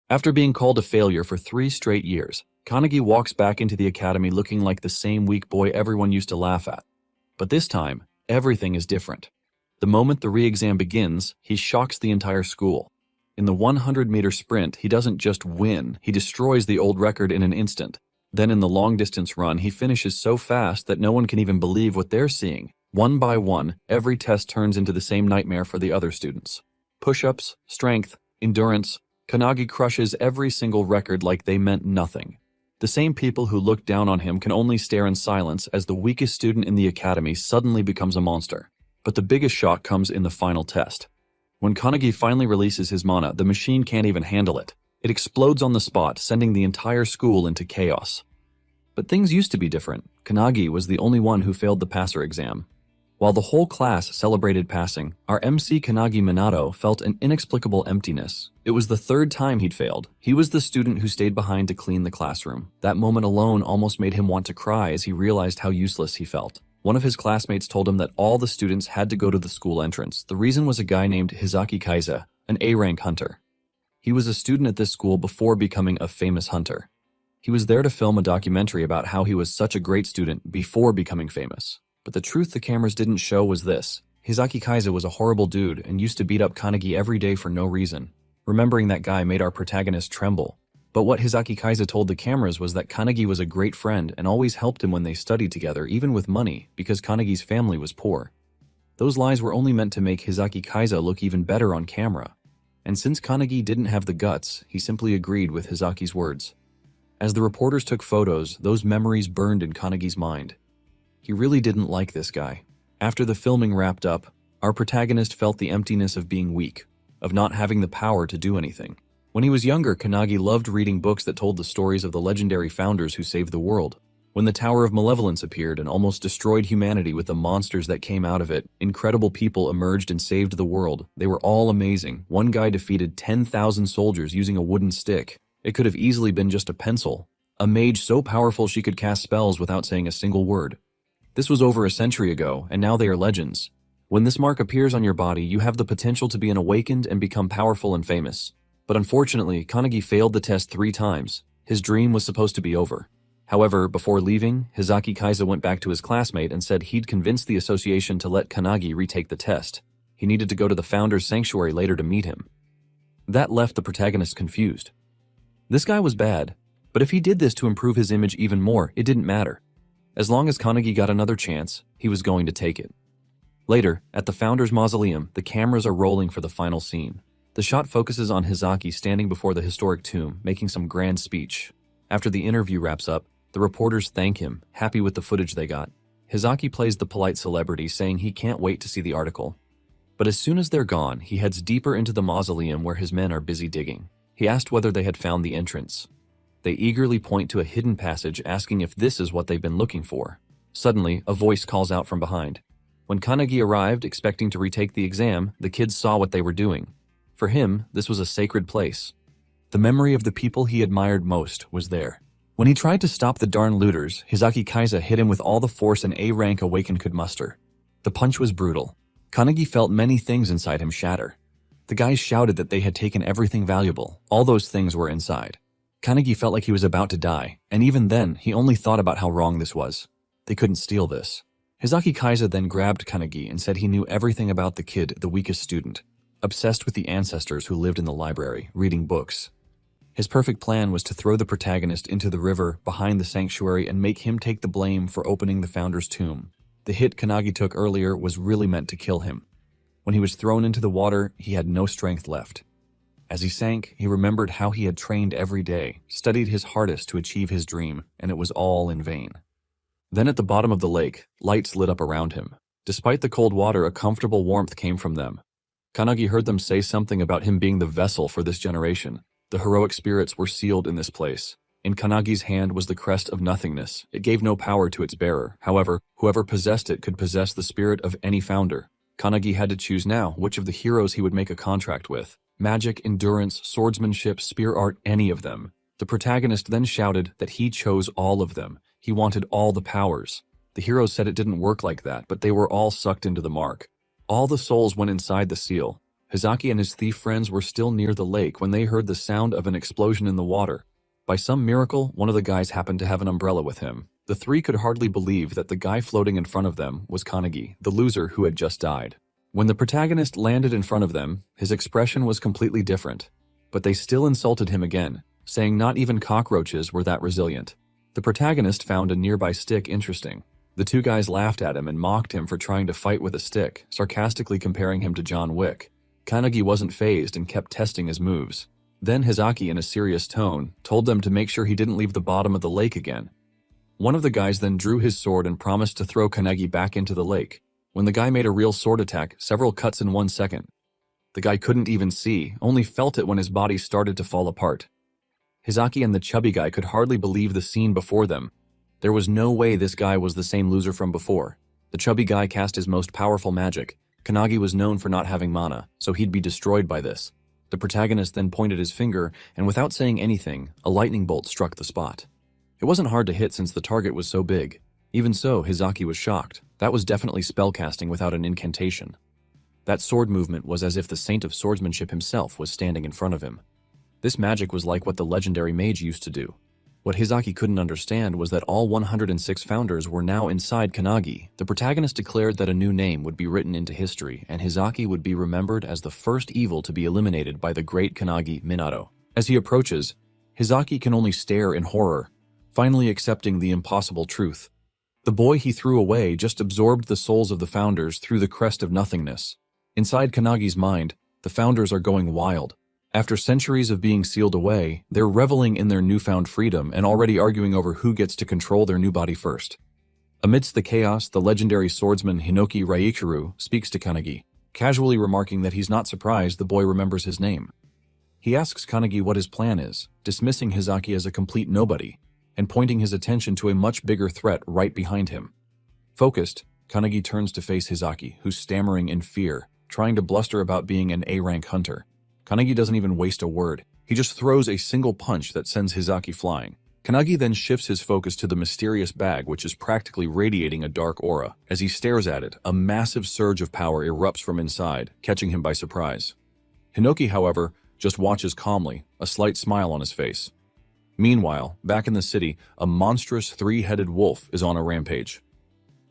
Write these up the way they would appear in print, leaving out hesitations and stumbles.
After being called a failure for 3 straight years, Kanagi walks back into the academy looking like the same weak boy everyone used to laugh at. But this time, everything is different. The moment the re-exam begins, he shocks the entire school. In the 100-meter sprint, he doesn't just win, he destroys the old record in an instant. Then in the long-distance run, he finishes so fast that no one can even believe what they're seeing. One by one, every test turns into the same nightmare for the other students. Push-ups, strength, endurance, Kanagi crushes every single record like they meant nothing. The same people who looked down on him can only stare in silence as the weakest student in the academy suddenly becomes a monster. But the biggest shock comes in the final test. When Kanagi finally releases his mana, the machine can't even handle it. It explodes on the spot, sending the entire school into chaos. But things used to be different. Kanagi was the only one who failed the passer exam. While the whole class celebrated passing, our MC Kanagi Minato felt an inexplicable emptiness. It was the third time he'd failed. He was the student who stayed behind to clean the classroom. That moment alone almost made him want to cry as he realized how useless he felt. One of his classmates told him that all the students had to go to the school entrance. The reason was a guy named Hizaki Kaiza, an A-rank hunter. He was a student at this school before becoming a famous hunter. He was there to film a documentary about how he was such a great student before becoming famous. But the truth the cameras didn't show was this. Hizaki Kaiza was a horrible dude and used to beat up Kanagi every day for no reason. Remembering that guy made our protagonist tremble. But what Hizaki Kaiza told the cameras was that Kanagi was a great friend and always helped him when they studied together, even with money, because Kanagi's family was poor. Those lies were only meant to make Hizaki Kaiza look even better on camera. And since Kanagi didn't have the guts, he simply agreed with Hizaki's words. As the reporters took photos, those memories burned in Kanagi's mind. He really didn't like this guy. After the filming wrapped up, our protagonist felt the emptiness of being weak, of not having the power to do anything. When he was younger, Kanagi loved reading books that told the stories of the legendary founders who saved the world. When the Tower of Malevolence appeared and almost destroyed humanity with the monsters that came out of it, incredible people emerged and saved the world. They were all amazing. One guy defeated 10,000 soldiers using a wooden stick. It could have easily been just a pencil. A mage so powerful she could cast spells without saying a single word. This was over a century ago, and now they are legends. When this mark appears on your body, you have the potential to be an awakened and become powerful and famous. But unfortunately, Kanagi failed the test 3 times. His dream was supposed to be over. However, before leaving, Hizaki Kaiza went back to his classmate and said he'd convinced the association to let Kanagi retake the test. He needed to go to the founder's sanctuary later to meet him. That left the protagonist confused. This guy was bad, but if he did this to improve his image even more, it didn't matter. As long as Kanagi got another chance, he was going to take it. Later, at the founder's mausoleum, the cameras are rolling for the final scene. The shot focuses on Hizaki standing before the historic tomb, making some grand speech. After the interview wraps up, the reporters thank him, happy with the footage they got. Hizaki plays the polite celebrity, saying he can't wait to see the article. But as soon as they're gone, he heads deeper into the mausoleum where his men are busy digging. He asked whether they had found the entrance. They eagerly point to a hidden passage, asking if this is what they've been looking for. Suddenly, a voice calls out from behind. When Kanagi arrived, expecting to retake the exam, the kids saw what they were doing. For him, this was a sacred place. The memory of the people he admired most was there. When he tried to stop the darn looters, Hizaki Kaiza hit him with all the force an A-rank awakened could muster. The punch was brutal. Kanagi felt many things inside him shatter. The guys shouted that they had taken everything valuable. All those things were inside. Kanagi felt like he was about to die, and even then, he only thought about how wrong this was. They couldn't steal this. Hizaki Kaiza then grabbed Kanagi and said he knew everything about the kid, the weakest student, obsessed with the ancestors who lived in the library, reading books. His perfect plan was to throw the protagonist into the river behind the sanctuary and make him take the blame for opening the founder's tomb. The hit Kanagi took earlier was really meant to kill him. When he was thrown into the water, he had no strength left. As he sank, he remembered how he had trained every day, studied his hardest to achieve his dream, and it was all in vain. Then at the bottom of the lake, lights lit up around him. Despite the cold water, a comfortable warmth came from them. Kanagi heard them say something about him being the vessel for this generation. The heroic spirits were sealed in this place. In Kanagi's hand was the crest of nothingness. It gave no power to its bearer. However, whoever possessed it could possess the spirit of any founder. Kanagi had to choose now which of the heroes he would make a contract with. Magic, endurance, swordsmanship, spear art, any of them. The protagonist then shouted that he chose all of them. He wanted all the powers. The heroes said it didn't work like that, but they were all sucked into the mark. All the souls went inside the seal. Hizaki and his thief friends were still near the lake when they heard the sound of an explosion in the water. By some miracle, one of the guys happened to have an umbrella with him. The three could hardly believe that the guy floating in front of them was Kanagi, the loser who had just died. When the protagonist landed in front of them, his expression was completely different. But they still insulted him again, saying not even cockroaches were that resilient. The protagonist found a nearby stick interesting. The two guys laughed at him and mocked him for trying to fight with a stick, sarcastically comparing him to John Wick. Kanagi wasn't fazed and kept testing his moves. Then Hizaki, in a serious tone, told them to make sure he didn't leave the bottom of the lake again. One of the guys then drew his sword and promised to throw Kanagi back into the lake. When the guy made a real sword attack, several cuts in 1 second. The guy couldn't even see, only felt it when his body started to fall apart. Hizaki and the chubby guy could hardly believe the scene before them. There was no way this guy was the same loser from before. The chubby guy cast his most powerful magic. Kanagi was known for not having mana, so he'd be destroyed by this. The protagonist then pointed his finger, and without saying anything, a lightning bolt struck the spot. It wasn't hard to hit since the target was so big. Even so, Hizaki was shocked. That was definitely spellcasting without an incantation. That sword movement was as if the saint of swordsmanship himself was standing in front of him. This magic was like what the legendary mage used to do. What Hizaki couldn't understand was that all 106 founders were now inside Kanagi. The protagonist declared that a new name would be written into history, and Hizaki would be remembered as the first evil to be eliminated by the great Kanagi Minato. As he approaches, Hizaki can only stare in horror, finally accepting the impossible truth. The boy he threw away just absorbed the souls of the founders through the crest of nothingness. Inside Kanagi's mind, the founders are going wild. After centuries of being sealed away, they're reveling in their newfound freedom and already arguing over who gets to control their new body first. Amidst the chaos, the legendary swordsman Hinoki Raikiru speaks to Kanagi, casually remarking that he's not surprised the boy remembers his name. He asks Kanagi what his plan is, dismissing Hizaki as a complete nobody, and pointing his attention to a much bigger threat right behind him. Focused, Kanagi turns to face Hizaki, who's stammering in fear, trying to bluster about being an A-rank hunter. Kanagi doesn't even waste a word. He just throws a single punch that sends Hizaki flying. Kanagi then shifts his focus to the mysterious bag, which is practically radiating a dark aura. As he stares at it, a massive surge of power erupts from inside, catching him by surprise. Hinoki, however, just watches calmly, a slight smile on his face. Meanwhile, back in the city, a monstrous three-headed wolf is on a rampage.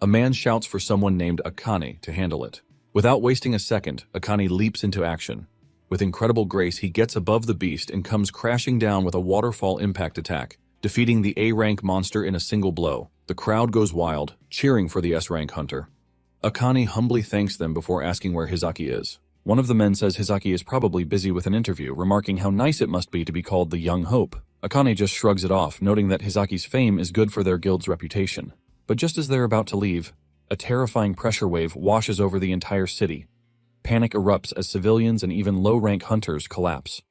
A man shouts for someone named Akane to handle it. Without wasting a second, Akane leaps into action. With incredible grace, he gets above the beast and comes crashing down with a waterfall impact attack, defeating the A-rank monster in a single blow. The crowd goes wild, cheering for the S-rank hunter. Akane humbly thanks them before asking where Hizaki is. One of the men says Hizaki is probably busy with an interview, remarking how nice it must be to be called the Young Hope. Akane just shrugs it off, noting that Hizaki's fame is good for their guild's reputation. But just as they're about to leave, a terrifying pressure wave washes over the entire city. Panic erupts as civilians and even low-rank hunters collapse.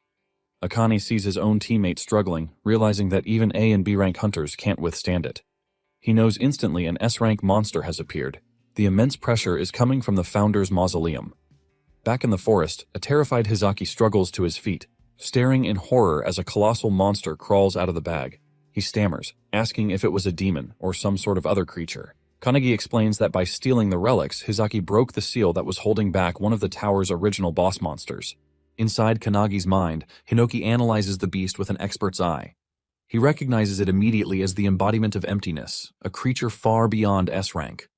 Akane sees his own teammates struggling, realizing that even A and B-rank hunters can't withstand it. He knows instantly an S-rank monster has appeared. The immense pressure is coming from the Founder's Mausoleum. Back in the forest, a terrified Hizaki struggles to his feet, staring in horror as a colossal monster crawls out of the bag. He stammers, asking if it was a demon or some sort of other creature. Kanagi explains that by stealing the relics, Hizaki broke the seal that was holding back one of the tower's original boss monsters. Inside Kanagi's mind, Hinoki analyzes the beast with an expert's eye. He recognizes it immediately as the embodiment of emptiness, a creature far beyond S-rank.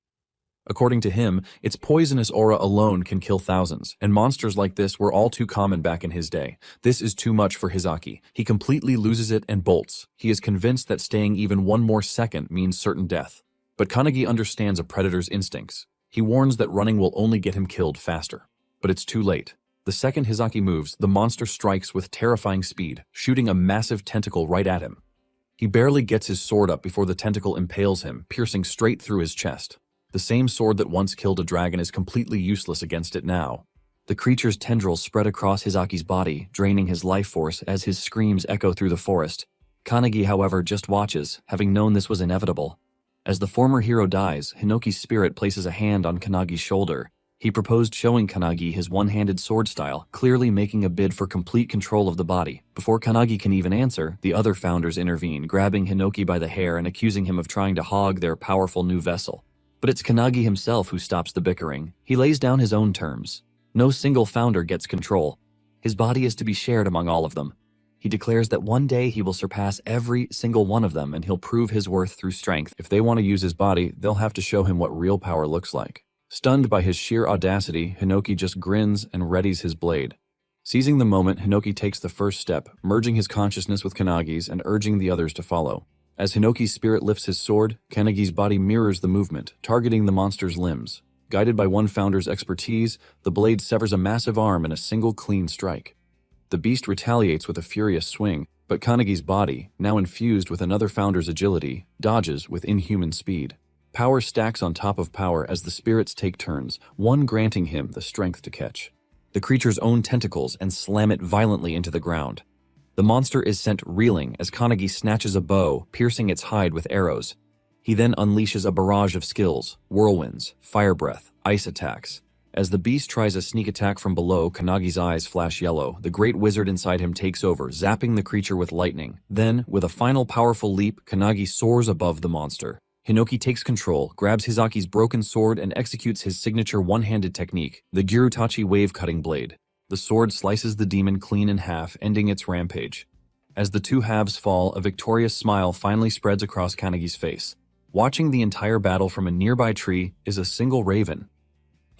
According to him, its poisonous aura alone can kill thousands, and monsters like this were all too common back in his day. This is too much for Hizaki. He completely loses it and bolts. He is convinced that staying even one more second means certain death. But Kanagi understands a predator's instincts. He warns that running will only get him killed faster. But it's too late. The second Hizaki moves, the monster strikes with terrifying speed, shooting a massive tentacle right at him. He barely gets his sword up before the tentacle impales him, piercing straight through his chest. The same sword that once killed a dragon is completely useless against it now. The creature's tendrils spread across Hizaki's body, draining his life force as his screams echo through the forest. Kanagi, however, just watches, having known this was inevitable. As the former hero dies, Hinoki's spirit places a hand on Kanagi's shoulder. He proposed showing Kanagi his one-handed sword style, clearly making a bid for complete control of the body. Before Kanagi can even answer, the other founders intervene, grabbing Hinoki by the hair and accusing him of trying to hog their powerful new vessel. But it's Kanagi himself who stops the bickering. He lays down his own terms. No single founder gets control. His body is to be shared among all of them. He declares that one day he will surpass every single one of them and he'll prove his worth through strength. If they want to use his body, they'll have to show him what real power looks like. Stunned by his sheer audacity, Hinoki just grins and readies his blade. Seizing the moment, Hinoki takes the first step, merging his consciousness with Kanagi's and urging the others to follow. As Hinoki's spirit lifts his sword, Kanagi's body mirrors the movement, targeting the monster's limbs. Guided by one founder's expertise, the blade severs a massive arm in a single clean strike. The beast retaliates with a furious swing, but Kanagi's body, now infused with another founder's agility, dodges with inhuman speed. Power stacks on top of power as the spirits take turns, one granting him the strength to catch the creature's own tentacles and slam it violently into the ground. The monster is sent reeling as Kanagi snatches a bow, piercing its hide with arrows. He then unleashes a barrage of skills, whirlwinds, fire breath, ice attacks. As the beast tries a sneak attack from below, Kanagi's eyes flash yellow. The great wizard inside him takes over, zapping the creature with lightning. Then, with a final powerful leap, Kanagi soars above the monster. Hinoki takes control, grabs Hizaki's broken sword, and executes his signature one-handed technique, the Gyurutachi wave-cutting blade. The sword slices the demon clean in half, ending its rampage. As the two halves fall, a victorious smile finally spreads across Kanagi's face. Watching the entire battle from a nearby tree is a single raven.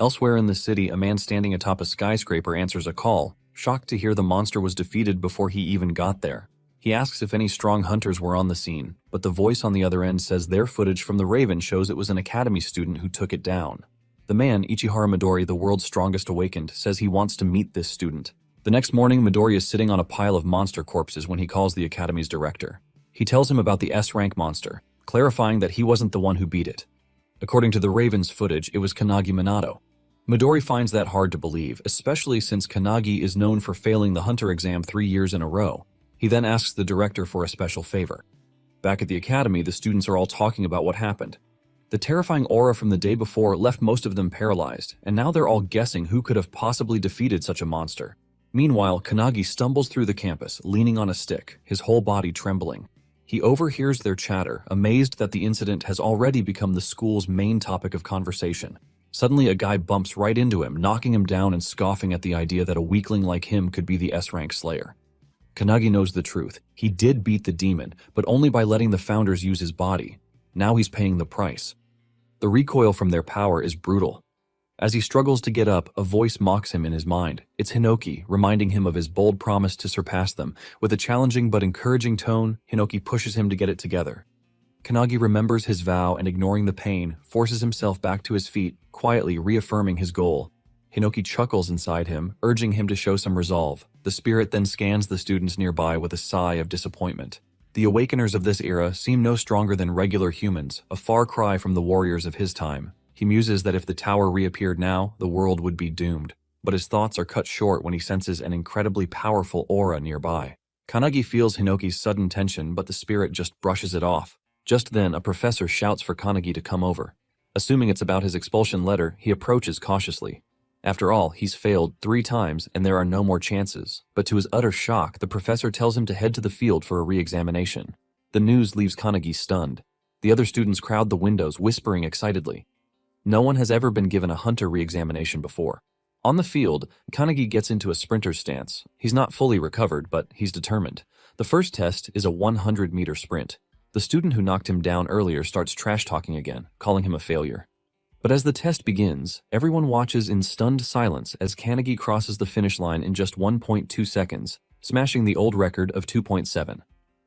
Elsewhere in the city, a man standing atop a skyscraper answers a call, shocked to hear the monster was defeated before he even got there. He asks if any strong hunters were on the scene, but the voice on the other end says their footage from the Raven shows it was an academy student who took it down. The man, Ichihara Midori, the world's strongest awakened, says he wants to meet this student. The next morning, Midori is sitting on a pile of monster corpses when he calls the academy's director. He tells him about the S-rank monster, clarifying that he wasn't the one who beat it. According to the Raven's footage, it was Kanagi Minato. Midori finds that hard to believe, especially since Kanagi is known for failing the hunter exam 3 years in a row. He then asks the director for a special favor. Back at the academy, the students are all talking about what happened. The terrifying aura from the day before left most of them paralyzed, and now they're all guessing who could have possibly defeated such a monster. Meanwhile, Kanagi stumbles through the campus, leaning on a stick, his whole body trembling. He overhears their chatter, amazed that the incident has already become the school's main topic of conversation. Suddenly, a guy bumps right into him, knocking him down and scoffing at the idea that a weakling like him could be the S-rank slayer. Kanagi knows the truth. He did beat the demon, but only by letting the founders use his body. Now he's paying the price. The recoil from their power is brutal. As he struggles to get up, a voice mocks him in his mind. It's Hinoki, reminding him of his bold promise to surpass them. With a challenging but encouraging tone, Hinoki pushes him to get it together. Kanagi remembers his vow and, ignoring the pain, forces himself back to his feet, quietly reaffirming his goal. Hinoki chuckles inside him, urging him to show some resolve. The spirit then scans the students nearby with a sigh of disappointment. The awakeners of this era seem no stronger than regular humans, a far cry from the warriors of his time. He muses that if the tower reappeared now, the world would be doomed. But his thoughts are cut short when he senses an incredibly powerful aura nearby. Kanagi feels Hinoki's sudden tension, but the spirit just brushes it off. Just then, a professor shouts for Kanagi to come over. Assuming it's about his expulsion letter, he approaches cautiously. After all, he's failed 3 times and there are no more chances. But to his utter shock, the professor tells him to head to the field for a re-examination. The news leaves Kanagi stunned. The other students crowd the windows, whispering excitedly. No one has ever been given a hunter re-examination before. On the field, Kanagi gets into a sprinter's stance. He's not fully recovered, but he's determined. The first test is a 100-meter sprint. The student who knocked him down earlier starts trash-talking again, calling him a failure. But as the test begins, everyone watches in stunned silence as Kanagi crosses the finish line in just 1.2 seconds, smashing the old record of 2.7.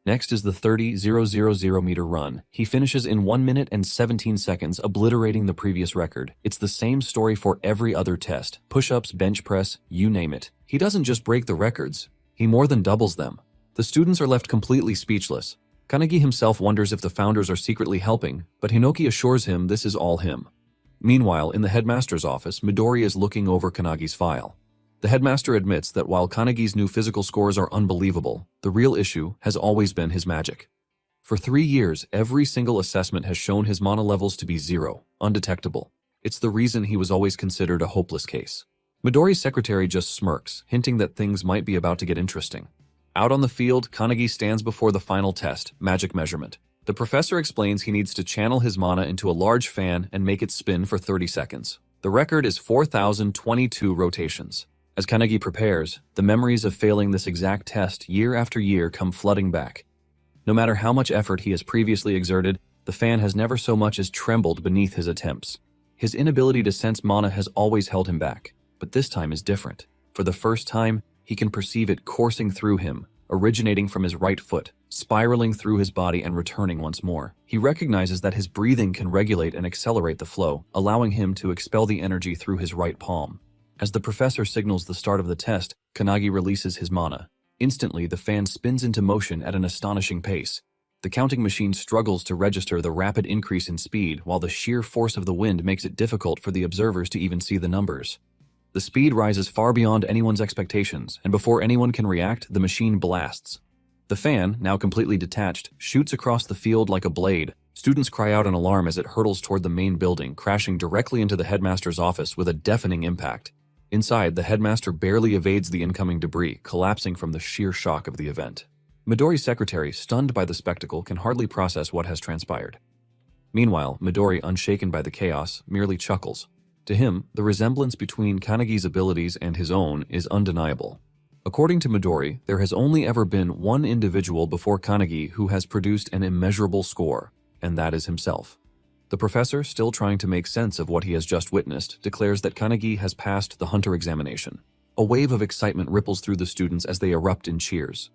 Next is the 30,000-meter run. He finishes in 1 minute and 17 seconds, obliterating the previous record. It's the same story for every other test. Push-ups, bench press, you name it. He doesn't just break the records, he more than doubles them. The students are left completely speechless. Kanagi himself wonders if the founders are secretly helping, but Hinoki assures him this is all him. Meanwhile, in the headmaster's office, Midori is looking over Kanagi's file. The headmaster admits that while Kanagi's new physical scores are unbelievable, the real issue has always been his magic. For 3 years, every single assessment has shown his mana levels to be 0, undetectable. It's the reason he was always considered a hopeless case. Midori's secretary just smirks, hinting that things might be about to get interesting. Out on the field, Kanagi stands before the final test, magic measurement. The professor explains he needs to channel his mana into a large fan and make it spin for 30 seconds. The record is 4,022 rotations. As Kanagi prepares, the memories of failing this exact test year after year come flooding back. No matter how much effort he has previously exerted, the fan has never so much as trembled beneath his attempts. His inability to sense mana has always held him back, but this time is different. For the first time, he can perceive it coursing through him, originating from his right foot, spiraling through his body and returning once more. He recognizes that his breathing can regulate and accelerate the flow, allowing him to expel the energy through his right palm. As the professor signals the start of the test, Kanagi releases his mana. Instantly, the fan spins into motion at an astonishing pace. The counting machine struggles to register the rapid increase in speed, while the sheer force of the wind makes it difficult for the observers to even see the numbers. The speed rises far beyond anyone's expectations, and before anyone can react, the machine blasts. The fan, now completely detached, shoots across the field like a blade. Students cry out in alarm as it hurtles toward the main building, crashing directly into the headmaster's office with a deafening impact. Inside, the headmaster barely evades the incoming debris, collapsing from the sheer shock of the event. Midori's secretary, stunned by the spectacle, can hardly process what has transpired. Meanwhile, Midori, unshaken by the chaos, merely chuckles. To him, the resemblance between Kanagi's abilities and his own is undeniable. According to Midori, there has only ever been one individual before Kanagi who has produced an immeasurable score, and that is himself. The professor, still trying to make sense of what he has just witnessed, declares that Kanagi has passed the hunter examination. A wave of excitement ripples through the students as they erupt in cheers.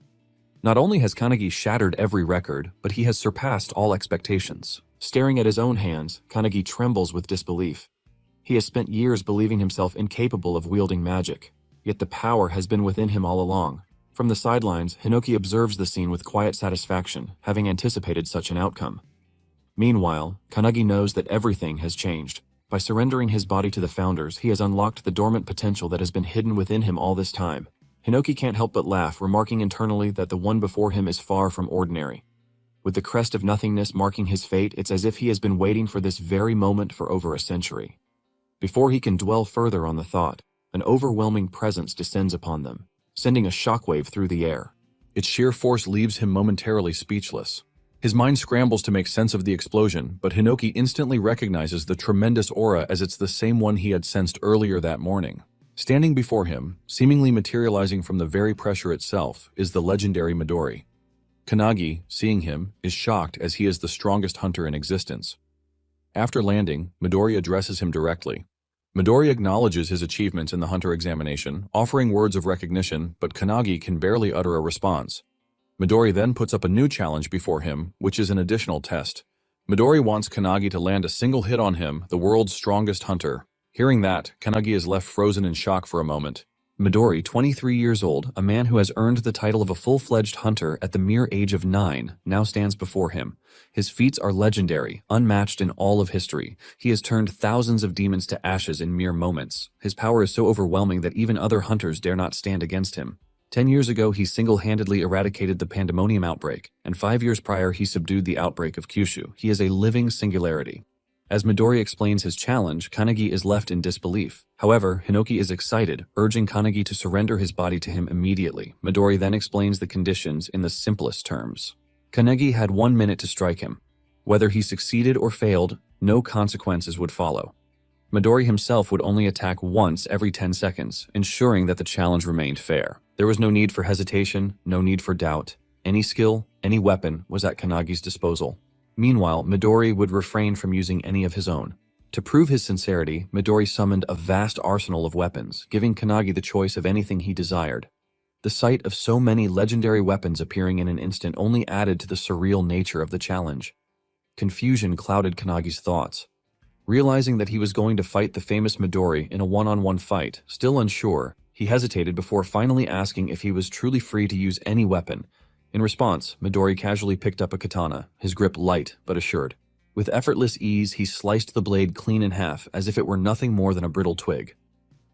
Not only has Kanagi shattered every record, but he has surpassed all expectations. Staring at his own hands, Kanagi trembles with disbelief. He has spent years believing himself incapable of wielding magic, yet the power has been within him all along. From the sidelines, Hinoki observes the scene with quiet satisfaction, having anticipated such an outcome. Meanwhile, Kanagi knows that everything has changed. By surrendering his body to the founders, he has unlocked the dormant potential that has been hidden within him all this time. Hinoki can't help but laugh, remarking internally that the one before him is far from ordinary. With the crest of nothingness marking his fate, it's as if he has been waiting for this very moment for over a century. Before he can dwell further on the thought, an overwhelming presence descends upon them, sending a shockwave through the air. Its sheer force leaves him momentarily speechless. His mind scrambles to make sense of the explosion, but Hinoki instantly recognizes the tremendous aura as it's the same one he had sensed earlier that morning. Standing before him, seemingly materializing from the very pressure itself, is the legendary Midori. Kanagi, seeing him, is shocked as he is the strongest hunter in existence. After landing, Midori addresses him directly. Midori acknowledges his achievements in the hunter examination, offering words of recognition, but Kanagi can barely utter a response. Midori then puts up a new challenge before him, which is an additional test. Midori wants Kanagi to land a single hit on him, the world's strongest hunter. Hearing that, Kanagi is left frozen in shock for a moment. Midori, 23 years old, a man who has earned the title of a full-fledged hunter at the mere age of 9, now stands before him. His feats are legendary, unmatched in all of history. He has turned thousands of demons to ashes in mere moments. His power is so overwhelming that even other hunters dare not stand against him. 10 years ago, he single-handedly eradicated the pandemonium outbreak, and 5 years prior, he subdued the outbreak of Kyushu. He is a living singularity. As Midori explains his challenge, Kanagi is left in disbelief. However, Hinoki is excited, urging Kanagi to surrender his body to him immediately. Midori then explains the conditions in the simplest terms. Kanagi had 1 minute to strike him. Whether he succeeded or failed, no consequences would follow. Midori himself would only attack once every 10 seconds, ensuring that the challenge remained fair. There was no need for hesitation, no need for doubt. Any skill, any weapon was at Kanagi's disposal. Meanwhile, Midori would refrain from using any of his own. To prove his sincerity, Midori summoned a vast arsenal of weapons, giving Kanagi the choice of anything he desired. The sight of so many legendary weapons appearing in an instant only added to the surreal nature of the challenge. Confusion clouded Kanagi's thoughts. Realizing that he was going to fight the famous Midori in a one-on-one fight, still unsure, he hesitated before finally asking if he was truly free to use any weapon. In response, Midori casually picked up a katana, his grip light but assured. With effortless ease, he sliced the blade clean in half, as if it were nothing more than a brittle twig.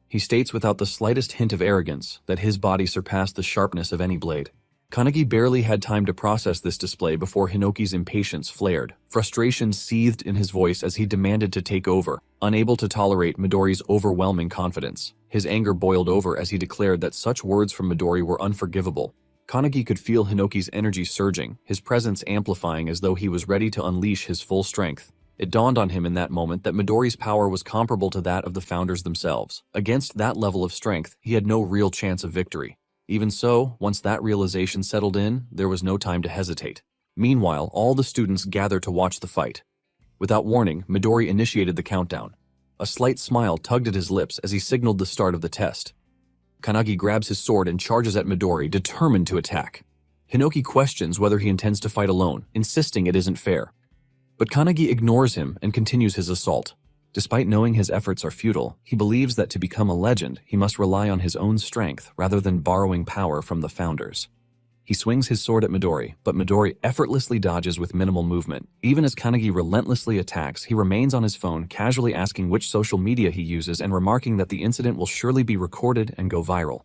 He states without the slightest hint of arrogance that his body surpassed the sharpness of any blade. Kanagi barely had time to process this display before Hinoki's impatience flared. Frustration seethed in his voice as he demanded to take over, unable to tolerate Midori's overwhelming confidence. His anger boiled over as he declared that such words from Midori were unforgivable. Kanagi could feel Hinoki's energy surging, his presence amplifying as though he was ready to unleash his full strength. It dawned on him in that moment that Midori's power was comparable to that of the founders themselves. Against that level of strength, he had no real chance of victory. Even so, once that realization settled in, there was no time to hesitate. Meanwhile, all the students gathered to watch the fight. Without warning, Midori initiated the countdown. A slight smile tugged at his lips as he signaled the start of the test. Kanagi grabs his sword and charges at Midori, determined to attack. Hinoki questions whether he intends to fight alone, insisting it isn't fair. But Kanagi ignores him and continues his assault. Despite knowing his efforts are futile, he believes that to become a legend, he must rely on his own strength rather than borrowing power from the founders. He swings his sword at Midori, but Midori effortlessly dodges with minimal movement. Even as Kanagi relentlessly attacks, he remains on his phone, casually asking which social media he uses and remarking that the incident will surely be recorded and go viral.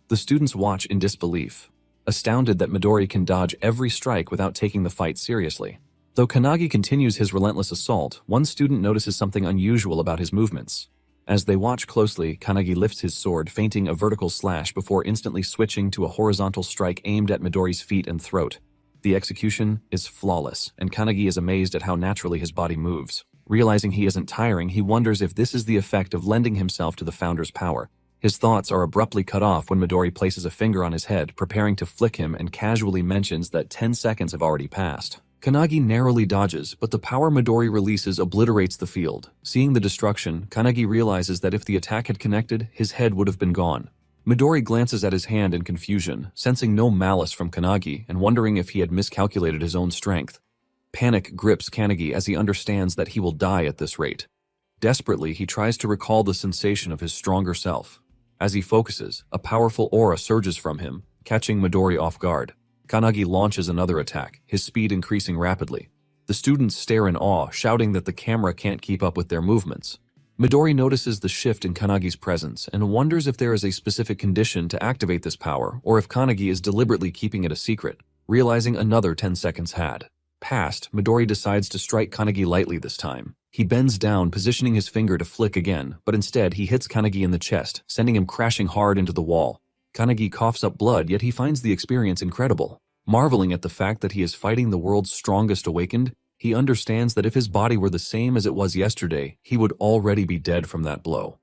The students watch in disbelief, astounded that Midori can dodge every strike without taking the fight seriously. Though Kanagi continues his relentless assault, one student notices something unusual about his movements. As they watch closely, Kanagi lifts his sword, feinting a vertical slash before instantly switching to a horizontal strike aimed at Midori's feet and throat. The execution is flawless, and Kanagi is amazed at how naturally his body moves. Realizing he isn't tiring, he wonders if this is the effect of lending himself to the founder's power. His thoughts are abruptly cut off when Midori places a finger on his head, preparing to flick him, and casually mentions that 10 seconds have already passed. Kanagi narrowly dodges, but the power Midori releases obliterates the field. Seeing the destruction, Kanagi realizes that if the attack had connected, his head would have been gone. Midori glances at his hand in confusion, sensing no malice from Kanagi and wondering if he had miscalculated his own strength. Panic grips Kanagi as he understands that he will die at this rate. Desperately, he tries to recall the sensation of his stronger self. As he focuses, a powerful aura surges from him, catching Midori off guard. Kanagi launches another attack, his speed increasing rapidly. The students stare in awe, shouting that the camera can't keep up with their movements. Midori notices the shift in Kanagi's presence and wonders if there is a specific condition to activate this power or if Kanagi is deliberately keeping it a secret. Realizing another 10 seconds had passed, Midori decides to strike Kanagi lightly this time. He bends down, positioning his finger to flick again, but instead he hits Kanagi in the chest, sending him crashing hard into the wall. Kanagi coughs up blood, yet he finds the experience incredible. Marveling at the fact that he is fighting the world's strongest awakened, he understands that if his body were the same as it was yesterday, he would already be dead from that blow.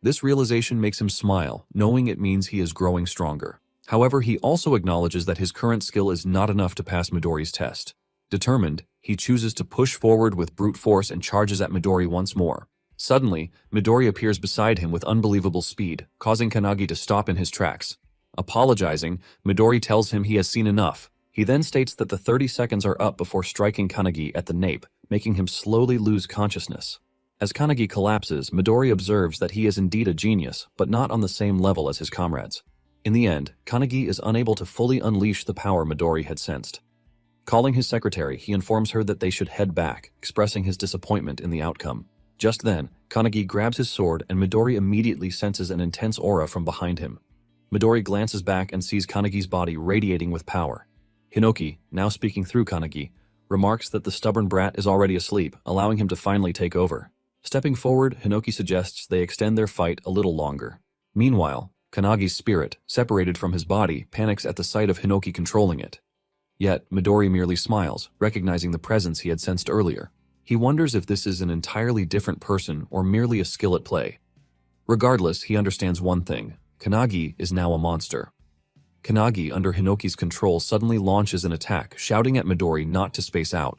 This realization makes him smile, knowing it means he is growing stronger. However, he also acknowledges that his current skill is not enough to pass Midori's test. Determined, he chooses to push forward with brute force and charges at Midori once more. Suddenly, Midori appears beside him with unbelievable speed, causing Kanagi to stop in his tracks. Apologizing, Midori tells him he has seen enough. He then states that the 30 seconds are up before striking Kanagi at the nape, making him slowly lose consciousness. As Kanagi collapses, Midori observes that he is indeed a genius, but not on the same level as his comrades. In the end, Kanagi is unable to fully unleash the power Midori had sensed. Calling his secretary, he informs her that they should head back, expressing his disappointment in the outcome. Just then, Kanagi grabs his sword and Midori immediately senses an intense aura from behind him. Midori glances back and sees Kanagi's body radiating with power. Hinoki, now speaking through Kanagi, remarks that the stubborn brat is already asleep, allowing him to finally take over. Stepping forward, Hinoki suggests they extend their fight a little longer. Meanwhile, Kanagi's spirit, separated from his body, panics at the sight of Hinoki controlling it. Yet, Midori merely smiles, recognizing the presence he had sensed earlier. He wonders if this is an entirely different person or merely a skill at play. Regardless, he understands one thing. Kanagi is now a monster. Kanagi, under Hinoki's control, suddenly launches an attack, shouting at Midori not to space out.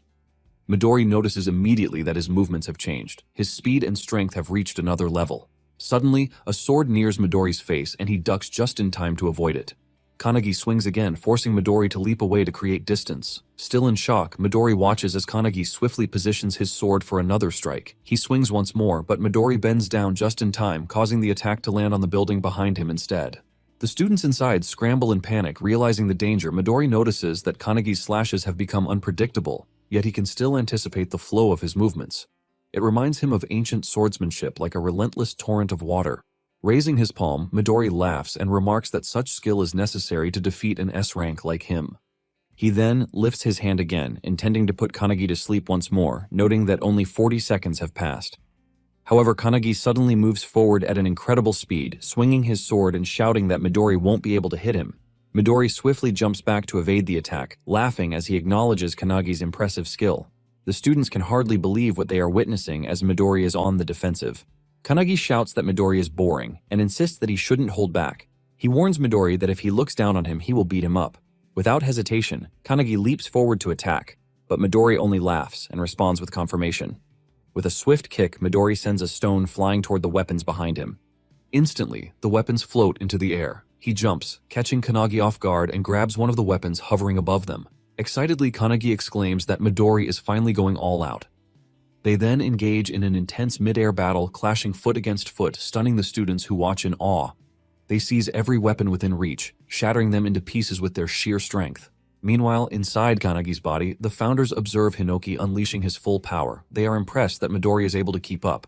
Midori notices immediately that his movements have changed. His speed and strength have reached another level. Suddenly, a sword nears Midori's face and he ducks just in time to avoid it. Kanagi swings again, forcing Midori to leap away to create distance. Still in shock, Midori watches as Kanagi swiftly positions his sword for another strike. He swings once more, but Midori bends down just in time, causing the attack to land on the building behind him instead. The students inside scramble in panic, realizing the danger. Midori notices that Kanagi's slashes have become unpredictable, yet he can still anticipate the flow of his movements. It reminds him of ancient swordsmanship, like a relentless torrent of water. Raising his palm, Midori laughs and remarks that such skill is necessary to defeat an S-rank like him. He then lifts his hand again, intending to put Kanagi to sleep once more, noting that only 40 seconds have passed. However, Kanagi suddenly moves forward at an incredible speed, swinging his sword and shouting that Midori won't be able to hit him. Midori swiftly jumps back to evade the attack, laughing as he acknowledges Kanagi's impressive skill. The students can hardly believe what they are witnessing as Midori is on the defensive. Kanagi shouts that Midori is boring and insists that he shouldn't hold back. He warns Midori that if he looks down on him, he will beat him up. Without hesitation, Kanagi leaps forward to attack, but Midori only laughs and responds with confirmation. With a swift kick, Midori sends a stone flying toward the weapons behind him. Instantly, the weapons float into the air. He jumps, catching Kanagi off guard and grabs one of the weapons hovering above them. Excitedly, Kanagi exclaims that Midori is finally going all out. They then engage in an intense mid-air battle, clashing foot against foot, stunning the students who watch in awe. They seize every weapon within reach, shattering them into pieces with their sheer strength. Meanwhile, inside Kanagi's body, the founders observe Hinoki unleashing his full power. They are impressed that Midori is able to keep up.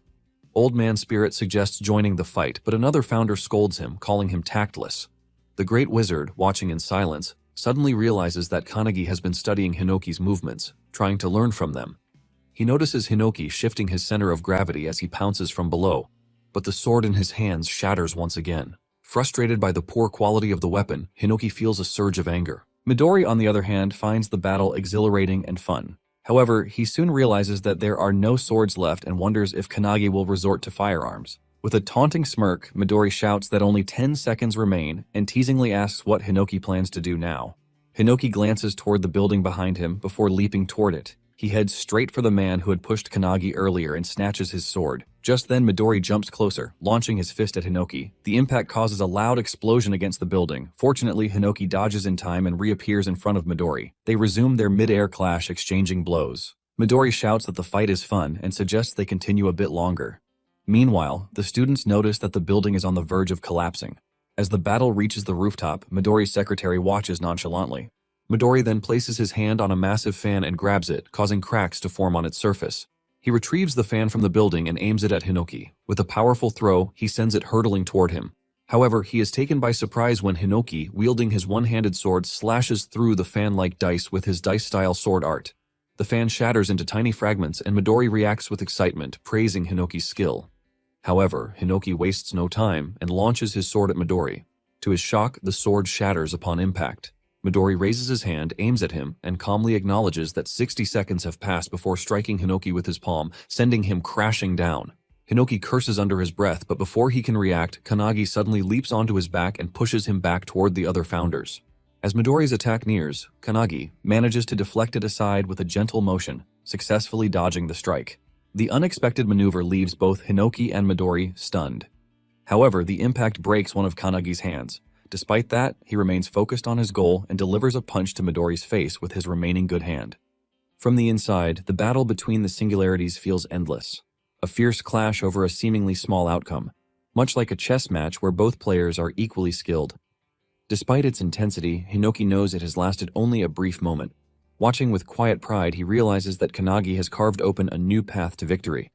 Old Man Spirit suggests joining the fight, but another founder scolds him, calling him tactless. The Great Wizard, watching in silence, suddenly realizes that Kanagi has been studying Hinoki's movements, trying to learn from them. He notices Hinoki shifting his center of gravity as he pounces from below, but the sword in his hands shatters once again. Frustrated by the poor quality of the weapon, Hinoki feels a surge of anger. Midori, on the other hand, finds the battle exhilarating and fun. However, he soon realizes that there are no swords left and wonders if Kanagi will resort to firearms. With a taunting smirk, Midori shouts that only 10 seconds remain and teasingly asks what Hinoki plans to do now. Hinoki glances toward the building behind him before leaping toward it. He heads straight for the man who had pushed Kanagi earlier and snatches his sword. Just then, Midori jumps closer, launching his fist at Hinoki. The impact causes a loud explosion against the building. Fortunately, Hinoki dodges in time and reappears in front of Midori. They resume their mid-air clash, exchanging blows. Midori shouts that the fight is fun and suggests they continue a bit longer. Meanwhile, the students notice that the building is on the verge of collapsing. As the battle reaches the rooftop, Midori's secretary watches nonchalantly. Midori then places his hand on a massive fan and grabs it, causing cracks to form on its surface. He retrieves the fan from the building and aims it at Hinoki. With a powerful throw, he sends it hurtling toward him. However, he is taken by surprise when Hinoki, wielding his one-handed sword, slashes through the fan-like dice with his dice-style sword art. The fan shatters into tiny fragments and Midori reacts with excitement, praising Hinoki's skill. However, Hinoki wastes no time and launches his sword at Midori. To his shock, the sword shatters upon impact. Midori raises his hand, aims at him, and calmly acknowledges that 60 seconds have passed before striking Hinoki with his palm, sending him crashing down. Hinoki curses under his breath, but before he can react, Kanagi suddenly leaps onto his back and pushes him back toward the other founders. As Midori's attack nears, Kanagi manages to deflect it aside with a gentle motion, successfully dodging the strike. The unexpected maneuver leaves both Hinoki and Midori stunned. However, the impact breaks one of Kanagi's hands. Despite that, he remains focused on his goal and delivers a punch to Midori's face with his remaining good hand. From the inside, the battle between the singularities feels endless. A fierce clash over a seemingly small outcome, much like a chess match where both players are equally skilled. Despite its intensity, Hinoki knows it has lasted only a brief moment. Watching with quiet pride, he realizes that Kanagi has carved open a new path to victory.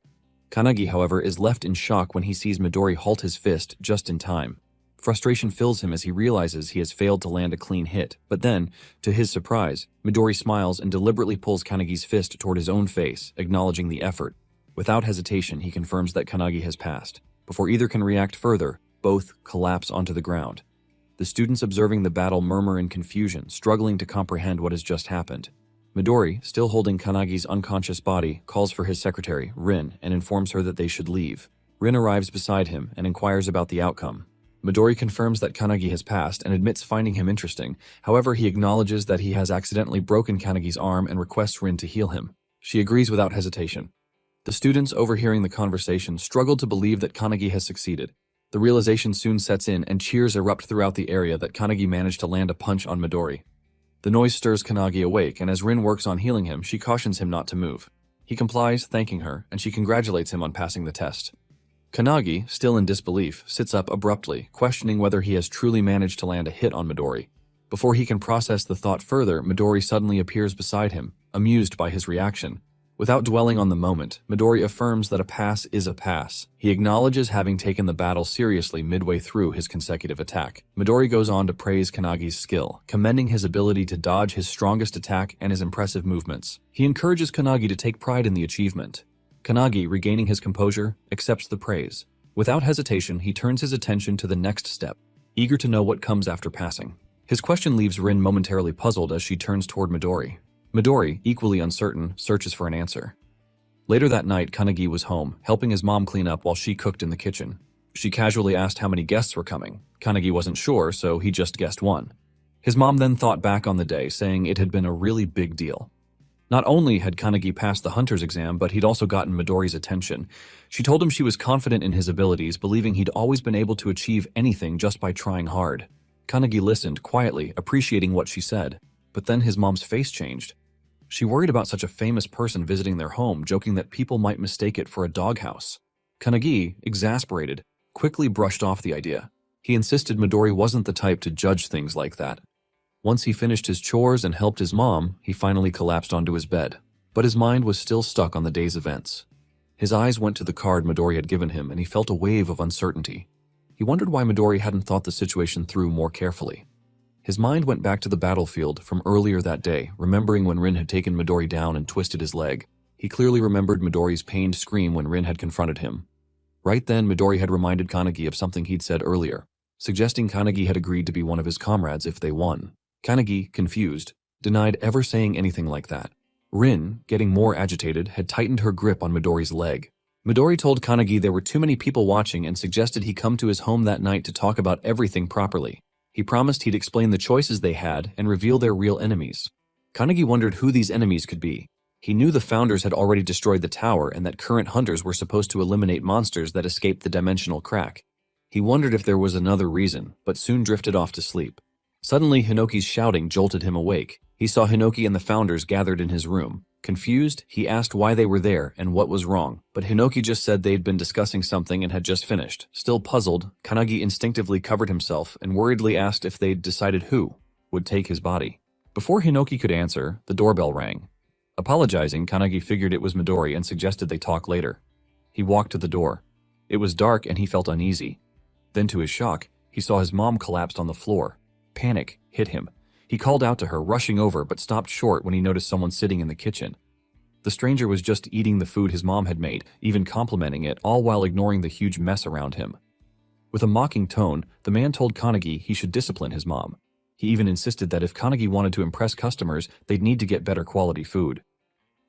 Kanagi, however, is left in shock when he sees Midori halt his fist just in time. Frustration fills him as he realizes he has failed to land a clean hit, but then, to his surprise, Midori smiles and deliberately pulls Kanagi's fist toward his own face, acknowledging the effort. Without hesitation, he confirms that Kanagi has passed. Before either can react further, both collapse onto the ground. The students observing the battle murmur in confusion, struggling to comprehend what has just happened. Midori, still holding Kanagi's unconscious body, calls for his secretary, Rin, and informs her that they should leave. Rin arrives beside him and inquires about the outcome. Midori confirms that Kanagi has passed and admits finding him interesting. However, he acknowledges that he has accidentally broken Kanagi's arm and requests Rin to heal him. She agrees without hesitation. The students, overhearing the conversation, struggle to believe that Kanagi has succeeded. The realization soon sets in and cheers erupt throughout the area that Kanagi managed to land a punch on Midori. The noise stirs Kanagi awake, and as Rin works on healing him, she cautions him not to move. He complies, thanking her, and she congratulates him on passing the test. Kanagi, still in disbelief, sits up abruptly, questioning whether he has truly managed to land a hit on Midori. Before he can process the thought further, Midori suddenly appears beside him, amused by his reaction. Without dwelling on the moment, Midori affirms that a pass is a pass. He acknowledges having taken the battle seriously midway through his consecutive attack. Midori goes on to praise Kanagi's skill, commending his ability to dodge his strongest attack and his impressive movements. He encourages Kanagi to take pride in the achievement. Kanagi, regaining his composure, accepts the praise. Without hesitation, he turns his attention to the next step, eager to know what comes after passing. His question leaves Rin momentarily puzzled as she turns toward Midori. Midori, equally uncertain, searches for an answer. Later that night, Kanagi was home, helping his mom clean up while she cooked in the kitchen. She casually asked how many guests were coming. Kanagi wasn't sure, so he just guessed one. His mom then thought back on the day, saying it had been a really big deal. Not only had Kanagi passed the hunter's exam, but he'd also gotten Midori's attention. She told him she was confident in his abilities, believing he'd always been able to achieve anything just by trying hard. Kanagi listened quietly, appreciating what she said. But then his mom's face changed. She worried about such a famous person visiting their home, joking that people might mistake it for a doghouse. Kanagi, exasperated, quickly brushed off the idea. He insisted Midori wasn't the type to judge things like that. Once he finished his chores and helped his mom, he finally collapsed onto his bed. But his mind was still stuck on the day's events. His eyes went to the card Midori had given him, and he felt a wave of uncertainty. He wondered why Midori hadn't thought the situation through more carefully. His mind went back to the battlefield from earlier that day, remembering when Rin had taken Midori down and twisted his leg. He clearly remembered Midori's pained scream when Rin had confronted him. Right then, Midori had reminded Kanagi of something he'd said earlier, suggesting Kanagi had agreed to be one of his comrades if they won. Kanagi, confused, denied ever saying anything like that. Rin, getting more agitated, had tightened her grip on Midori's leg. Midori told Kanagi there were too many people watching and suggested he come to his home that night to talk about everything properly. He promised he'd explain the choices they had and reveal their real enemies. Kanagi wondered who these enemies could be. He knew the founders had already destroyed the tower and that current hunters were supposed to eliminate monsters that escaped the dimensional crack. He wondered if there was another reason, but soon drifted off to sleep. Suddenly, Hinoki's shouting jolted him awake. He saw Hinoki and the founders gathered in his room. Confused, he asked why they were there and what was wrong, but Hinoki just said they'd been discussing something and had just finished. Still puzzled, Kanagi instinctively covered himself and worriedly asked if they'd decided who would take his body. Before Hinoki could answer, the doorbell rang. Apologizing, Kanagi figured it was Midori and suggested they talk later. He walked to the door. It was dark and he felt uneasy. Then to his shock, he saw his mom collapsed on the floor. Panic hit him. He called out to her, rushing over, but stopped short when he noticed someone sitting in the kitchen. The stranger was just eating the food his mom had made, even complimenting it, all while ignoring the huge mess around him. With a mocking tone, the man told Kanagi he should discipline his mom. He even insisted that if Kanagi wanted to impress customers, they'd need to get better quality food.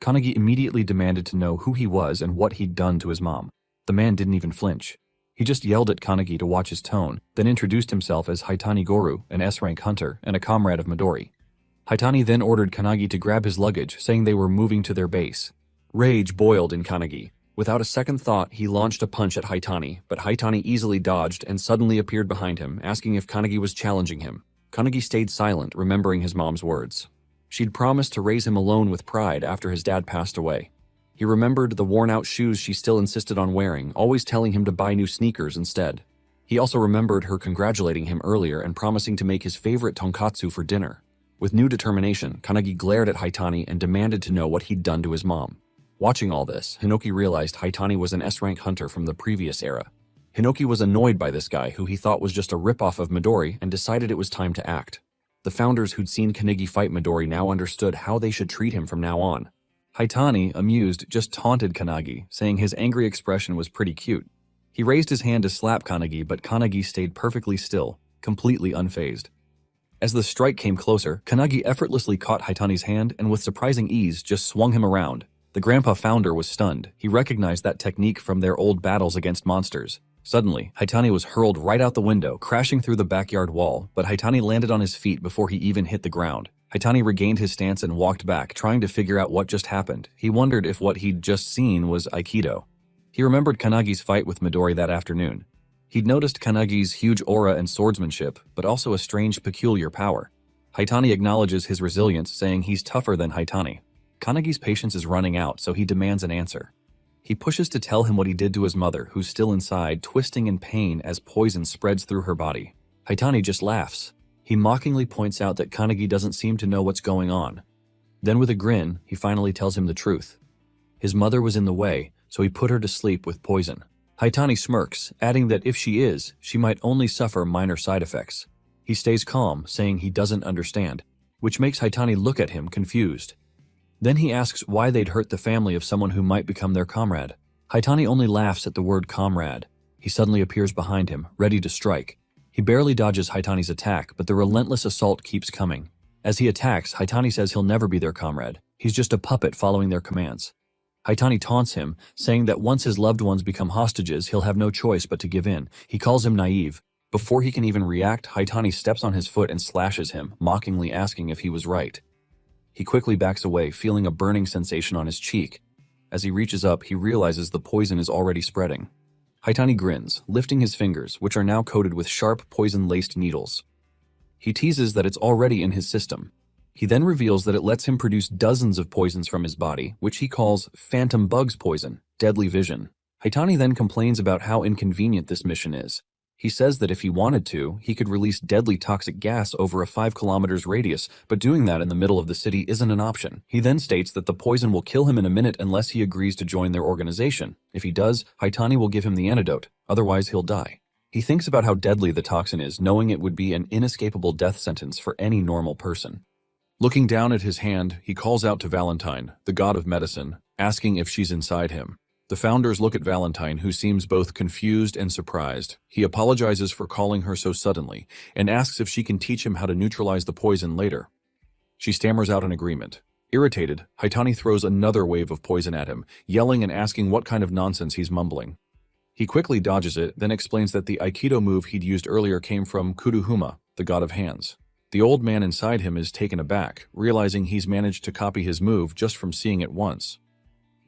Kanagi immediately demanded to know who he was and what he'd done to his mom. The man didn't even flinch. He just yelled at Kanagi to watch his tone, then introduced himself as Haitani Goru, an S-rank hunter and a comrade of Midori. Haitani then ordered Kanagi to grab his luggage, saying they were moving to their base. Rage boiled in Kanagi. Without a second thought, he launched a punch at Haitani, but Haitani easily dodged and suddenly appeared behind him, asking if Kanagi was challenging him. Kanagi stayed silent, remembering his mom's words. She'd promised to raise him alone with pride after his dad passed away. He remembered the worn-out shoes she still insisted on wearing, always telling him to buy new sneakers instead. He also remembered her congratulating him earlier and promising to make his favorite tonkatsu for dinner. With new determination, Kanagi glared at Haitani and demanded to know what he'd done to his mom. Watching all this, Hinoki realized Haitani was an S-rank hunter from the previous era. Hinoki was annoyed by this guy, who he thought was just a ripoff of Midori, and decided it was time to act. The founders who'd seen Kanagi fight Midori now understood how they should treat him from now on. Haitani, amused, just taunted Kanagi, saying his angry expression was pretty cute. He raised his hand to slap Kanagi, but Kanagi stayed perfectly still, completely unfazed. As the strike came closer, Kanagi effortlessly caught Haitani's hand and with surprising ease just swung him around. The grandpa founder was stunned. He recognized that technique from their old battles against monsters. Suddenly, Haitani was hurled right out the window, crashing through the backyard wall, but Haitani landed on his feet before he even hit the ground. Haitani regained his stance and walked back, trying to figure out what just happened. He wondered if what he'd just seen was Aikido. He remembered Kanagi's fight with Midori that afternoon. He'd noticed Kanagi's huge aura and swordsmanship, but also a strange, peculiar power. Haitani acknowledges his resilience, saying he's tougher than Haitani. Kanagi's patience is running out, so he demands an answer. He pushes to tell him what he did to his mother, who's still inside, twisting in pain as poison spreads through her body. Haitani just laughs. He mockingly points out that Kanagi doesn't seem to know what's going on. Then with a grin, he finally tells him the truth. His mother was in the way, so he put her to sleep with poison. Haitani smirks, adding that if she is, she might only suffer minor side effects. He stays calm, saying he doesn't understand, which makes Haitani look at him confused. Then he asks why they'd hurt the family of someone who might become their comrade. Haitani only laughs at the word comrade. He suddenly appears behind him, ready to strike. He barely dodges Haitani's attack, but the relentless assault keeps coming. As he attacks, Haitani says he'll never be their comrade. He's just a puppet following their commands. Haitani taunts him, saying that once his loved ones become hostages, he'll have no choice but to give in. He calls him naive. Before he can even react, Haitani steps on his foot and slashes him, mockingly asking if he was right. He quickly backs away, feeling a burning sensation on his cheek. As he reaches up, he realizes the poison is already spreading. Haitani grins, lifting his fingers, which are now coated with sharp, poison-laced needles. He teases that it's already in his system. He then reveals that it lets him produce dozens of poisons from his body, which he calls phantom bugs poison, deadly vision. Haitani then complains about how inconvenient this mission is. He says that if he wanted to, he could release deadly toxic gas over a 5 kilometers radius, but doing that in the middle of the city isn't an option. He then states that the poison will kill him in a minute unless he agrees to join their organization. If he does, Haitani will give him the antidote, otherwise he'll die. He thinks about how deadly the toxin is, knowing it would be an inescapable death sentence for any normal person. Looking down at his hand, he calls out to Valentine, the god of medicine, asking if she's inside him. The founders look at Valentine, who seems both confused and surprised. He apologizes for calling her so suddenly, and asks if she can teach him how to neutralize the poison later. She stammers out an agreement. Irritated, Haitani throws another wave of poison at him, yelling and asking what kind of nonsense he's mumbling. He quickly dodges it, then explains that the Aikido move he'd used earlier came from Kuruhuma, the god of hands. The old man inside him is taken aback, realizing he's managed to copy his move just from seeing it once.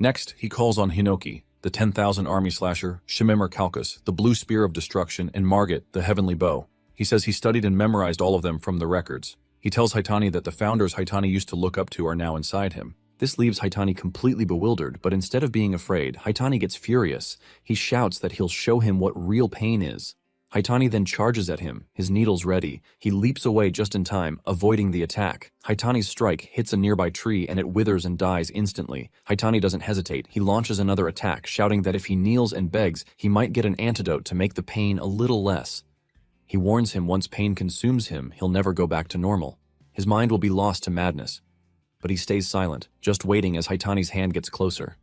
Next, he calls on Hinoki, the 10,000 army slasher, Shimimur Calcus, the blue spear of destruction, and Margit, the heavenly bow. He says he studied and memorized all of them from the records. He tells Haitani that the founders Haitani used to look up to are now inside him. This leaves Haitani completely bewildered, but instead of being afraid, Haitani gets furious. He shouts that he'll show him what real pain is. Haitani then charges at him, his needles ready. He leaps away just in time, avoiding the attack. Haitani's strike hits a nearby tree and it withers and dies instantly. Haitani doesn't hesitate. He launches another attack, shouting that if he kneels and begs, he might get an antidote to make the pain a little less. He warns him once pain consumes him, he'll never go back to normal. His mind will be lost to madness. But he stays silent, just waiting as Haitani's hand gets closer.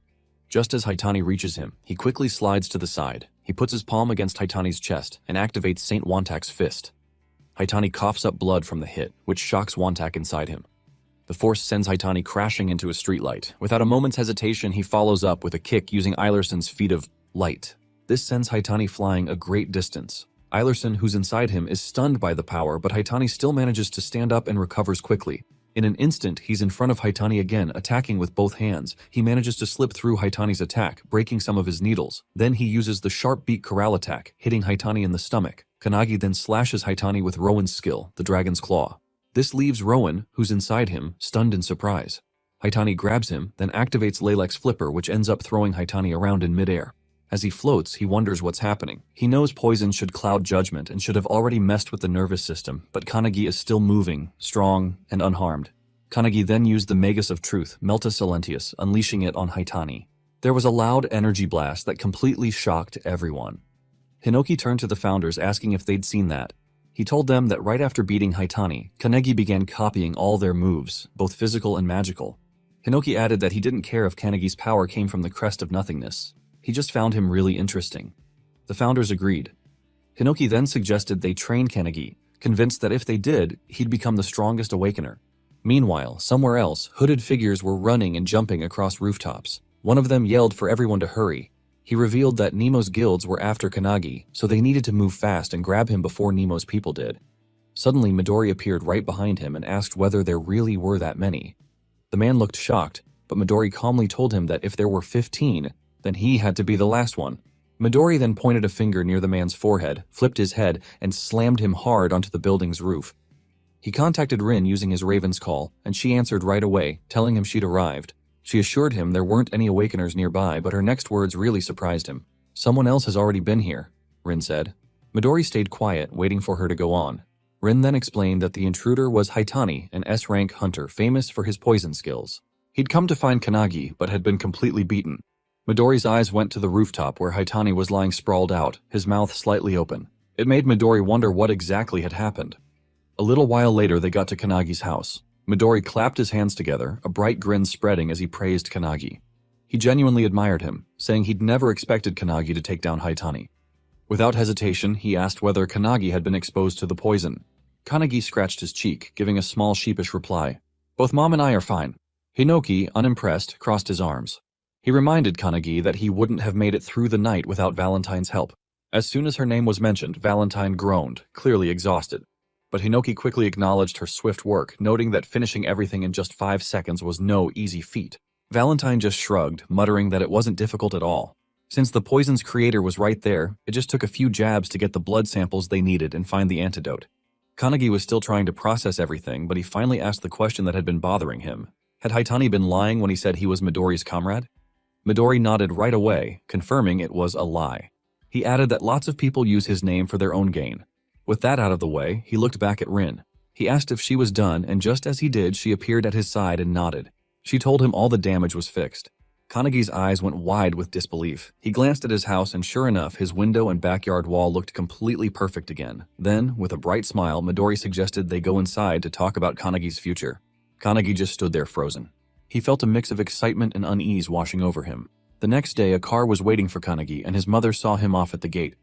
Just as Haitani reaches him, he quickly slides to the side. He puts his palm against Haitani's chest and activates Saint Wantak's fist. Haitani coughs up blood from the hit, which shocks Wantak inside him. The force sends Haitani crashing into a streetlight. Without a moment's hesitation, he follows up with a kick using Eilerson's feat of light. This sends Haitani flying a great distance. Eilerson, who's inside him, is stunned by the power, but Haitani still manages to stand up and recovers quickly. In an instant, he's in front of Haitani again, attacking with both hands. He manages to slip through Haitani's attack, breaking some of his needles. Then he uses the sharp beak corral attack, hitting Haitani in the stomach. Kanagi then slashes Haitani with Rowan's skill, the dragon's claw. This leaves Rowan, who's inside him, stunned in surprise. Haitani grabs him, then activates Leylek's flipper, which ends up throwing Haitani around in midair. As he floats, he wonders what's happening. He knows poison should cloud judgment and should have already messed with the nervous system, but Kanagi is still moving, strong, and unharmed. Kanagi then used the Magus of Truth, Melta Silentius, unleashing it on Haitani. There was a loud energy blast that completely shocked everyone. Hinoki turned to the founders asking if they'd seen that. He told them that right after beating Haitani, Kanagi began copying all their moves, both physical and magical. Hinoki added that he didn't care if Kanagi's power came from the crest of nothingness. He just found him really interesting. The founders agreed. Hinoki then suggested they train Kanagi, convinced that if they did, he'd become the strongest awakener. Meanwhile, somewhere else, hooded figures were running and jumping across rooftops. One of them yelled for everyone to hurry. He revealed that Nemo's guilds were after Kanagi, so they needed to move fast and grab him before Nemo's people did. Suddenly, Midori appeared right behind him and asked whether there really were that many. The man looked shocked, but Midori calmly told him that if there were 15, then he had to be the last one. Midori then pointed a finger near the man's forehead, flipped his head, and slammed him hard onto the building's roof. He contacted Rin using his Raven's call, and she answered right away, telling him she'd arrived. She assured him there weren't any awakeners nearby, but her next words really surprised him. "Someone else has already been here," Rin said. Midori stayed quiet, waiting for her to go on. Rin then explained that the intruder was Haitani, an S-rank hunter famous for his poison skills. He'd come to find Kanagi, but had been completely beaten. Midori's eyes went to the rooftop where Haitani was lying sprawled out, his mouth slightly open. It made Midori wonder what exactly had happened. A little while later, they got to Kanagi's house. Midori clapped his hands together, a bright grin spreading as he praised Kanagi. He genuinely admired him, saying he'd never expected Kanagi to take down Haitani. Without hesitation, he asked whether Kanagi had been exposed to the poison. Kanagi scratched his cheek, giving a small sheepish reply. Both Mom and I are fine. Hinoki, unimpressed, crossed his arms. He reminded Kanagi that he wouldn't have made it through the night without Valentine's help. As soon as her name was mentioned, Valentine groaned, clearly exhausted. But Hinoki quickly acknowledged her swift work, noting that finishing everything in just 5 seconds was no easy feat. Valentine just shrugged, muttering that it wasn't difficult at all. Since the poison's creator was right there, it just took a few jabs to get the blood samples they needed and find the antidote. Kanagi was still trying to process everything, but he finally asked the question that had been bothering him. Had Haitani been lying when he said he was Midori's comrade? Midori nodded right away, confirming it was a lie. He added that lots of people use his name for their own gain. With that out of the way, he looked back at Rin. He asked if she was done, and just as he did, she appeared at his side and nodded. She told him all the damage was fixed. Kanagi's eyes went wide with disbelief. He glanced at his house, and sure enough, his window and backyard wall looked completely perfect again. Then, with a bright smile, Midori suggested they go inside to talk about Kanagi's future. Kanagi just stood there frozen. He felt a mix of excitement and unease washing over him. The next day, a car was waiting for Kanagi, and his mother saw him off at the gate.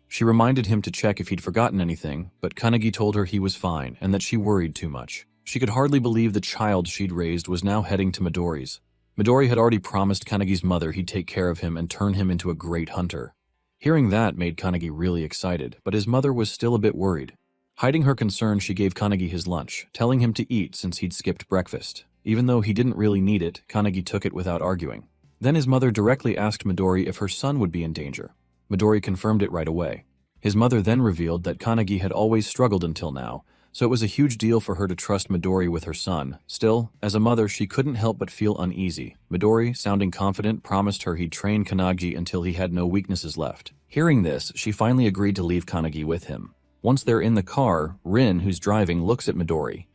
She reminded him to check if he'd forgotten anything, but Kanagi told her he was fine and that she worried too much. She could hardly believe the child she'd raised was now heading to Midori's. Midori had already promised Kanagi's mother he'd take care of him and turn him into a great hunter. Hearing that made Kanagi really excited, but his mother was still a bit worried. Hiding her concern, she gave Kanagi his lunch, telling him to eat since he'd skipped breakfast. Even though he didn't really need it, Kanagi took it without arguing. Then his mother directly asked Midori if her son would be in danger. Midori confirmed it right away. His mother then revealed that Kanagi had always struggled until now, so it was a huge deal for her to trust Midori with her son. Still, as a mother, she couldn't help but feel uneasy. Midori, sounding confident, promised her he'd train Kanagi until he had no weaknesses left. Hearing this, she finally agreed to leave Kanagi with him. Once they're in the car, Rin, who's driving, looks at Midori.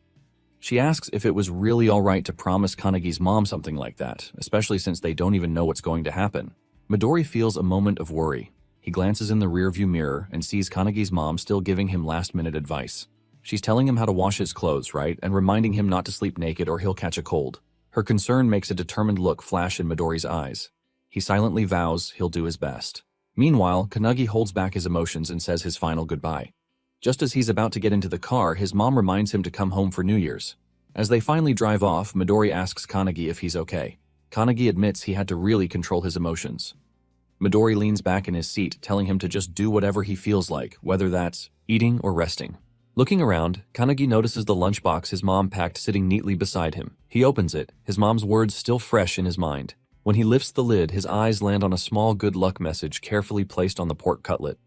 She asks if it was really alright to promise Kanagi's mom something like that, especially since they don't even know what's going to happen. Midori feels a moment of worry. He glances in the rearview mirror and sees Kanagi's mom still giving him last-minute advice. She's telling him how to wash his clothes, right, and reminding him not to sleep naked or he'll catch a cold. Her concern makes a determined look flash in Midori's eyes. He silently vows he'll do his best. Meanwhile, Kanagi holds back his emotions and says his final goodbye. Just as he's about to get into the car, his mom reminds him to come home for New Year's. As they finally drive off, Midori asks Kanagi if he's okay. Kanagi admits he had to really control his emotions. Midori leans back in his seat, telling him to just do whatever he feels like, whether that's eating or resting. Looking around, Kanagi notices the lunchbox his mom packed sitting neatly beside him. He opens it, his mom's words still fresh in his mind. When he lifts the lid, his eyes land on a small good luck message carefully placed on the pork cutlet.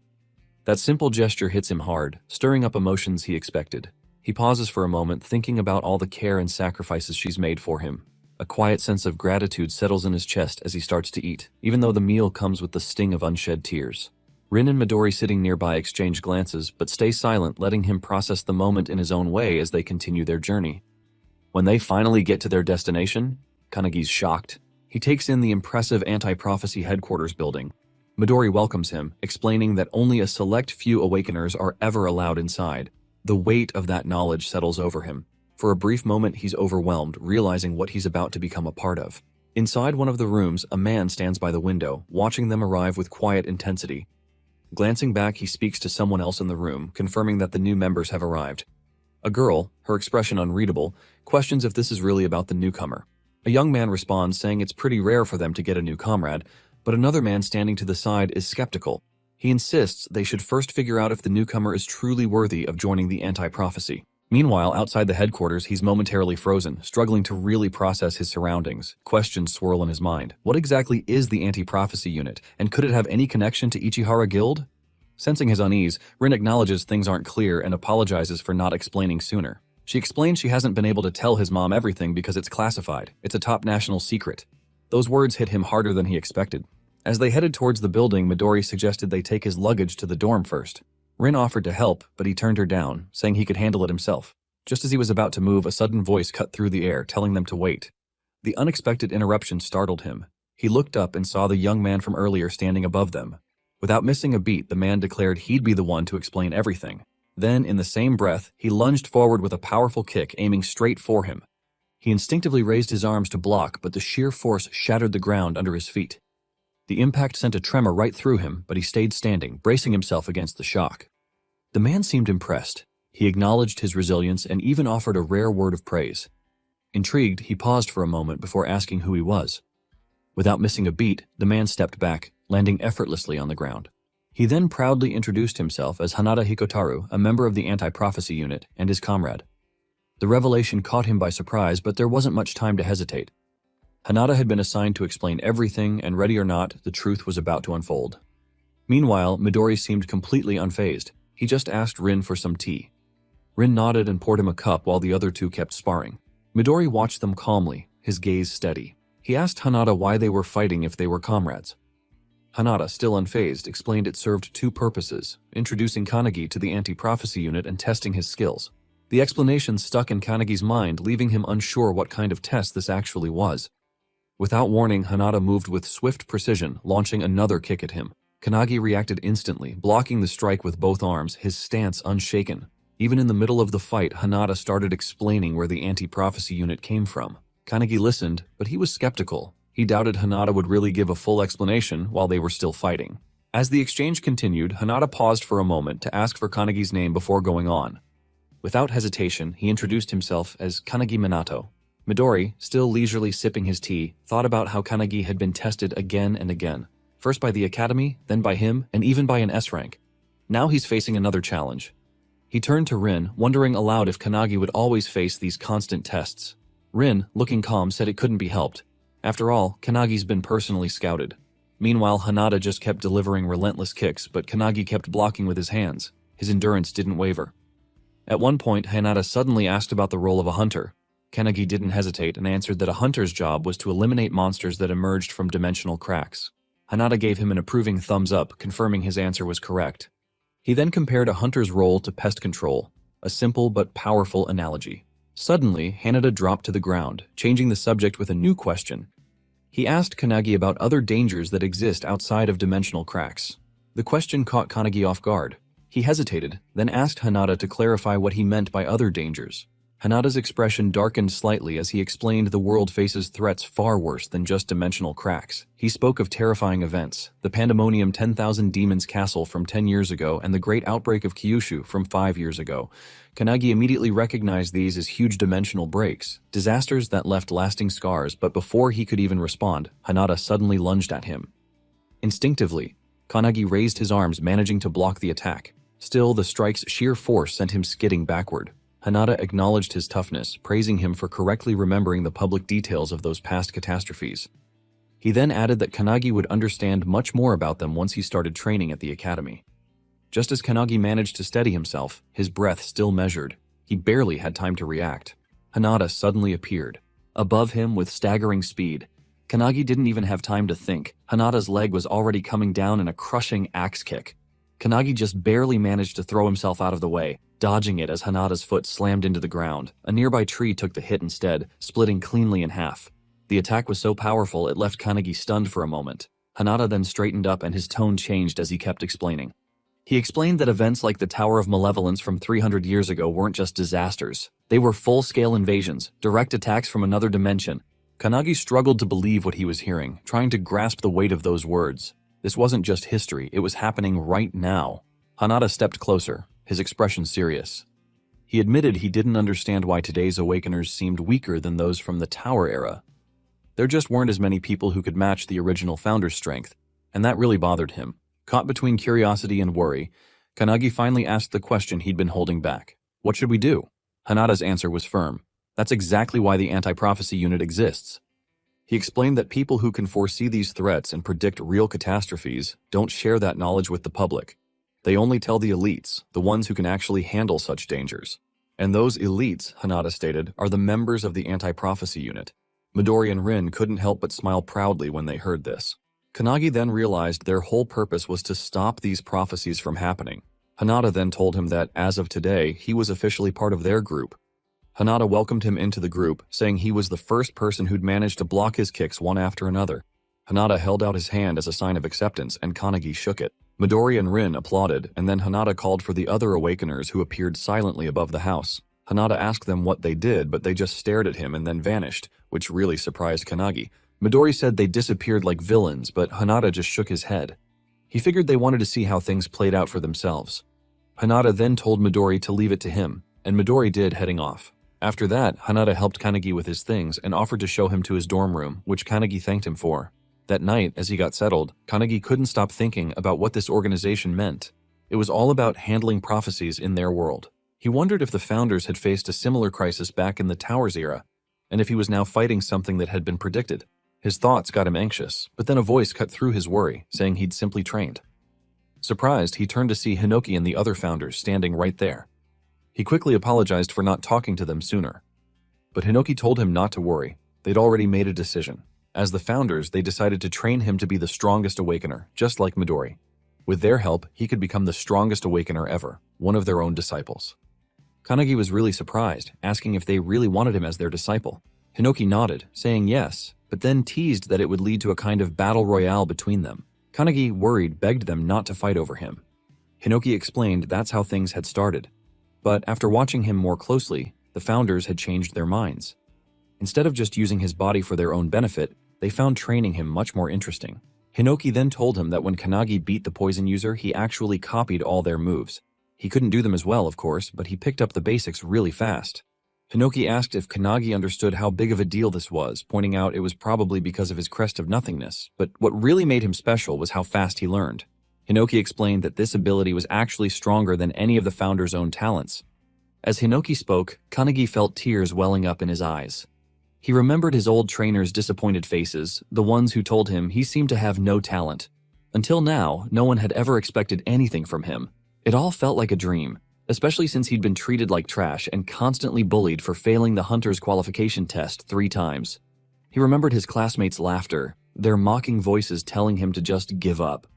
That simple gesture hits him hard, stirring up emotions he expected. He pauses for a moment, thinking about all the care and sacrifices she's made for him. A quiet sense of gratitude settles in his chest as he starts to eat, even though the meal comes with the sting of unshed tears. Rin and Midori sitting nearby exchange glances, but stay silent, letting him process the moment in his own way as they continue their journey. When they finally get to their destination, Kanagi's shocked. He takes in the impressive anti-prophecy headquarters building. Midori welcomes him, explaining that only a select few awakeners are ever allowed inside. The weight of that knowledge settles over him. For a brief moment, he's overwhelmed, realizing what he's about to become a part of. Inside one of the rooms, a man stands by the window, watching them arrive with quiet intensity. Glancing back, he speaks to someone else in the room, confirming that the new members have arrived. A girl, her expression unreadable, questions if this is really about the newcomer. A young man responds, saying it's pretty rare for them to get a new comrade, but another man standing to the side is skeptical. He insists they should first figure out if the newcomer is truly worthy of joining the anti-prophecy. Meanwhile, outside the headquarters, he's momentarily frozen, struggling to really process his surroundings. Questions swirl in his mind. What exactly is the anti-prophecy unit, and could it have any connection to Ichihara Guild? Sensing his unease, Rin acknowledges things aren't clear and apologizes for not explaining sooner. She explains she hasn't been able to tell his mom everything because it's classified. It's a top national secret. Those words hit him harder than he expected. As they headed towards the building, Midori suggested they take his luggage to the dorm first. Rin offered to help, but he turned her down, saying he could handle it himself. Just as he was about to move, a sudden voice cut through the air, telling them to wait. The unexpected interruption startled him. He looked up and saw the young man from earlier standing above them. Without missing a beat, the man declared he'd be the one to explain everything. Then, in the same breath, he lunged forward with a powerful kick, aiming straight for him. He instinctively raised his arms to block, but the sheer force shattered the ground under his feet. The impact sent a tremor right through him, but he stayed standing, bracing himself against the shock. The man seemed impressed. He acknowledged his resilience and even offered a rare word of praise. Intrigued, he paused for a moment before asking who he was. Without missing a beat, the man stepped back, landing effortlessly on the ground. He then proudly introduced himself as Hanada Hikotaru, a member of the anti-prophecy unit, and his comrade. The revelation caught him by surprise, but there wasn't much time to hesitate. Hanada had been assigned to explain everything, and ready or not, the truth was about to unfold. Meanwhile, Midori seemed completely unfazed. He just asked Rin for some tea. Rin nodded and poured him a cup while the other two kept sparring. Midori watched them calmly, his gaze steady. He asked Hanada why they were fighting if they were comrades. Hanada, still unfazed, explained it served two purposes, introducing Kanagi to the anti-prophecy unit and testing his skills. The explanation stuck in Kanagi's mind, leaving him unsure what kind of test this actually was. Without warning, Hanada moved with swift precision, launching another kick at him. Kanagi reacted instantly, blocking the strike with both arms, his stance unshaken. Even in the middle of the fight, Hanada started explaining where the anti-prophecy unit came from. Kanagi listened, but he was skeptical. He doubted Hanada would really give a full explanation while they were still fighting. As the exchange continued, Hanada paused for a moment to ask for Kanagi's name before going on. Without hesitation, he introduced himself as Kanagi Minato. Midori, still leisurely sipping his tea, thought about how Kanagi had been tested again and again. First by the academy, then by him, and even by an S rank. Now he's facing another challenge. He turned to Rin, wondering aloud if Kanagi would always face these constant tests. Rin, looking calm, said it couldn't be helped. After all, Kanagi's been personally scouted. Meanwhile, Hanada just kept delivering relentless kicks, but Kanagi kept blocking with his hands. His endurance didn't waver. At one point, Hanada suddenly asked about the role of a hunter. Kanagi didn't hesitate and answered that a hunter's job was to eliminate monsters that emerged from dimensional cracks. Hanada gave him an approving thumbs up, confirming his answer was correct. He then compared a hunter's role to pest control, a simple but powerful analogy. Suddenly, Hanada dropped to the ground, changing the subject with a new question. He asked Kanagi about other dangers that exist outside of dimensional cracks. The question caught Kanagi off guard. He hesitated, then asked Hanada to clarify what he meant by other dangers. Hanada's expression darkened slightly as he explained the world faces threats far worse than just dimensional cracks. He spoke of terrifying events, the Pandemonium 10,000 Demons Castle from 10 years ago and the Great Outbreak of Kyushu from 5 years ago. Kanagi immediately recognized these as huge dimensional breaks, disasters that left lasting scars, but before he could even respond, Hanada suddenly lunged at him. Instinctively, Kanagi raised his arms, managing to block the attack. Still, the strike's sheer force sent him skidding backward. Hanada acknowledged his toughness, praising him for correctly remembering the public details of those past catastrophes. He then added that Kanagi would understand much more about them once he started training at the academy. Just as Kanagi managed to steady himself, his breath still measured. He barely had time to react. Hanada suddenly appeared. Above him with staggering speed. Kanagi didn't even have time to think. Hanada's leg was already coming down in a crushing axe kick. Kanagi just barely managed to throw himself out of the way, dodging it as Hanada's foot slammed into the ground. A nearby tree took the hit instead, splitting cleanly in half. The attack was so powerful it left Kanagi stunned for a moment. Hanada then straightened up and his tone changed as he kept explaining. He explained that events like the Tower of Malevolence from 300 years ago weren't just disasters. They were full-scale invasions, direct attacks from another dimension. Kanagi struggled to believe what he was hearing, trying to grasp the weight of those words. This wasn't just history, it was happening right now. Hanada stepped closer, his expression serious. He admitted he didn't understand why today's Awakeners seemed weaker than those from the Tower era. There just weren't as many people who could match the original founder's strength, and that really bothered him. Caught between curiosity and worry, Kanagi finally asked the question he'd been holding back. What should we do? Hanada's answer was firm. That's exactly why the anti-prophecy unit exists. He explained that people who can foresee these threats and predict real catastrophes don't share that knowledge with the public. They only tell the elites, the ones who can actually handle such dangers. And those elites, Hanada stated, are the members of the anti-prophecy unit. Midori and Rin couldn't help but smile proudly when they heard this. Kanagi then realized their whole purpose was to stop these prophecies from happening. Hanada then told him that, as of today, he was officially part of their group. Hanada welcomed him into the group, saying he was the first person who'd managed to block his kicks one after another. Hanada held out his hand as a sign of acceptance, and Kanagi shook it. Midori and Rin applauded, and then Hanada called for the other Awakeners who appeared silently above the house. Hanada asked them what they did, but they just stared at him and then vanished, which really surprised Kanagi. Midori said they disappeared like villains, but Hanada just shook his head. He figured they wanted to see how things played out for themselves. Hanada then told Midori to leave it to him, and Midori did, heading off. After that, Hanada helped Kanagi with his things and offered to show him to his dorm room, which Kanagi thanked him for. That night, as he got settled, Kanagi couldn't stop thinking about what this organization meant. It was all about handling prophecies in their world. He wondered if the founders had faced a similar crisis back in the Towers era, and if he was now fighting something that had been predicted. His thoughts got him anxious, but then a voice cut through his worry, saying he'd simply trained. Surprised, he turned to see Hinoki and the other founders standing right there. He quickly apologized for not talking to them sooner. But Hinoki told him not to worry. They'd already made a decision. As the founders, they decided to train him to be the strongest awakener, just like Midori. With their help, he could become the strongest awakener ever, one of their own disciples. Kanagi was really surprised, asking if they really wanted him as their disciple. Hinoki nodded, saying yes, but then teased that it would lead to a kind of battle royale between them. Kanagi, worried, begged them not to fight over him. Hinoki explained that's how things had started. But after watching him more closely, the founders had changed their minds. Instead of just using his body for their own benefit, they found training him much more interesting. Hinoki then told him that when Kanagi beat the poison user, he actually copied all their moves. He couldn't do them as well, of course, but he picked up the basics really fast. Hinoki asked if Kanagi understood how big of a deal this was, pointing out it was probably because of his crest of nothingness, but what really made him special was how fast he learned. Hinoki explained that this ability was actually stronger than any of the founders' own talents. As Hinoki spoke, Kanagi felt tears welling up in his eyes. He remembered his old trainers' disappointed faces, the ones who told him he seemed to have no talent. Until now, no one had ever expected anything from him. It all felt like a dream, especially since he'd been treated like trash and constantly bullied for failing the hunter's qualification test 3 times. He remembered his classmates' laughter, their mocking voices telling him to just give up.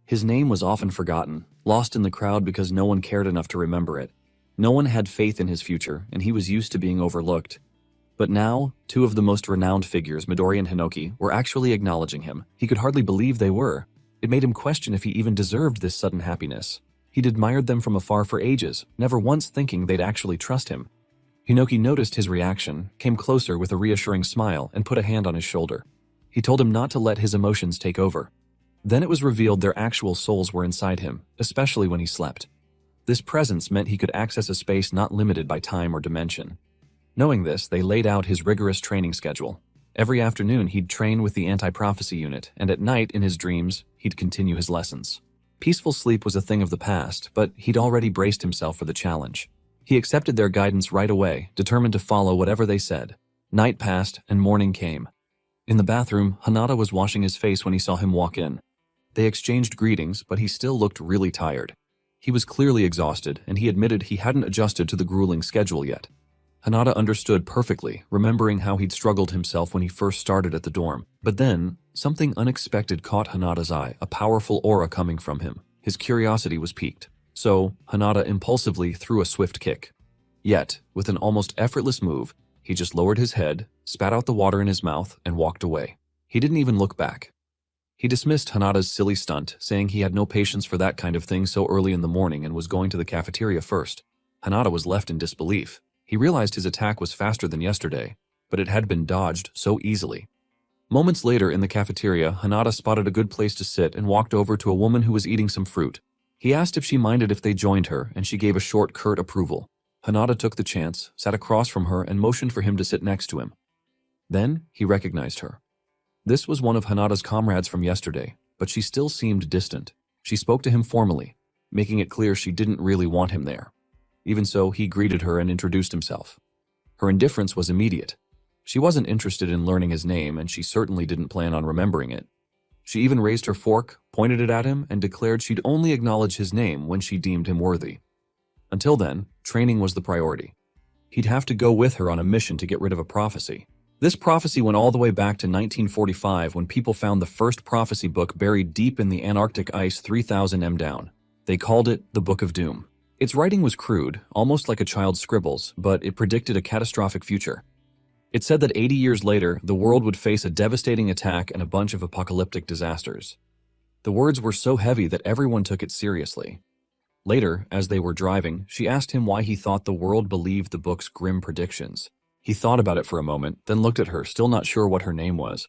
His name was often forgotten, lost in the crowd because no one cared enough to remember it. No one had faith in his future, and he was used to being overlooked. But now, 2 of the most renowned figures, Midori and Hinoki, were actually acknowledging him. He could hardly believe they were. It made him question if he even deserved this sudden happiness. He'd admired them from afar for ages, never once thinking they'd actually trust him. Hinoki noticed his reaction, came closer with a reassuring smile, and put a hand on his shoulder. He told him not to let his emotions take over. Then it was revealed their actual souls were inside him, especially when he slept. This presence meant he could access a space not limited by time or dimension. Knowing this, they laid out his rigorous training schedule. Every afternoon, he'd train with the anti-prophecy unit, and at night, in his dreams, he'd continue his lessons. Peaceful sleep was a thing of the past, but he'd already braced himself for the challenge. He accepted their guidance right away, determined to follow whatever they said. Night passed, and morning came. In the bathroom, Hanada was washing his face when he saw him walk in. They exchanged greetings, but he still looked really tired. He was clearly exhausted, and he admitted he hadn't adjusted to the grueling schedule yet. Hanada understood perfectly, remembering how he'd struggled himself when he first started at the dorm. But then, something unexpected caught Hanada's eye, a powerful aura coming from him. His curiosity was piqued. So, Hanada impulsively threw a swift kick. Yet, with an almost effortless move, he just lowered his head, spat out the water in his mouth, and walked away. He didn't even look back. He dismissed Hanada's silly stunt, saying he had no patience for that kind of thing so early in the morning and was going to the cafeteria first. Hanada was left in disbelief. He realized his attack was faster than yesterday, but it had been dodged so easily. Moments later in the cafeteria, Hanada spotted a good place to sit and walked over to a woman who was eating some fruit. He asked if she minded if they joined her, and she gave a short, curt approval. Hanada took the chance, sat across from her, and motioned for him to sit next to him. Then he recognized her. This was one of Hanada's comrades from yesterday, but she still seemed distant. She spoke to him formally, making it clear she didn't really want him there. Even so, he greeted her and introduced himself. Her indifference was immediate. She wasn't interested in learning his name, and she certainly didn't plan on remembering it. She even raised her fork, pointed it at him, and declared she'd only acknowledge his name when she deemed him worthy. Until then, training was the priority. He'd have to go with her on a mission to get rid of a prophecy. This prophecy went all the way back to 1945 when people found the first prophecy book buried deep in the Antarctic ice 3,000 m down. They called it the Book of Doom. Its writing was crude, almost like a child's scribbles, but it predicted a catastrophic future. It said that 80 years later, the world would face a devastating attack and a bunch of apocalyptic disasters. The words were so heavy that everyone took it seriously. Later, as they were driving, she asked him why he thought the world believed the book's grim predictions. He thought about it for a moment, then looked at her, still not sure what her name was.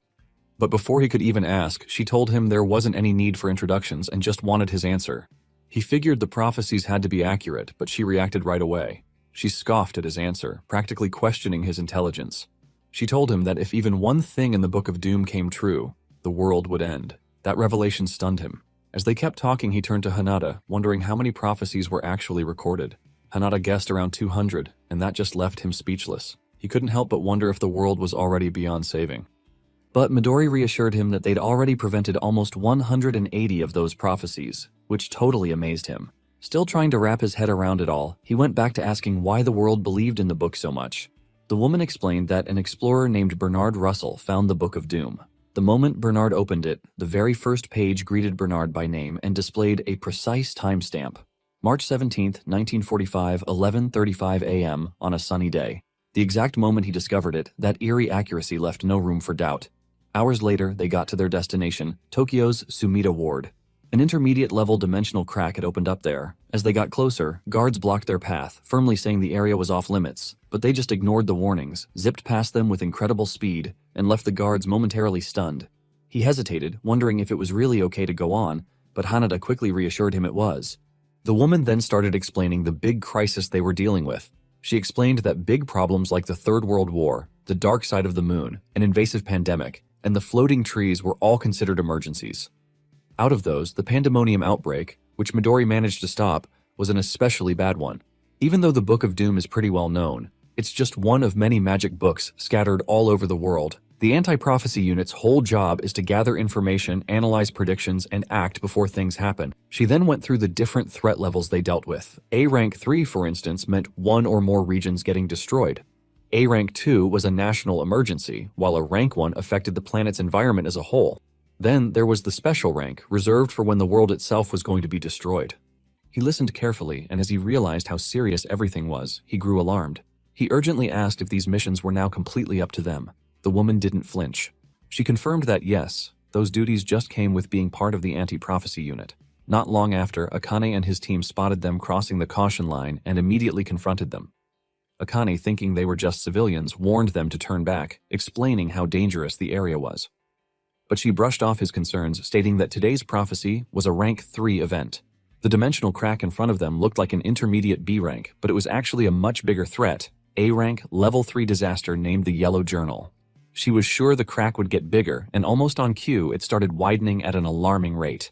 But before he could even ask, she told him there wasn't any need for introductions and just wanted his answer. He figured the prophecies had to be accurate, but she reacted right away. She scoffed at his answer, practically questioning his intelligence. She told him that if even one thing in the Book of Doom came true, the world would end. That revelation stunned him. As they kept talking, he turned to Hanada, wondering how many prophecies were actually recorded. Hanada guessed around 200, and that just left him speechless. He couldn't help but wonder if the world was already beyond saving. But Midori reassured him that they'd already prevented almost 180 of those prophecies, which totally amazed him. Still trying to wrap his head around it all, he went back to asking why the world believed in the book so much. The woman explained that an explorer named Bernard Russell found the Book of Doom. The moment Bernard opened it, the very first page greeted Bernard by name and displayed a precise timestamp. March 17, 1945, 11:35 a.m. on a sunny day. The exact moment he discovered it, that eerie accuracy left no room for doubt. Hours later, they got to their destination, Tokyo's Sumida Ward. An intermediate-level dimensional crack had opened up there. As they got closer, guards blocked their path, firmly saying the area was off-limits, but they just ignored the warnings, zipped past them with incredible speed, and left the guards momentarily stunned. He hesitated, wondering if it was really okay to go on, but Hanada quickly reassured him it was. The woman then started explaining the big crisis they were dealing with. She explained that big problems like the Third World War, the dark side of the moon, an invasive pandemic, and the floating trees were all considered emergencies. Out of those, the pandemonium outbreak, which Midori managed to stop, was an especially bad one. Even though the Book of Doom is pretty well known, it's just one of many magic books scattered all over the world. The anti-prophecy unit's whole job is to gather information, analyze predictions, and act before things happen. She then went through the different threat levels they dealt with. A rank 3, for instance, meant one or more regions getting destroyed. A rank 2 was a national emergency, while a rank 1 affected the planet's environment as a whole. Then there was the special rank, reserved for when the world itself was going to be destroyed. He listened carefully, and as he realized how serious everything was, he grew alarmed. He urgently asked if these missions were now completely up to them. The woman didn't flinch. She confirmed that yes, those duties just came with being part of the anti-prophecy unit. Not long after, Akane and his team spotted them crossing the caution line and immediately confronted them. Akane, thinking they were just civilians, warned them to turn back, explaining how dangerous the area was. But she brushed off his concerns, stating that today's prophecy was a rank 3 event. The dimensional crack in front of them looked like an intermediate B rank, but it was actually a much bigger threat, A rank, level 3 disaster named the Yellow Journal. She was sure the crack would get bigger, and almost on cue, it started widening at an alarming rate.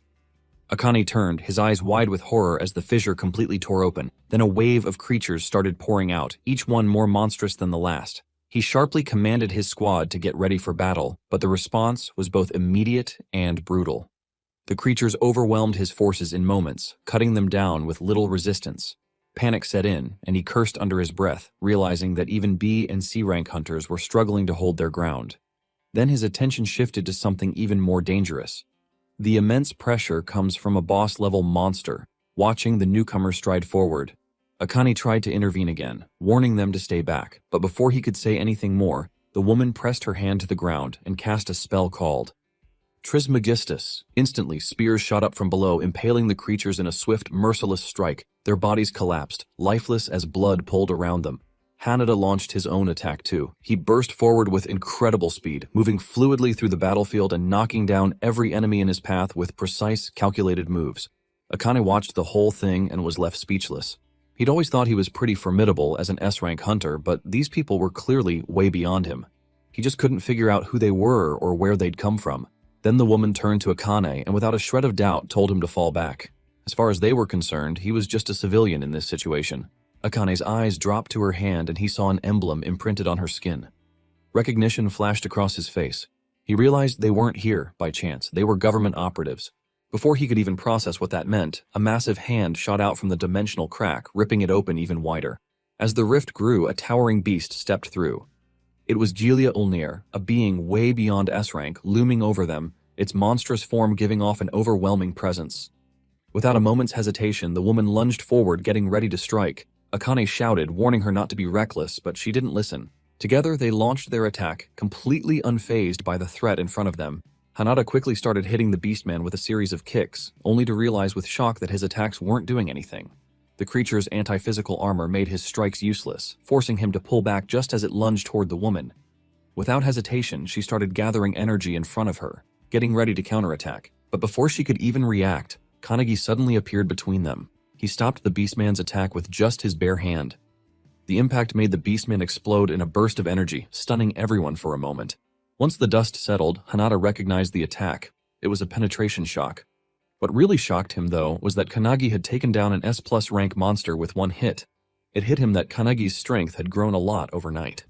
Akane turned, his eyes wide with horror as the fissure completely tore open. Then a wave of creatures started pouring out, each one more monstrous than the last. He sharply commanded his squad to get ready for battle, but the response was both immediate and brutal. The creatures overwhelmed his forces in moments, cutting them down with little resistance. Panic set in, and he cursed under his breath, realizing that even B and C rank hunters were struggling to hold their ground. Then his attention shifted to something even more dangerous. The immense pressure comes from a boss-level monster, watching the newcomers stride forward. Akane tried to intervene again, warning them to stay back, but before he could say anything more, the woman pressed her hand to the ground and cast a spell called Trismegistus. Instantly, spears shot up from below, impaling the creatures in a swift, merciless strike. Their bodies collapsed, lifeless as blood pulled around them. Hanada launched his own attack too. He burst forward with incredible speed, moving fluidly through the battlefield and knocking down every enemy in his path with precise, calculated moves. Akane watched the whole thing and was left speechless. He'd always thought he was pretty formidable as an S-rank hunter, but these people were clearly way beyond him. He just couldn't figure out who they were or where they'd come from. Then the woman turned to Akane and without a shred of doubt told him to fall back. As far as they were concerned, he was just a civilian in this situation. Akane's eyes dropped to her hand and he saw an emblem imprinted on her skin. Recognition flashed across his face. He realized they weren't here by chance. They were government operatives. Before he could even process what that meant, a massive hand shot out from the dimensional crack, ripping it open even wider. As the rift grew, a towering beast stepped through. It was Gilia Ulnir, a being way beyond S-rank, looming over them, its monstrous form giving off an overwhelming presence. Without a moment's hesitation, the woman lunged forward, getting ready to strike. Akane shouted, warning her not to be reckless, but she didn't listen. Together, they launched their attack, completely unfazed by the threat in front of them. Hanada quickly started hitting the beastman with a series of kicks, only to realize with shock that his attacks weren't doing anything. The creature's anti-physical armor made his strikes useless, forcing him to pull back just as it lunged toward the woman. Without hesitation, she started gathering energy in front of her, getting ready to counterattack. But before she could even react, Kanagi suddenly appeared between them. He stopped the Beastman's attack with just his bare hand. The impact made the Beastman explode in a burst of energy, stunning everyone for a moment. Once the dust settled, Hanada recognized the attack. It was a penetration shock. What really shocked him, though, was that Kanagi had taken down an S+ rank monster with one hit. It hit him that Kanagi's strength had grown a lot overnight.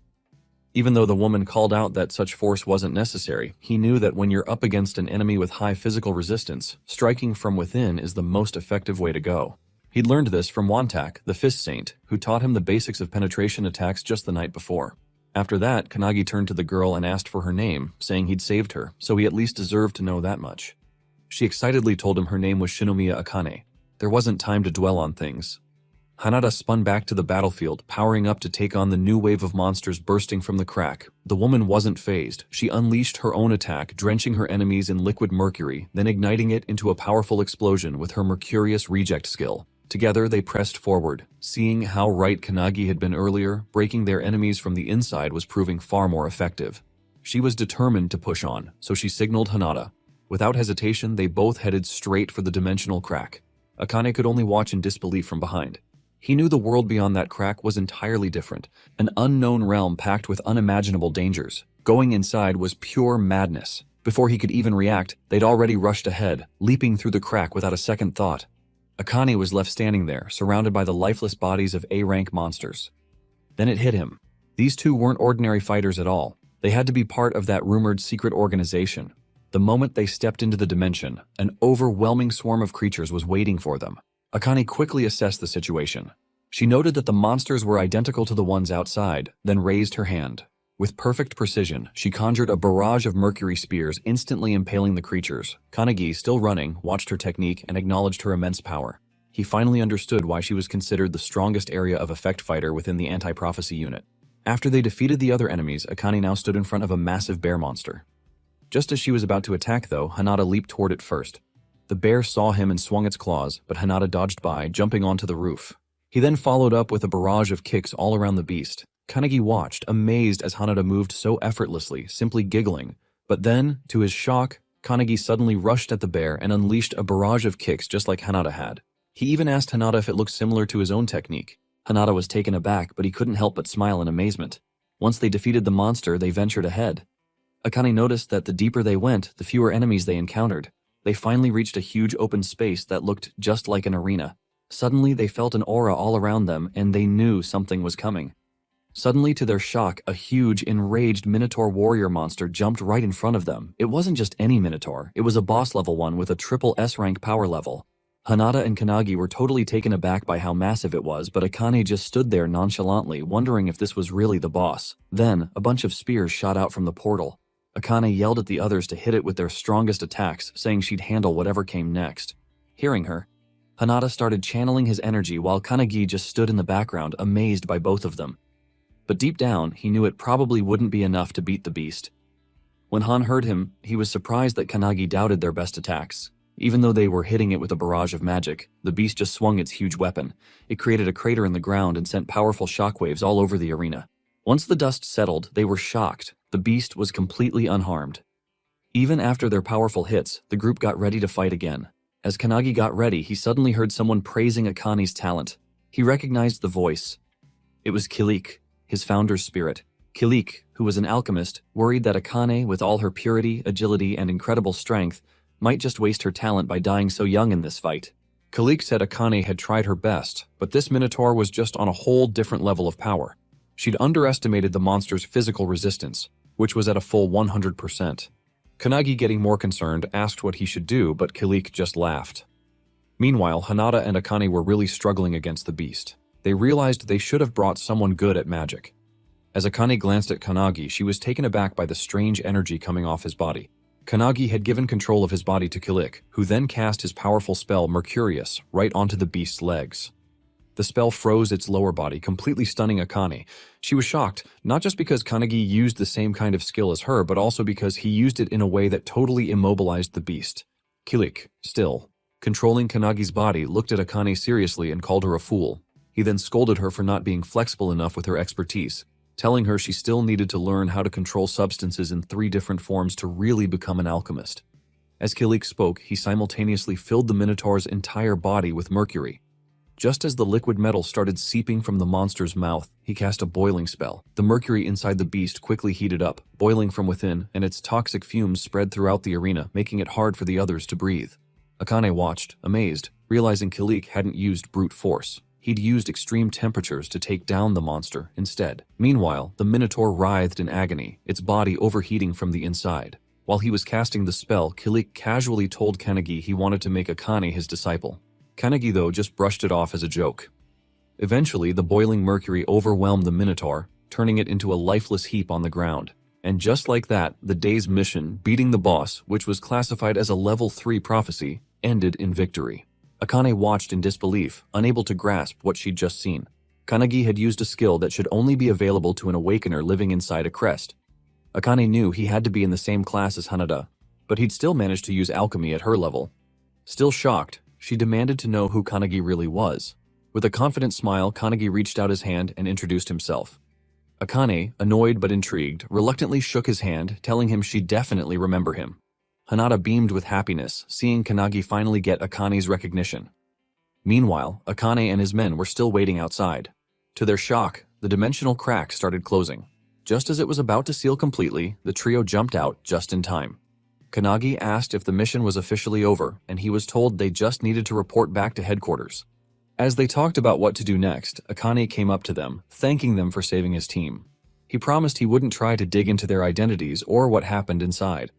Even though the woman called out that such force wasn't necessary, he knew that when you're up against an enemy with high physical resistance, striking from within is the most effective way to go. He'd learned this from Wantak, the Fist Saint, who taught him the basics of penetration attacks just the night before. After that, Kanagi turned to the girl and asked for her name, saying he'd saved her, so he at least deserved to know that much. She excitedly told him her name was Shinomiya Akane. There wasn't time to dwell on things. Hanada spun back to the battlefield, powering up to take on the new wave of monsters bursting from the crack. The woman wasn't fazed. She unleashed her own attack, drenching her enemies in liquid mercury, then igniting it into a powerful explosion with her Mercurius reject skill. Together, they pressed forward. Seeing how right Kanagi had been earlier, breaking their enemies from the inside was proving far more effective. She was determined to push on, so she signaled Hanada. Without hesitation, they both headed straight for the dimensional crack. Akane could only watch in disbelief from behind. He knew the world beyond that crack was entirely different, an unknown realm packed with unimaginable dangers. Going inside was pure madness. Before he could even react, they'd already rushed ahead, leaping through the crack without a second thought. Akane was left standing there, surrounded by the lifeless bodies of A-rank monsters. Then it hit him. These two weren't ordinary fighters at all. They had to be part of that rumored secret organization. The moment they stepped into the dimension, an overwhelming swarm of creatures was waiting for them. Akane quickly assessed the situation. She noted that the monsters were identical to the ones outside, then raised her hand. With perfect precision, she conjured a barrage of mercury spears, instantly impaling the creatures. Kanagi, still running, watched her technique and acknowledged her immense power. He finally understood why she was considered the strongest area of effect fighter within the anti-prophecy unit. After they defeated the other enemies, Akane now stood in front of a massive bear monster. Just as she was about to attack, though, Hanada leaped toward it first. The bear saw him and swung its claws, but Hanada dodged by, jumping onto the roof. He then followed up with a barrage of kicks all around the beast. Kanagi watched, amazed as Hanada moved so effortlessly, simply giggling. But then, to his shock, Kanagi suddenly rushed at the bear and unleashed a barrage of kicks just like Hanada had. He even asked Hanada if it looked similar to his own technique. Hanada was taken aback, but he couldn't help but smile in amazement. Once they defeated the monster, they ventured ahead. Akane noticed that the deeper they went, the fewer enemies they encountered. They finally reached a huge open space that looked just like an arena. Suddenly, they felt an aura all around them, and they knew something was coming. Suddenly, to their shock, a huge, enraged Minotaur warrior monster jumped right in front of them. It wasn't just any Minotaur, it was a boss-level one with a triple S-rank power level. Hanada and Kanagi were totally taken aback by how massive it was, but Akane just stood there nonchalantly, wondering if this was really the boss. Then, a bunch of spears shot out from the portal. Akane yelled at the others to hit it with their strongest attacks, saying she'd handle whatever came next. Hearing her, Hanada started channeling his energy while Kanagi just stood in the background, amazed by both of them. But deep down, he knew it probably wouldn't be enough to beat the beast. When Han heard him, he was surprised that Kanagi doubted their best attacks. Even though they were hitting it with a barrage of magic, the beast just swung its huge weapon. It created a crater in the ground and sent powerful shockwaves all over the arena. Once the dust settled, they were shocked. The beast was completely unharmed. Even after their powerful hits, the group got ready to fight again. As Kanagi got ready, he suddenly heard someone praising Akane's talent. He recognized the voice. It was Kilik, his founder's spirit. Kilik, who was an alchemist, worried that Akane, with all her purity, agility, and incredible strength, might just waste her talent by dying so young in this fight. Kilik said Akane had tried her best, but this Minotaur was just on a whole different level of power. She'd underestimated the monster's physical resistance, which was at a full 100%. Kanagi, getting more concerned, asked what he should do, but Kilik just laughed. Meanwhile, Hanada and Akane were really struggling against the beast. They realized they should have brought someone good at magic. As Akane glanced at Kanagi, she was taken aback by the strange energy coming off his body. Kanagi had given control of his body to Kilik, who then cast his powerful spell Mercurius right onto the beast's legs. The spell froze its lower body, completely stunning Akane. She was shocked, not just because Kanagi used the same kind of skill as her, but also because he used it in a way that totally immobilized the beast. Kilik, still, controlling Kanagi's body, looked at Akane seriously and called her a fool. He then scolded her for not being flexible enough with her expertise, telling her she still needed to learn how to control substances in 3 different forms to really become an alchemist. As Kilik spoke, he simultaneously filled the Minotaur's entire body with mercury. Just as the liquid metal started seeping from the monster's mouth, he cast a boiling spell. The mercury inside the beast quickly heated up, boiling from within, and its toxic fumes spread throughout the arena, making it hard for the others to breathe. Akane watched, amazed, realizing Kilik hadn't used brute force. He'd used extreme temperatures to take down the monster instead. Meanwhile, the Minotaur writhed in agony, its body overheating from the inside. While he was casting the spell, Kilik casually told Kanagi he wanted to make Akane his disciple. Kanagi, though, just brushed it off as a joke. Eventually, the boiling mercury overwhelmed the Minotaur, turning it into a lifeless heap on the ground. And just like that, the day's mission, beating the boss, which was classified as a level 3 prophecy, ended in victory. Akane watched in disbelief, unable to grasp what she'd just seen. Kanagi had used a skill that should only be available to an awakener living inside a crest. Akane knew he had to be in the same class as Hanada, but he'd still managed to use alchemy at her level. Still shocked, she demanded to know who Kanagi really was. With a confident smile, Kanagi reached out his hand and introduced himself. Akane, annoyed but intrigued, reluctantly shook his hand, telling him she'd definitely remember him. Hanada beamed with happiness, seeing Kanagi finally get Akane's recognition. Meanwhile, Akane and his men were still waiting outside. To their shock, the dimensional crack started closing. Just as it was about to seal completely, the trio jumped out just in time. Kanagi asked if the mission was officially over, and he was told they just needed to report back to headquarters. As they talked about what to do next, Akane came up to them, thanking them for saving his team. He promised he wouldn't try to dig into their identities or what happened inside.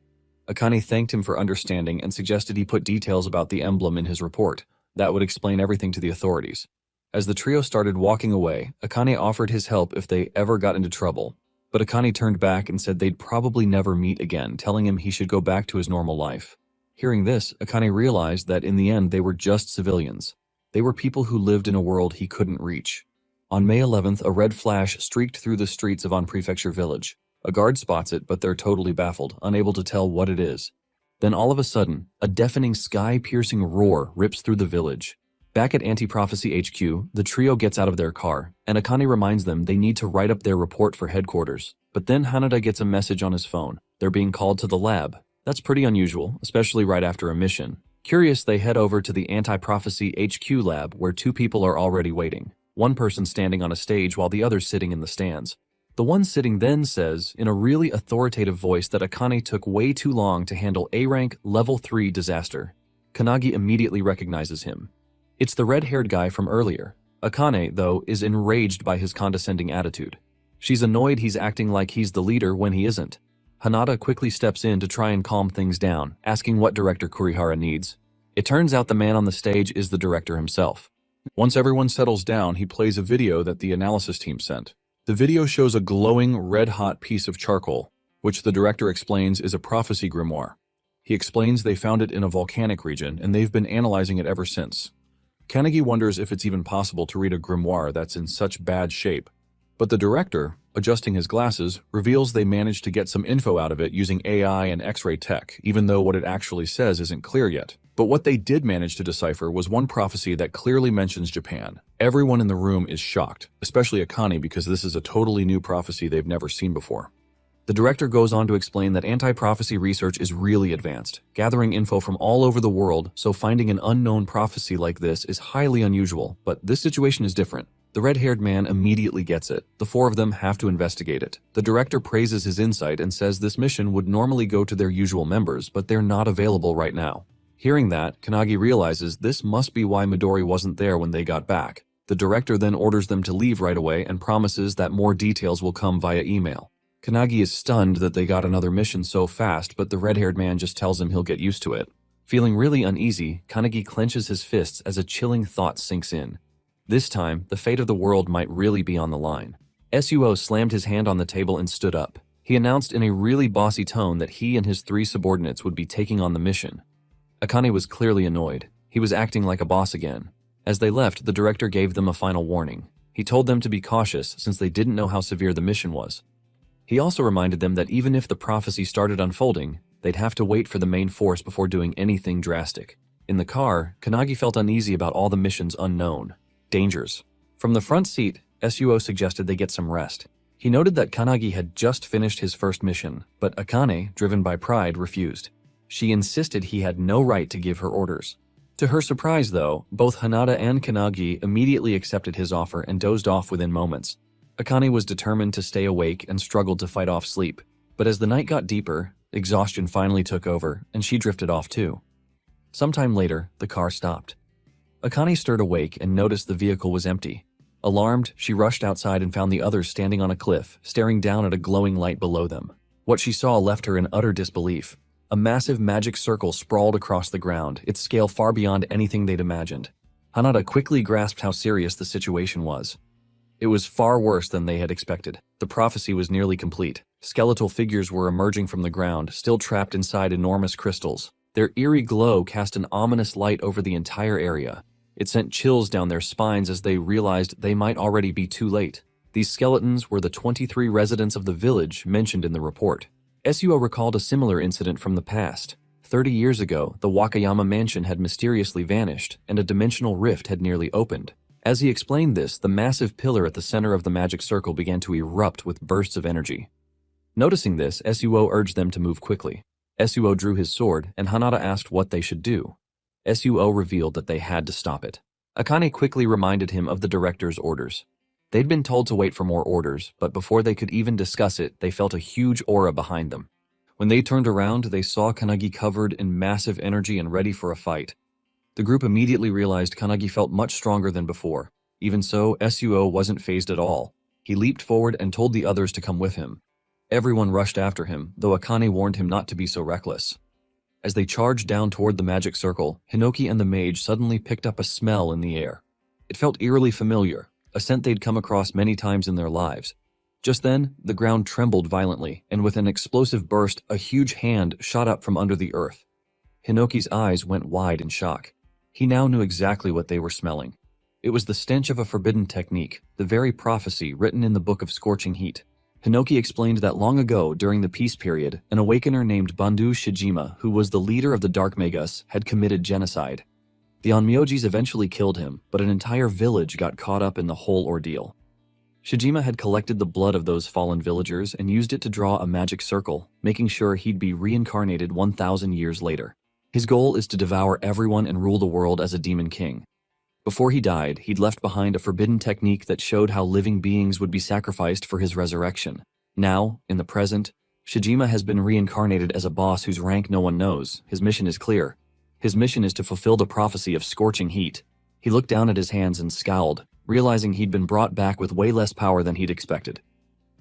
Akane thanked him for understanding and suggested he put details about the emblem in his report. That would explain everything to the authorities. As the trio started walking away, Akane offered his help if they ever got into trouble. But Akane turned back and said they'd probably never meet again, telling him he should go back to his normal life. Hearing this, Akane realized that in the end they were just civilians. They were people who lived in a world he couldn't reach. On May 11th, a red flash streaked through the streets of An Prefecture Village. A guard spots it, but they're totally baffled, unable to tell what it is. Then all of a sudden, a deafening sky-piercing roar rips through the village. Back at Anti-Prophecy HQ, the trio gets out of their car, and Akane reminds them they need to write up their report for headquarters. But then Hanada gets a message on his phone. They're being called to the lab. That's pretty unusual, especially right after a mission. Curious, they head over to the Anti-Prophecy HQ lab where 2 people are already waiting. One person standing on a stage while the other sitting in the stands. The one sitting then says, in a really authoritative voice, that Akane took way too long to handle A-rank level 3 disaster. Kanagi immediately recognizes him. It's the red-haired guy from earlier. Akane, though, is enraged by his condescending attitude. She's annoyed he's acting like he's the leader when he isn't. Hanada quickly steps in to try and calm things down, asking what Director Kurihara needs. It turns out the man on the stage is the director himself. Once everyone settles down, he plays a video that the analysis team sent. The video shows a glowing, red-hot piece of charcoal, which the director explains is a prophecy grimoire. He explains they found it in a volcanic region, and they've been analyzing it ever since. Kanagi wonders if it's even possible to read a grimoire that's in such bad shape. But the director, adjusting his glasses, reveals they managed to get some info out of it using AI and X-ray tech, even though what it actually says isn't clear yet. But what they did manage to decipher was one prophecy that clearly mentions Japan. Everyone in the room is shocked, especially Akane, because this is a totally new prophecy they've never seen before. The director goes on to explain that anti-prophecy research is really advanced, gathering info from all over the world, so finding an unknown prophecy like this is highly unusual, but this situation is different. The red-haired man immediately gets it. The 4 of them have to investigate it. The director praises his insight and says this mission would normally go to their usual members, but they're not available right now. Hearing that, Kanagi realizes this must be why Midori wasn't there when they got back. The director then orders them to leave right away and promises that more details will come via email. Kanagi is stunned that they got another mission so fast, but the red-haired man just tells him he'll get used to it. Feeling really uneasy, Kanagi clenches his fists as a chilling thought sinks in. This time, the fate of the world might really be on the line. Suo slammed his hand on the table and stood up. He announced in a really bossy tone that he and his 3 subordinates would be taking on the mission. Akane was clearly annoyed. He was acting like a boss again. As they left, the director gave them a final warning. He told them to be cautious since they didn't know how severe the mission was. He also reminded them that even if the prophecy started unfolding, they'd have to wait for the main force before doing anything drastic. In the car, Kanagi felt uneasy about all the mission's unknown dangers. From the front seat, Suo suggested they get some rest. He noted that Kanagi had just finished his first mission, but Akane, driven by pride, refused. She insisted he had no right to give her orders. To her surprise, though, both Hinata and Kanagi immediately accepted his offer and dozed off within moments. Akane was determined to stay awake and struggled to fight off sleep. But as the night got deeper, exhaustion finally took over, and she drifted off too. Sometime later, the car stopped. Akane stirred awake and noticed the vehicle was empty. Alarmed, she rushed outside and found the others standing on a cliff, staring down at a glowing light below them. What she saw left her in utter disbelief. A massive magic circle sprawled across the ground, its scale far beyond anything they'd imagined. Hinata quickly grasped how serious the situation was. It was far worse than they had expected. The prophecy was nearly complete. Skeletal figures were emerging from the ground, still trapped inside enormous crystals. Their eerie glow cast an ominous light over the entire area. It sent chills down their spines as they realized they might already be too late. These skeletons were the 23 residents of the village mentioned in the report. Suo recalled a similar incident from the past. 30 years ago, the Wakayama mansion had mysteriously vanished, and a dimensional rift had nearly opened. As he explained this, the massive pillar at the center of the magic circle began to erupt with bursts of energy. Noticing this, Suo urged them to move quickly. Suo drew his sword, and Hinata asked what they should do. Suo revealed that they had to stop it. Akane quickly reminded him of the director's orders. They'd been told to wait for more orders, but before they could even discuss it, they felt a huge aura behind them. When they turned around, they saw Kanagi covered in massive energy and ready for a fight. The group immediately realized Kanagi felt much stronger than before. Even so, Suo wasn't fazed at all. He leaped forward and told the others to come with him. Everyone rushed after him, though Akane warned him not to be so reckless. As they charged down toward the magic circle, Hinoki and the mage suddenly picked up a smell in the air. It felt eerily familiar, a scent they'd come across many times in their lives. Just then, the ground trembled violently, and with an explosive burst, a huge hand shot up from under the earth. Hinoki's eyes went wide in shock. He now knew exactly what they were smelling. It was the stench of a forbidden technique, the very prophecy written in the Book of Scorching Heat. Hinoki explained that long ago, during the peace period, an awakener named Bandu Shijima, who was the leader of the Dark Mangas, had committed genocide. The Onmyojis eventually killed him, but an entire village got caught up in the whole ordeal. Shijima had collected the blood of those fallen villagers and used it to draw a magic circle, making sure he'd be reincarnated 1,000 years later. His goal is to devour everyone and rule the world as a demon king. Before he died, he'd left behind a forbidden technique that showed how living beings would be sacrificed for his resurrection. Now, in the present, Shijima has been reincarnated as a boss whose rank no one knows. His mission is clear. His mission is to fulfill the prophecy of scorching heat. He looked down at his hands and scowled, realizing he'd been brought back with way less power than he'd expected.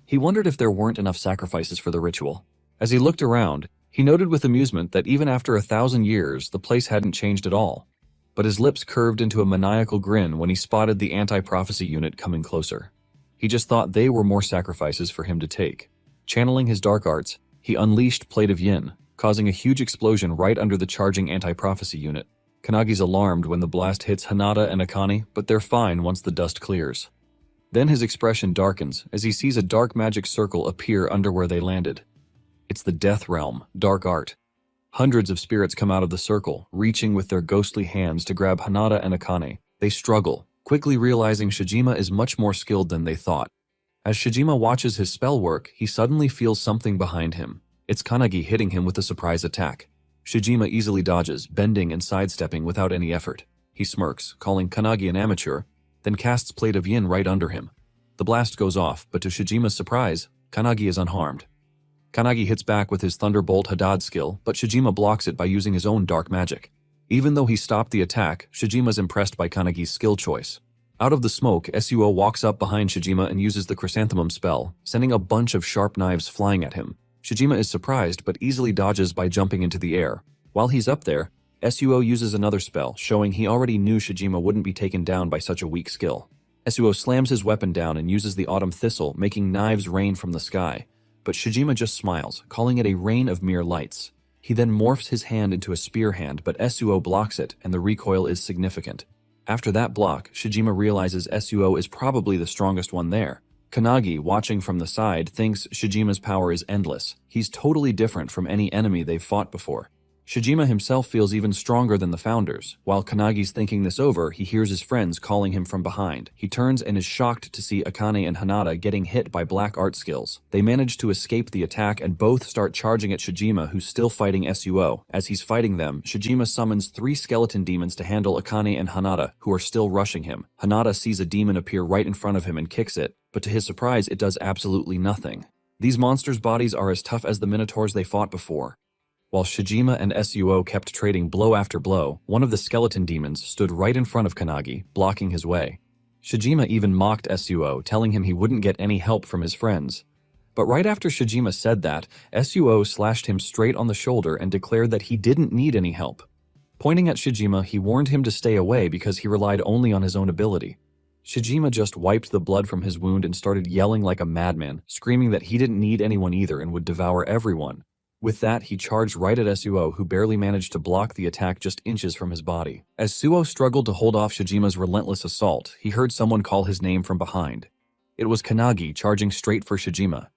He wondered if there weren't enough sacrifices for the ritual. As he looked around, he noted with amusement that even after 1,000 years, the place hadn't changed at all. But his lips curved into a maniacal grin when he spotted the anti-prophecy unit coming closer. He just thought they were more sacrifices for him to take. Channeling his dark arts, he unleashed Plate of Yin, causing a huge explosion right under the charging anti-prophecy unit. Kanagi's alarmed when the blast hits Hinata and Akane, but they're fine once the dust clears. Then his expression darkens as he sees a dark magic circle appear under where they landed. It's the Death Realm, Dark Art. Hundreds of spirits come out of the circle, reaching with their ghostly hands to grab Hinata and Akane. They struggle, quickly realizing Shijima is much more skilled than they thought. As Shijima watches his spell work, he suddenly feels something behind him. It's Kanagi hitting him with a surprise attack. Shijima easily dodges, bending and sidestepping without any effort. He smirks, calling Kanagi an amateur, then casts Plate of Yin right under him. The blast goes off, but to Shijima's surprise, Kanagi is unharmed. Kanagi hits back with his Thunderbolt Hadad skill, but Shijima blocks it by using his own dark magic. Even though he stopped the attack, Shijima's impressed by Kanagi's skill choice. Out of the smoke, Suo walks up behind Shijima and uses the Chrysanthemum spell, sending a bunch of sharp knives flying at him. Shijima is surprised but easily dodges by jumping into the air. While he's up there, Suo uses another spell, showing he already knew Shijima wouldn't be taken down by such a weak skill. Suo slams his weapon down and uses the Autumn Thistle, making knives rain from the sky. But Shijima just smiles, calling it a rain of mere lights. He then morphs his hand into a spear hand, but Suo blocks it, and the recoil is significant. After that block, Shijima realizes Suo is probably the strongest one there. Kanagi, watching from the side, thinks Shijima's power is endless. He's totally different from any enemy they've fought before. Shijima himself feels even stronger than the founders. While Kanagi's thinking this over, he hears his friends calling him from behind. He turns and is shocked to see Akane and Hanada getting hit by black art skills. They manage to escape the attack and both start charging at Shijima, who's still fighting Suo. As he's fighting them, Shijima summons 3 skeleton demons to handle Akane and Hanada, who are still rushing him. Hanada sees a demon appear right in front of him and kicks it, but to his surprise it does absolutely nothing. These monsters' bodies are as tough as the minotaurs they fought before. While Shijima and Suo kept trading blow after blow, one of the skeleton demons stood right in front of Kanagi, blocking his way. Shijima even mocked Suo, telling him he wouldn't get any help from his friends. But right after Shijima said that, Suo slashed him straight on the shoulder and declared that he didn't need any help. Pointing at Shijima, he warned him to stay away because he relied only on his own ability. Shijima just wiped the blood from his wound and started yelling like a madman, screaming that he didn't need anyone either and would devour everyone. With that, he charged right at Suo, who barely managed to block the attack just inches from his body. As Suo struggled to hold off Shijima's relentless assault, he heard someone call his name from behind. It was Kanagi charging straight for Shijima.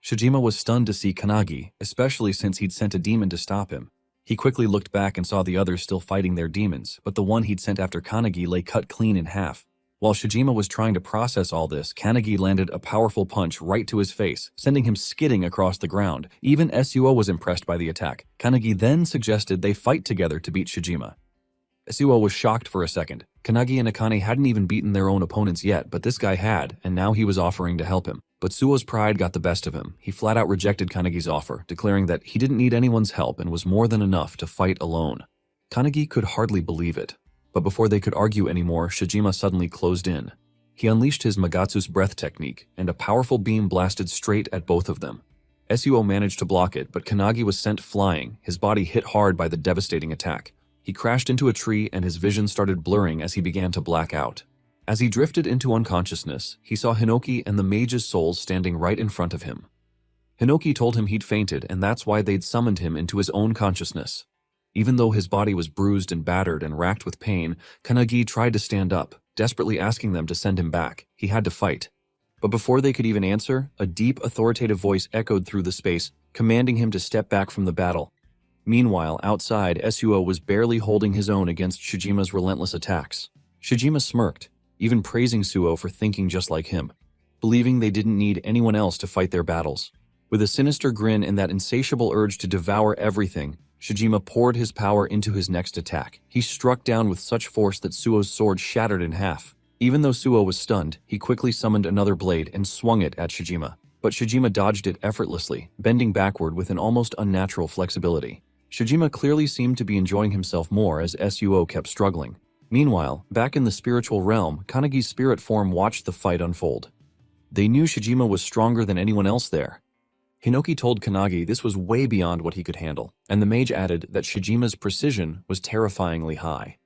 Shijima was stunned to see Kanagi, especially since he'd sent a demon to stop him. He quickly looked back and saw the others still fighting their demons, but the one he'd sent after Kanagi lay cut clean in half. While Shijima was trying to process all this, Kanagi landed a powerful punch right to his face, sending him skidding across the ground. Even Suo was impressed by the attack. Kanagi then suggested they fight together to beat Shijima. Suo was shocked for a second. Kanagi and Akane hadn't even beaten their own opponents yet, but this guy had, and now he was offering to help him. But Suo's pride got the best of him. He flat out rejected Kanagi's offer, declaring that he didn't need anyone's help and was more than enough to fight alone. Kanagi could hardly believe it. But before they could argue anymore, Shijima suddenly closed in. He unleashed his Magatsu's breath technique, and a powerful beam blasted straight at both of them. Suo managed to block it, but Kanagi was sent flying, his body hit hard by the devastating attack. He crashed into a tree and his vision started blurring as he began to black out. As he drifted into unconsciousness, he saw Hinoki and the mage's souls standing right in front of him. Hinoki told him he'd fainted, and that's why they'd summoned him into his own consciousness. Even though his body was bruised and battered and racked with pain, Kanagi tried to stand up, desperately asking them to send him back. He had to fight. But before they could even answer, a deep, authoritative voice echoed through the space, commanding him to step back from the battle. Meanwhile, outside, Suo was barely holding his own against Shijima's relentless attacks. Shijima smirked, even praising Suo for thinking just like him, believing they didn't need anyone else to fight their battles. With a sinister grin and that insatiable urge to devour everything, Shijima poured his power into his next attack. He struck down with such force that Suo's sword shattered in half. Even though Suo was stunned, he quickly summoned another blade and swung it at Shijima. But Shijima dodged it effortlessly, bending backward with an almost unnatural flexibility. Shijima clearly seemed to be enjoying himself more as Suo kept struggling. Meanwhile, back in the spiritual realm, Kanagi's spirit form watched the fight unfold. They knew Shijima was stronger than anyone else there. Hinoki told Kanagi this was way beyond what he could handle, and the mage added that Shijima's precision was terrifyingly high.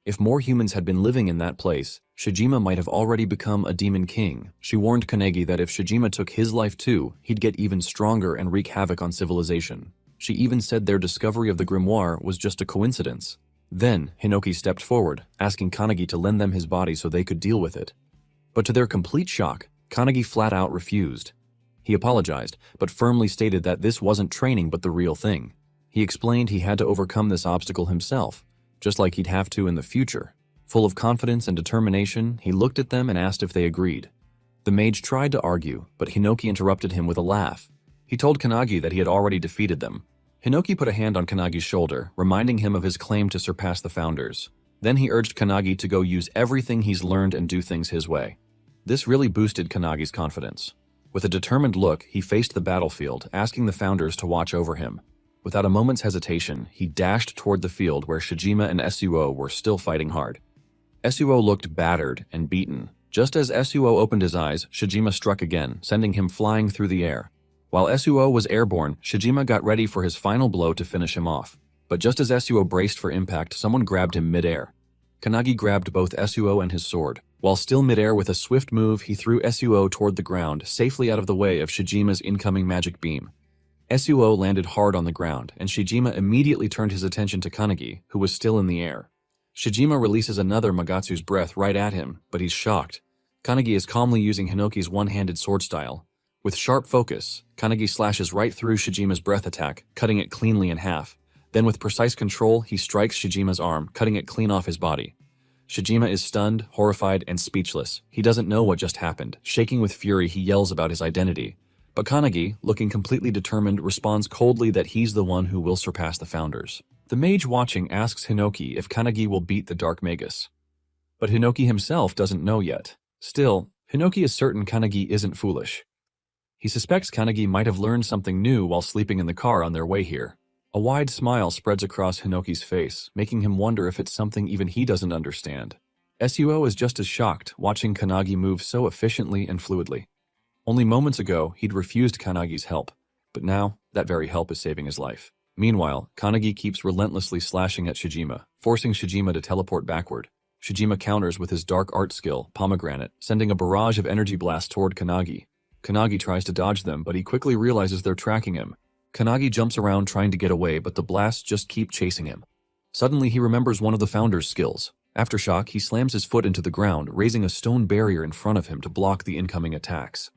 If more humans had been living in that place, Shijima might have already become a demon king. She warned Kanagi that if Shijima took his life too, he'd get even stronger and wreak havoc on civilization. She even said their discovery of the grimoire was just a coincidence. Then, Hinoki stepped forward, asking Kanagi to lend them his body so they could deal with it. But to their complete shock, Kanagi flat out refused. He apologized, but firmly stated that this wasn't training but the real thing. He explained he had to overcome this obstacle himself, just like he'd have to in the future. Full of confidence and determination, he looked at them and asked if they agreed. The mage tried to argue, but Hinoki interrupted him with a laugh. He told Kanagi that he had already defeated them. Hinoki put a hand on Kanagi's shoulder, reminding him of his claim to surpass the founders. Then he urged Kanagi to go use everything he's learned and do things his way. This really boosted Kanagi's confidence. With a determined look, he faced the battlefield, asking the founders to watch over him. Without a moment's hesitation, he dashed toward the field where Shijima and Suo were still fighting hard. Suo looked battered and beaten. Just as Suo opened his eyes, Shijima struck again, sending him flying through the air. While Suo was airborne, Shijima got ready for his final blow to finish him off. But just as Suo braced for impact, someone grabbed him mid-air. Kanagi grabbed both Suo and his sword. While still mid-air with a swift move, he threw Suo toward the ground, safely out of the way of Shijima's incoming magic beam. Suo landed hard on the ground, and Shijima immediately turned his attention to Kanagi, who was still in the air. Shijima releases another Magatsu's breath right at him, but he's shocked. Kanagi is calmly using Hinoki's one-handed sword style. With sharp focus, Kanagi slashes right through Shijima's breath attack, cutting it cleanly in half. Then with precise control, he strikes Shijima's arm, cutting it clean off his body. Shijima is stunned, horrified, and speechless. He doesn't know what just happened. Shaking with fury, he yells about his identity. But Kanagi, looking completely determined, responds coldly that he's the one who will surpass the founders. The mage watching asks Hinoki if Kanagi will beat the Dark Magus. But Hinoki himself doesn't know yet. Still, Hinoki is certain Kanagi isn't foolish. He suspects Kanagi might have learned something new while sleeping in the car on their way here. A wide smile spreads across Hinoki's face, making him wonder if it's something even he doesn't understand. Suo is just as shocked, watching Kanagi move so efficiently and fluidly. Only moments ago, he'd refused Kanagi's help, but now, that very help is saving his life. Meanwhile, Kanagi keeps relentlessly slashing at Shijima, forcing Shijima to teleport backward. Shijima counters with his dark art skill, Pomegranate, sending a barrage of energy blasts toward Kanagi. Kanagi tries to dodge them, but he quickly realizes they're tracking him. Kanagi jumps around trying to get away, but the blasts just keep chasing him. Suddenly, he remembers one of the founder's skills. After shock, he slams his foot into the ground, raising a stone barrier in front of him to block the incoming attacks.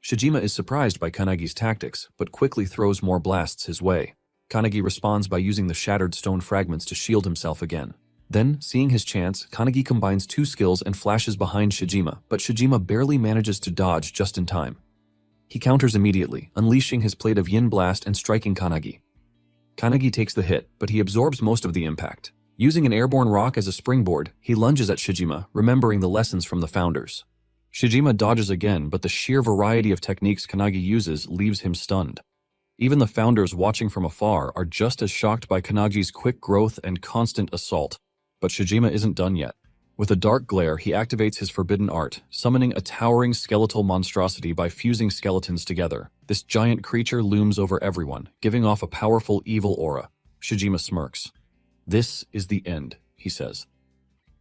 Shijima is surprised by Kanagi's tactics, but quickly throws more blasts his way. Kanagi responds by using the shattered stone fragments to shield himself again. Then, seeing his chance, Kanagi combines two skills and flashes behind Shijima, but Shijima barely manages to dodge just in time. He counters immediately, unleashing his plate of Yin Blast and striking Kanagi. Kanagi takes the hit, but he absorbs most of the impact. Using an airborne rock as a springboard, he lunges at Shijima, remembering the lessons from the founders. Shijima dodges again, but the sheer variety of techniques Kanagi uses leaves him stunned. Even the founders watching from afar are just as shocked by Kanagi's quick growth and constant assault. But Shijima isn't done yet. With a dark glare, he activates his forbidden art, summoning a towering skeletal monstrosity by fusing skeletons together. This giant creature looms over everyone, giving off a powerful evil aura. Shijima smirks. "This is the end," he says.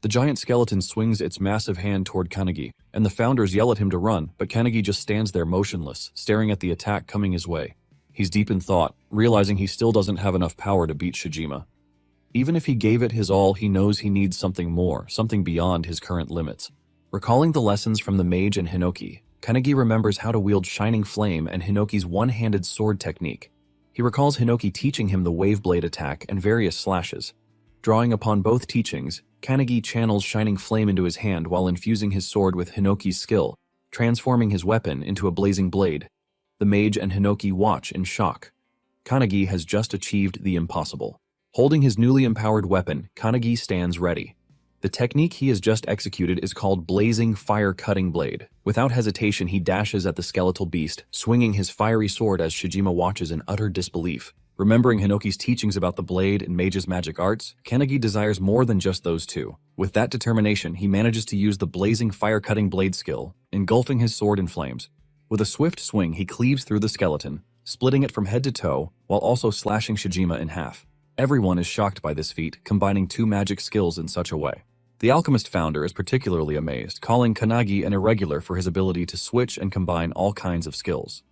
The giant skeleton swings its massive hand toward Kanagi, and the founders yell at him to run, but Kanagi just stands there motionless, staring at the attack coming his way. He's deep in thought, realizing he still doesn't have enough power to beat Shijima. Even if he gave it his all, he knows he needs something more, something beyond his current limits. Recalling the lessons from the mage and Hinoki, Kanagi remembers how to wield Shining Flame and Hinoki's one-handed sword technique. He recalls Hinoki teaching him the wave blade attack and various slashes. Drawing upon both teachings, Kanagi channels Shining Flame into his hand while infusing his sword with Hinoki's skill, transforming his weapon into a blazing blade. The mage and Hinoki watch in shock. Kanagi has just achieved the impossible. Holding his newly empowered weapon, Kanagi stands ready. The technique he has just executed is called Blazing Fire Cutting Blade. Without hesitation, he dashes at the skeletal beast, swinging his fiery sword as Shijima watches in utter disbelief. Remembering Hinoki's teachings about the blade and mage's magic arts, Kanagi desires more than just those two. With that determination, he manages to use the Blazing Fire Cutting Blade skill, engulfing his sword in flames. With a swift swing, he cleaves through the skeleton, splitting it from head to toe, while also slashing Shijima in half. Everyone is shocked by this feat, combining two magic skills in such a way. The alchemist founder is particularly amazed, calling Kanagi an irregular for his ability to switch and combine all kinds of skills.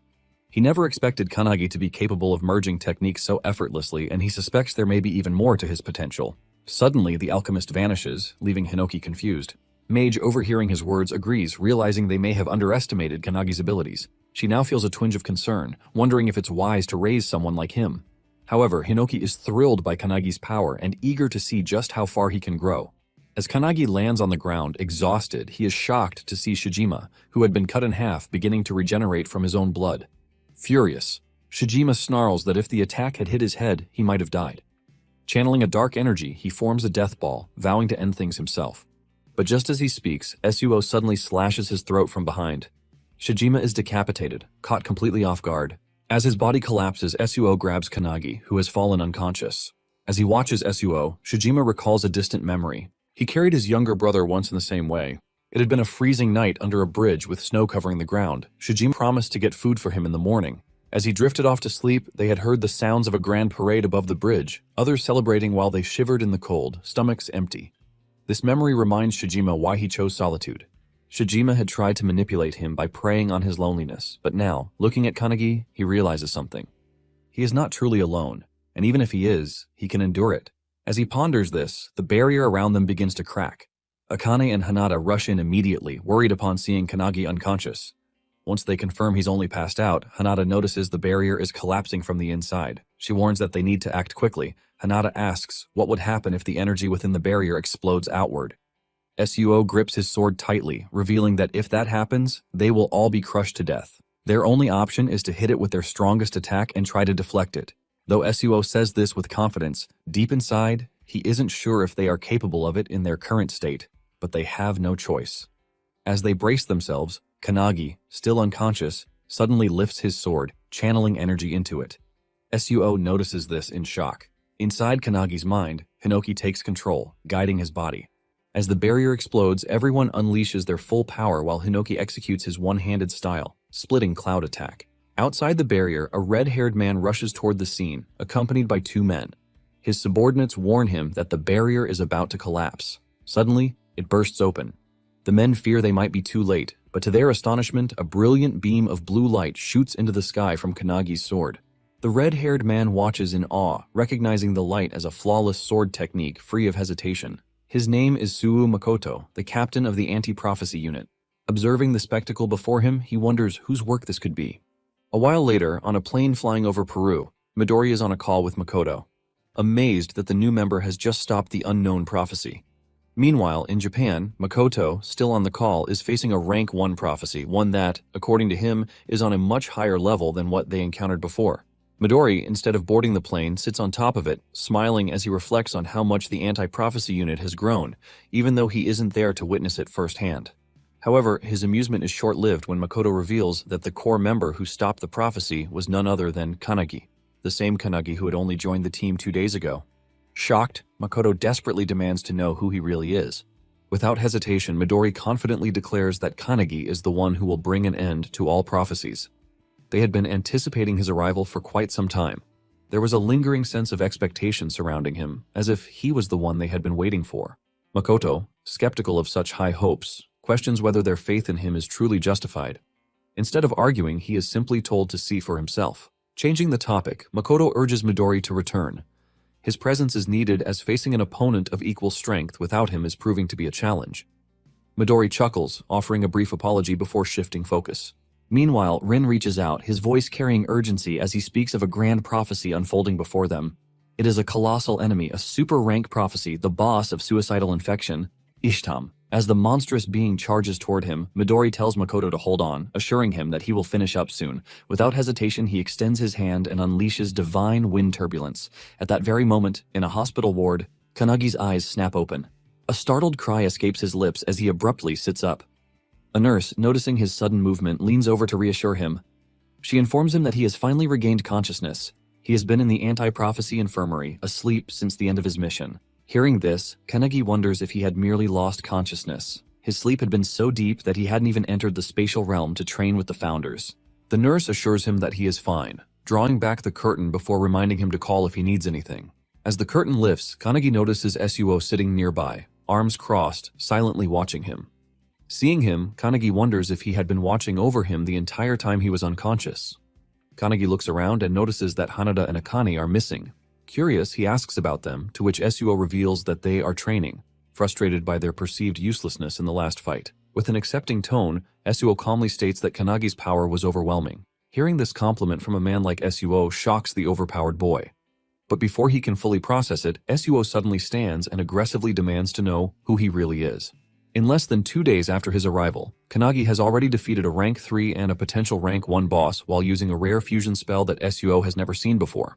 He never expected Kanagi to be capable of merging techniques so effortlessly, and he suspects there may be even more to his potential. Suddenly, the alchemist vanishes, leaving Hinoki confused. Mage, overhearing his words, agrees, realizing they may have underestimated Kanagi's abilities. She now feels a twinge of concern, wondering if it's wise to raise someone like him. However, Hinoki is thrilled by Kanagi's power and eager to see just how far he can grow. As Kanagi lands on the ground, exhausted, he is shocked to see Shijima, who had been cut in half, beginning to regenerate from his own blood. Furious, Shijima snarls that if the attack had hit his head, he might have died. Channeling a dark energy, he forms a death ball, vowing to end things himself. But just as he speaks, Suo suddenly slashes his throat from behind. Shijima is decapitated, caught completely off guard. As his body collapses, Suo grabs Kanagi, who has fallen unconscious. As he watches Suo, Shijima recalls a distant memory. He carried his younger brother once in the same way. It had been a freezing night under a bridge with snow covering the ground. Shijima promised to get food for him in the morning. As he drifted off to sleep, they had heard the sounds of a grand parade above the bridge, others celebrating while they shivered in the cold, stomachs empty. This memory reminds Shijima why he chose solitude. Shijima had tried to manipulate him by preying on his loneliness, but now, looking at Kanagi, he realizes something. He is not truly alone, and even if he is, he can endure it. As he ponders this, the barrier around them begins to crack. Akane and Hanada rush in immediately, worried upon seeing Kanagi unconscious. Once they confirm he's only passed out, Hanada notices the barrier is collapsing from the inside. She warns that they need to act quickly. Hanada asks what would happen if the energy within the barrier explodes outward. Suo grips his sword tightly, revealing that if that happens, they will all be crushed to death. Their only option is to hit it with their strongest attack and try to deflect it. Though Suo says this with confidence, deep inside, he isn't sure if they are capable of it in their current state, but they have no choice. As they brace themselves, Kanagi, still unconscious, suddenly lifts his sword, channeling energy into it. Suo notices this in shock. Inside Kanagi's mind, Hinoki takes control, guiding his body. As the barrier explodes, everyone unleashes their full power while Hinoki executes his one-handed style, splitting cloud attack. Outside the barrier, a red-haired man rushes toward the scene, accompanied by two men. His subordinates warn him that the barrier is about to collapse. Suddenly, it bursts open. The men fear they might be too late, but to their astonishment, a brilliant beam of blue light shoots into the sky from Kanagi's sword. The red-haired man watches in awe, recognizing the light as a flawless sword technique free of hesitation. His name is Suo Makoto, the captain of the anti-prophecy unit. Observing the spectacle before him, he wonders whose work this could be. A while later, on a plane flying over Peru, Midori is on a call with Makoto, amazed that the new member has just stopped the unknown prophecy. Meanwhile, in Japan, Makoto, still on the call, is facing a rank 1 prophecy, one that, according to him, is on a much higher level than what they encountered before. Midori, instead of boarding the plane, sits on top of it, smiling as he reflects on how much the anti-prophecy unit has grown, even though he isn't there to witness it firsthand. However, his amusement is short-lived when Makoto reveals that the core member who stopped the prophecy was none other than Kanagi, the same Kanagi who had only joined the team 2 days ago. Shocked, Makoto desperately demands to know who he really is. Without hesitation, Midori confidently declares that Kanagi is the one who will bring an end to all prophecies. They had been anticipating his arrival for quite some time. There was a lingering sense of expectation surrounding him, as if he was the one they had been waiting for. Makoto, skeptical of such high hopes, questions whether their faith in him is truly justified. Instead of arguing, he is simply told to see for himself. Changing the topic, Makoto urges Midori to return. His presence is needed as facing an opponent of equal strength without him is proving to be a challenge. Midori chuckles, offering a brief apology before shifting focus. Meanwhile, Rin reaches out, his voice carrying urgency as he speaks of a grand prophecy unfolding before them. It is a colossal enemy, a super-rank prophecy, the boss of suicidal infection, Ishtam. As the monstrous being charges toward him, Midori tells Makoto to hold on, assuring him that he will finish up soon. Without hesitation, he extends his hand and unleashes divine wind turbulence. At that very moment, in a hospital ward, Kanagi's eyes snap open. A startled cry escapes his lips as he abruptly sits up. A nurse, noticing his sudden movement, leans over to reassure him. She informs him that he has finally regained consciousness. He has been in the anti-prophecy infirmary, asleep since the end of his mission. Hearing this, Kanagi wonders if he had merely lost consciousness. His sleep had been so deep that he hadn't even entered the spatial realm to train with the founders. The nurse assures him that he is fine, drawing back the curtain before reminding him to call if he needs anything. As the curtain lifts, Kanagi notices Suo sitting nearby, arms crossed, silently watching him. Seeing him, Kanagi wonders if he had been watching over him the entire time he was unconscious. Kanagi looks around and notices that Hanada and Akane are missing. Curious, he asks about them, to which Suo reveals that they are training, frustrated by their perceived uselessness in the last fight. With an accepting tone, Suo calmly states that Kanagi's power was overwhelming. Hearing this compliment from a man like Suo shocks the overpowered boy. But before he can fully process it, Suo suddenly stands and aggressively demands to know who he really is. In less than 2 days after his arrival, Kanagi has already defeated a rank 3 and a potential rank 1 boss while using a rare fusion spell that Suo has never seen before.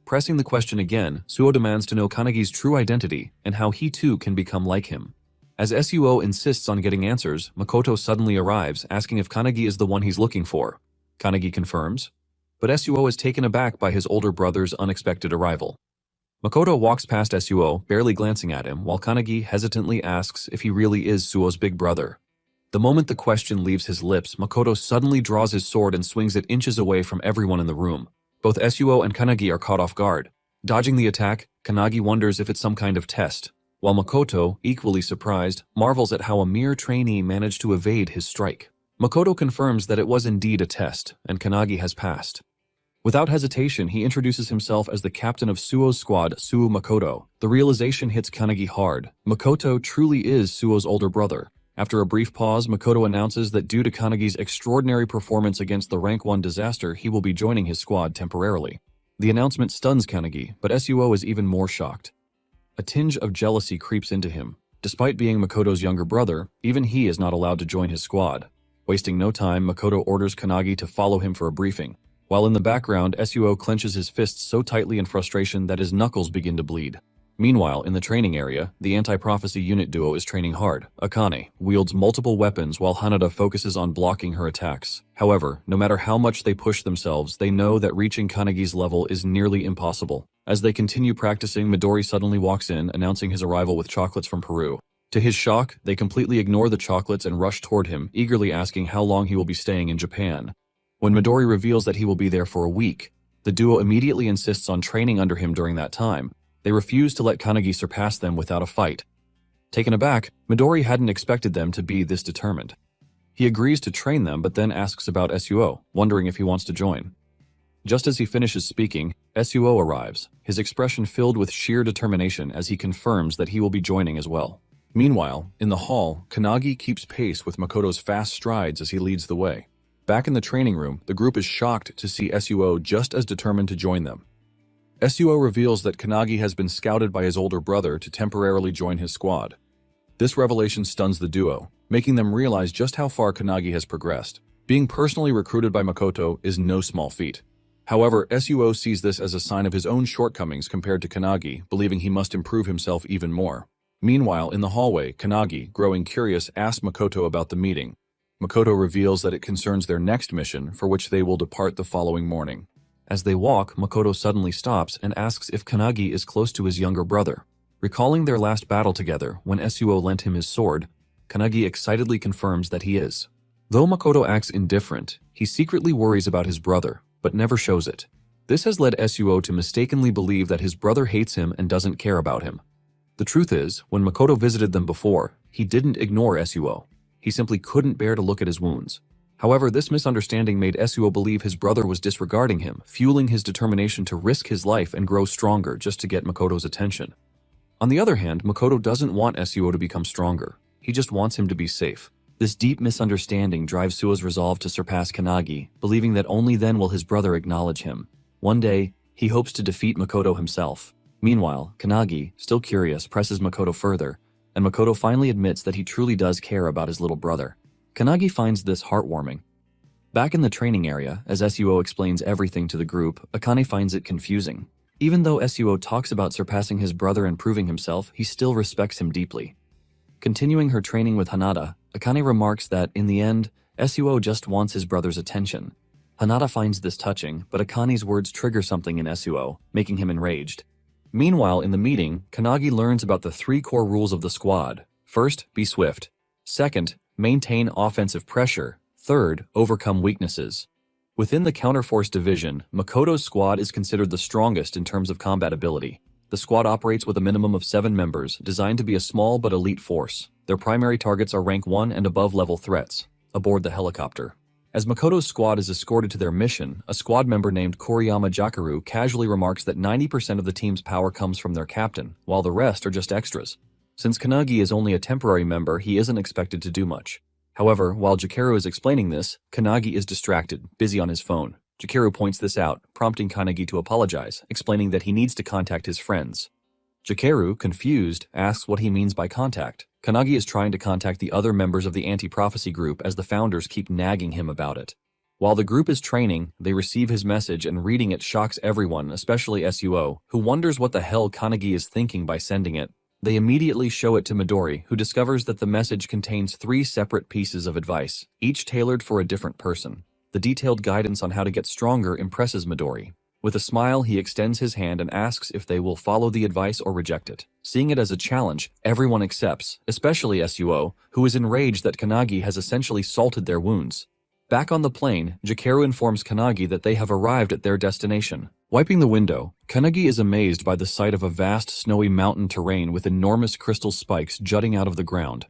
Pressing the question again, Suo demands to know Kanagi's true identity and how he too can become like him. As Suo insists on getting answers, Makoto suddenly arrives, asking if Kanagi is the one he's looking for. Kanagi confirms, but Suo is taken aback by his older brother's unexpected arrival. Makoto walks past Suo, barely glancing at him, while Kanagi hesitantly asks if he really is Suo's big brother. The moment the question leaves his lips, Makoto suddenly draws his sword and swings it inches away from everyone in the room. Both Suo and Kanagi are caught off guard. Dodging the attack, Kanagi wonders if it's some kind of test, while Makoto, equally surprised, marvels at how a mere trainee managed to evade his strike. Makoto confirms that it was indeed a test, and Kanagi has passed. Without hesitation, he introduces himself as the captain of Suo's squad, Suo Makoto. The realization hits Kanagi hard. Makoto truly is Suo's older brother. After a brief pause, Makoto announces that due to Kanagi's extraordinary performance against the Rank 1 disaster, he will be joining his squad temporarily. The announcement stuns Kanagi, but Suo is even more shocked. A tinge of jealousy creeps into him. Despite being Makoto's younger brother, even he is not allowed to join his squad. Wasting no time, Makoto orders Kanagi to follow him for a briefing. While in the background, Suo clenches his fists so tightly in frustration that his knuckles begin to bleed. Meanwhile, in the training area, the anti-prophecy unit duo is training hard. Akane wields multiple weapons while Hanada focuses on blocking her attacks. However, no matter how much they push themselves, they know that reaching Kanagi's level is nearly impossible. As they continue practicing, Midori suddenly walks in, announcing his arrival with chocolates from Peru. To his shock, they completely ignore the chocolates and rush toward him, eagerly asking how long he will be staying in Japan. When Midori reveals that he will be there for a week, the duo immediately insists on training under him during that time. They refuse to let Kanagi surpass them without a fight. Taken aback, Midori hadn't expected them to be this determined. He agrees to train them but then asks about Suo, wondering if he wants to join. Just as he finishes speaking, Suo arrives, his expression filled with sheer determination as he confirms that he will be joining as well. Meanwhile, in the hall, Kanagi keeps pace with Makoto's fast strides as he leads the way. Back in the training room, the group is shocked to see Suo just as determined to join them. Suo reveals that Kanagi has been scouted by his older brother to temporarily join his squad. This revelation stuns the duo, making them realize just how far Kanagi has progressed. Being personally recruited by Makoto is no small feat. However, Suo sees this as a sign of his own shortcomings compared to Kanagi, believing he must improve himself even more. Meanwhile, in the hallway, Kanagi, growing curious, asks Makoto about the meeting. Makoto reveals that it concerns their next mission, for which they will depart the following morning. As they walk, Makoto suddenly stops and asks if Kanagi is close to his younger brother. Recalling their last battle together, when Suo lent him his sword, Kanagi excitedly confirms that he is. Though Makoto acts indifferent, he secretly worries about his brother, but never shows it. This has led Suo to mistakenly believe that his brother hates him and doesn't care about him. The truth is, when Makoto visited them before, he didn't ignore Suo. He simply couldn't bear to look at his wounds. However, this misunderstanding made Suo believe his brother was disregarding him, fueling his determination to risk his life and grow stronger just to get Makoto's attention. On the other hand, Makoto doesn't want Suo to become stronger. He just wants him to be safe. This deep misunderstanding drives Suo's resolve to surpass Kanagi, believing that only then will his brother acknowledge him. One day, he hopes to defeat Makoto himself. Meanwhile, Kanagi, still curious, presses Makoto further, and Makoto finally admits that he truly does care about his little brother. Kanagi finds this heartwarming. Back in the training area, as Suo explains everything to the group, Akane finds it confusing. Even though Suo talks about surpassing his brother and proving himself, he still respects him deeply. Continuing her training with Hanada, Akane remarks that, in the end, Suo just wants his brother's attention. Hanada finds this touching, but Akane's words trigger something in Suo, making him enraged. Meanwhile, in the meeting, Kanagi learns about the 3 core rules of the squad. First, be swift. Second, maintain offensive pressure. Third, overcome weaknesses. Within the Counterforce division, Makoto's squad is considered the strongest in terms of combat ability. The squad operates with a minimum of 7 members, designed to be a small but elite force. Their primary targets are rank 1 and above level threats, aboard the helicopter. As Makoto's squad is escorted to their mission, a squad member named Koriyama Jakaru casually remarks that 90% of the team's power comes from their captain, while the rest are just extras. Since Kanagi is only a temporary member, he isn't expected to do much. However, while Jakaru is explaining this, Kanagi is distracted, busy on his phone. Jakaru points this out, prompting Kanagi to apologize, explaining that he needs to contact his friends. Jakaru, confused, asks what he means by contact. Kanagi is trying to contact the other members of the anti-prophecy group as the founders keep nagging him about it. While the group is training, they receive his message and reading it shocks everyone, especially Suo, who wonders what the hell Kanagi is thinking by sending it. They immediately show it to Midori, who discovers that the message contains 3 separate pieces of advice, each tailored for a different person. The detailed guidance on how to get stronger impresses Midori. With a smile, he extends his hand and asks if they will follow the advice or reject it. Seeing it as a challenge, everyone accepts, especially Suo, who is enraged that Kanagi has essentially salted their wounds. Back on the plane, Jakaru informs Kanagi that they have arrived at their destination. Wiping the window, Kanagi is amazed by the sight of a vast snowy mountain terrain with enormous crystal spikes jutting out of the ground.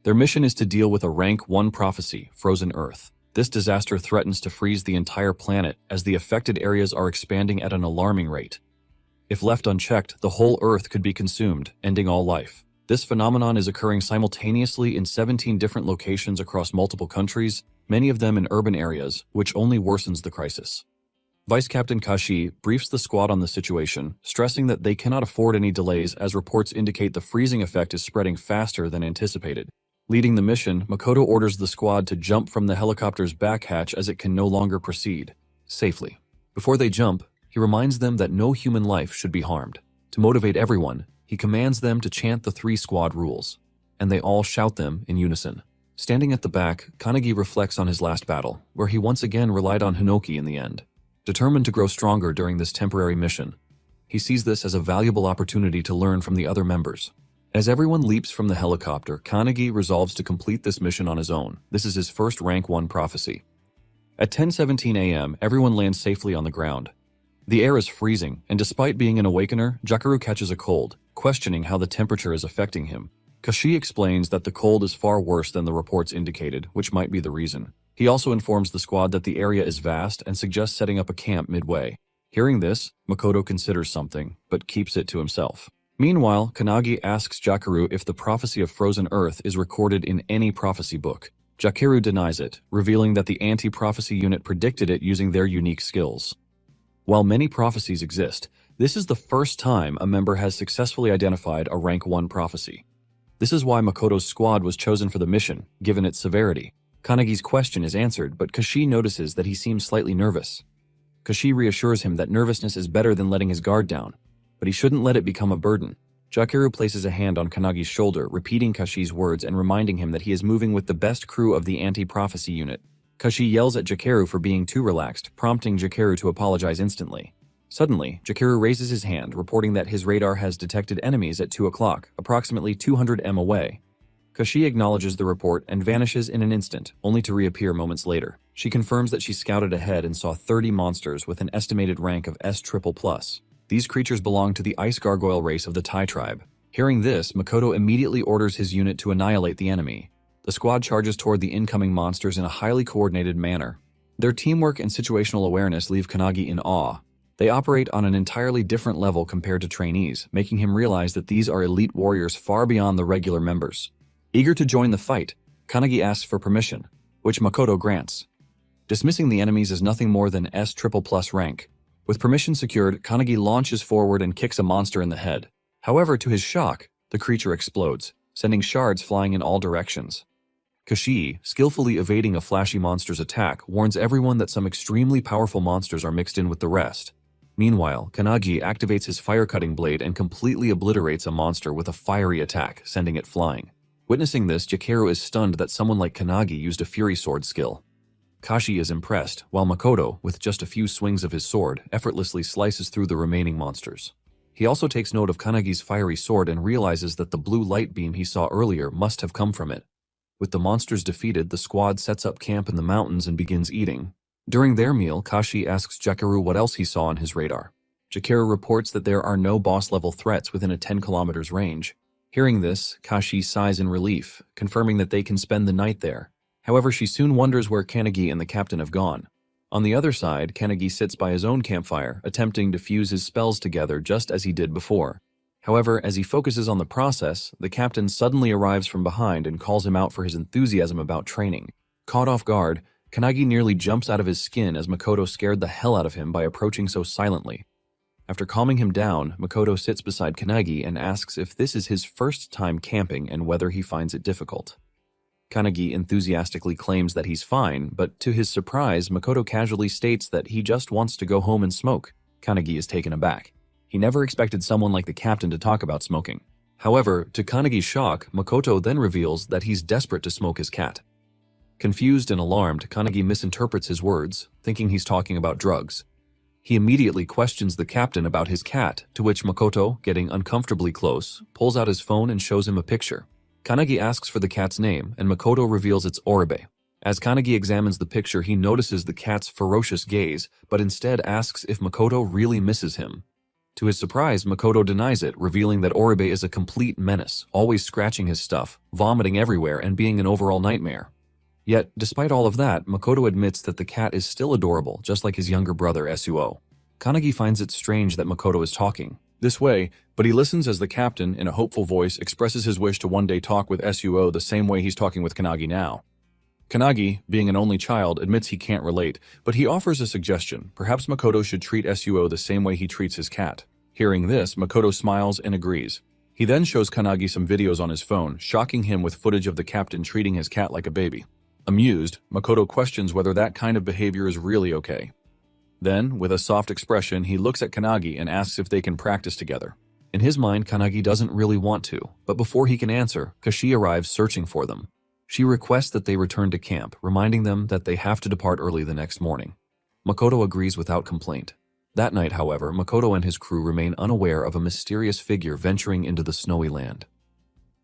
Their mission is to deal with a rank 1 prophecy, Frozen Earth. This disaster threatens to freeze the entire planet as the affected areas are expanding at an alarming rate. If left unchecked, the whole Earth could be consumed, ending all life. This phenomenon is occurring simultaneously in 17 different locations across multiple countries, many of them in urban areas, which only worsens the crisis. Vice Captain Kashi briefs the squad on the situation, stressing that they cannot afford any delays as reports indicate the freezing effect is spreading faster than anticipated. Leading the mission, Makoto orders the squad to jump from the helicopter's back hatch as it can no longer proceed safely. Before they jump, he reminds them that no human life should be harmed. To motivate everyone, he commands them to chant the 3 squad rules, and they all shout them in unison. Standing at the back, Kanagi reflects on his last battle, where he once again relied on Hinoki in the end. Determined to grow stronger during this temporary mission, he sees this as a valuable opportunity to learn from the other members. As everyone leaps from the helicopter, Kanagi resolves to complete this mission on his own. This is his first rank 1 prophecy. At 10:17 a.m., everyone lands safely on the ground. The air is freezing, and despite being an awakener, Jakaru catches a cold, questioning how the temperature is affecting him. Kashi explains that the cold is far worse than the reports indicated, which might be the reason. He also informs the squad that the area is vast and suggests setting up a camp midway. Hearing this, Makoto considers something, but keeps it to himself. Meanwhile, Kanagi asks Jakaru if the prophecy of frozen earth is recorded in any prophecy book. Jakaru denies it, revealing that the anti-prophecy unit predicted it using their unique skills. While many prophecies exist, this is the first time a member has successfully identified a rank 1 prophecy. This is why Makoto's squad was chosen for the mission, given its severity. Kanagi's question is answered, but Kashi notices that he seems slightly nervous. Kashi reassures him that nervousness is better than letting his guard down, but he shouldn't let it become a burden. Jakaru places a hand on Kanagi's shoulder, repeating Kashi's words and reminding him that he is moving with the best crew of the anti-prophecy unit. Kashi yells at Jakaru for being too relaxed, prompting Jakaru to apologize instantly. Suddenly, Jakaru raises his hand, reporting that his radar has detected enemies at 2 o'clock, approximately 200 m away. Kashi acknowledges the report and vanishes in an instant, only to reappear moments later. She confirms that she scouted ahead and saw 30 monsters with an estimated rank of S++. These creatures belong to the ice gargoyle race of the Tai tribe. Hearing this, Makoto immediately orders his unit to annihilate the enemy. The squad charges toward the incoming monsters in a highly coordinated manner. Their teamwork and situational awareness leave Kanagi in awe. They operate on an entirely different level compared to trainees, making him realize that these are elite warriors far beyond the regular members. Eager to join the fight, Kanagi asks for permission, which Makoto grants. Dismissing the enemies as nothing more than S++ rank. With permission secured, Kanagi launches forward and kicks a monster in the head. However, to his shock, the creature explodes, sending shards flying in all directions. Kashi, skillfully evading a flashy monster's attack, warns everyone that some extremely powerful monsters are mixed in with the rest. Meanwhile, Kanagi activates his fire-cutting blade and completely obliterates a monster with a fiery attack, sending it flying. Witnessing this, Jakaru is stunned that someone like Kanagi used a Fury Sword skill. Kashi is impressed, while Makoto, with just a few swings of his sword, effortlessly slices through the remaining monsters. He also takes note of Kanagi's fiery sword and realizes that the blue light beam he saw earlier must have come from it. With the monsters defeated, the squad sets up camp in the mountains and begins eating. During their meal, Kashi asks Jakaru what else he saw on his radar. Jakaru reports that there are no boss-level threats within a 10 kilometers range. Hearing this, Kashi sighs in relief, confirming that they can spend the night there. However, she soon wonders where Kanagi and the captain have gone. On the other side, Kanagi sits by his own campfire, attempting to fuse his spells together just as he did before. However, as he focuses on the process, the captain suddenly arrives from behind and calls him out for his enthusiasm about training. Caught off guard, Kanagi nearly jumps out of his skin as Makoto scared the hell out of him by approaching so silently. After calming him down, Makoto sits beside Kanagi and asks if this is his first time camping and whether he finds it difficult. Kanagi enthusiastically claims that he's fine, but to his surprise, Makoto casually states that he just wants to go home and smoke. Kanagi is taken aback. He never expected someone like the captain to talk about smoking. However, to Kanagi's shock, Makoto then reveals that he's desperate to smoke his cat. Confused and alarmed, Kanagi misinterprets his words, thinking he's talking about drugs. He immediately questions the captain about his cat, to which Makoto, getting uncomfortably close, pulls out his phone and shows him a picture. Kanagi asks for the cat's name, and Makoto reveals it's Oribe. As Kanagi examines the picture, he notices the cat's ferocious gaze, but instead asks if Makoto really misses him. To his surprise, Makoto denies it, revealing that Oribe is a complete menace, always scratching his stuff, vomiting everywhere, and being an overall nightmare. Yet, despite all of that, Makoto admits that the cat is still adorable, just like his younger brother Suo. Kanagi finds it strange that Makoto is talking. this way, but he listens as the captain, in a hopeful voice, expresses his wish to one day talk with Suo the same way he's talking with Kanagi now. Kanagi, being an only child, admits he can't relate, but he offers a suggestion. Perhaps Makoto should treat Suo the same way he treats his cat. Hearing this, Makoto smiles and agrees. He then shows Kanagi some videos on his phone, shocking him with footage of the captain treating his cat like a baby. Amused, Makoto questions whether that kind of behavior is really okay. Then, with a soft expression, he looks at Kanagi and asks if they can practice together. In his mind, Kanagi doesn't really want to, but before he can answer, Kashi arrives searching for them. She requests that they return to camp, reminding them that they have to depart early the next morning. Makoto agrees without complaint. That night, however, Makoto and his crew remain unaware of a mysterious figure venturing into the snowy land.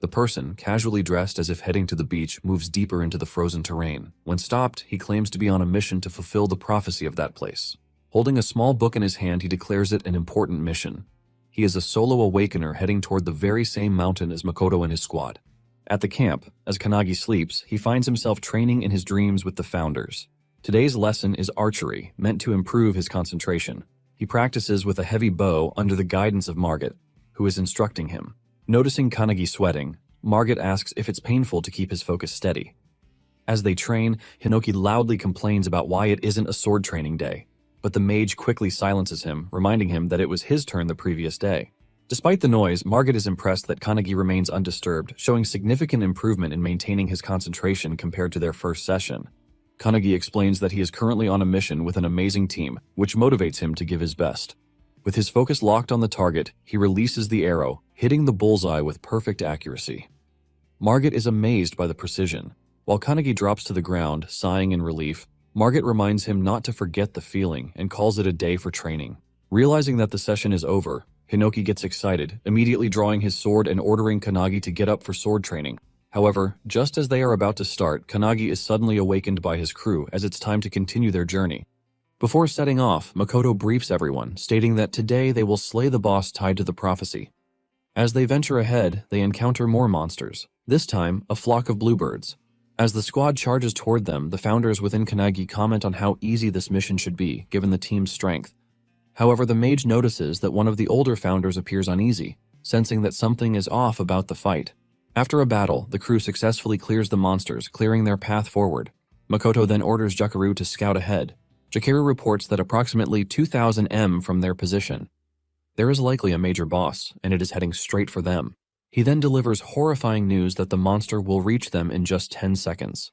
The person, casually dressed as if heading to the beach, moves deeper into the frozen terrain. When stopped, he claims to be on a mission to fulfill the prophecy of that place. Holding a small book in his hand, he declares it an important mission. He is a solo awakener heading toward the very same mountain as Makoto and his squad. At the camp, as Kanagi sleeps, he finds himself training in his dreams with the founders. Today's lesson is archery, meant to improve his concentration. He practices with a heavy bow under the guidance of Margit, who is instructing him. Noticing Kanagi sweating, Margit asks if it's painful to keep his focus steady. As they train, Hinoki loudly complains about why it isn't a sword training day, but the mage quickly silences him, reminding him that it was his turn the previous day. Despite the noise, Margit is impressed that Kanagi remains undisturbed, showing significant improvement in maintaining his concentration compared to their first session. Kanagi explains that he is currently on a mission with an amazing team, which motivates him to give his best. With his focus locked on the target, he releases the arrow, hitting the bullseye with perfect accuracy. Margit is amazed by the precision. While Kanagi drops to the ground, sighing in relief, Margit reminds him not to forget the feeling and calls it a day for training. Realizing that the session is over, Hinoki gets excited, immediately drawing his sword and ordering Kanagi to get up for sword training. However, just as they are about to start, Kanagi is suddenly awakened by his crew as it's time to continue their journey. Before setting off, Makoto briefs everyone, stating that today they will slay the boss tied to the prophecy. As they venture ahead, they encounter more monsters, this time a flock of bluebirds. As the squad charges toward them, the founders within Kanagi comment on how easy this mission should be, given the team's strength. However, the mage notices that one of the older founders appears uneasy, sensing that something is off about the fight. After a battle, the crew successfully clears the monsters, clearing their path forward. Makoto then orders Jakaru to scout ahead. Jakaru reports that approximately 2,000 m from their position, there is likely a major boss, and it is heading straight for them. He then delivers horrifying news that the monster will reach them in just 10 seconds.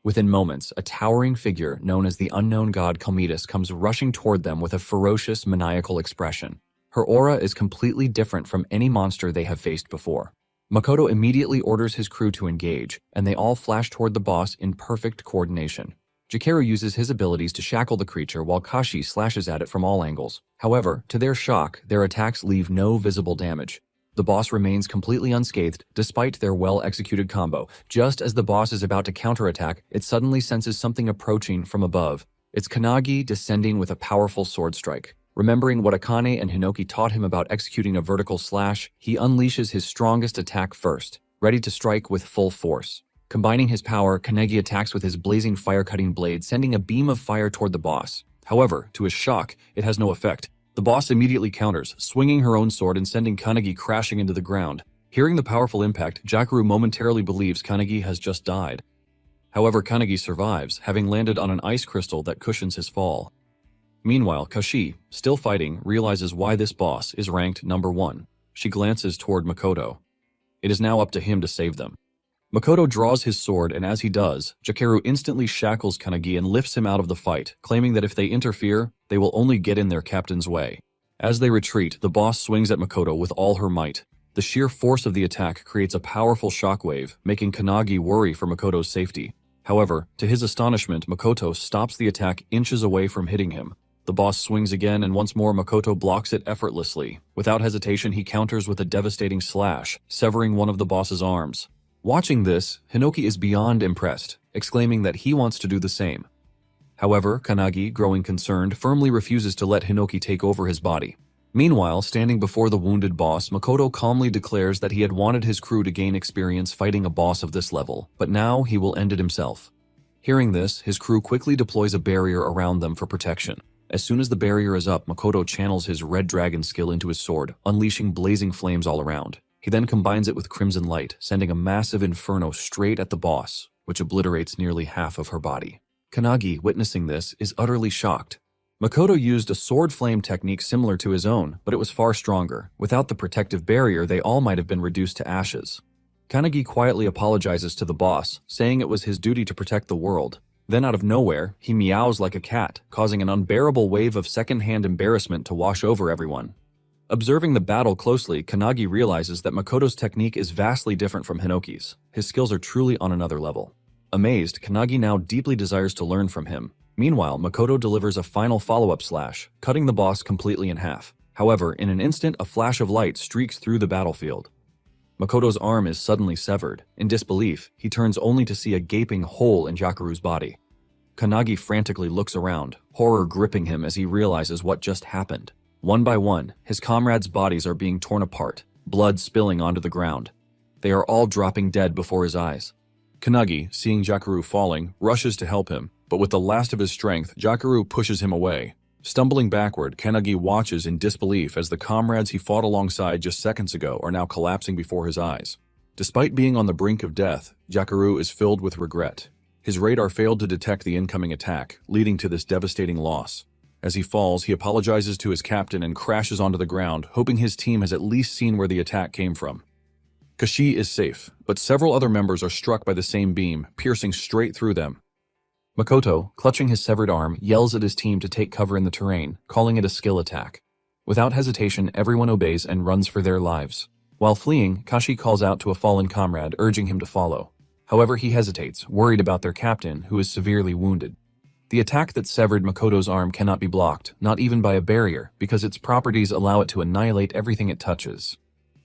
Within moments, a towering figure known as the unknown god Calmetus comes rushing toward them with a ferocious, maniacal expression. Her aura is completely different from any monster they have faced before. Makoto immediately orders his crew to engage, and they all flash toward the boss in perfect coordination. Jakaru uses his abilities to shackle the creature while Kashi slashes at it from all angles. However, to their shock, their attacks leave no visible damage. The boss remains completely unscathed despite their well-executed combo. Just as the boss is about to counterattack, it suddenly senses something approaching from above. It's Kanagi descending with a powerful sword strike. Remembering what Akane and Hinoki taught him about executing a vertical slash, he unleashes his strongest attack first, ready to strike with full force. Combining his power, Kanagi attacks with his blazing fire-cutting blade, sending a beam of fire toward the boss. However, to his shock, it has no effect. The boss immediately counters, swinging her own sword and sending Kanagi crashing into the ground. Hearing the powerful impact, Jakaru momentarily believes Kanagi has just died. However, Kanagi survives, having landed on an ice crystal that cushions his fall. Meanwhile, Kashi, still fighting, realizes why this boss is ranked number 1. She glances toward Makoto. It is now up to him to save them. Makoto draws his sword, and as he does, Jakaru instantly shackles Kanagi and lifts him out of the fight, claiming that if they interfere, they will only get in their captain's way. As they retreat, the boss swings at Makoto with all her might. The sheer force of the attack creates a powerful shockwave, making Kanagi worry for Makoto's safety. However, to his astonishment, Makoto stops the attack inches away from hitting him. The boss swings again, and once more Makoto blocks it effortlessly. Without hesitation, he counters with a devastating slash, severing one of the boss's arms. Watching this, Hinoki is beyond impressed, exclaiming that he wants to do the same. However, Kanagi, growing concerned, firmly refuses to let Hinoki take over his body. Meanwhile, standing before the wounded boss, Makoto calmly declares that he had wanted his crew to gain experience fighting a boss of this level, but now he will end it himself. Hearing this, his crew quickly deploys a barrier around them for protection. As soon as the barrier is up, Makoto channels his red dragon skill into his sword, unleashing blazing flames all around. He then combines it with crimson light, sending a massive inferno straight at the boss, which obliterates nearly half of her body. Kanagi, witnessing this, is utterly shocked. Makoto used a sword flame technique similar to his own, but it was far stronger. Without the protective barrier, they all might have been reduced to ashes. Kanagi quietly apologizes to the boss, saying it was his duty to protect the world. Then out of nowhere, he meows like a cat, causing an unbearable wave of second-hand embarrassment to wash over everyone. Observing the battle closely, Kanagi realizes that Makoto's technique is vastly different from Hinoki's. His skills are truly on another level. Amazed, Kanagi now deeply desires to learn from him. Meanwhile, Makoto delivers a final follow-up slash, cutting the boss completely in half. However, in an instant, a flash of light streaks through the battlefield. Makoto's arm is suddenly severed. In disbelief, he turns only to see a gaping hole in Jakuru's body. Kanagi frantically looks around, horror gripping him as he realizes what just happened. One by one, his comrades' bodies are being torn apart, blood spilling onto the ground. They are all dropping dead before his eyes. Kanagi, seeing Jakuru falling, rushes to help him, but with the last of his strength, Jakuru pushes him away. Stumbling backward, Kanagi watches in disbelief as the comrades he fought alongside just seconds ago are now collapsing before his eyes. Despite being on the brink of death, Jakuru is filled with regret. His radar failed to detect the incoming attack, leading to this devastating loss. As he falls, he apologizes to his captain and crashes onto the ground, hoping his team has at least seen where the attack came from. Kashi is safe, but several other members are struck by the same beam, piercing straight through them. Makoto, clutching his severed arm, yells at his team to take cover in the terrain, calling it a skill attack. Without hesitation, everyone obeys and runs for their lives. While fleeing, Kashi calls out to a fallen comrade, urging him to follow. However, he hesitates, worried about their captain, who is severely wounded. The attack that severed Makoto's arm cannot be blocked, not even by a barrier, because its properties allow it to annihilate everything it touches.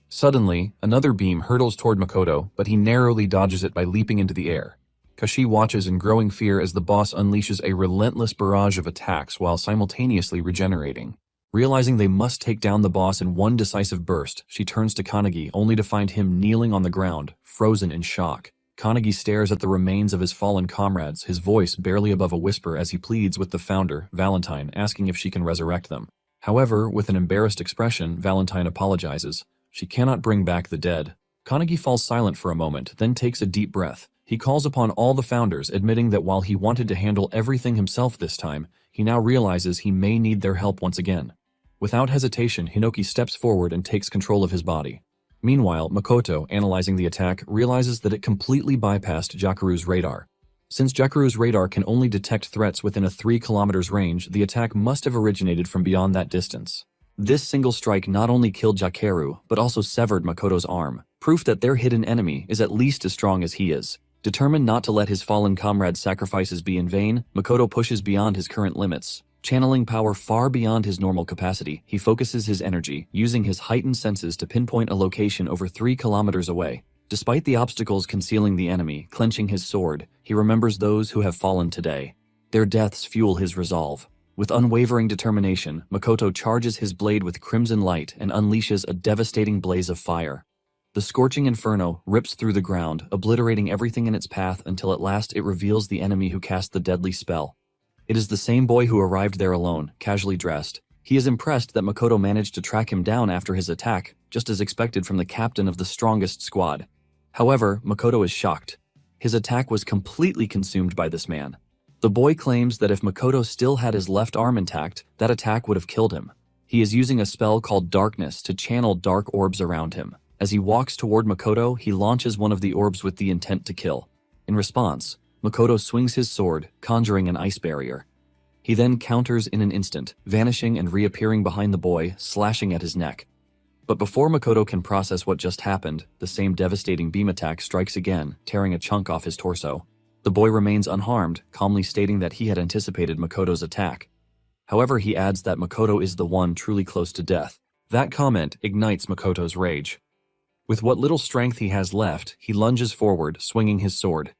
Suddenly, another beam hurtles toward Makoto, but he narrowly dodges it by leaping into the air. Kashi watches in growing fear as the boss unleashes a relentless barrage of attacks while simultaneously regenerating. Realizing they must take down the boss in one decisive burst, she turns to Kanagi only to find him kneeling on the ground, frozen in shock. Kanagi stares at the remains of his fallen comrades, his voice barely above a whisper as he pleads with the founder, Valentine, asking if she can resurrect them. However, with an embarrassed expression, Valentine apologizes. She cannot bring back the dead. Kanagi falls silent for a moment, then takes a deep breath. He calls upon all the founders, admitting that while he wanted to handle everything himself this time, he now realizes he may need their help once again. Without hesitation, Hinoki steps forward and takes control of his body. Meanwhile, Makoto, analyzing the attack, realizes that it completely bypassed Jakuru's radar. Since Jakuru's radar can only detect threats within a 3 kilometers range, the attack must have originated from beyond that distance. This single strike not only killed Jakeru, but also severed Makoto's arm, proof that their hidden enemy is at least as strong as he is. Determined not to let his fallen comrade's sacrifices be in vain, Makoto pushes beyond his current limits. Channeling power far beyond his normal capacity, he focuses his energy, using his heightened senses to pinpoint a location over 3 kilometers away. Despite the obstacles concealing the enemy, clenching his sword, he remembers those who have fallen today. Their deaths fuel his resolve. With unwavering determination, Makoto charges his blade with crimson light and unleashes a devastating blaze of fire. The scorching inferno rips through the ground, obliterating everything in its path until at last it reveals the enemy who cast the deadly spell. It is the same boy who arrived there alone, casually dressed. He is impressed that Makoto managed to track him down after his attack, just as expected from the captain of the strongest squad. However, Makoto is shocked. His attack was completely consumed by this man. The boy claims that if Makoto still had his left arm intact, that attack would have killed him. He is using a spell called Darkness to channel dark orbs around him. As he walks toward Makoto, he launches one of the orbs with the intent to kill. In response, Makoto swings his sword, conjuring an ice barrier. He then counters in an instant, vanishing and reappearing behind the boy, slashing at his neck. But before Makoto can process what just happened, the same devastating beam attack strikes again, tearing a chunk off his torso. The boy remains unharmed, calmly stating that he had anticipated Makoto's attack. However, he adds that Makoto is the one truly close to death. That comment ignites Makoto's rage. With what little strength he has left, he lunges forward, swinging his sword.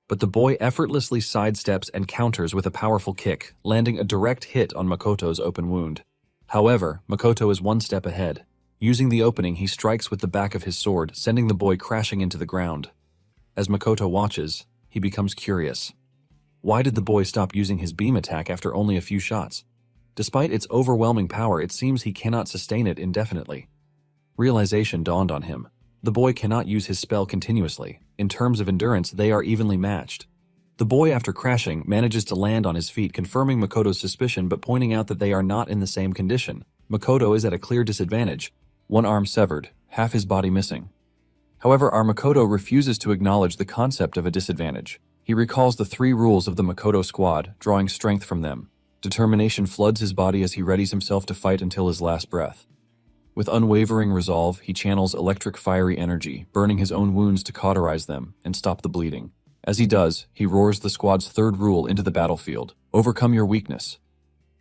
But the boy effortlessly sidesteps and counters with a powerful kick, landing a direct hit on Makoto's open wound. However, Makoto is one step ahead. Using the opening, he strikes with the back of his sword, sending the boy crashing into the ground. As Makoto watches, he becomes curious. Why did the boy stop using his beam attack after only a few shots? Despite its overwhelming power, it seems he cannot sustain it indefinitely. Realization dawned on him. The boy cannot use his spell continuously. In terms of endurance, they are evenly matched. The boy, after crashing, manages to land on his feet, confirming Makoto's suspicion but pointing out that they are not in the same condition. Makoto is at a clear disadvantage. One arm severed, half his body missing. However, our Makoto refuses to acknowledge the concept of a disadvantage. He recalls the 3 rules of the Makoto squad, drawing strength from them. Determination floods his body as he readies himself to fight until his last breath. With unwavering resolve, he channels electric fiery energy, burning his own wounds to cauterize them and stop the bleeding. As he does, he roars the squad's 3rd rule into the battlefield: overcome your weakness.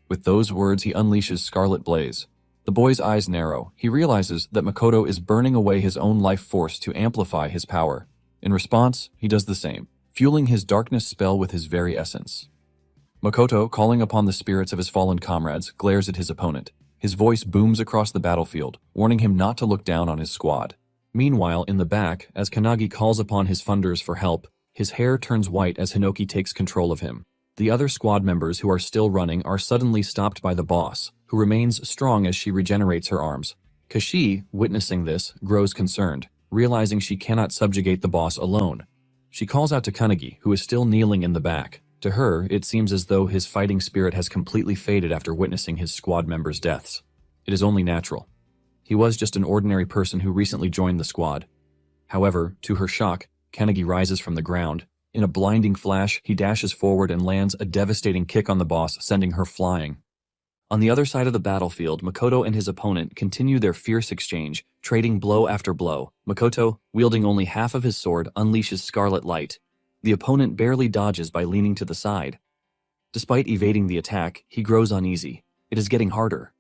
With those words, he unleashes Scarlet Blaze. The boy's eyes narrow. He realizes that Makoto is burning away his own life force to amplify his power. In response, he does the same, fueling his darkness spell with his very essence. Makoto, calling upon the spirits of his fallen comrades, glares at his opponent. His voice booms across the battlefield, warning him not to look down on his squad. Meanwhile, in the back, as Kanagi calls upon his funders for help, his hair turns white as Hinoki takes control of him. The other squad members who are still running are suddenly stopped by the boss, who remains strong as she regenerates her arms. Kashi, witnessing this, grows concerned, realizing she cannot subjugate the boss alone. She calls out to Kanagi, who is still kneeling in the back. To her, it seems as though his fighting spirit has completely faded after witnessing his squad members' deaths. It is only natural. He was just an ordinary person who recently joined the squad. However, to her shock, Kanagi rises from the ground. In a blinding flash, he dashes forward and lands a devastating kick on the boss, sending her flying. On the other side of the battlefield, Makoto and his opponent continue their fierce exchange, trading blow after blow. Makoto, wielding only half of his sword, unleashes Scarlet Light. The opponent barely dodges by leaning to the side. Despite evading the attack, he grows uneasy. It is getting harder.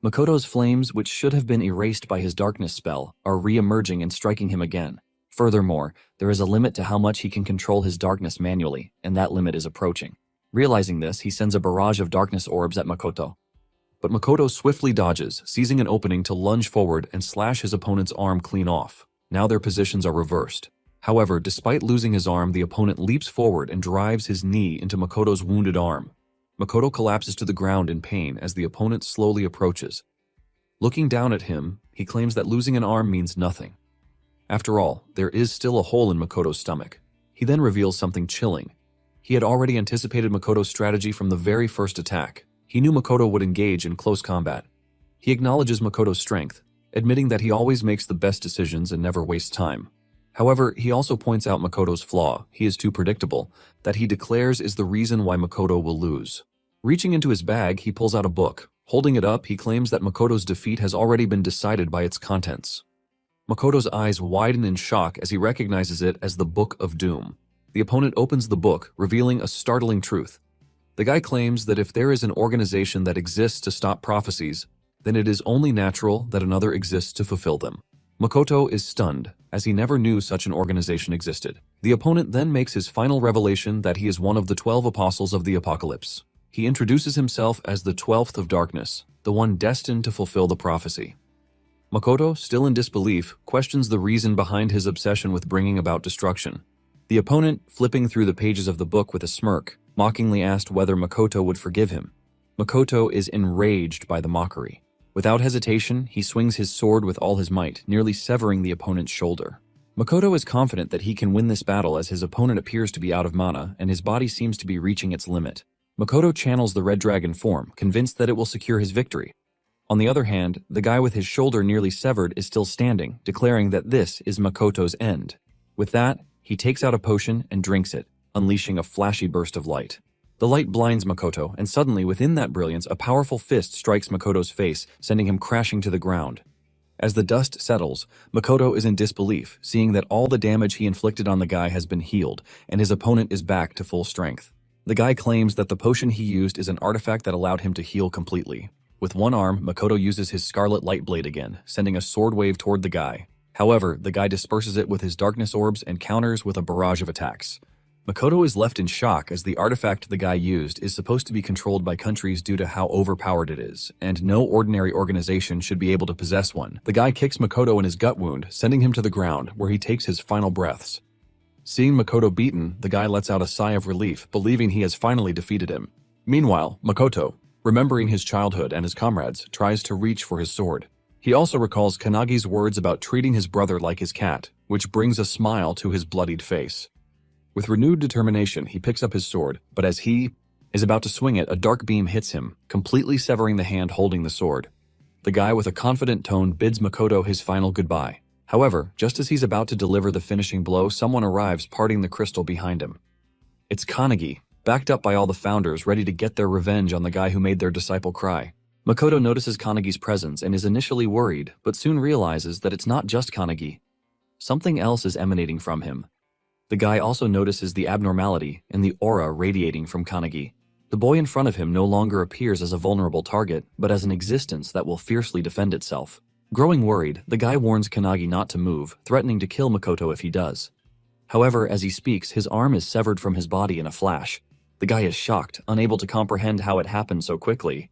Makoto's flames, which should have been erased by his darkness spell, are re-emerging and striking him again. Furthermore, there is a limit to how much he can control his darkness manually, and that limit is approaching. Realizing this, he sends a barrage of darkness orbs at Makoto. But Makoto swiftly dodges, seizing an opening to lunge forward and slash his opponent's arm clean off. Now their positions are reversed. However, despite losing his arm, the opponent leaps forward and drives his knee into Makoto's wounded arm. Makoto collapses to the ground in pain as the opponent slowly approaches. Looking down at him, he claims that losing an arm means nothing. After all, there is still a hole in Makoto's stomach. He then reveals something chilling. He had already anticipated Makoto's strategy from the very first attack. He knew Makoto would engage in close combat. He acknowledges Makoto's strength, admitting that he always makes the best decisions and never wastes time. However, he also points out Makoto's flaw: he is too predictable, that he declares is the reason why Makoto will lose. Reaching into his bag, he pulls out a book. Holding it up, he claims that Makoto's defeat has already been decided by its contents. Makoto's eyes widen in shock as he recognizes it as the Book of Doom. The opponent opens the book, revealing a startling truth. The guy claims that if there is an organization that exists to stop prophecies, then it is only natural that another exists to fulfill them. Makoto is stunned, as he never knew such an organization existed. The opponent then makes his final revelation that he is one of the 12 apostles of the apocalypse. He introduces himself as the 12th of darkness, the one destined to fulfill the prophecy. Makoto, still in disbelief, questions the reason behind his obsession with bringing about destruction. The opponent, flipping through the pages of the book with a smirk, mockingly asked whether Makoto would forgive him. Makoto is enraged by the mockery. Without hesitation, he swings his sword with all his might, nearly severing the opponent's shoulder. Makoto is confident that he can win this battle as his opponent appears to be out of mana and his body seems to be reaching its limit. Makoto channels the Red Dragon form, convinced that it will secure his victory. On the other hand, the guy with his shoulder nearly severed is still standing, declaring that this is Makoto's end. With that, he takes out a potion and drinks it, unleashing a flashy burst of light. The light blinds Makoto, and suddenly within that brilliance, a powerful fist strikes Makoto's face, sending him crashing to the ground. As the dust settles, Makoto is in disbelief, seeing that all the damage he inflicted on the guy has been healed, and his opponent is back to full strength. The guy claims that the potion he used is an artifact that allowed him to heal completely. With one arm, Makoto uses his Scarlet Light Blade again, sending a sword wave toward the guy. However, the guy disperses it with his darkness orbs and counters with a barrage of attacks. Makoto is left in shock as the artifact the guy used is supposed to be controlled by countries due to how overpowered it is, and no ordinary organization should be able to possess one. The guy kicks Makoto in his gut wound, sending him to the ground, where he takes his final breaths. Seeing Makoto beaten, the guy lets out a sigh of relief, believing he has finally defeated him. Meanwhile, Makoto, Remembering his childhood and his comrades, tries to reach for his sword. He also recalls Kanagi's words about treating his brother like his cat, which brings a smile to his bloodied face. With renewed determination, he picks up his sword, but as he is about to swing it, a dark beam hits him, completely severing the hand holding the sword. The guy with a confident tone bids Makoto his final goodbye. However, just as he's about to deliver the finishing blow, someone arrives, parting the crystal behind him. It's Kanagi, backed up by all the founders, ready to get their revenge on the guy who made their disciple cry. Makoto notices Kanagi's presence and is initially worried, but soon realizes that it's not just Kanagi. Something else is emanating from him. The guy also notices the abnormality in the aura radiating from Kanagi. The boy in front of him no longer appears as a vulnerable target, but as an existence that will fiercely defend itself. Growing worried, the guy warns Kanagi not to move, threatening to kill Makoto if he does. However, as he speaks, his arm is severed from his body in a flash. The guy is shocked, unable to comprehend how it happened so quickly.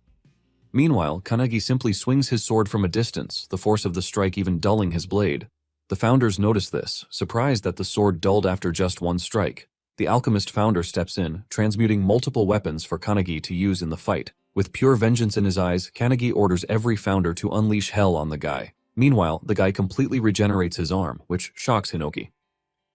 Meanwhile, Kanagi simply swings his sword from a distance, the force of the strike even dulling his blade. The founders notice this, surprised that the sword dulled after just one strike. The alchemist founder steps in, transmuting multiple weapons for Kanagi to use in the fight. With pure vengeance in his eyes, Kanagi orders every founder to unleash hell on the guy. Meanwhile, the guy completely regenerates his arm, which shocks Hinoki.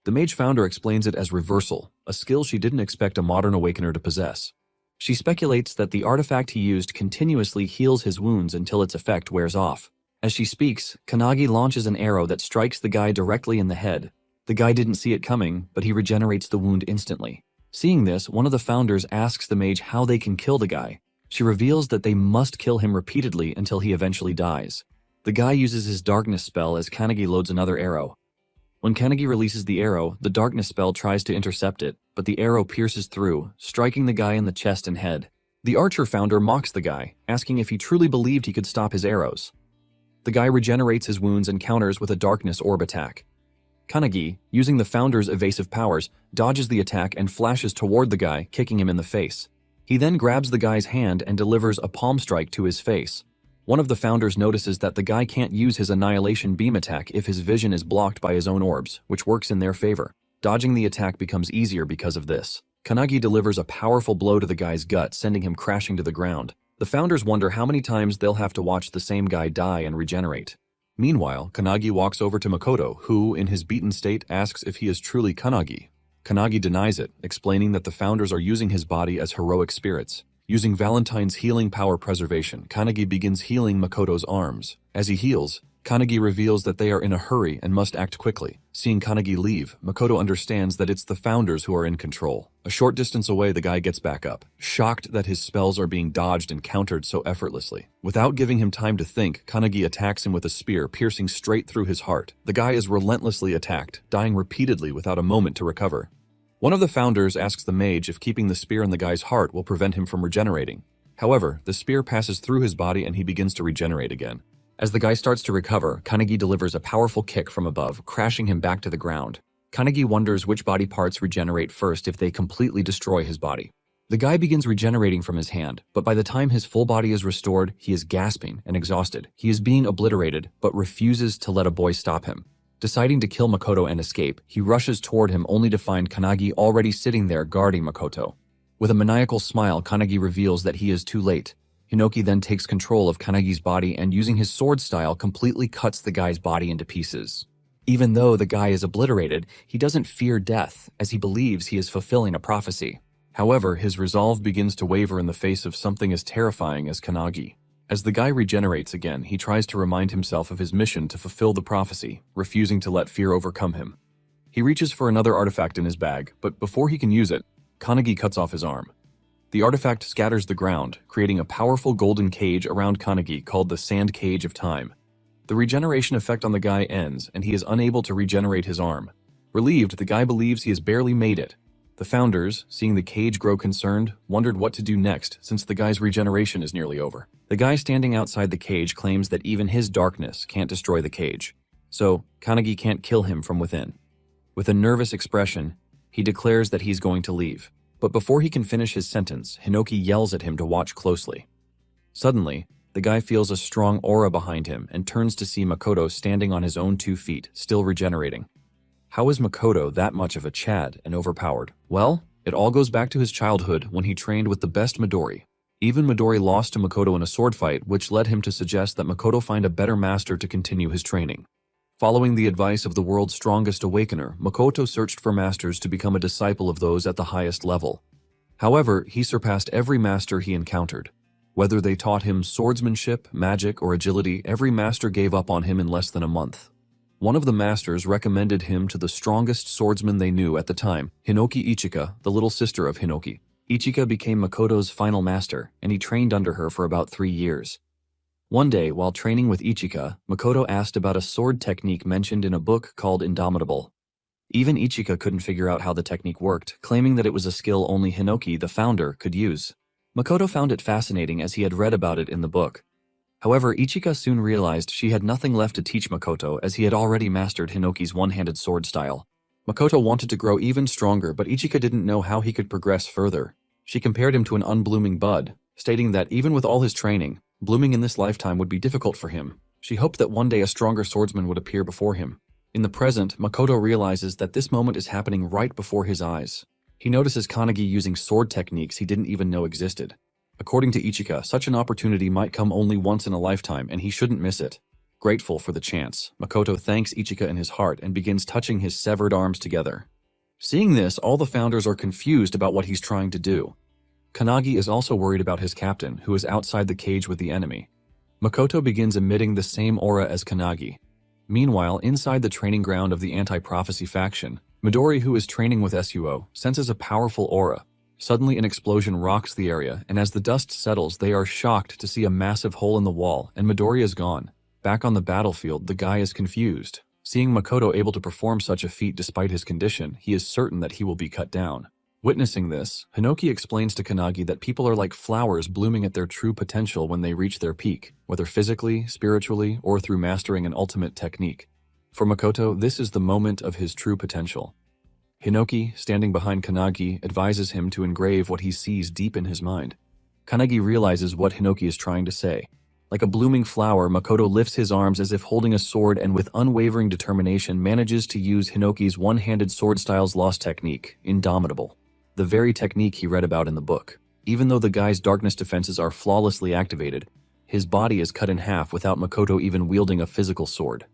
The mage founder explains it as reversal, a skill she didn't expect a modern awakener to possess. She speculates that the artifact he used continuously heals his wounds until its effect wears off. As she speaks, Kanagi launches an arrow that strikes the guy directly in the head. The guy didn't see it coming, but he regenerates the wound instantly. Seeing this, one of the founders asks the mage how they can kill the guy. She reveals that they must kill him repeatedly until he eventually dies. The guy uses his darkness spell as Kanagi loads another arrow. When Kanagi releases the arrow, the darkness spell tries to intercept it, but the arrow pierces through, striking the guy in the chest and head. The archer founder mocks the guy, asking if he truly believed he could stop his arrows. The guy regenerates his wounds and counters with a darkness orb attack. Kanagi, using the founder's evasive powers, dodges the attack and flashes toward the guy, kicking him in the face. He then grabs the guy's hand and delivers a palm strike to his face. One of the founders notices that the guy can't use his annihilation beam attack if his vision is blocked by his own orbs, which works in their favor. Dodging the attack becomes easier because of this. Kanagi delivers a powerful blow to the guy's gut, sending him crashing to the ground. The founders wonder how many times they'll have to watch the same guy die and regenerate. Meanwhile, Kanagi walks over to Makoto, who, in his beaten state, asks if he is truly Kanagi. Kanagi denies it, explaining that the founders are using his body as heroic spirits. Using Valentine's healing power preservation, Kanagi begins healing Makoto's arms. As he heals, Kanagi reveals that they are in a hurry and must act quickly. Seeing Kanagi leave, Makoto understands that it's the founders who are in control. A short distance away, the guy gets back up, shocked that his spells are being dodged and countered so effortlessly. Without giving him time to think, Kanagi attacks him with a spear, piercing straight through his heart. The guy is relentlessly attacked, dying repeatedly without a moment to recover. One of the founders asks the mage if keeping the spear in the guy's heart will prevent him from regenerating. However, the spear passes through his body and he begins to regenerate again. As the guy starts to recover, Kanagi delivers a powerful kick from above, crashing him back to the ground. Kanagi wonders which body parts regenerate first if they completely destroy his body. The guy begins regenerating from his hand, but by the time his full body is restored, he is gasping and exhausted. He is being obliterated, but refuses to let a boy stop him. Deciding to kill Makoto and escape, he rushes toward him only to find Kanagi already sitting there guarding Makoto. With a maniacal smile, Kanagi reveals that he is too late. Hinoki then takes control of Kanagi's body and, using his sword style, completely cuts the guy's body into pieces. Even though the guy is obliterated, he doesn't fear death, as he believes he is fulfilling a prophecy. However, his resolve begins to waver in the face of something as terrifying as Kanagi. As the guy regenerates again, he tries to remind himself of his mission to fulfill the prophecy, refusing to let fear overcome him. He reaches for another artifact in his bag, but before he can use it, Kanagi cuts off his arm. The artifact scatters the ground, creating a powerful golden cage around Kanagi called the Sand Cage of Time. The regeneration effect on the guy ends, and he is unable to regenerate his arm. Relieved, the guy believes he has barely made it. The founders, seeing the cage grow concerned, wondered what to do next since the guy's regeneration is nearly over. The guy standing outside the cage claims that even his darkness can't destroy the cage, so Kanagi can't kill him from within. With a nervous expression, he declares that he's going to leave. But before he can finish his sentence, Hinoki yells at him to watch closely. Suddenly, the guy feels a strong aura behind him and turns to see Makoto standing on his own 2 feet, still regenerating. How is Makoto that much of a Chad and overpowered? Well, it all goes back to his childhood when he trained with the best Midori. Even Midori lost to Makoto in a sword fight, which led him to suggest that Makoto find a better master to continue his training. Following the advice of the world's strongest awakener, Makoto searched for masters to become a disciple of those at the highest level. However, he surpassed every master he encountered. Whether they taught him swordsmanship, magic, or agility, every master gave up on him in less than a month. One of the masters recommended him to the strongest swordsman they knew at the time, Hinoki Ichika, the little sister of Hinoki. Ichika became Makoto's final master, and he trained under her for about 3 years. One day, while training with Ichika, Makoto asked about a sword technique mentioned in a book called Indomitable. Even Ichika couldn't figure out how the technique worked, claiming that it was a skill only Hinoki, the founder, could use. Makoto found it fascinating as he had read about it in the book. However, Ichika soon realized she had nothing left to teach Makoto as he had already mastered Hinoki's one-handed sword style. Makoto wanted to grow even stronger, but Ichika didn't know how he could progress further. She compared him to an unblooming bud, stating that even with all his training, blooming in this lifetime would be difficult for him. She hoped that one day a stronger swordsman would appear before him. In the present, Makoto realizes that this moment is happening right before his eyes. He notices Kanagi using sword techniques he didn't even know existed. According to Ichika, such an opportunity might come only once in a lifetime and he shouldn't miss it. Grateful for the chance, Makoto thanks Ichika in his heart and begins touching his severed arms together. Seeing this, all the founders are confused about what he's trying to do. Kanagi is also worried about his captain, who is outside the cage with the enemy. Makoto begins emitting the same aura as Kanagi. Meanwhile, inside the training ground of the anti-prophecy faction, Midori, who is training with Suo, senses a powerful aura. Suddenly an explosion rocks the area, and as the dust settles, they are shocked to see a massive hole in the wall, and Midori is gone. Back on the battlefield, the guy is confused. Seeing Makoto able to perform such a feat despite his condition, he is certain that he will be cut down. Witnessing this, Hinoki explains to Kanagi that people are like flowers blooming at their true potential when they reach their peak, whether physically, spiritually, or through mastering an ultimate technique. For Makoto, this is the moment of his true potential. Hinoki, standing behind Kanagi, advises him to engrave what he sees deep in his mind. Kanagi realizes what Hinoki is trying to say. Like a blooming flower, Makoto lifts his arms as if holding a sword and with unwavering determination manages to use Hinoki's one-handed sword style's lost technique, Indomitable. The very technique he read about in the book. Even though the guy's darkness defenses are flawlessly activated, his body is cut in half without Makoto even wielding a physical sword.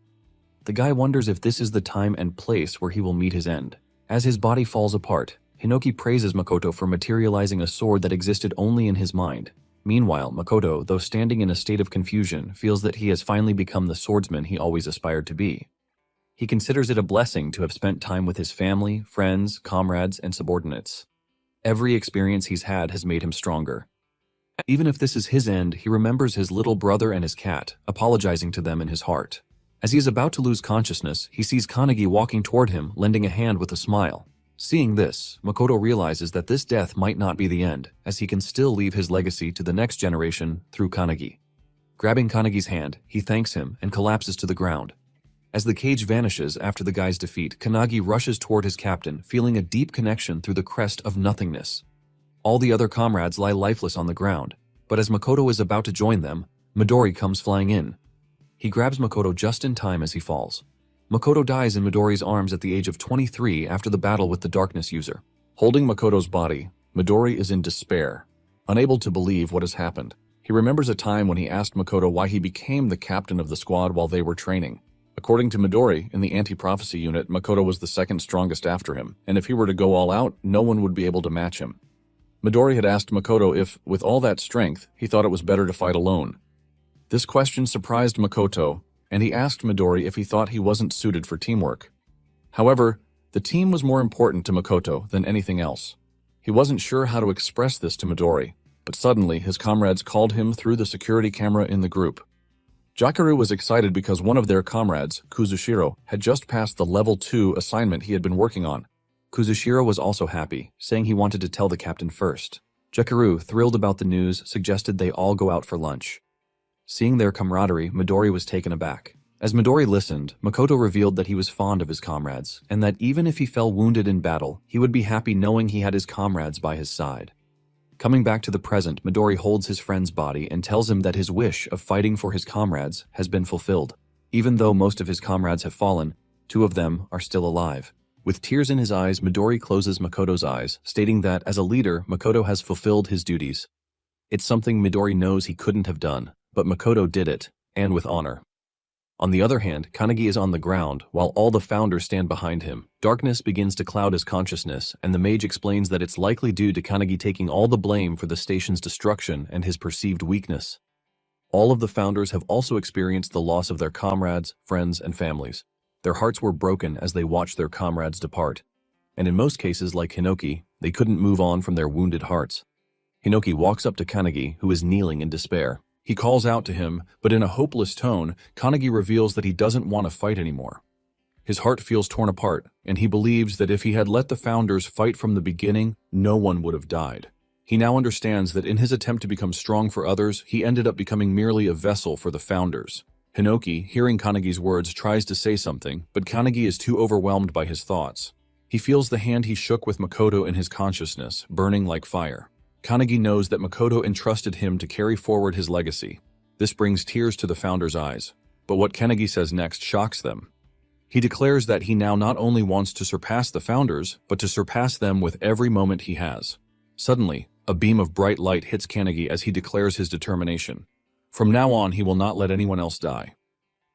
The guy wonders if this is the time and place where he will meet his end. As his body falls apart, Hinoki praises Makoto for materializing a sword that existed only in his mind. Meanwhile, Makoto, though standing in a state of confusion, feels that he has finally become the swordsman he always aspired to be. He considers it a blessing to have spent time with his family, friends, comrades, and subordinates. Every experience he's had has made him stronger. Even if this is his end, he remembers his little brother and his cat, apologizing to them in his heart. As he is about to lose consciousness, he sees Kanagi walking toward him, lending a hand with a smile. Seeing this, Makoto realizes that this death might not be the end, as he can still leave his legacy to the next generation through Kanagi. Grabbing Kanagi's hand, he thanks him and collapses to the ground. As the cage vanishes after the guy's defeat, Kanagi rushes toward his captain, feeling a deep connection through the crest of nothingness. All the other comrades lie lifeless on the ground, but as Makoto is about to join them, Midori comes flying in. He grabs Makoto just in time as he falls. Makoto dies in Midori's arms at the age of 23 after the battle with the Darkness User. Holding Makoto's body, Midori is in despair, unable to believe what has happened. He remembers a time when he asked Makoto why he became the captain of the squad while they were training. According to Midori, in the anti-prophecy unit, Makoto was the second strongest after him, and if he were to go all out, no one would be able to match him. Midori had asked Makoto if, with all that strength, he thought it was better to fight alone. This question surprised Makoto, and he asked Midori if he thought he wasn't suited for teamwork. However, the team was more important to Makoto than anything else. He wasn't sure how to express this to Midori, but suddenly his comrades called him through the security camera in the group. Jakaru was excited because one of their comrades, Kuzushiro, had just passed the level 2 assignment he had been working on. Kuzushiro was also happy, saying he wanted to tell the captain first. Jakaru, thrilled about the news, suggested they all go out for lunch. Seeing their camaraderie, Midori was taken aback. As Midori listened, Makoto revealed that he was fond of his comrades, and that even if he fell wounded in battle, he would be happy knowing he had his comrades by his side. Coming back to the present, Midori holds his friend's body and tells him that his wish of fighting for his comrades has been fulfilled. Even though most of his comrades have fallen, 2 of them are still alive. With tears in his eyes, Midori closes Makoto's eyes, stating that as a leader, Makoto has fulfilled his duties. It's something Midori knows he couldn't have done, but Makoto did it, and with honor. On the other hand, Kanagi is on the ground, while all the founders stand behind him. Darkness begins to cloud his consciousness, and the mage explains that it's likely due to Kanagi taking all the blame for the station's destruction and his perceived weakness. All of the founders have also experienced the loss of their comrades, friends, and families. Their hearts were broken as they watched their comrades depart. And in most cases, like Hinoki, they couldn't move on from their wounded hearts. Hinoki walks up to Kanagi, who is kneeling in despair. He calls out to him, but in a hopeless tone, Kanagi reveals that he doesn't want to fight anymore. His heart feels torn apart, and he believes that if he had let the founders fight from the beginning, no one would have died. He now understands that in his attempt to become strong for others, he ended up becoming merely a vessel for the founders. Hinoki, hearing Kanagi's words, tries to say something, but Kanagi is too overwhelmed by his thoughts. He feels the hand he shook with Makoto in his consciousness, burning like fire. Kanagi knows that Makoto entrusted him to carry forward his legacy. This brings tears to the founders' eyes. But what Kanagi says next shocks them. He declares that he now not only wants to surpass the founders, but to surpass them with every moment he has. Suddenly, a beam of bright light hits Kanagi as he declares his determination. From now on, he will not let anyone else die.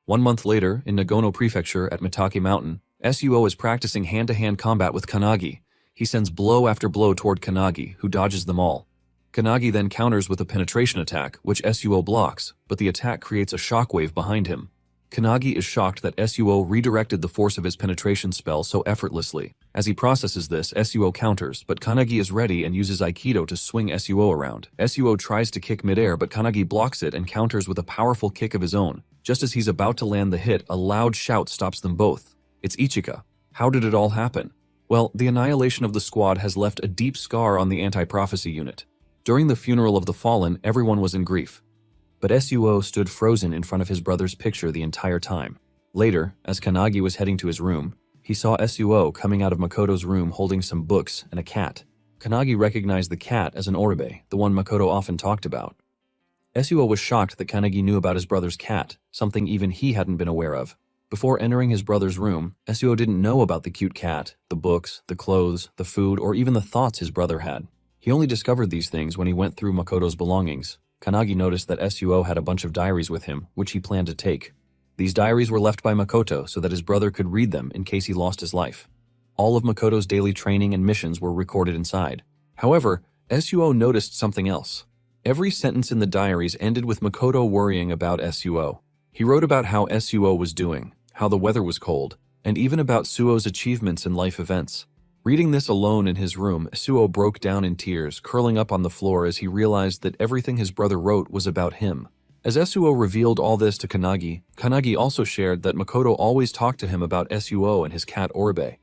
1 month later, in Nagono Prefecture at Mitake Mountain, Suo is practicing hand-to-hand combat with Kanagi. He sends blow after blow toward Kanagi, who dodges them all. Kanagi then counters with a penetration attack, which Suo blocks, but the attack creates a shockwave behind him. Kanagi is shocked that Suo redirected the force of his penetration spell so effortlessly. As he processes this, Suo counters, but Kanagi is ready and uses Aikido to swing Suo around. Suo tries to kick midair, but Kanagi blocks it and counters with a powerful kick of his own. Just as he's about to land the hit, a loud shout stops them both. It's Ichika. How did it all happen? Well, the annihilation of the squad has left a deep scar on the anti-prophecy unit. During the funeral of the fallen, everyone was in grief. But Suo stood frozen in front of his brother's picture the entire time. Later, as Kanagi was heading to his room, he saw Suo coming out of Makoto's room holding some books and a cat. Kanagi recognized the cat as an oribe, the one Makoto often talked about. Suo was shocked that Kanagi knew about his brother's cat, something even he hadn't been aware of. Before entering his brother's room, Suo didn't know about the cute cat, the books, the clothes, the food, or even the thoughts his brother had. He only discovered these things when he went through Makoto's belongings. Kanagi noticed that Suo had a bunch of diaries with him, which he planned to take. These diaries were left by Makoto so that his brother could read them in case he lost his life. All of Makoto's daily training and missions were recorded inside. However, Suo noticed something else. Every sentence in the diaries ended with Makoto worrying about Suo. He wrote about how Suo was doing, how the weather was cold, and even about Suo's achievements and life events. Reading this alone in his room, Suo broke down in tears, curling up on the floor as he realized that everything his brother wrote was about him. As Suo revealed all this to Kanagi, Kanagi also shared that Makoto always talked to him about Suo and his cat Oribe.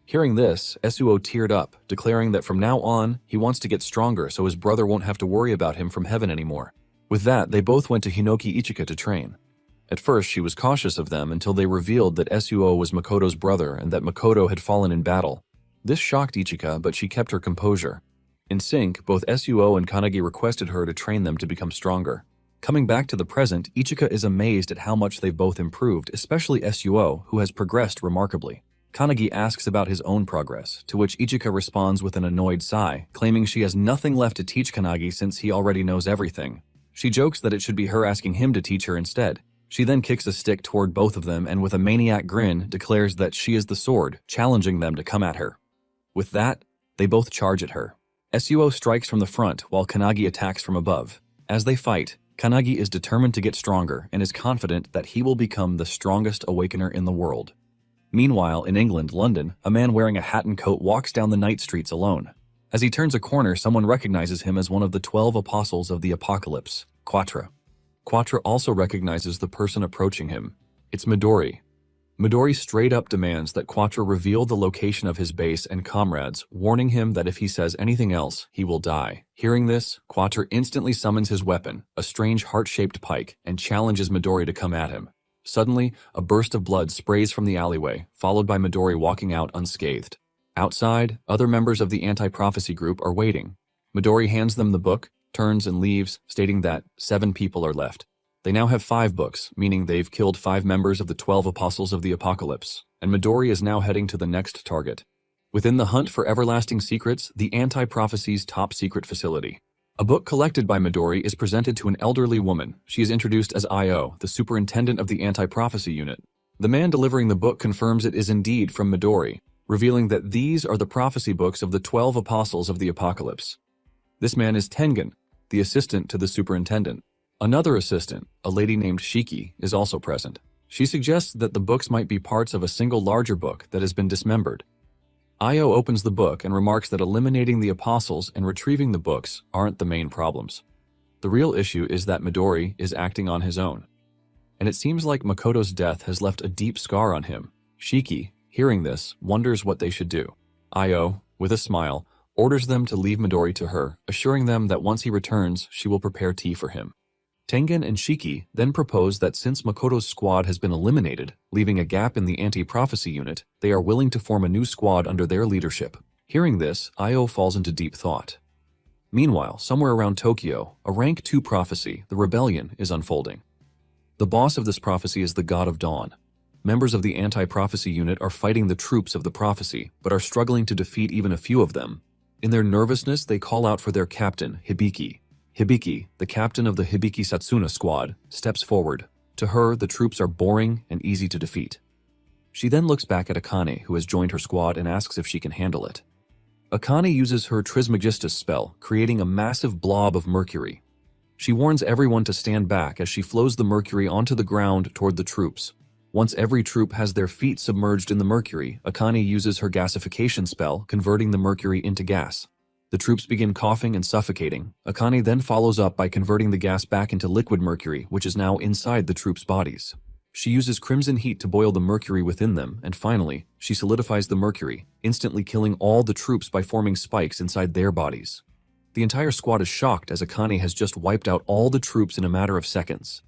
Hearing this, Suo teared up, declaring that from now on, he wants to get stronger so his brother won't have to worry about him from heaven anymore. With that, they both went to Hinoki Ichika to train. At first, she was cautious of them until they revealed that Suo was Makoto's brother and that Makoto had fallen in battle. This shocked Ichika, but she kept her composure. In sync, both Suo and Kanagi requested her to train them to become stronger. Coming back to the present, Ichika is amazed at how much they've both improved, especially Suo, who has progressed remarkably. Kanagi asks about his own progress, to which Ichika responds with an annoyed sigh, claiming she has nothing left to teach Kanagi since he already knows everything. She jokes that it should be her asking him to teach her instead. She then kicks a stick toward both of them and with a maniac grin declares that she is the sword, challenging them to come at her. With that, they both charge at her. Suo strikes from the front while Kanagi attacks from above. As they fight, Kanagi is determined to get stronger and is confident that he will become the strongest awakener in the world. Meanwhile, in England, London, a man wearing a hat and coat walks down the night streets alone. As he turns a corner, someone recognizes him as one of the 12 apostles of the apocalypse, Quatre. Quatre also recognizes the person approaching him. It's Midori. Midori straight up demands that Quatre reveal the location of his base and comrades, warning him that if he says anything else, he will die. Hearing this, Quatre instantly summons his weapon, a strange heart-shaped pike, and challenges Midori to come at him. Suddenly, a burst of blood sprays from the alleyway, followed by Midori walking out unscathed. Outside, other members of the anti-prophecy group are waiting. Midori hands them the book, turns and leaves, stating that 7 people are left. They now have 5 books, meaning they've killed 5 members of the 12 apostles of the apocalypse, and Midori is now heading to the next target. Within the hunt for everlasting secrets, the anti-prophecy's top secret facility. A book collected by Midori is presented to an elderly woman. She is introduced as Io, the superintendent of the anti-prophecy unit. The man delivering the book confirms it is indeed from Midori, revealing that these are the prophecy books of the 12 apostles of the apocalypse. This man is Tengen, the assistant to the superintendent. Another assistant, a lady named Shiki, is also present. She suggests that the books might be parts of a single larger book that has been dismembered. Io opens the book and remarks that eliminating the apostles and retrieving the books aren't the main problems. The real issue is that Midori is acting on his own. And it seems like Makoto's death has left a deep scar on him. Shiki, hearing this, wonders what they should do. Io, with a smile, orders them to leave Midori to her, assuring them that once he returns, she will prepare tea for him. Tengen and Shiki then propose that since Makoto's squad has been eliminated, leaving a gap in the anti-prophecy unit, they are willing to form a new squad under their leadership. Hearing this, Io falls into deep thought. Meanwhile, somewhere around Tokyo, a rank 2 prophecy, the rebellion, is unfolding. The boss of this prophecy is the God of Dawn. Members of the anti-prophecy unit are fighting the troops of the prophecy, but are struggling to defeat even a few of them. In their nervousness, they call out for their captain, Hibiki. Hibiki, the captain of the Hibiki Satsuna squad, steps forward. To her, the troops are boring and easy to defeat. She then looks back at Akane, who has joined her squad, and asks if she can handle it. Akane uses her Trismegistus spell, creating a massive blob of mercury. She warns everyone to stand back as she flows the mercury onto the ground toward the troops. Once every troop has their feet submerged in the mercury, Akane uses her gasification spell, converting the mercury into gas. The troops begin coughing and suffocating. Akane then follows up by converting the gas back into liquid mercury, which is now inside the troops' bodies. She uses crimson heat to boil the mercury within them, and finally, she solidifies the mercury, instantly killing all the troops by forming spikes inside their bodies. The entire squad is shocked as Akane has just wiped out all the troops in a matter of seconds.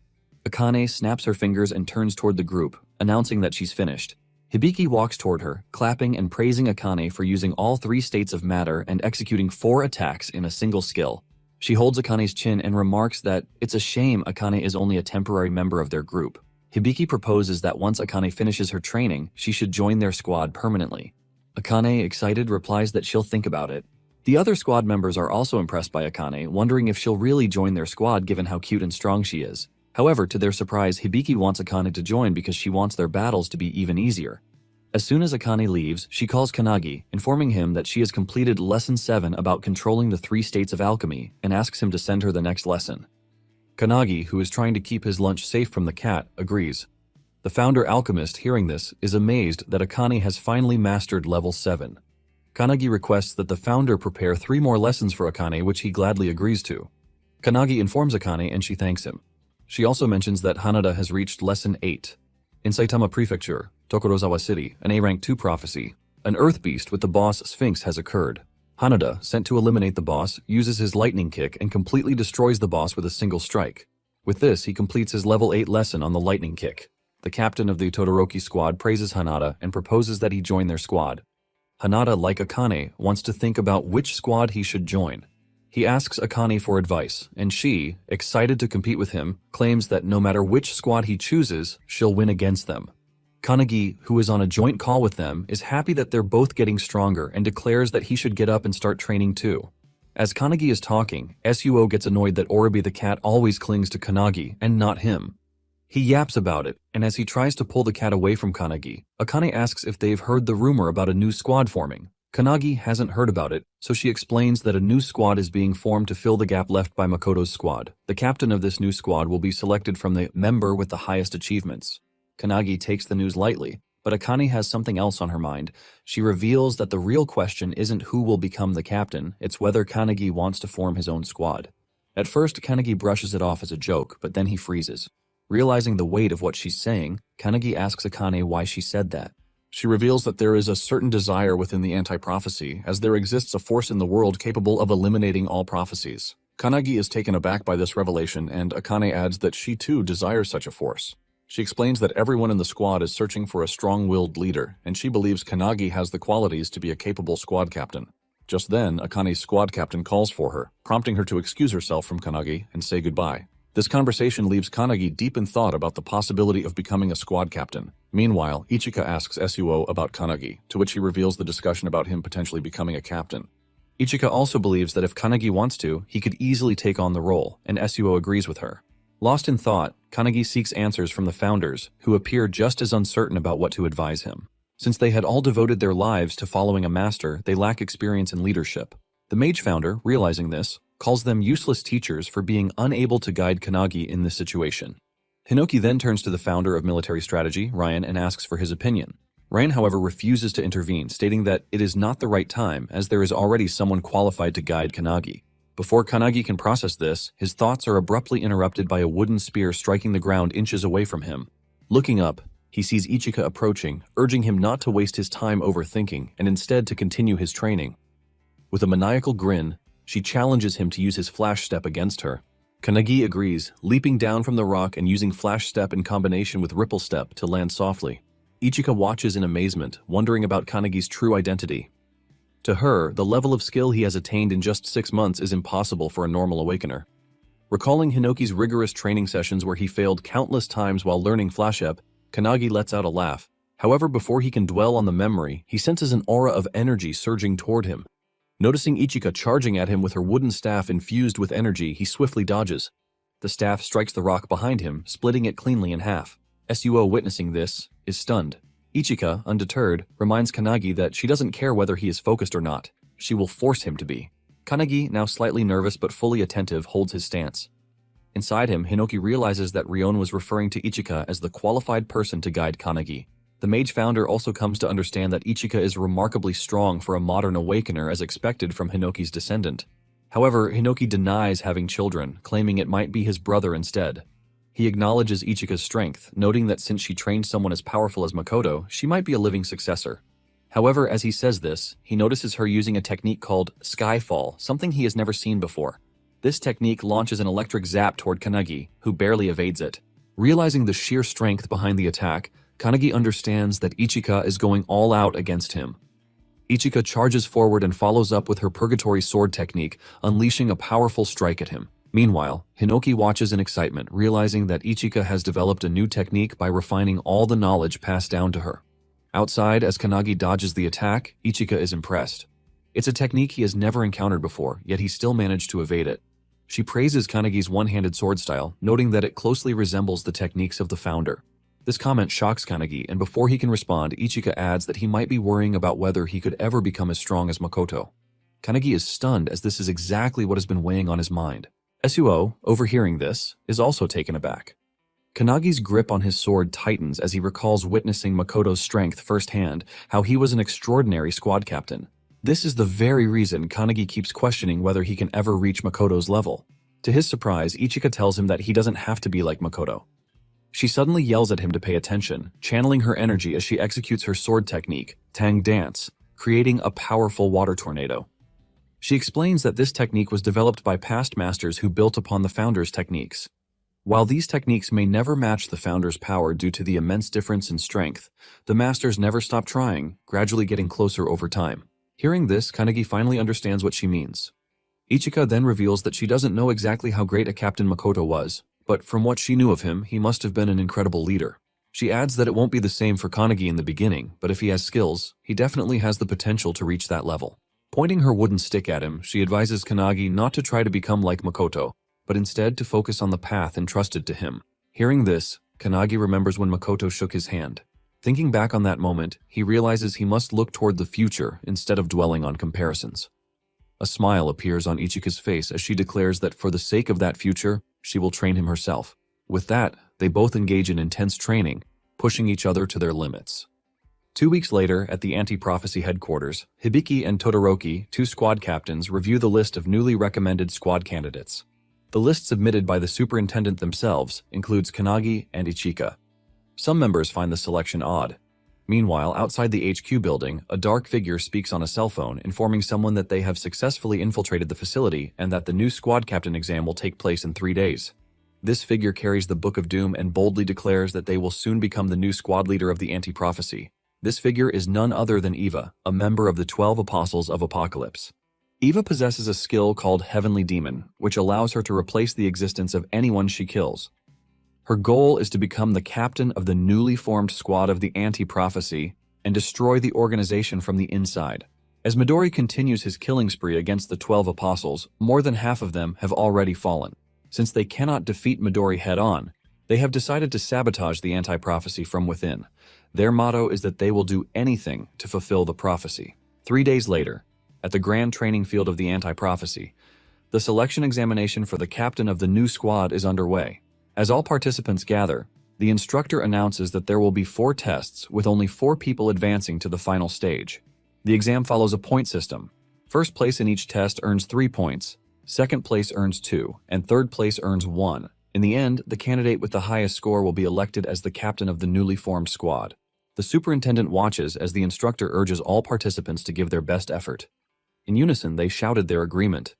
Akane snaps her fingers and turns toward the group, announcing that she's finished. Hibiki walks toward her, clapping and praising Akane for using all 3 states of matter and executing 4 attacks in a single skill. She holds Akane's chin and remarks that it's a shame Akane is only a temporary member of their group. Hibiki proposes that once Akane finishes her training, she should join their squad permanently. Akane, excited, replies that she'll think about it. The other squad members are also impressed by Akane, wondering if she'll really join their squad given how cute and strong she is. However, to their surprise, Hibiki wants Akane to join because she wants their battles to be even easier. As soon as Akane leaves, she calls Kanagi, informing him that she has completed Lesson 7 about controlling the 3 states of alchemy, and asks him to send her the next lesson. Kanagi, who is trying to keep his lunch safe from the cat, agrees. The founder alchemist, hearing this, is amazed that Akane has finally mastered level 7. Kanagi requests that the founder prepare 3 more lessons for Akane, which he gladly agrees to. Kanagi informs Akane and she thanks him. She also mentions that Hanada has reached Lesson 8. In Saitama Prefecture, Tokorozawa City, an A-Rank 2 prophecy, an earth beast with the boss Sphinx has occurred. Hanada, sent to eliminate the boss, uses his lightning kick and completely destroys the boss with a single strike. With this, he completes his level 8 lesson on the lightning kick. The captain of the Todoroki squad praises Hanada and proposes that he join their squad. Hanada, like Akane, wants to think about which squad he should join. He asks Akane for advice, and she, excited to compete with him, claims that no matter which squad he chooses, she'll win against them. Kanagi, who is on a joint call with them, is happy that they're both getting stronger and declares that he should get up and start training too. As Kanagi is talking, Suo gets annoyed that Oribi the cat always clings to Kanagi, and not him. He yaps about it, and as he tries to pull the cat away from Kanagi, Akane asks if they've heard the rumor about a new squad forming. Kanagi hasn't heard about it, so she explains that a new squad is being formed to fill the gap left by Makoto's squad. The captain of this new squad will be selected from the member with the highest achievements. Kanagi takes the news lightly, but Akane has something else on her mind. She reveals that the real question isn't who will become the captain, it's whether Kanagi wants to form his own squad. At first, Kanagi brushes it off as a joke, but then he freezes. Realizing the weight of what she's saying, Kanagi asks Akane why she said that. She reveals that there is a certain desire within the anti-prophecy, as there exists a force in the world capable of eliminating all prophecies. Kanagi is taken aback by this revelation, and Akane adds that she too desires such a force. She explains that everyone in the squad is searching for a strong-willed leader, and she believes Kanagi has the qualities to be a capable squad captain. Just then, Akane's squad captain calls for her, prompting her to excuse herself from Kanagi and say goodbye. This conversation leaves Kanagi deep in thought about the possibility of becoming a squad captain. Meanwhile, Ichika asks Suo about Kanagi, to which he reveals the discussion about him potentially becoming a captain. Ichika also believes that if Kanagi wants to, he could easily take on the role, and Suo agrees with her. Lost in thought, Kanagi seeks answers from the founders, who appear just as uncertain about what to advise him. Since they had all devoted their lives to following a master, they lack experience in leadership. The mage founder, realizing this, calls them useless teachers for being unable to guide Kanagi in this situation. Hinoki then turns to the founder of military strategy, Ryan, and asks for his opinion. Ryan, however, refuses to intervene, stating that it is not the right time as there is already someone qualified to guide Kanagi. Before Kanagi can process this, his thoughts are abruptly interrupted by a wooden spear striking the ground inches away from him. Looking up, he sees Ichika approaching, urging him not to waste his time overthinking and instead to continue his training. With a maniacal grin, she challenges him to use his flash step against her. Kanagi agrees, leaping down from the rock and using flash step in combination with ripple step to land softly. Ichika watches in amazement, wondering about Kanagi's true identity. To her, the level of skill he has attained in just 6 months is impossible for a normal awakener. Recalling Hinoki's rigorous training sessions where he failed countless times while learning flash step, Kanagi lets out a laugh. However, before he can dwell on the memory, he senses an aura of energy surging toward him. Noticing Ichika charging at him with her wooden staff infused with energy, he swiftly dodges. The staff strikes the rock behind him, splitting it cleanly in half. Suo, witnessing this, is stunned. Ichika, undeterred, reminds Kanagi that she doesn't care whether he is focused or not. She will force him to be. Kanagi, now slightly nervous but fully attentive, holds his stance. Inside him, Hinoki realizes that Rion was referring to Ichika as the qualified person to guide Kanagi. The mage founder also comes to understand that Ichika is remarkably strong for a modern awakener as expected from Hinoki's descendant. However, Hinoki denies having children, claiming it might be his brother instead. He acknowledges Ichika's strength, noting that since she trained someone as powerful as Makoto, she might be a living successor. However, as he says this, he notices her using a technique called Skyfall, something he has never seen before. This technique launches an electric zap toward Kanagi, who barely evades it. Realizing the sheer strength behind the attack, Kanagi understands that Ichika is going all out against him. Ichika charges forward and follows up with her Purgatory Sword technique, unleashing a powerful strike at him. Meanwhile, Hinoki watches in excitement, realizing that Ichika has developed a new technique by refining all the knowledge passed down to her. Outside, as Kanagi dodges the attack, Ichika is impressed. It's a technique he has never encountered before, yet he still managed to evade it. She praises Kanagi's one-handed sword style, noting that it closely resembles the techniques of the founder. This comment shocks Kanagi, and before he can respond, Ichika adds that he might be worrying about whether he could ever become as strong as Makoto. Kanagi is stunned as this is exactly what has been weighing on his mind. Suo, overhearing this, is also taken aback. Kanagi's grip on his sword tightens as he recalls witnessing Makoto's strength firsthand, how he was an extraordinary squad captain. This is the very reason Kanagi keeps questioning whether he can ever reach Makoto's level. To his surprise, Ichika tells him that he doesn't have to be like Makoto. She suddenly yells at him to pay attention, channeling her energy as she executes her sword technique, Tang Dance, creating a powerful water tornado. She explains that this technique was developed by past masters who built upon the founder's techniques. While these techniques may never match the founder's power due to the immense difference in strength, the masters never stop trying, gradually getting closer over time. Hearing this, Kanagi finally understands what she means. Ichika then reveals that she doesn't know exactly how great a Captain Makoto was, but from what she knew of him, he must have been an incredible leader. She adds that it won't be the same for Kanagi in the beginning, but if he has skills, he definitely has the potential to reach that level. Pointing her wooden stick at him, she advises Kanagi not to try to become like Makoto, but instead to focus on the path entrusted to him. Hearing this, Kanagi remembers when Makoto shook his hand. Thinking back on that moment, he realizes he must look toward the future instead of dwelling on comparisons. A smile appears on Ichika's face as she declares that for the sake of that future, she will train him herself. With that, they both engage in intense training, pushing each other to their limits. 2 weeks later, at the Anti-Prophecy headquarters, Hibiki and Todoroki, 2 squad captains, review the list of newly recommended squad candidates. The list submitted by the superintendent themselves includes Kanagi and Ichika. Some members find the selection odd. Meanwhile, outside the HQ building, a dark figure speaks on a cell phone, informing someone that they have successfully infiltrated the facility and that the new squad captain exam will take place in 3 days. This figure carries the Book of Doom and boldly declares that they will soon become the new squad leader of the Anti-Prophecy. This figure is none other than Eva, a member of the 12 Apostles of Apocalypse. Eva possesses a skill called Heavenly Demon, which allows her to replace the existence of anyone she kills. Her goal is to become the captain of the newly formed squad of the Anti-Prophecy and destroy the organization from the inside. As Midori continues his killing spree against the 12 apostles, more than half of them have already fallen. Since they cannot defeat Midori head-on, they have decided to sabotage the anti-prophecy from within. Their motto is that they will do anything to fulfill the prophecy. 3 days later, at the grand training field of the anti-prophecy, the selection examination for the captain of the new squad is underway. As all participants gather, the instructor announces that there will be 4 tests with only 4 people advancing to the final stage. The exam follows a point system. First place in each test earns 3 points, second place earns 2, and third place earns 1. In the end, the candidate with the highest score will be elected as the captain of the newly formed squad. The superintendent watches as the instructor urges all participants to give their best effort. In unison, they shouted their agreement.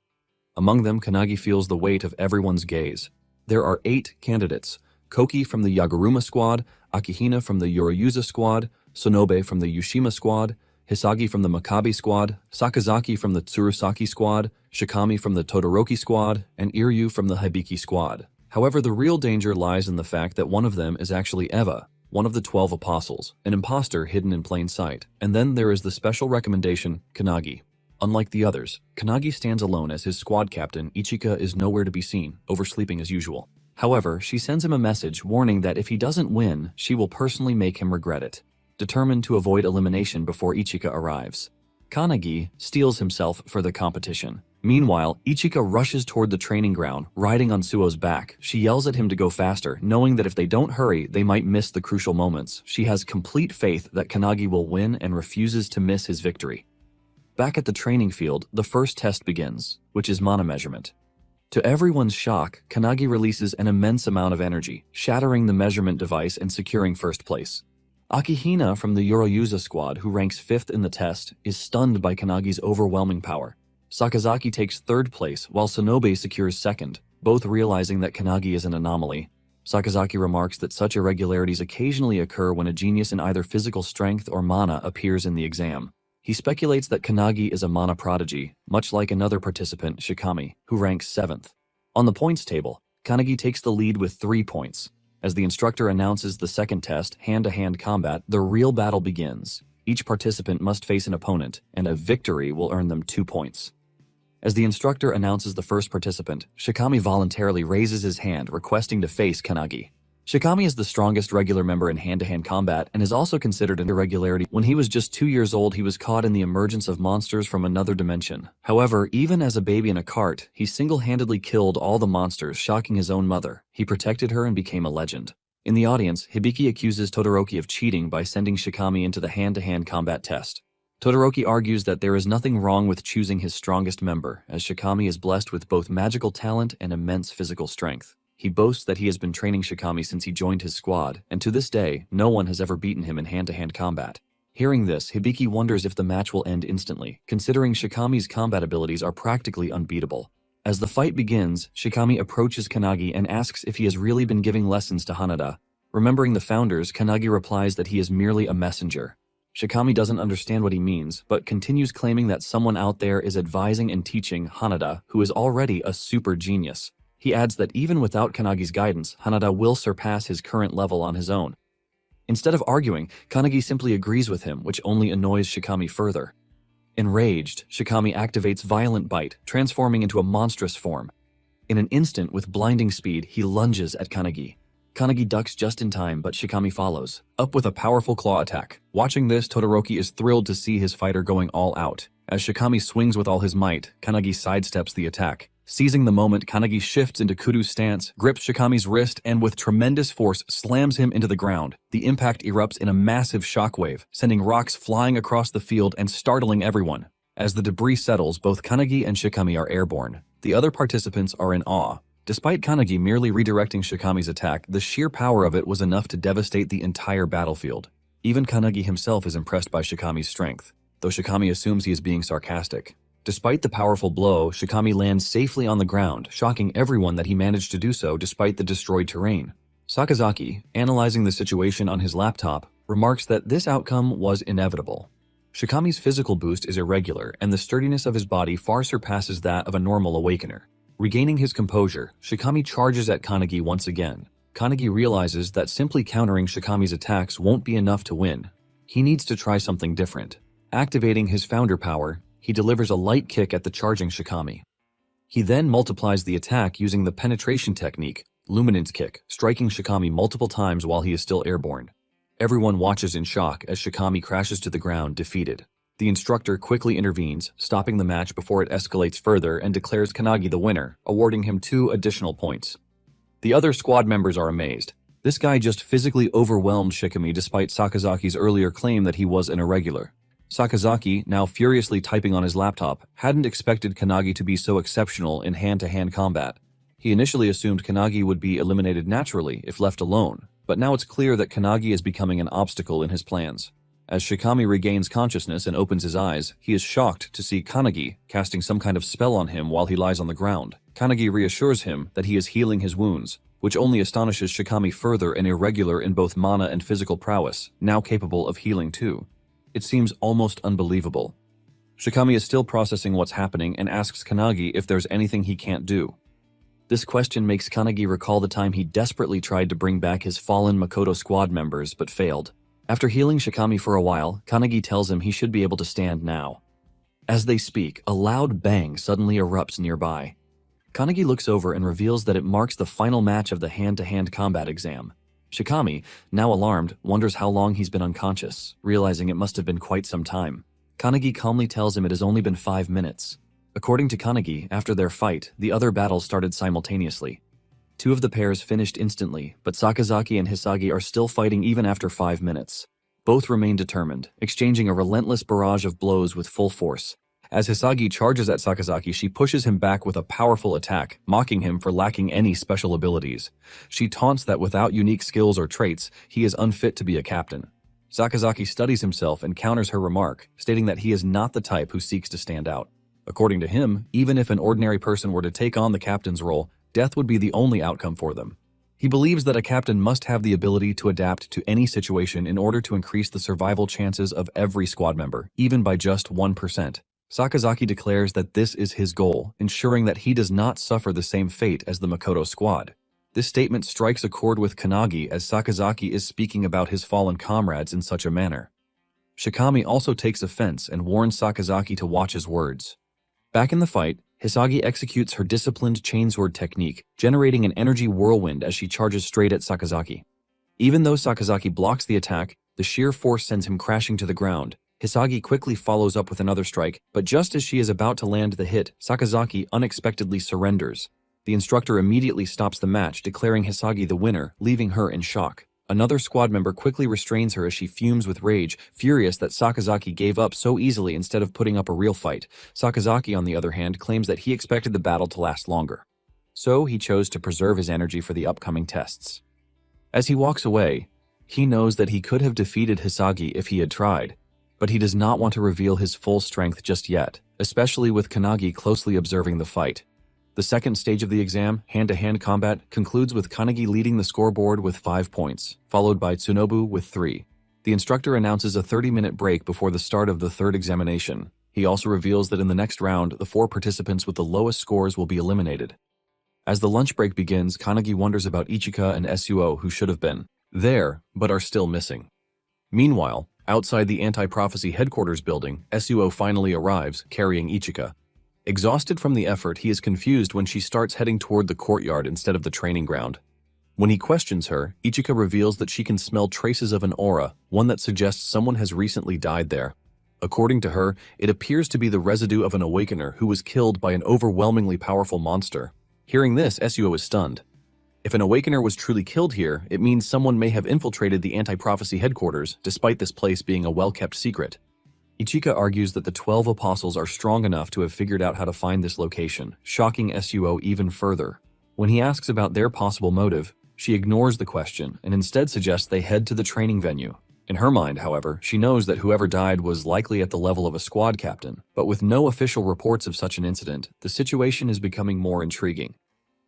Among them, Kanagi feels the weight of everyone's gaze. There are 8 candidates: Koki from the Yaguruma squad, Akihina from the Yoroyuza squad, Sonobe from the Yushima squad, Hisagi from the Makabe squad, Sakazaki from the Tsurusaki squad, Shikami from the Todoroki squad, and Iryu from the Hibiki squad. However, the real danger lies in the fact that one of them is actually Eva, one of the 12 apostles, an imposter hidden in plain sight. And then there is the special recommendation, Kanagi. Unlike the others, Kanagi stands alone as his squad captain. Ichika is nowhere to be seen, oversleeping as usual. However, she sends him a message warning that if he doesn't win, she will personally make him regret it. Determined to avoid elimination before Ichika arrives, Kanagi steels himself for the competition. Meanwhile, Ichika rushes toward the training ground, riding on Suo's back. She yells at him to go faster, knowing that if they don't hurry, they might miss the crucial moments. She has complete faith that Kanagi will win and refuses to miss his victory. Back at the training field, the first test begins, which is mana measurement. To everyone's shock, Kanagi releases an immense amount of energy, shattering the measurement device and securing first place. Akihina from the Yoroyuza squad, who ranks 5th in the test, is stunned by Kanagi's overwhelming power. Sakazaki takes 3rd place, while Sonobe secures 2nd, both realizing that Kanagi is an anomaly. Sakazaki remarks that such irregularities occasionally occur when a genius in either physical strength or mana appears in the exam. He speculates that Kanagi is a mana prodigy, much like another participant, Shikami, who ranks 7th. On the points table, Kanagi takes the lead with 3 points. As the instructor announces the second test, hand-to-hand combat, the real battle begins. Each participant must face an opponent, and a victory will earn them 2 points. As the instructor announces the first participant, Shikami voluntarily raises his hand, requesting to face Kanagi. Shikami is the strongest regular member in hand-to-hand combat and is also considered an irregularity. When he was just 2 years old, he was caught in the emergence of monsters from another dimension. However, even as a baby in a cart, he single-handedly killed all the monsters, shocking his own mother. He protected her and became a legend. In the audience, Hibiki accuses Todoroki of cheating by sending Shikami into the hand-to-hand combat test. Todoroki argues that there is nothing wrong with choosing his strongest member, as Shikami is blessed with both magical talent and immense physical strength. He boasts that he has been training Shikami since he joined his squad, and to this day, no one has ever beaten him in hand-to-hand combat. Hearing this, Hibiki wonders if the match will end instantly, considering Shikami's combat abilities are practically unbeatable. As the fight begins, Shikami approaches Kanagi and asks if he has really been giving lessons to Hanada. Remembering the founders, Kanagi replies that he is merely a messenger. Shikami doesn't understand what he means, but continues claiming that someone out there is advising and teaching Hanada, who is already a super genius. He adds that even without Kanagi's guidance, Hanada will surpass his current level on his own. Instead of arguing, Kanagi simply agrees with him, which only annoys Shikami further. Enraged, Shikami activates Violent Bite, transforming into a monstrous form. In an instant, with blinding speed, he lunges at Kanagi. Kanagi ducks just in time, but Shikami follows, up with a powerful claw attack. Watching this, Todoroki is thrilled to see his fighter going all out. As Shikami swings with all his might, Kanagi sidesteps the attack. Seizing the moment, Kanagi shifts into Kuru's stance, grips Shikami's wrist, and with tremendous force slams him into the ground. The impact erupts in a massive shockwave, sending rocks flying across the field and startling everyone. As the debris settles, both Kanagi and Shikami are airborne. The other participants are in awe. Despite Kanagi merely redirecting Shikami's attack, the sheer power of it was enough to devastate the entire battlefield. Even Kanagi himself is impressed by Shikami's strength, though Shikami assumes he is being sarcastic. Despite the powerful blow, Shikami lands safely on the ground, shocking everyone that he managed to do so despite the destroyed terrain. Sakazaki, analyzing the situation on his laptop, remarks that this outcome was inevitable. Shikami's physical boost is irregular, and the sturdiness of his body far surpasses that of a normal awakener. Regaining his composure, Shikami charges at Kanagi once again. Kanagi realizes that simply countering Shikami's attacks won't be enough to win. He needs to try something different. Activating his founder power, he delivers a light kick at the charging Shikami. He then multiplies the attack using the penetration technique, Luminance Kick, striking Shikami multiple times while he is still airborne. Everyone watches in shock as Shikami crashes to the ground, defeated. The instructor quickly intervenes, stopping the match before it escalates further and declares Kanagi the winner, awarding him 2 additional points. The other squad members are amazed. This guy just physically overwhelmed Shikami despite Sakazaki's earlier claim that he was an irregular. Sakazaki, now furiously typing on his laptop, hadn't expected Kanagi to be so exceptional in hand-to-hand combat. He initially assumed Kanagi would be eliminated naturally if left alone, but now it's clear that Kanagi is becoming an obstacle in his plans. As Shikami regains consciousness and opens his eyes, he is shocked to see Kanagi casting some kind of spell on him while he lies on the ground. Kanagi reassures him that he is healing his wounds, which only astonishes Shikami further, an irregular in both mana and physical prowess, now capable of healing too. It seems almost unbelievable. Shikami is still processing what's happening and asks Kanagi if there's anything he can't do. This question makes Kanagi recall the time he desperately tried to bring back his fallen Makoto squad members but failed. After healing Shikami for a while, Kanagi tells him he should be able to stand now. As they speak, a loud bang suddenly erupts nearby. Kanagi looks over and reveals that it marks the final match of the hand-to-hand combat exam. Shikami, now alarmed, wonders how long he's been unconscious, realizing it must have been quite some time. Kanagi calmly tells him it has only been 5 minutes. According to Kanagi, after their fight, the other battles started simultaneously. 2 of the pairs finished instantly, but Sakazaki and Hisagi are still fighting even after 5 minutes. Both remain determined, exchanging a relentless barrage of blows with full force. As Hisagi charges at Sakazaki, she pushes him back with a powerful attack, mocking him for lacking any special abilities. She taunts that without unique skills or traits, he is unfit to be a captain. Sakazaki studies himself and counters her remark, stating that he is not the type who seeks to stand out. According to him, even if an ordinary person were to take on the captain's role, death would be the only outcome for them. He believes that a captain must have the ability to adapt to any situation in order to increase the survival chances of every squad member, even by just 1%. Sakazaki declares that this is his goal, ensuring that he does not suffer the same fate as the Makoto squad. This statement strikes a chord with Kanagi as Sakazaki is speaking about his fallen comrades in such a manner. Shikami also takes offense and warns Sakazaki to watch his words. Back in the fight, Hisagi executes her disciplined chainsword technique, generating an energy whirlwind as she charges straight at Sakazaki. Even though Sakazaki blocks the attack, the sheer force sends him crashing to the ground. Hisagi quickly follows up with another strike, but just as she is about to land the hit, Sakazaki unexpectedly surrenders. The instructor immediately stops the match, declaring Hisagi the winner, leaving her in shock. Another squad member quickly restrains her as she fumes with rage, furious that Sakazaki gave up so easily instead of putting up a real fight. Sakazaki, on the other hand, claims that he expected the battle to last longer. So he chose to preserve his energy for the upcoming tests. As he walks away, he knows that he could have defeated Hisagi if he had tried, but he does not want to reveal his full strength just yet, especially with Kanagi closely observing the fight. The second stage of the exam, hand-to-hand combat, concludes with Kanagi leading the scoreboard with 5 points, followed by Tsunobu with 3. The instructor announces a 30-minute break before the start of the third examination. He also reveals that in the next round, the 4 participants with the lowest scores will be eliminated. As the lunch break begins, Kanagi wonders about Ichika and Suo, who should have been there, but are still missing. Meanwhile, outside the anti-prophecy headquarters building, Suo finally arrives, carrying Ichika. Exhausted from the effort, he is confused when she starts heading toward the courtyard instead of the training ground. When he questions her, Ichika reveals that she can smell traces of an aura, one that suggests someone has recently died there. According to her, it appears to be the residue of an awakener who was killed by an overwhelmingly powerful monster. Hearing this, Suo is stunned. If an awakener was truly killed here, it means someone may have infiltrated the anti-prophecy headquarters, despite this place being a well-kept secret. Ichika argues that the 12 apostles are strong enough to have figured out how to find this location, shocking Suo even further. When he asks about their possible motive, she ignores the question and instead suggests they head to the training venue. In her mind, however, she knows that whoever died was likely at the level of a squad captain, but with no official reports of such an incident, the situation is becoming more intriguing.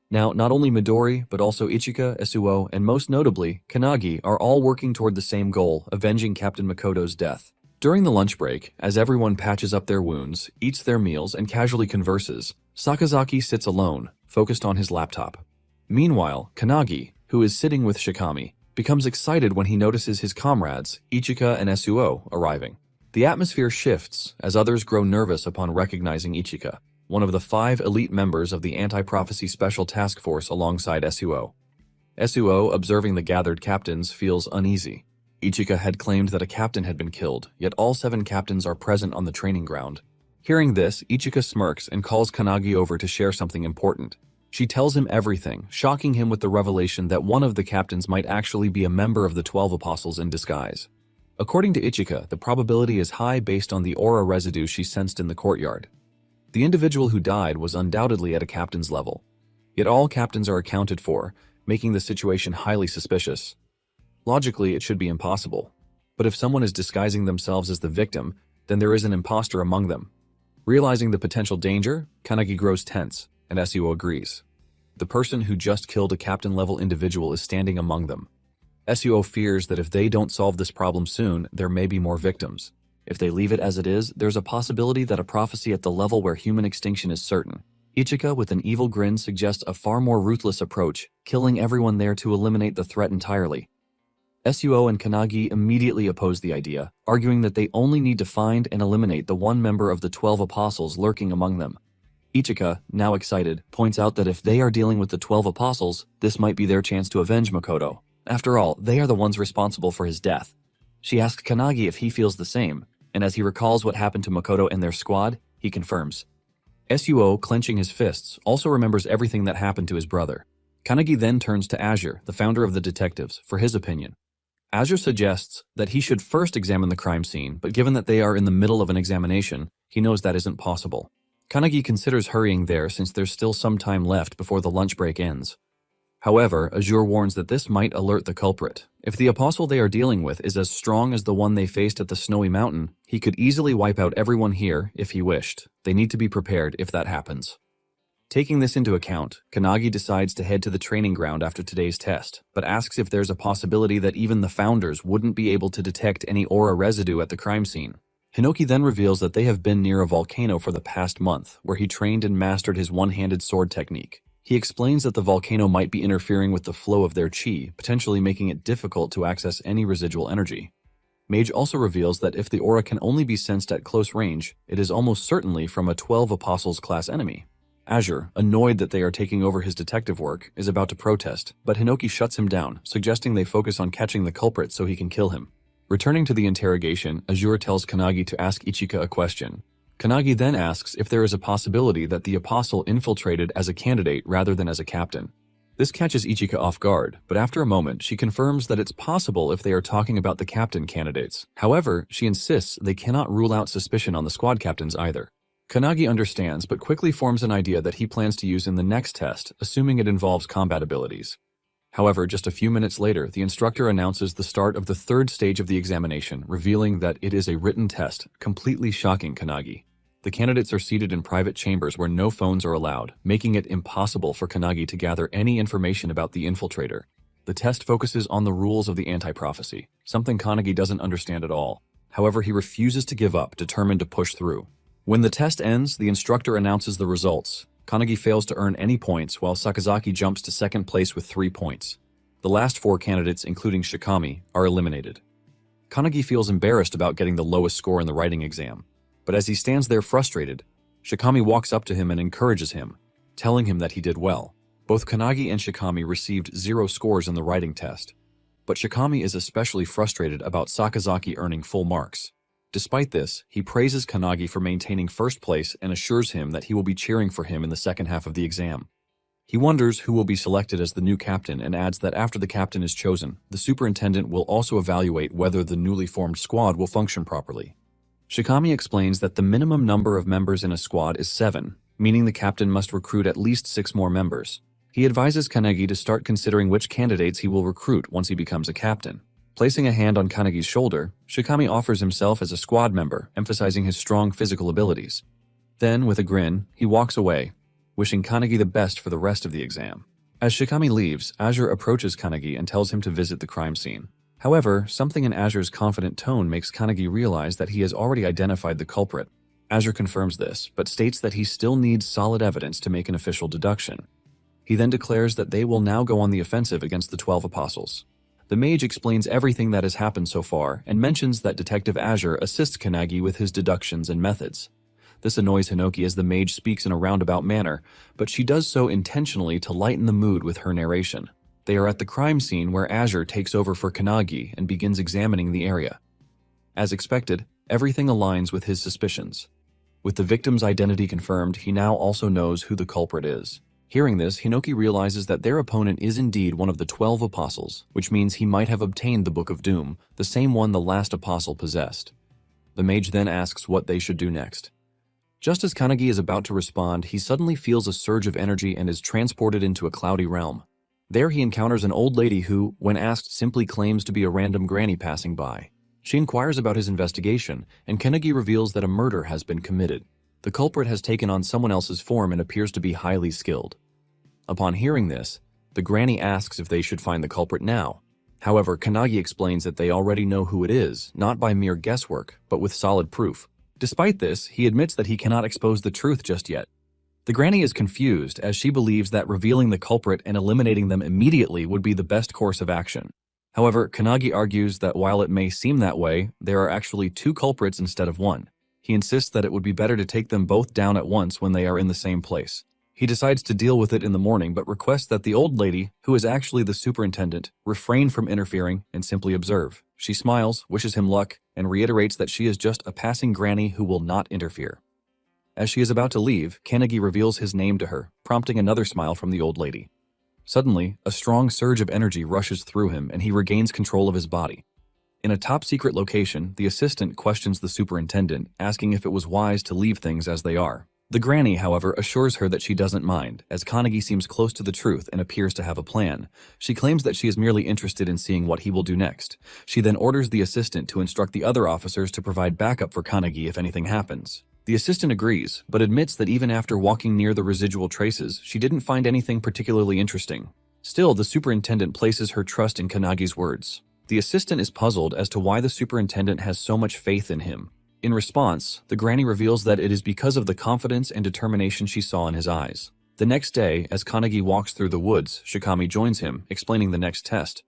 Now, not only Midori, but also Ichika, Suo, and most notably, Kanagi are all working toward the same goal, avenging Captain Makoto's death. During the lunch break, as everyone patches up their wounds, eats their meals, and casually converses, Sakazaki sits alone, focused on his laptop. Meanwhile, Kanagi, who is sitting with Shikami, becomes excited when he notices his comrades, Ichika and Suo, arriving. The atmosphere shifts as others grow nervous upon recognizing Ichika, one of the 5 elite members of the Anti-Prophecy Special Task Force alongside Suo. Suo, observing the gathered captains, feels uneasy. Ichika had claimed that a captain had been killed, yet all 7 captains are present on the training ground. Hearing this, Ichika smirks and calls Kanagi over to share something important. She tells him everything, shocking him with the revelation that one of the captains might actually be a member of the 12 Apostles in disguise. According to Ichika, the probability is high based on the aura residue she sensed in the courtyard. The individual who died was undoubtedly at a captain's level. Yet all captains are accounted for, making the situation highly suspicious. Logically, it should be impossible. But if someone is disguising themselves as the victim, then there is an imposter among them. Realizing the potential danger, Kanagi grows tense, and Suo agrees. The person who just killed a captain-level individual is standing among them. Suo fears that if they don't solve this problem soon, there may be more victims. If they leave it as it is, there's a possibility that a prophecy at the level where human extinction is certain. Ichika, with an evil grin, suggests a far more ruthless approach, killing everyone there to eliminate the threat entirely. Suo and Kanagi immediately oppose the idea, arguing that they only need to find and eliminate the one member of the 12 Apostles lurking among them. Ichika, now excited, points out that if they are dealing with the 12 Apostles, this might be their chance to avenge Makoto. After all, they are the ones responsible for his death. She asks Kanagi if he feels the same, and as he recalls what happened to Makoto and their squad, he confirms. Suo, clenching his fists, also remembers everything that happened to his brother. Kanagi then turns to Azure, the founder of the detectives, for his opinion. Azure suggests that he should first examine the crime scene, but given that they are in the middle of an examination, he knows that isn't possible. Kanagi considers hurrying there since there's still some time left before the lunch break ends. However, Azure warns that this might alert the culprit. If the apostle they are dealing with is as strong as the one they faced at the Snowy Mountain, he could easily wipe out everyone here if he wished. They need to be prepared if that happens. Taking this into account, Kanagi decides to head to the training ground after today's test, but asks if there's a possibility that even the founders wouldn't be able to detect any aura residue at the crime scene. Hinoki then reveals that they have been near a volcano for the past month, where he trained and mastered his one-handed sword technique. He explains that the volcano might be interfering with the flow of their chi, potentially making it difficult to access any residual energy. Mage also reveals that if the aura can only be sensed at close range, it is almost certainly from a 12 Apostles class enemy. Azure, annoyed that they are taking over his detective work, is about to protest, but Hinoki shuts him down, suggesting they focus on catching the culprit so he can kill him. Returning to the interrogation, Azure tells Kanagi to ask Ichika a question. Kanagi then asks if there is a possibility that the apostle infiltrated as a candidate rather than as a captain. This catches Ichika off guard, but after a moment, she confirms that it's possible if they are talking about the captain candidates. However, she insists they cannot rule out suspicion on the squad captains either. Kanagi understands, but quickly forms an idea that he plans to use in the next test, assuming it involves combat abilities. However, just a few minutes later, the instructor announces the start of the third stage of the examination, revealing that it is a written test, completely shocking Kanagi. The candidates are seated in private chambers where no phones are allowed, making it impossible for Kanagi to gather any information about the infiltrator. The test focuses on the rules of the anti-prophecy, something Kanagi doesn't understand at all. However, he refuses to give up, determined to push through. When the test ends, the instructor announces the results. Kanagi fails to earn any points, while Sakazaki jumps to second place with 3 points. The last 4 candidates, including Shikami, are eliminated. Kanagi feels embarrassed about getting the lowest score in the writing exam. But as he stands there frustrated, Shikami walks up to him and encourages him, telling him that he did well. Both Kanagi and Shikami received 0 scores in the writing test. But Shikami is especially frustrated about Sakazaki earning full marks. Despite this, he praises Kanagi for maintaining first place and assures him that he will be cheering for him in the second half of the exam. He wonders who will be selected as the new captain and adds that after the captain is chosen, the superintendent will also evaluate whether the newly formed squad will function properly. Shikami explains that the minimum number of members in a squad is 7, meaning the captain must recruit at least 6 more members. He advises Kanagi to start considering which candidates he will recruit once he becomes a captain. Placing a hand on Kanagi's shoulder, Shikami offers himself as a squad member, emphasizing his strong physical abilities. Then, with a grin, he walks away, wishing Kanagi the best for the rest of the exam. As Shikami leaves, Azure approaches Kanagi and tells him to visit the crime scene. However, something in Azure's confident tone makes Kanagi realize that he has already identified the culprit. Azure confirms this, but states that he still needs solid evidence to make an official deduction. He then declares that they will now go on the offensive against the 12 Apostles. The mage explains everything that has happened so far and mentions that Detective Azure assists Kanagi with his deductions and methods. This annoys Hinoki as the mage speaks in a roundabout manner, but she does so intentionally to lighten the mood with her narration. They are at the crime scene where Azure takes over for Kanagi and begins examining the area. As expected, everything aligns with his suspicions. With the victim's identity confirmed, he now also knows who the culprit is. Hearing this, Hinoki realizes that their opponent is indeed one of the 12 apostles, which means he might have obtained the Book of Doom, the same one the last apostle possessed. The mage then asks what they should do next. Just as Kanagi is about to respond, he suddenly feels a surge of energy and is transported into a cloudy realm. There he encounters an old lady who, when asked, simply claims to be a random granny passing by. She inquires about his investigation, and Kanagi reveals that a murder has been committed. The culprit has taken on someone else's form and appears to be highly skilled. Upon hearing this, the granny asks if they should find the culprit now. However, Kanagi explains that they already know who it is, not by mere guesswork, but with solid proof. Despite this, he admits that he cannot expose the truth just yet. The granny is confused as she believes that revealing the culprit and eliminating them immediately would be the best course of action. However, Kanagi argues that while it may seem that way, there are actually 2 culprits instead of 1. He insists that it would be better to take them both down at once when they are in the same place. He decides to deal with it in the morning, but requests that the old lady, who is actually the superintendent, refrain from interfering and simply observe. She smiles, wishes him luck, and reiterates that she is just a passing granny who will not interfere. As she is about to leave, Kanagi reveals his name to her, prompting another smile from the old lady. Suddenly, a strong surge of energy rushes through him and he regains control of his body. In a top-secret location, the assistant questions the superintendent, asking if it was wise to leave things as they are. The granny, however, assures her that she doesn't mind, as Kanagi seems close to the truth and appears to have a plan. She claims that she is merely interested in seeing what he will do next. She then orders the assistant to instruct the other officers to provide backup for Kanagi if anything happens. The assistant agrees, but admits that even after walking near the residual traces, she didn't find anything particularly interesting. Still, the superintendent places her trust in Kanagi's words. The assistant is puzzled as to why the superintendent has so much faith in him. In response, the granny reveals that it is because of the confidence and determination she saw in his eyes. The next day, as Kanagi walks through the woods, Shikami joins him, explaining the next test.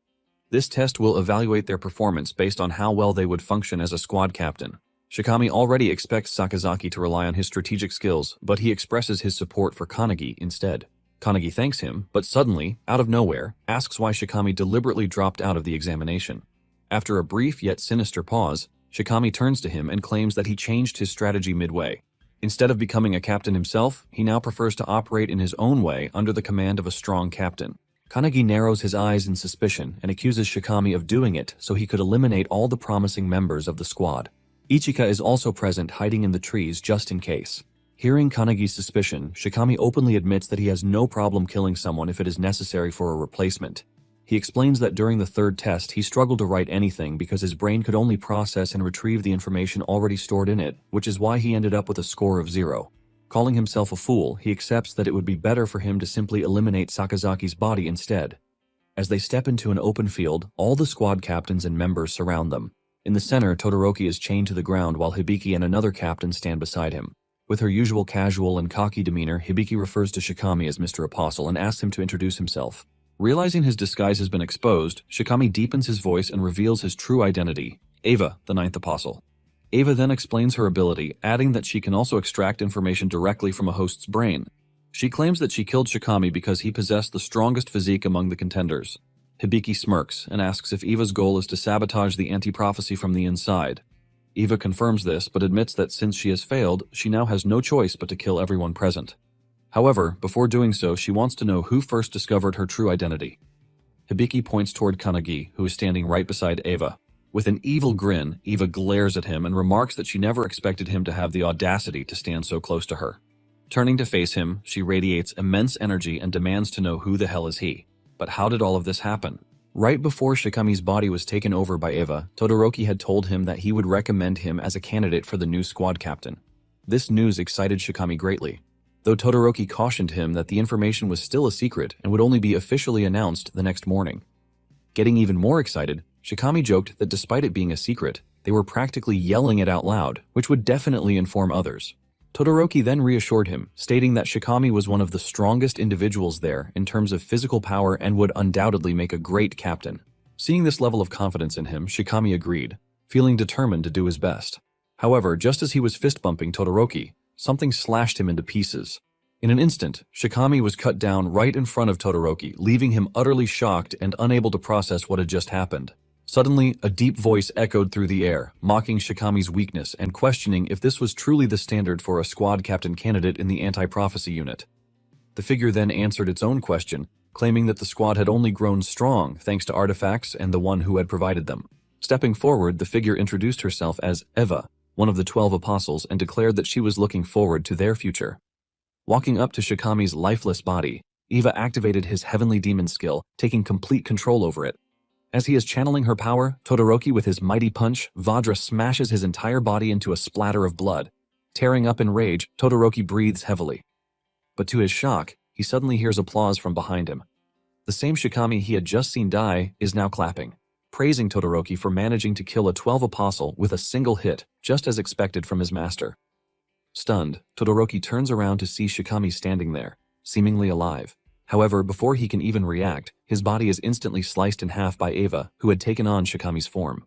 This test will evaluate their performance based on how well they would function as a squad captain. Shikami already expects Sakazaki to rely on his strategic skills, but he expresses his support for Kanagi instead. Kanagi thanks him, but suddenly, out of nowhere, asks why Shikami deliberately dropped out of the examination. After a brief yet sinister pause, Shikami turns to him and claims that he changed his strategy midway. Instead of becoming a captain himself, he now prefers to operate in his own way under the command of a strong captain. Kanagi narrows his eyes in suspicion and accuses Shikami of doing it so he could eliminate all the promising members of the squad. Ichika is also present, hiding in the trees just in case. Hearing Kanagi's suspicion, Shikami openly admits that he has no problem killing someone if it is necessary for a replacement. He explains that during the 3rd test, he struggled to write anything because his brain could only process and retrieve the information already stored in it, which is why he ended up with a score of 0. Calling himself a fool, he accepts that it would be better for him to simply eliminate Sakazaki's body instead. As they step into an open field, all the squad captains and members surround them. In the center, Todoroki is chained to the ground while Hibiki and another captain stand beside him. With her usual casual and cocky demeanor, Hibiki refers to Shikami as Mr. Apostle and asks him to introduce himself. Realizing his disguise has been exposed, Shikami deepens his voice and reveals his true identity, Eva, the 9th Apostle. Eva then explains her ability, adding that she can also extract information directly from a host's brain. She claims that she killed Shikami because he possessed the strongest physique among the contenders. Hibiki smirks and asks if Eva's goal is to sabotage the anti-prophecy from the inside. Eva confirms this, but admits that since she has failed, she now has no choice but to kill everyone present. However, before doing so, she wants to know who first discovered her true identity. Hibiki points toward Kanagi, who is standing right beside Eva. With an evil grin, Eva glares at him and remarks that she never expected him to have the audacity to stand so close to her. Turning to face him, she radiates immense energy and demands to know who the hell is he. But how did all of this happen? Right before Shikami's body was taken over by Eva, Todoroki had told him that he would recommend him as a candidate for the new squad captain. This news excited Shikami greatly, though Todoroki cautioned him that the information was still a secret and would only be officially announced the next morning. Getting even more excited, Shikami joked that despite it being a secret, they were practically yelling it out loud, which would definitely inform others. Todoroki then reassured him, stating that Shikami was one of the strongest individuals there in terms of physical power and would undoubtedly make a great captain. Seeing this level of confidence in him, Shikami agreed, feeling determined to do his best. However, just as he was fist-bumping Todoroki, something slashed him into pieces. In an instant, Shikami was cut down right in front of Todoroki, leaving him utterly shocked and unable to process what had just happened. Suddenly, a deep voice echoed through the air, mocking Shikami's weakness and questioning if this was truly the standard for a squad captain candidate in the anti-prophecy unit. The figure then answered its own question, claiming that the squad had only grown strong thanks to artifacts and the one who had provided them. Stepping forward, the figure introduced herself as Eva, one of the 12 apostles, and declared that she was looking forward to their future. Walking up to Shikami's lifeless body, Eva activated his heavenly demon skill, taking complete control over it. As he is channeling her power, Todoroki with his mighty punch, Vajra smashes his entire body into a splatter of blood. Tearing up in rage, Todoroki breathes heavily. But to his shock, he suddenly hears applause from behind him. The same Shikami he had just seen die is now clapping, praising Todoroki for managing to kill a 12 apostle with a single hit, just as expected from his master. Stunned, Todoroki turns around to see Shikami standing there, seemingly alive. However, before he can even react, his body is instantly sliced in half by Eva, who had taken on Shikami's form.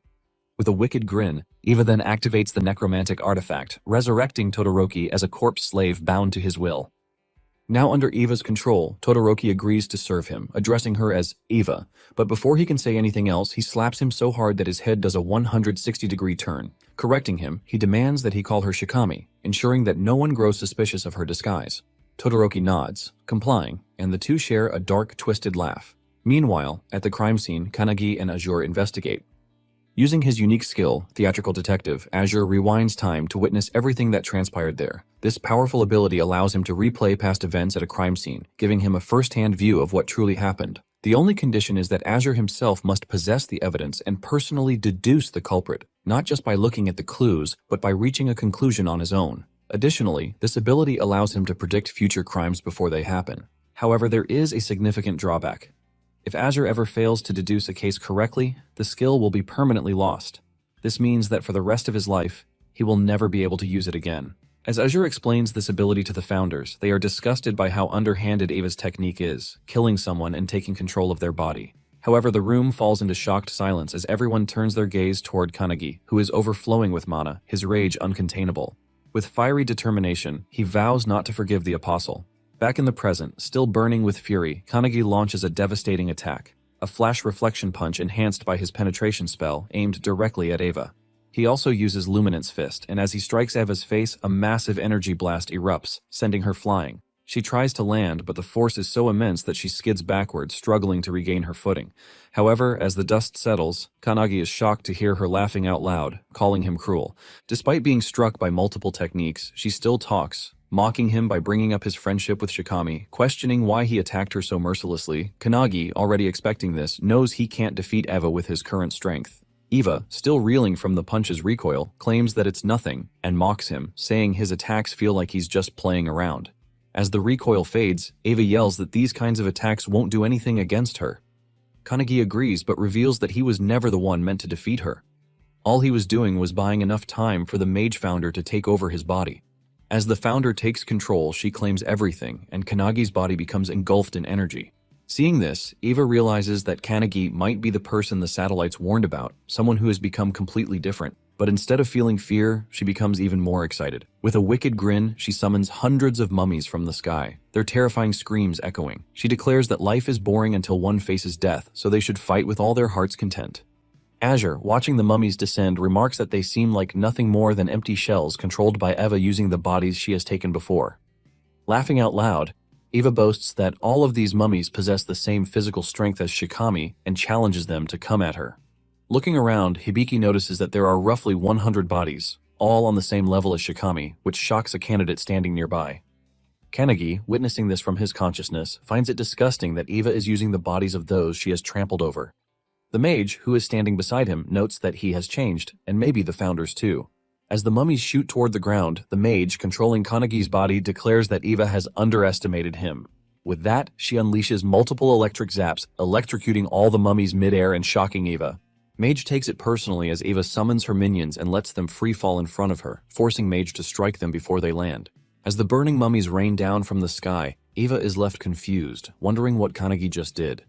With a wicked grin, Eva then activates the necromantic artifact, resurrecting Todoroki as a corpse slave bound to his will. Now under Eva's control, Todoroki agrees to serve him, addressing her as Eva, but before he can say anything else, he slaps him so hard that his head does a 160-degree turn. Correcting him, he demands that he call her Shikami, ensuring that no one grows suspicious of her disguise. Todoroki nods, complying, and the two share a dark, twisted laugh. Meanwhile, at the crime scene, Kanagi and Azure investigate. Using his unique skill, Theatrical Detective, Azure rewinds time to witness everything that transpired there. This powerful ability allows him to replay past events at a crime scene, giving him a first-hand view of what truly happened. The only condition is that Azure himself must possess the evidence and personally deduce the culprit, not just by looking at the clues, but by reaching a conclusion on his own. Additionally, this ability allows him to predict future crimes before they happen. However, there is a significant drawback. If Azure ever fails to deduce a case correctly, the skill will be permanently lost. This means that for the rest of his life, he will never be able to use it again. As Azure explains this ability to the founders, they are disgusted by how underhanded Eva's technique is, killing someone and taking control of their body. However, the room falls into shocked silence as everyone turns their gaze toward Kanagi, who is overflowing with mana, his rage uncontainable. With fiery determination, he vows not to forgive the apostle. Back in the present, still burning with fury, Kanagi launches a devastating attack, a flash reflection punch enhanced by his penetration spell aimed directly at Eva. He also uses Luminance Fist, and as he strikes Eva's face, a massive energy blast erupts, sending her flying. She tries to land, but the force is so immense that she skids backwards, struggling to regain her footing. However, as the dust settles, Kanagi is shocked to hear her laughing out loud, calling him cruel. Despite being struck by multiple techniques, she still talks, mocking him by bringing up his friendship with Shikami, questioning why he attacked her so mercilessly. Kanagi, already expecting this, knows he can't defeat Eva with his current strength. Eva, still reeling from the punch's recoil, claims that it's nothing, and mocks him, saying his attacks feel like he's just playing around. As the recoil fades, Eva yells that these kinds of attacks won't do anything against her. Kanagi agrees but reveals that he was never the one meant to defeat her. All he was doing was buying enough time for the mage founder to take over his body. As the founder takes control, she claims everything, and Kanagi's body becomes engulfed in energy. Seeing this, Eva realizes that Kanagi might be the person the satellites warned about, someone who has become completely different. But instead of feeling fear, she becomes even more excited. With a wicked grin, she summons hundreds of mummies from the sky, their terrifying screams echoing. She declares that life is boring until one faces death, so they should fight with all their heart's content. Azure, watching the mummies descend, remarks that they seem like nothing more than empty shells controlled by Eva using the bodies she has taken before. Laughing out loud, Eva boasts that all of these mummies possess the same physical strength as Shikami and challenges them to come at her. Looking around, Hibiki notices that there are roughly 100 bodies, all on the same level as Shikami, which shocks a candidate standing nearby. Kanagi, witnessing this from his consciousness, finds it disgusting that Eva is using the bodies of those she has trampled over. The mage, who is standing beside him, notes that he has changed, and maybe the founders too. As the mummies shoot toward the ground, the mage, controlling Kanagi's body, declares that Eva has underestimated him. With that, she unleashes multiple electric zaps, electrocuting all the mummies mid-air and shocking Eva. Mage takes it personally as Eva summons her minions and lets them free fall in front of her, forcing Mage to strike them before they land. As the burning mummies rain down from the sky, Eva is left confused, wondering what Kanagi just did.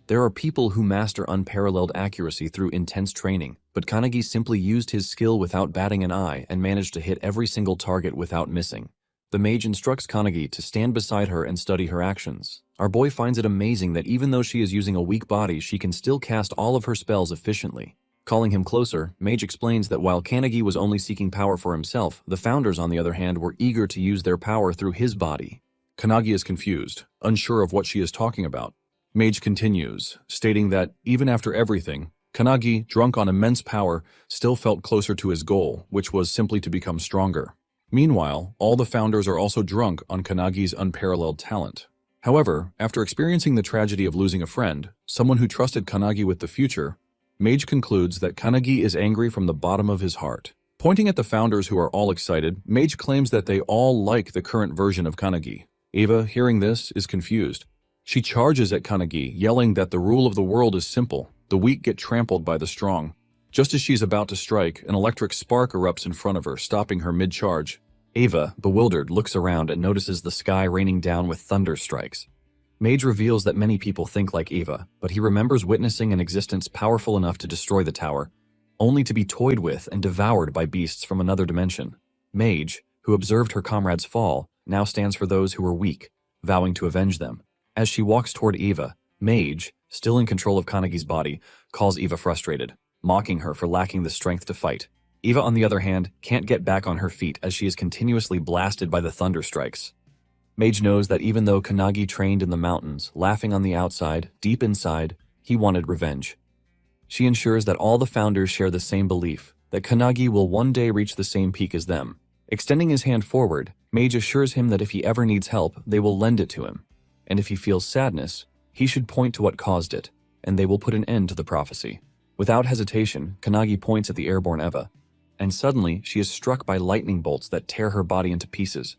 There are people who master unparalleled accuracy through intense training, but Kanagi simply used his skill without batting an eye and managed to hit every single target without missing. The mage instructs Kanagi to stand beside her and study her actions. Our boy finds it amazing that even though she is using a weak body, she can still cast all of her spells efficiently. Calling him closer, Mage explains that while Kanagi was only seeking power for himself, the founders, on the other hand, were eager to use their power through his body. Kanagi is confused, unsure of what she is talking about. Mage continues, stating that even after everything, Kanagi, drunk on immense power, still felt closer to his goal, which was simply to become stronger. Meanwhile, all the founders are also drunk on Kanagi's unparalleled talent. However, after experiencing the tragedy of losing a friend, someone who trusted Kanagi with the future, Mage concludes that Kanagi is angry from the bottom of his heart. Pointing at the founders who are all excited, Mage claims that they all like the current version of Kanagi. Eva, hearing this, is confused. She charges at Kanagi, yelling that the rule of the world is simple: the weak get trampled by the strong. Just as she's about to strike, an electric spark erupts in front of her, stopping her mid-charge. Eva, bewildered, looks around and notices the sky raining down with thunder strikes. Mage reveals that many people think like Eva, but he remembers witnessing an existence powerful enough to destroy the tower, only to be toyed with and devoured by beasts from another dimension. Mage, who observed her comrades fall, now stands for those who were weak, vowing to avenge them. As she walks toward Eva, Mage, still in control of Kanagi's body, calls Eva frustrated, mocking her for lacking the strength to fight. Eva, on the other hand, can't get back on her feet as she is continuously blasted by the thunder strikes. Mage knows that even though Kanagi trained in the mountains, laughing on the outside, deep inside, he wanted revenge. She ensures that all the founders share the same belief, that Kanagi will one day reach the same peak as them. Extending his hand forward, Mage assures him that if he ever needs help, they will lend it to him. And if he feels sadness, he should point to what caused it, and they will put an end to the prophecy. Without hesitation, Kanagi points at the airborne Eva, and suddenly she is struck by lightning bolts that tear her body into pieces.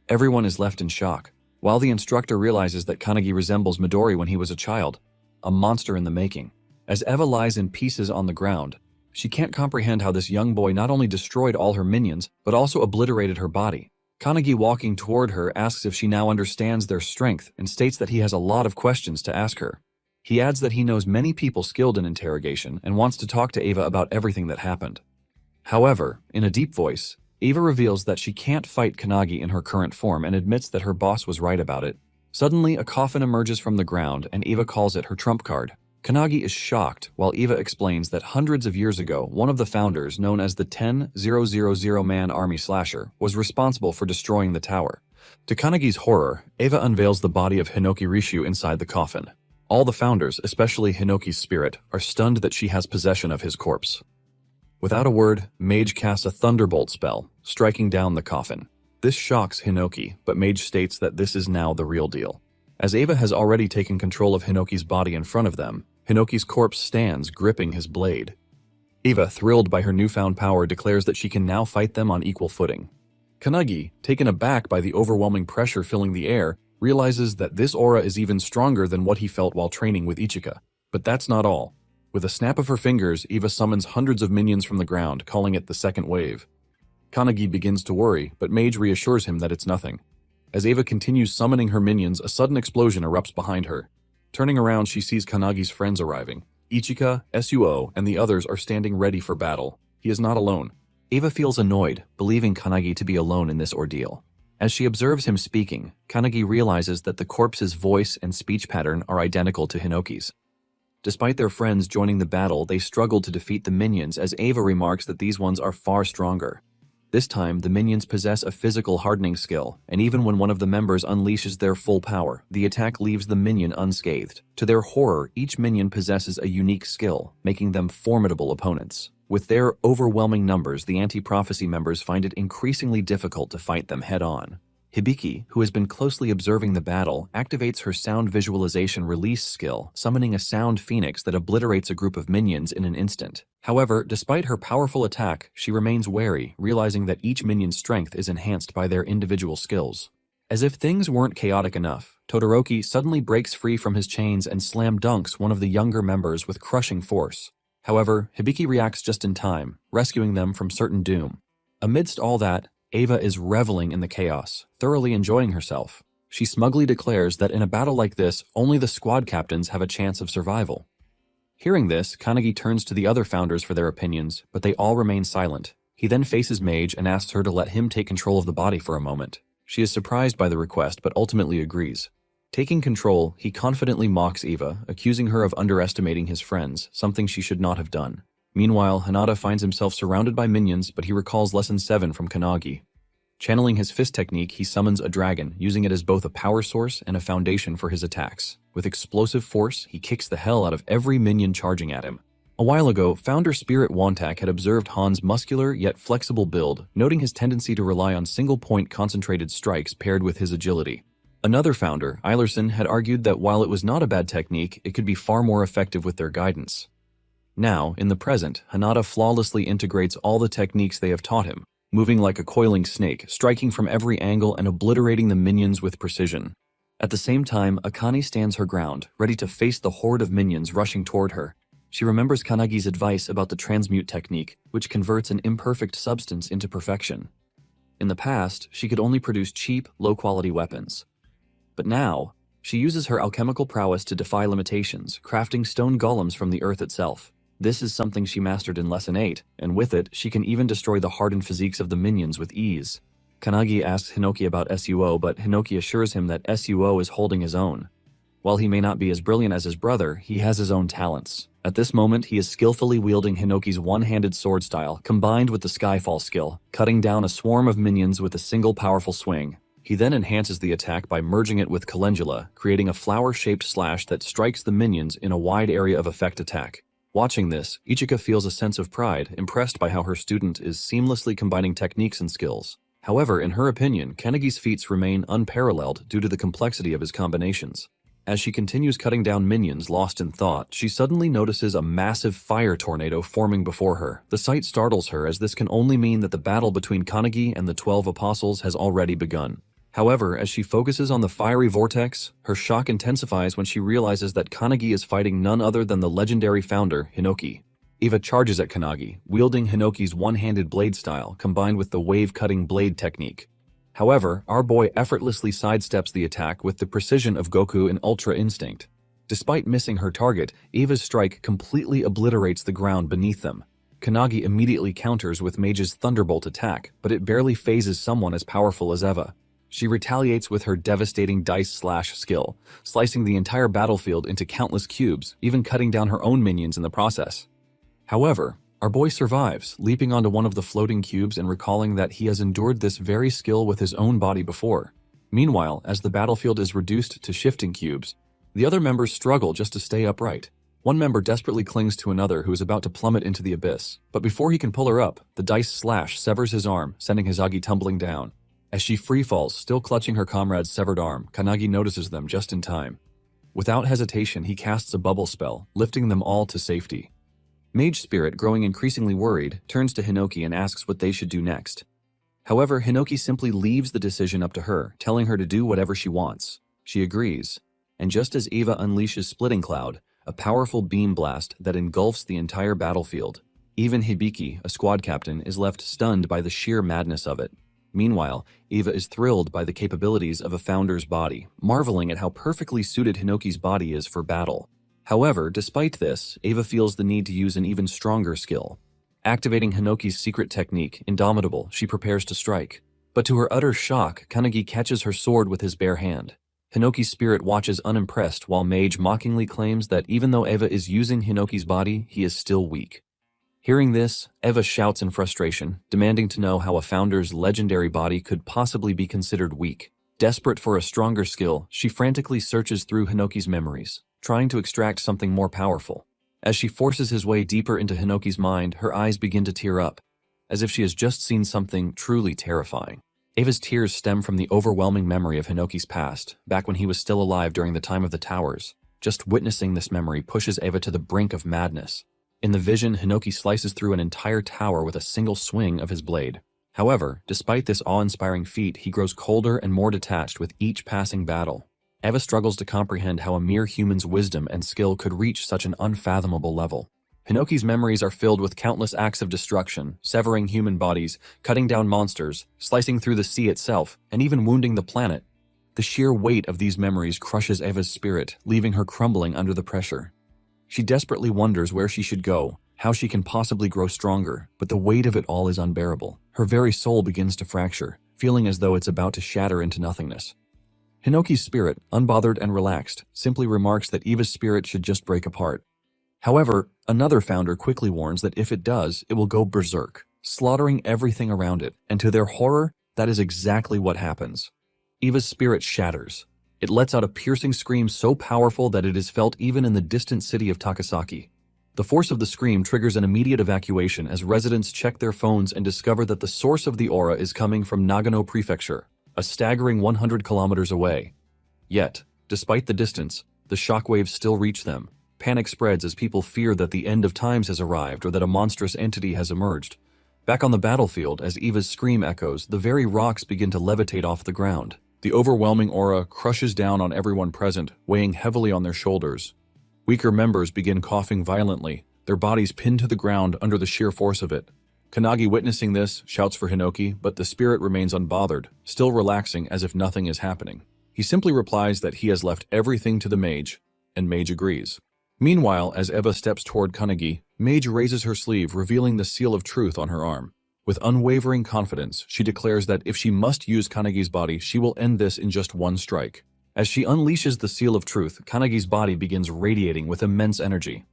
Everyone is left in shock, while the instructor realizes that Kanagi resembles Midori when he was a child, a monster in the making. As Eva lies in pieces on the ground, she can't comprehend how this young boy not only destroyed all her minions, but also obliterated her body. Kanagi, walking toward her, asks if she now understands their strength and states that he has a lot of questions to ask her. He adds that he knows many people skilled in interrogation and wants to talk to Eva about everything that happened. However, in a deep voice, Eva reveals that she can't fight Kanagi in her current form and admits that her boss was right about it. Suddenly, a coffin emerges from the ground and Eva calls it her trump card. Kanagi is shocked while Eva explains that hundreds of years ago, one of the founders, known as the 10,000-man army slasher, was responsible for destroying the tower. To Kanagi's horror, Eva unveils the body of Hinoki Rishu inside the coffin. All the founders, especially Hinoki's spirit, are stunned that she has possession of his corpse. Without a word, Mage casts a thunderbolt spell, striking down the coffin. This shocks Hinoki, but Mage states that this is now the real deal. As Eva has already taken control of Hinoki's body in front of them, Hinoki's corpse stands, gripping his blade. Eva, thrilled by her newfound power, declares that she can now fight them on equal footing. Kanagi, taken aback by the overwhelming pressure filling the air, realizes that this aura is even stronger than what he felt while training with Ichika. But that's not all. With a snap of her fingers, Eva summons hundreds of minions from the ground, calling it the second wave. Kanagi begins to worry, but Mage reassures him that it's nothing. As Eva continues summoning her minions, a sudden explosion erupts behind her. Turning around, she sees Kanagi's friends arriving. Ichika, Suo, and the others are standing ready for battle. He is not alone. Eva feels annoyed, believing Kanagi to be alone in this ordeal. As she observes him speaking, Kanagi realizes that the corpse's voice and speech pattern are identical to Hinoki's. Despite their friends joining the battle, they struggle to defeat the minions, as Eva remarks that these ones are far stronger. This time, the minions possess a physical hardening skill, and even when one of the members unleashes their full power, the attack leaves the minion unscathed. To their horror, each minion possesses a unique skill, making them formidable opponents. With their overwhelming numbers, the anti-prophecy members find it increasingly difficult to fight them head-on. Hibiki, who has been closely observing the battle, activates her sound visualization release skill, summoning a sound phoenix that obliterates a group of minions in an instant. However, despite her powerful attack, she remains wary, realizing that each minion's strength is enhanced by their individual skills. As if things weren't chaotic enough, Todoroki suddenly breaks free from his chains and slam dunks one of the younger members with crushing force. However, Hibiki reacts just in time, rescuing them from certain doom. Amidst all that, Eva is reveling in the chaos, thoroughly enjoying herself. She smugly declares that in a battle like this, only the squad captains have a chance of survival. Hearing this, Kanagi turns to the other founders for their opinions, but they all remain silent. He then faces Mage and asks her to let him take control of the body for a moment. She is surprised by the request but ultimately agrees. Taking control, he confidently mocks Eva, accusing her of underestimating his friends, something she should not have done. Meanwhile, Hinata finds himself surrounded by minions, but he recalls Lesson 7 from Kanagi. Channeling his fist technique, he summons a dragon, using it as both a power source and a foundation for his attacks. With explosive force, he kicks the hell out of every minion charging at him. A while ago, founder Spirit Wantak had observed Han's muscular yet flexible build, noting his tendency to rely on single-point concentrated strikes paired with his agility. Another founder, Eilerson, had argued that while it was not a bad technique, it could be far more effective with their guidance. Now, in the present, Hinata flawlessly integrates all the techniques they have taught him, moving like a coiling snake, striking from every angle and obliterating the minions with precision. At the same time, Akane stands her ground, ready to face the horde of minions rushing toward her. She remembers Kanagi's advice about the transmute technique, which converts an imperfect substance into perfection. In the past, she could only produce cheap, low-quality weapons. But now, she uses her alchemical prowess to defy limitations, crafting stone golems from the earth itself. This is something she mastered in Lesson 8, and with it, she can even destroy the hardened physiques of the minions with ease. Kanagi asks Hinoki about SUO, but Hinoki assures him that SUO is holding his own. While he may not be as brilliant as his brother, he has his own talents. At this moment, he is skillfully wielding Hinoki's one-handed sword style, combined with the Skyfall skill, cutting down a swarm of minions with a single powerful swing. He then enhances the attack by merging it with Calendula, creating a flower-shaped slash that strikes the minions in a wide area of effect attack. Watching this, Ichika feels a sense of pride, impressed by how her student is seamlessly combining techniques and skills. However, in her opinion, Kanagi's feats remain unparalleled due to the complexity of his combinations. As she continues cutting down minions lost in thought, she suddenly notices a massive fire tornado forming before her. The sight startles her, as this can only mean that the battle between Kanagi and the 12 apostles has already begun. However, as she focuses on the fiery vortex, her shock intensifies when she realizes that Kanagi is fighting none other than the legendary founder, Hinoki. Eva charges at Kanagi, wielding Hinoki's one-handed blade style combined with the wave-cutting blade technique. However, our boy effortlessly sidesteps the attack with the precision of Goku in Ultra Instinct. Despite missing her target, Eva's strike completely obliterates the ground beneath them. Kanagi immediately counters with Mage's Thunderbolt attack, but it barely phases someone as powerful as Eva. She retaliates with her devastating dice slash skill, slicing the entire battlefield into countless cubes, even cutting down her own minions in the process. However, our boy survives, leaping onto one of the floating cubes and recalling that he has endured this very skill with his own body before. Meanwhile, as the battlefield is reduced to shifting cubes, the other members struggle just to stay upright. One member desperately clings to another who is about to plummet into the abyss, but before he can pull her up, the dice slash severs his arm, sending Hizagi tumbling down. As she free-falls, still clutching her comrade's severed arm, Kanagi notices them just in time. Without hesitation, he casts a bubble spell, lifting them all to safety. Mage Spirit, growing increasingly worried, turns to Hinoki and asks what they should do next. However, Hinoki simply leaves the decision up to her, telling her to do whatever she wants. She agrees, and just as Eva unleashes Splitting Cloud, a powerful beam blast that engulfs the entire battlefield, even Hibiki, a squad captain, is left stunned by the sheer madness of it. Meanwhile, Eva is thrilled by the capabilities of a founder's body, marveling at how perfectly suited Hinoki's body is for battle. However, despite this, Eva feels the need to use an even stronger skill. Activating Hinoki's secret technique, Indomitable, she prepares to strike. But to her utter shock, Kanagi catches her sword with his bare hand. Hinoki's spirit watches unimpressed while Mage mockingly claims that even though Eva is using Hinoki's body, he is still weak. Hearing this, Eva shouts in frustration, demanding to know how a founder's legendary body could possibly be considered weak. Desperate for a stronger skill, she frantically searches through Hinoki's memories, trying to extract something more powerful. As she forces his way deeper into Hinoki's mind, her eyes begin to tear up, as if she has just seen something truly terrifying. Eva's tears stem from the overwhelming memory of Hinoki's past, back when he was still alive during the time of the towers. Just witnessing this memory pushes Eva to the brink of madness. In the vision, Hinoki slices through an entire tower with a single swing of his blade. However, despite this awe-inspiring feat, he grows colder and more detached with each passing battle. Eva struggles to comprehend how a mere human's wisdom and skill could reach such an unfathomable level. Hinoki's memories are filled with countless acts of destruction, severing human bodies, cutting down monsters, slicing through the sea itself, and even wounding the planet. The sheer weight of these memories crushes Eva's spirit, leaving her crumbling under the pressure. She desperately wonders where she should go, how she can possibly grow stronger, but the weight of it all is unbearable. Her very soul begins to fracture, feeling as though it's about to shatter into nothingness. Hinoki's spirit, unbothered and relaxed, simply remarks that Eva's spirit should just break apart. However, another founder quickly warns that if it does, it will go berserk, slaughtering everything around it, and to their horror, that is exactly what happens. Eva's spirit shatters. It lets out a piercing scream so powerful that it is felt even in the distant city of Takasaki. The force of the scream triggers an immediate evacuation as residents check their phones and discover that the source of the aura is coming from Nagano Prefecture, a staggering 100 kilometers away. Yet, despite the distance, the shockwaves still reach them. Panic spreads as people fear that the end of times has arrived or that a monstrous entity has emerged. Back on the battlefield, as Eva's scream echoes, the very rocks begin to levitate off the ground. The overwhelming aura crushes down on everyone present, weighing heavily on their shoulders. Weaker members begin coughing violently, their bodies pinned to the ground under the sheer force of it. Kanagi, witnessing this, shouts for Hinoki, but the spirit remains unbothered, still relaxing as if nothing is happening. He simply replies that he has left everything to the mage, and Mage agrees. Meanwhile, as Eva steps toward Kanagi, Mage raises her sleeve, revealing the seal of truth on her arm. With unwavering confidence, she declares that if she must use Kanagi's body, she will end this in just one strike. As she unleashes the seal of truth, Kanagi's body begins radiating with immense energy.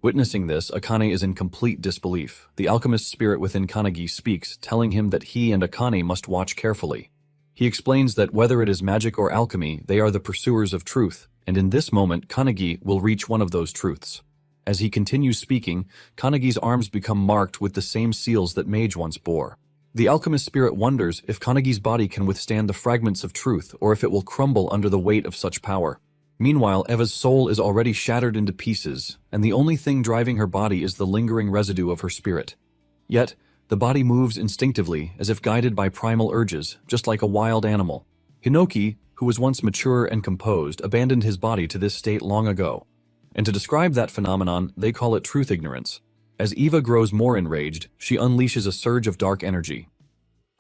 Witnessing this, Akane is in complete disbelief. The alchemist spirit within Kanagi speaks, telling him that he and Akane must watch carefully. He explains that whether it is magic or alchemy, they are the pursuers of truth, and in this moment, Kanagi will reach one of those truths. As he continues speaking, Kanagi's arms become marked with the same seals that Mage once bore. The alchemist spirit wonders if Kanagi's body can withstand the fragments of truth or if it will crumble under the weight of such power. Meanwhile, Eva's soul is already shattered into pieces, and the only thing driving her body is the lingering residue of her spirit. Yet, the body moves instinctively, as if guided by primal urges, just like a wild animal. Hinoki, who was once mature and composed, abandoned his body to this state long ago. And to describe that phenomenon, they call it truth ignorance. As Eva grows more enraged, she unleashes a surge of dark energy.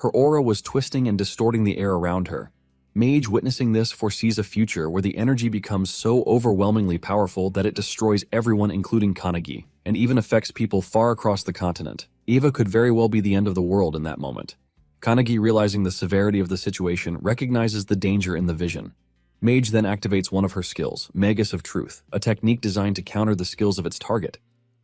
Her aura was twisting and distorting the air around her. Mage, witnessing this, foresees a future where the energy becomes so overwhelmingly powerful that it destroys everyone, including Kanagi, and even affects people far across the continent. Eva could very well be the end of the world in that moment. Kanagi, realizing the severity of the situation, recognizes the danger in the vision. Mage then activates one of her skills, Magus of Truth, a technique designed to counter the skills of its target.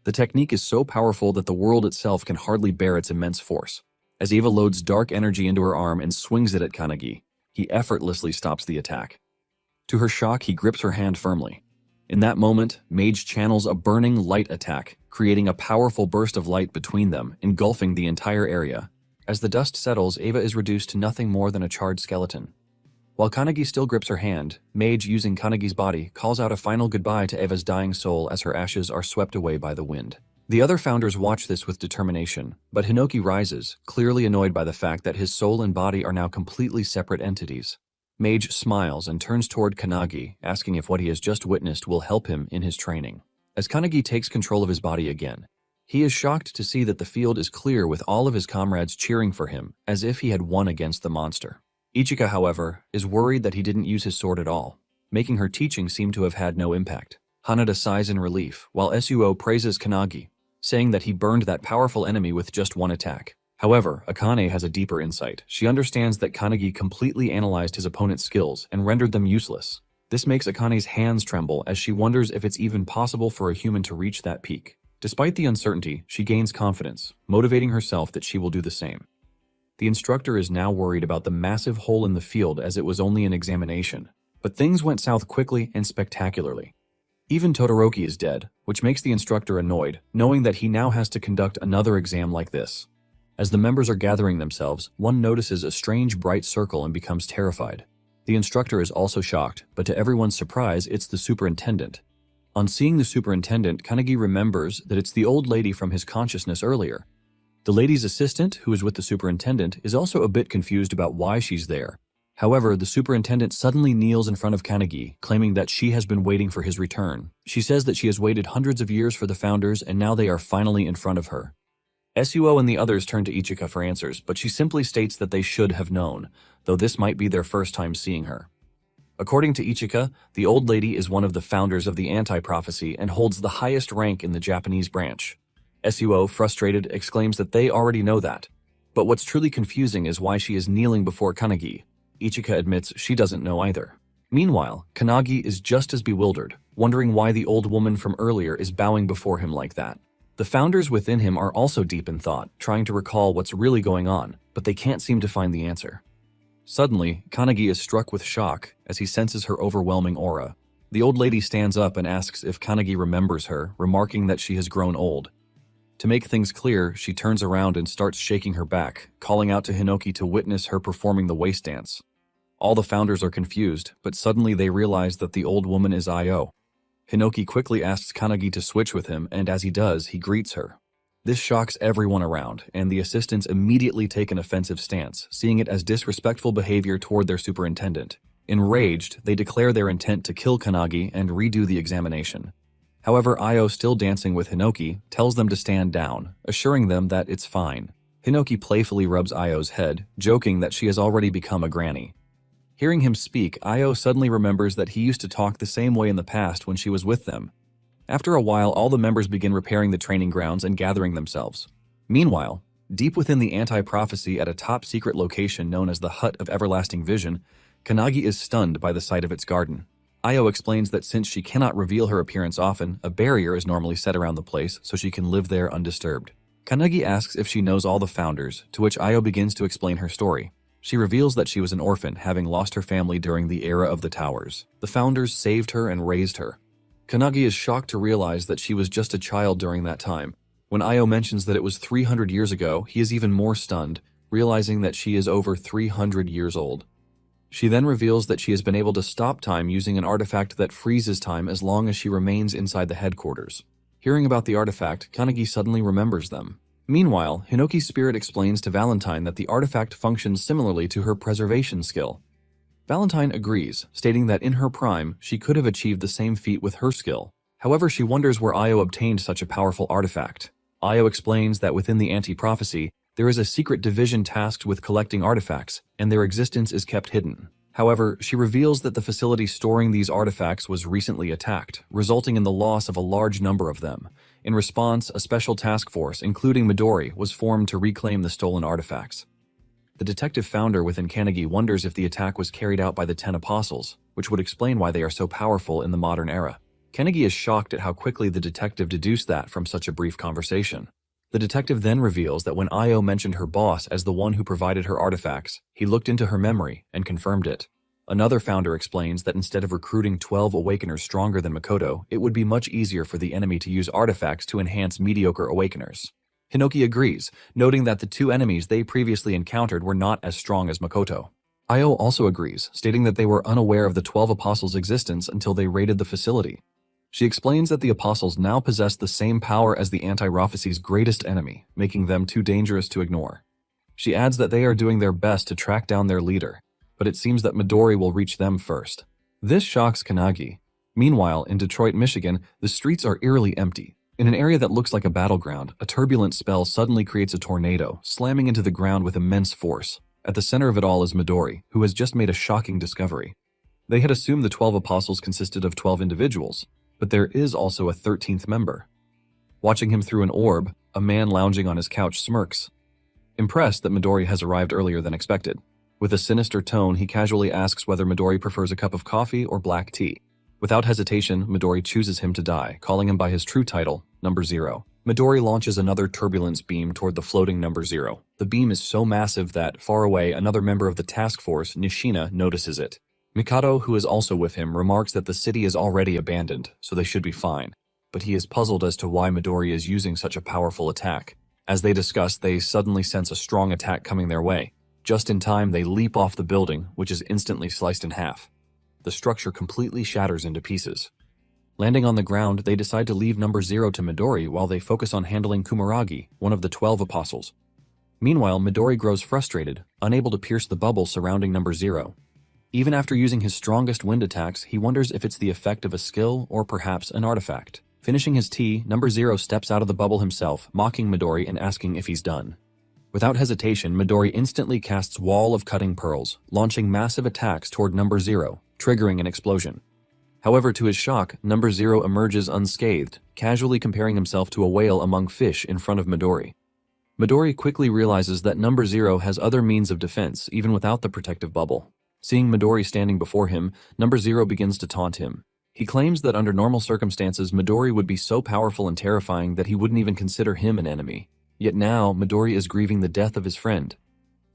The technique is so powerful that the world itself can hardly bear its immense force. As Eva loads dark energy into her arm and swings it at Kanagi, he effortlessly stops the attack. To her shock, he grips her hand firmly. In that moment, Mage channels a burning light attack, creating a powerful burst of light between them, engulfing the entire area. As the dust settles, Eva is reduced to nothing more than a charred skeleton. While Kanagi still grips her hand, Mage, using Kanagi's body, calls out a final goodbye to Eva's dying soul as her ashes are swept away by the wind. The other founders watch this with determination, but Hinoki rises, clearly annoyed by the fact that his soul and body are now completely separate entities. Mage smiles and turns toward Kanagi, asking if what he has just witnessed will help him in his training. As Kanagi takes control of his body again, he is shocked to see that the field is clear with all of his comrades cheering for him, as if he had won against the monster. Ichika, however, is worried that he didn't use his sword at all, making her teaching seem to have had no impact. Hanada sighs in relief, while Suo praises Kanagi, saying that he burned that powerful enemy with just one attack. However, Akane has a deeper insight. She understands that Kanagi completely analyzed his opponent's skills and rendered them useless. This makes Akane's hands tremble as she wonders if it's even possible for a human to reach that peak. Despite the uncertainty, she gains confidence, motivating herself that she will do the same. The instructor is now worried about the massive hole in the field as it was only an examination. But things went south quickly and spectacularly. Even Todoroki is dead, which makes the instructor annoyed, knowing that he now has to conduct another exam like this. As the members are gathering themselves, one notices a strange bright circle and becomes terrified. The instructor is also shocked, but to everyone's surprise, it's the superintendent. On seeing the superintendent, Kanagi remembers that it's the old lady from his consciousness earlier. The lady's assistant, who is with the superintendent, is also a bit confused about why she's there. However, the superintendent suddenly kneels in front of Kanagi, claiming that she has been waiting for his return. She says that she has waited hundreds of years for the founders and now they are finally in front of her. Suo and the others turn to Ichika for answers, but she simply states that they should have known, though this might be their first time seeing her. According to Ichika, the old lady is one of the founders of the anti-prophecy and holds the highest rank in the Japanese branch. Suo, frustrated, exclaims that they already know that. But what's truly confusing is why she is kneeling before Kanagi. Ichika admits she doesn't know either. Meanwhile, Kanagi is just as bewildered, wondering why the old woman from earlier is bowing before him like that. The founders within him are also deep in thought, trying to recall what's really going on, but they can't seem to find the answer. Suddenly, Kanagi is struck with shock as he senses her overwhelming aura. The old lady stands up and asks if Kanagi remembers her, remarking that she has grown old. To make things clear, she turns around and starts shaking her back, calling out to Hinoki to witness her performing the waist dance. All the founders are confused, but suddenly they realize that the old woman is Io. Hinoki quickly asks Kanagi to switch with him, and as he does, he greets her. This shocks everyone around, and the assistants immediately take an offensive stance, seeing it as disrespectful behavior toward their superintendent. Enraged, they declare their intent to kill Kanagi and redo the examination. However, Io, still dancing with Hinoki, tells them to stand down, assuring them that it's fine. Hinoki playfully rubs Io's head, joking that she has already become a granny. Hearing him speak, Io suddenly remembers that he used to talk the same way in the past when she was with them. After a while, all the members begin repairing the training grounds and gathering themselves. Meanwhile, deep within the anti-prophecy at a top-secret location known as the Hut of Everlasting Vision, Kanagi is stunned by the sight of its garden. Io explains that since she cannot reveal her appearance often, a barrier is normally set around the place so she can live there undisturbed. Kanagi asks if she knows all the founders, to which Io begins to explain her story. She reveals that she was an orphan, having lost her family during the era of the towers. The founders saved her and raised her. Kanagi is shocked to realize that she was just a child during that time. When Io mentions that it was 300 years ago, he is even more stunned, realizing that she is over 300 years old. She then reveals that she has been able to stop time using an artifact that freezes time as long as she remains inside the headquarters. Hearing about the artifact, Kanagi suddenly remembers them. Meanwhile, Hinoki's spirit explains to Valentine that the artifact functions similarly to her preservation skill. Valentine agrees, stating that in her prime, she could have achieved the same feat with her skill. However, she wonders where Io obtained such a powerful artifact. Io explains that within the anti-prophecy, there is a secret division tasked with collecting artifacts, and their existence is kept hidden. However, she reveals that the facility storing these artifacts was recently attacked, resulting in the loss of a large number of them. In response, a special task force, including Midori, was formed to reclaim the stolen artifacts. The detective founder within Kanagi wonders if the attack was carried out by the 10 apostles, which would explain why they are so powerful in the modern era. Kanagi is shocked at how quickly the detective deduced that from such a brief conversation. The detective then reveals that when Io mentioned her boss as the one who provided her artifacts, he looked into her memory and confirmed it. Another founder explains that instead of recruiting 12 awakeners stronger than Makoto, it would be much easier for the enemy to use artifacts to enhance mediocre awakeners. Hinoki agrees, noting that the two enemies they previously encountered were not as strong as Makoto. Io also agrees, stating that they were unaware of the 12 apostles' existence until they raided the facility. She explains that the apostles now possess the same power as the anti-prophecy's greatest enemy, making them too dangerous to ignore. She adds that they are doing their best to track down their leader, but it seems that Midori will reach them first. This shocks Kanagi. Meanwhile, in Detroit, Michigan, the streets are eerily empty. In an area that looks like a battleground, a turbulent spell suddenly creates a tornado, slamming into the ground with immense force. At the center of it all is Midori, who has just made a shocking discovery. They had assumed the 12 apostles consisted of 12 individuals, but there is also a 13th member. Watching him through an orb, a man lounging on his couch smirks, impressed that Midori has arrived earlier than expected. With a sinister tone, he casually asks whether Midori prefers a cup of coffee or black tea. Without hesitation, Midori chooses him to die, calling him by his true title, Number Zero. Midori launches another turbulence beam toward the floating Number Zero. The beam is so massive that, far away, another member of the task force, Nishina, notices it. Mikado, who is also with him, remarks that the city is already abandoned, so they should be fine. But he is puzzled as to why Midori is using such a powerful attack. As they discuss, they suddenly sense a strong attack coming their way. Just in time, they leap off the building, which is instantly sliced in half. The structure completely shatters into pieces. Landing on the ground, they decide to leave Number Zero to Midori while they focus on handling Kumaragi, one of the 12 apostles. Meanwhile, Midori grows frustrated, unable to pierce the bubble surrounding Number Zero. Even after using his strongest wind attacks, he wonders if it's the effect of a skill or perhaps an artifact. Finishing his tea, Number Zero steps out of the bubble himself, mocking Midori and asking if he's done. Without hesitation, Midori instantly casts Wall of Cutting Pearls, launching massive attacks toward Number Zero, triggering an explosion. However, to his shock, Number Zero emerges unscathed, casually comparing himself to a whale among fish in front of Midori. Midori quickly realizes that Number Zero has other means of defense, even without the protective bubble. Seeing Midori standing before him, Number Zero begins to taunt him. He claims that under normal circumstances, Midori would be so powerful and terrifying that he wouldn't even consider him an enemy. Yet now, Midori is grieving the death of his friend.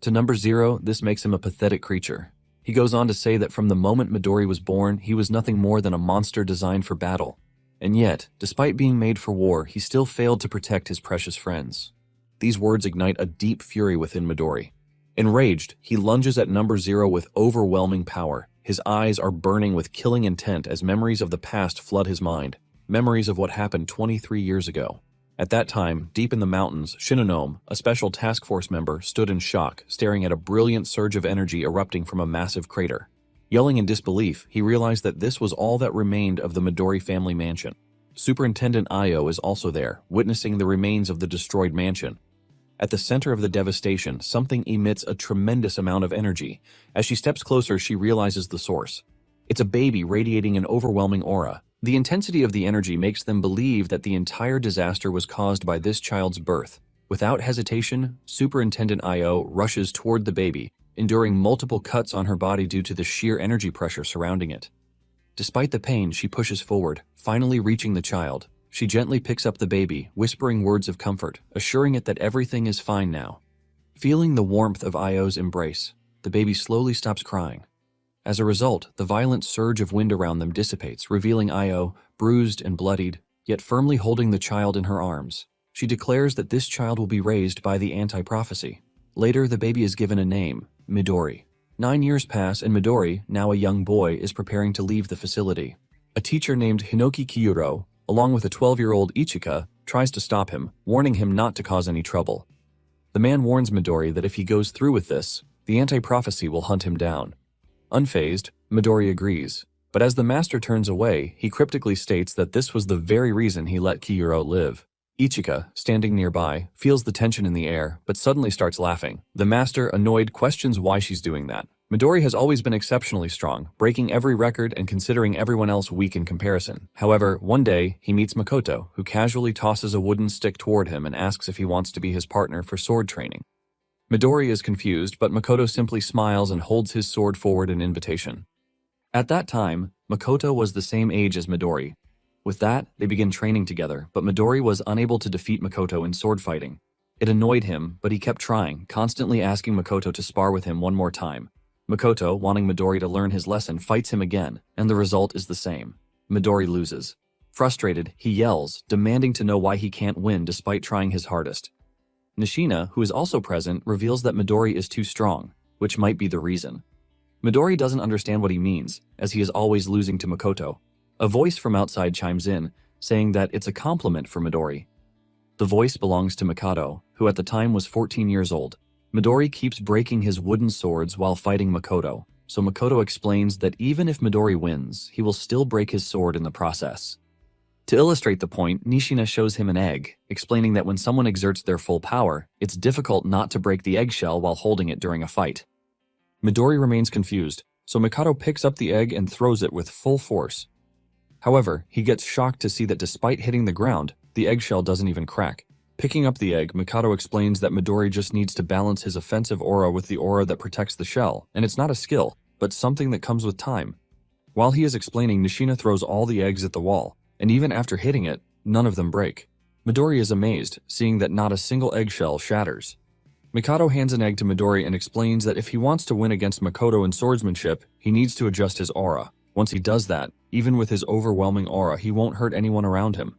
To Number Zero, this makes him a pathetic creature. He goes on to say that from the moment Midori was born, he was nothing more than a monster designed for battle. And yet, despite being made for war, he still failed to protect his precious friends. These words ignite a deep fury within Midori. Enraged, he lunges at Number Zero with overwhelming power. His eyes are burning with killing intent as memories of the past flood his mind, memories of what happened 23 years ago. At that time, deep in the mountains, Shinonome, a special task force member, stood in shock, staring at a brilliant surge of energy erupting from a massive crater. Yelling in disbelief, he realized that this was all that remained of the Midori family mansion. Superintendent Ayo is also there, witnessing the remains of the destroyed mansion. At the center of the devastation, something emits a tremendous amount of energy. As she steps closer, she realizes the source. It's a baby radiating an overwhelming aura. The intensity of the energy makes them believe that the entire disaster was caused by this child's birth. Without hesitation, Superintendent Ayo rushes toward the baby, enduring multiple cuts on her body due to the sheer energy pressure surrounding it. Despite the pain, she pushes forward, finally reaching the child. She gently picks up the baby, whispering words of comfort, assuring it that everything is fine now. Feeling the warmth of Ayo's embrace, the baby slowly stops crying. As a result, the violent surge of wind around them dissipates, revealing Ayo, bruised and bloodied, yet firmly holding the child in her arms. She declares that this child will be raised by the anti-prophecy. Later, the baby is given a name, Midori. 9 years pass and Midori, now a young boy, is preparing to leave the facility. A teacher named Hinoki Kiyuro, along with a 12-year-old Ichika, tries to stop him, warning him not to cause any trouble. The man warns Midori that if he goes through with this, the anti-prophecy will hunt him down. Unfazed, Midori agrees, but as the master turns away, he cryptically states that this was the very reason he let Kiyuro live. Ichika, standing nearby, feels the tension in the air, but suddenly starts laughing. The master, annoyed, questions why she's doing that. Midori has always been exceptionally strong, breaking every record and considering everyone else weak in comparison. However, one day, he meets Makoto, who casually tosses a wooden stick toward him and asks if he wants to be his partner for sword training. Midori is confused, but Makoto simply smiles and holds his sword forward in invitation. At that time, Makoto was the same age as Midori. With that, they begin training together, but Midori was unable to defeat Makoto in sword fighting. It annoyed him, but he kept trying, constantly asking Makoto to spar with him one more time. Makoto, wanting Midori to learn his lesson, fights him again, and the result is the same. Midori loses. Frustrated, he yells, demanding to know why he can't win despite trying his hardest. Nishina, who is also present, reveals that Midori is too strong, which might be the reason. Midori doesn't understand what he means, as he is always losing to Makoto. A voice from outside chimes in, saying that it's a compliment for Midori. The voice belongs to Mikado, who at the time was 14 years old. Midori keeps breaking his wooden swords while fighting Makoto, so Makoto explains that even if Midori wins, he will still break his sword in the process. To illustrate the point, Nishina shows him an egg, explaining that when someone exerts their full power, it's difficult not to break the eggshell while holding it during a fight. Midori remains confused, so Mikado picks up the egg and throws it with full force. However, he gets shocked to see that despite hitting the ground, the eggshell doesn't even crack. Picking up the egg, Mikado explains that Midori just needs to balance his offensive aura with the aura that protects the shell, and it's not a skill, but something that comes with time. While he is explaining, Nishina throws all the eggs at the wall, and even after hitting it, none of them break. Midori is amazed, seeing that not a single eggshell shatters. Mikado hands an egg to Midori and explains that if he wants to win against Makoto in swordsmanship, he needs to adjust his aura. Once he does that, even with his overwhelming aura, he won't hurt anyone around him.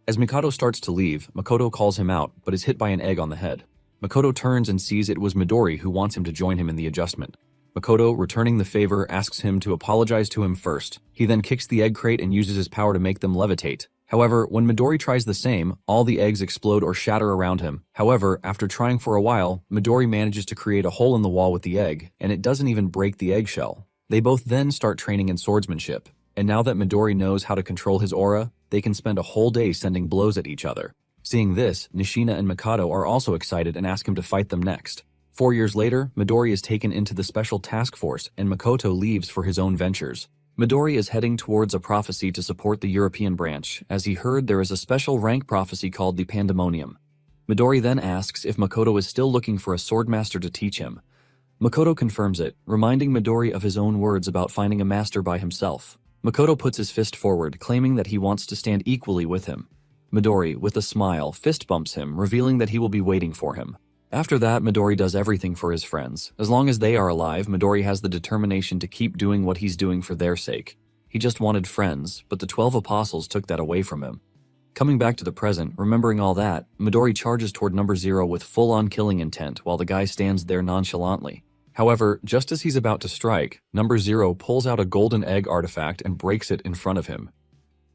As Mikado starts to leave, Makoto calls him out, but is hit by an egg on the head. Makoto turns and sees it was Midori who wants him to join him in the adjustment. Makoto, returning the favor, asks him to apologize to him first. He then kicks the egg crate and uses his power to make them levitate. However, when Midori tries the same, all the eggs explode or shatter around him. However, after trying for a while, Midori manages to create a hole in the wall with the egg, and it doesn't even break the eggshell. They both then start training in swordsmanship, and now that Midori knows how to control his aura, they can spend a whole day sending blows at each other. Seeing this, Nishina and Mikado are also excited and ask him to fight them next. 4 years later, Midori is taken into the special task force and Makoto leaves for his own ventures. Midori is heading towards a prophecy to support the European branch, as he heard there is a special rank prophecy called the Pandemonium. Midori then asks if Makoto is still looking for a swordmaster to teach him. Makoto confirms it, reminding Midori of his own words about finding a master by himself. Makoto puts his fist forward, claiming that he wants to stand equally with him. Midori, with a smile, fist bumps him, revealing that he will be waiting for him. After that, Midori does everything for his friends. As long as they are alive, Midori has the determination to keep doing what he's doing for their sake. He just wanted friends, but the 12 apostles took that away from him. Coming back to the present, remembering all that, Midori charges toward number 0 with full-on killing intent while the guy stands there nonchalantly. However, just as he's about to strike, number 0 pulls out a golden egg artifact and breaks it in front of him.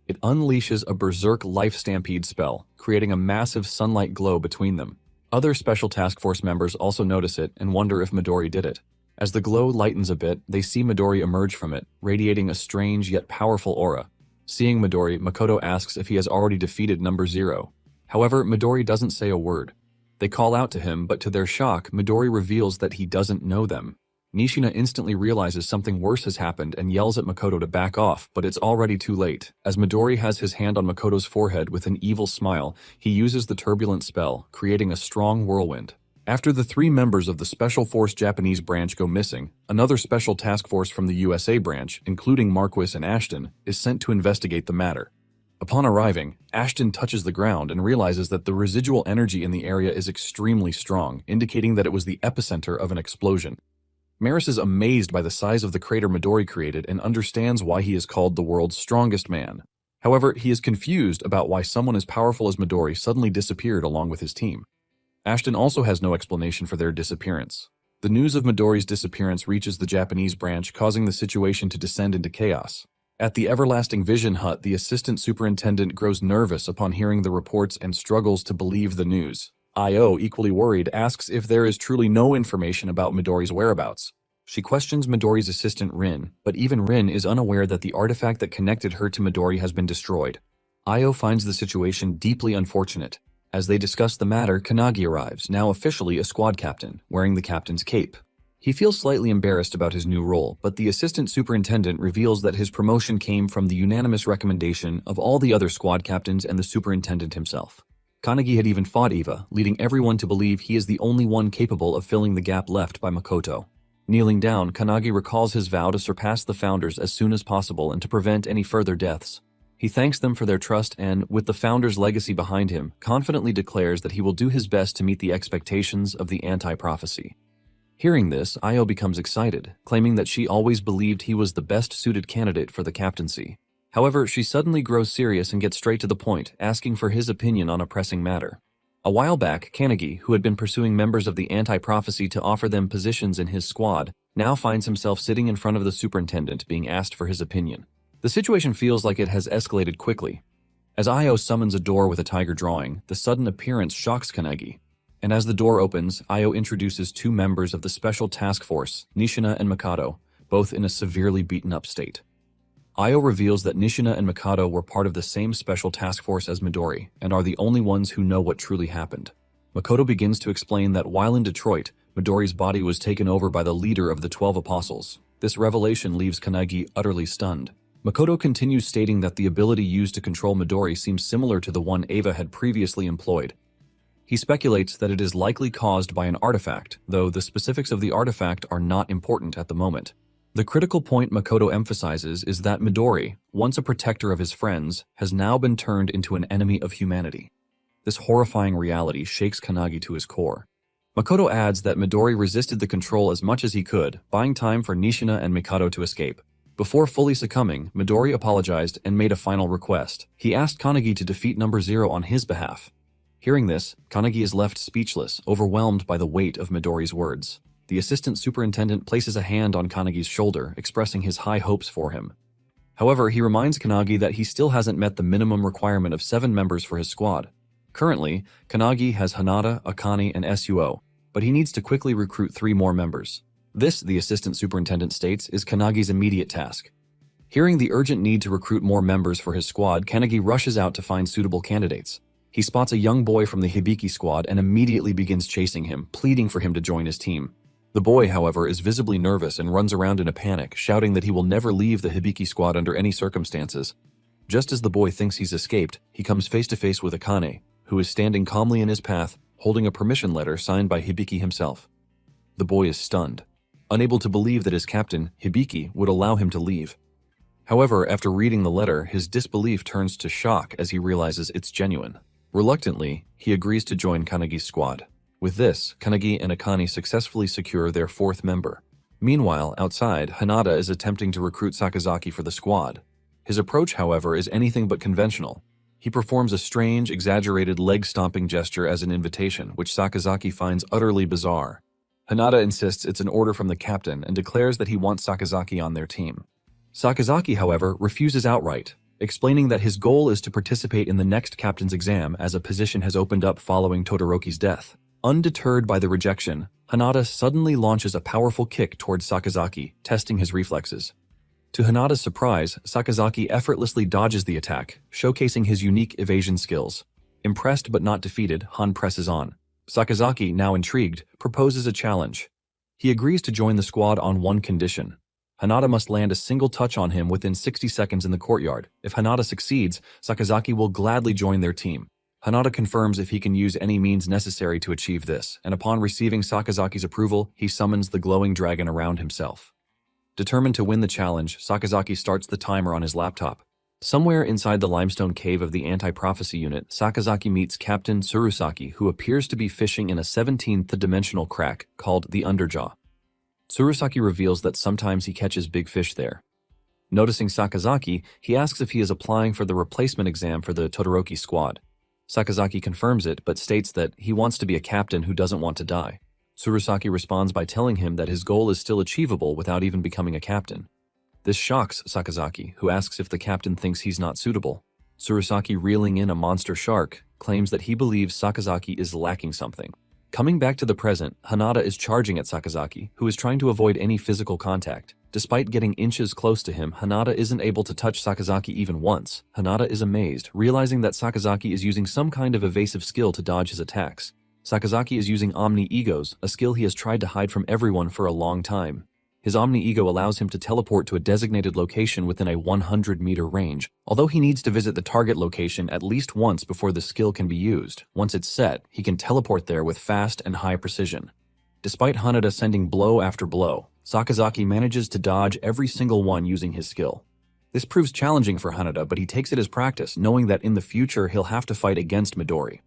It unleashes a berserk life stampede spell, creating a massive sunlight glow between them. Other Special Task Force members also notice it and wonder if Midori did it. As the glow lightens a bit, they see Midori emerge from it, radiating a strange yet powerful aura. Seeing Midori, Makoto asks if he has already defeated number 0. However, Midori doesn't say a word. They call out to him, but to their shock, Midori reveals that he doesn't know them. Nishina instantly realizes something worse has happened and yells at Makoto to back off, but it's already too late. As Midori has his hand on Makoto's forehead with an evil smile, he uses the turbulent spell, creating a strong whirlwind. After the 3 members of the Special Force Japanese branch go missing, another Special Task Force from the USA branch, including Marquis and Ashton, is sent to investigate the matter. Upon arriving, Ashton touches the ground and realizes that the residual energy in the area is extremely strong, indicating that it was the epicenter of an explosion. Maris is amazed by the size of the crater Midori created and understands why he is called the world's strongest man. However, he is confused about why someone as powerful as Midori suddenly disappeared along with his team. Ashton also has no explanation for their disappearance. The news of Midori's disappearance reaches the Japanese branch, causing the situation to descend into chaos. At the Everlasting Vision Hut, the assistant superintendent grows nervous upon hearing the reports and struggles to believe the news. Io, equally worried, asks if there is truly no information about Midori's whereabouts. She questions Midori's assistant Rin, but even Rin is unaware that the artifact that connected her to Midori has been destroyed. Io finds the situation deeply unfortunate. As they discuss the matter, Kanagi arrives, now officially a squad captain, wearing the captain's cape. He feels slightly embarrassed about his new role, but the assistant superintendent reveals that his promotion came from the unanimous recommendation of all the other squad captains and the superintendent himself. Kanagi had even fought Eva, leading everyone to believe he is the only one capable of filling the gap left by Makoto. Kneeling down, Kanagi recalls his vow to surpass the founders as soon as possible and to prevent any further deaths. He thanks them for their trust and, with the founders' legacy behind him, confidently declares that he will do his best to meet the expectations of the anti-prophecy. Hearing this, Io becomes excited, claiming that she always believed he was the best-suited candidate for the captaincy. However, she suddenly grows serious and gets straight to the point, asking for his opinion on a pressing matter. A while back, Kanagi, who had been pursuing members of the anti-prophecy to offer them positions in his squad, now finds himself sitting in front of the superintendent being asked for his opinion. The situation feels like it has escalated quickly. As Io summons a door with a tiger drawing, the sudden appearance shocks Kanagi. And as the door opens, Io introduces 2 members of the Special Task Force, Nishina and Mikado, both in a severely beaten-up state. Io reveals that Nishina and Mikado were part of the same Special Task Force as Midori, and are the only ones who know what truly happened. Makoto begins to explain that while in Detroit, Midori's body was taken over by the leader of the 12 Apostles. This revelation leaves Kanagi utterly stunned. Makoto continues stating that the ability used to control Midori seems similar to the one Eva had previously employed. He speculates that it is likely caused by an artifact, though the specifics of the artifact are not important at the moment. The critical point Makoto emphasizes is that Midori, once a protector of his friends, has now been turned into an enemy of humanity. This horrifying reality shakes Kanagi to his core. Makoto adds that Midori resisted the control as much as he could, buying time for Nishina and Mikado to escape. Before fully succumbing, Midori apologized and made a final request. He asked Kanagi to defeat number 0 on his behalf. Hearing this, Kanagi is left speechless, overwhelmed by the weight of Midori's words. The assistant superintendent places a hand on Kanagi's shoulder, expressing his high hopes for him. However, he reminds Kanagi that he still hasn't met the minimum requirement of 7 members for his squad. Currently, Kanagi has Hanada, Akane, and Suo, but he needs to quickly recruit 3 more members. This, the assistant superintendent states, is Kanagi's immediate task. Hearing the urgent need to recruit more members for his squad, Kanagi rushes out to find suitable candidates. He spots a young boy from the Hibiki squad and immediately begins chasing him, pleading for him to join his team. The boy, however, is visibly nervous and runs around in a panic, shouting that he will never leave the Hibiki squad under any circumstances. Just as the boy thinks he's escaped, he comes face to face with Akane, who is standing calmly in his path, holding a permission letter signed by Hibiki himself. The boy is stunned, unable to believe that his captain, Hibiki, would allow him to leave. However, after reading the letter, his disbelief turns to shock as he realizes it's genuine. Reluctantly, he agrees to join Kanagi's squad. With this, Kanagi and Akane successfully secure their fourth member. Meanwhile, outside, Hanada is attempting to recruit Sakazaki for the squad. His approach, however, is anything but conventional. He performs a strange, exaggerated leg-stomping gesture as an invitation, which Sakazaki finds utterly bizarre. Hanada insists it's an order from the captain and declares that he wants Sakazaki on their team. Sakazaki, however, refuses outright, explaining that his goal is to participate in the next captain's exam as a position has opened up following Todoroki's death. Undeterred by the rejection, Hanada suddenly launches a powerful kick towards Sakazaki, testing his reflexes. To Hanada's surprise, Sakazaki effortlessly dodges the attack, showcasing his unique evasion skills. Impressed but not defeated, Han presses on. Sakazaki, now intrigued, proposes a challenge. He agrees to join the squad on one condition. Hanada must land a single touch on him within 60 seconds in the courtyard. If Hanada succeeds, Sakazaki will gladly join their team. Hanada confirms if he can use any means necessary to achieve this, and upon receiving Sakazaki's approval, he summons the glowing dragon around himself. Determined to win the challenge, Sakazaki starts the timer on his laptop. Somewhere inside the limestone cave of the anti-prophecy unit, Sakazaki meets Captain Tsurusaki, who appears to be fishing in a 17th-dimensional crack called the Underjaw. Tsurusaki reveals that sometimes he catches big fish there. Noticing Sakazaki, he asks if he is applying for the replacement exam for the Todoroki squad. Sakazaki confirms it, but states that he wants to be a captain who doesn't want to die. Tsurusaki responds by telling him that his goal is still achievable without even becoming a captain. This shocks Sakazaki, who asks if the captain thinks he's not suitable. Tsurusaki, reeling in a monster shark, claims that he believes Sakazaki is lacking something. Coming back to the present, Hanada is charging at Sakazaki, who is trying to avoid any physical contact. Despite getting inches close to him, Hanada isn't able to touch Sakazaki even once. Hanada is amazed, realizing that Sakazaki is using some kind of evasive skill to dodge his attacks. Sakazaki is using Omni-Egos, a skill he has tried to hide from everyone for a long time. His Omni-Ego allows him to teleport to a designated location within a 100-meter range, although he needs to visit the target location at least once before the skill can be used. Once it's set, he can teleport there with fast and high precision. Despite Hanada sending blow after blow, Sakazaki manages to dodge every single one using his skill. This proves challenging for Hanada, but he takes it as practice, knowing that in the future he'll have to fight against Midori.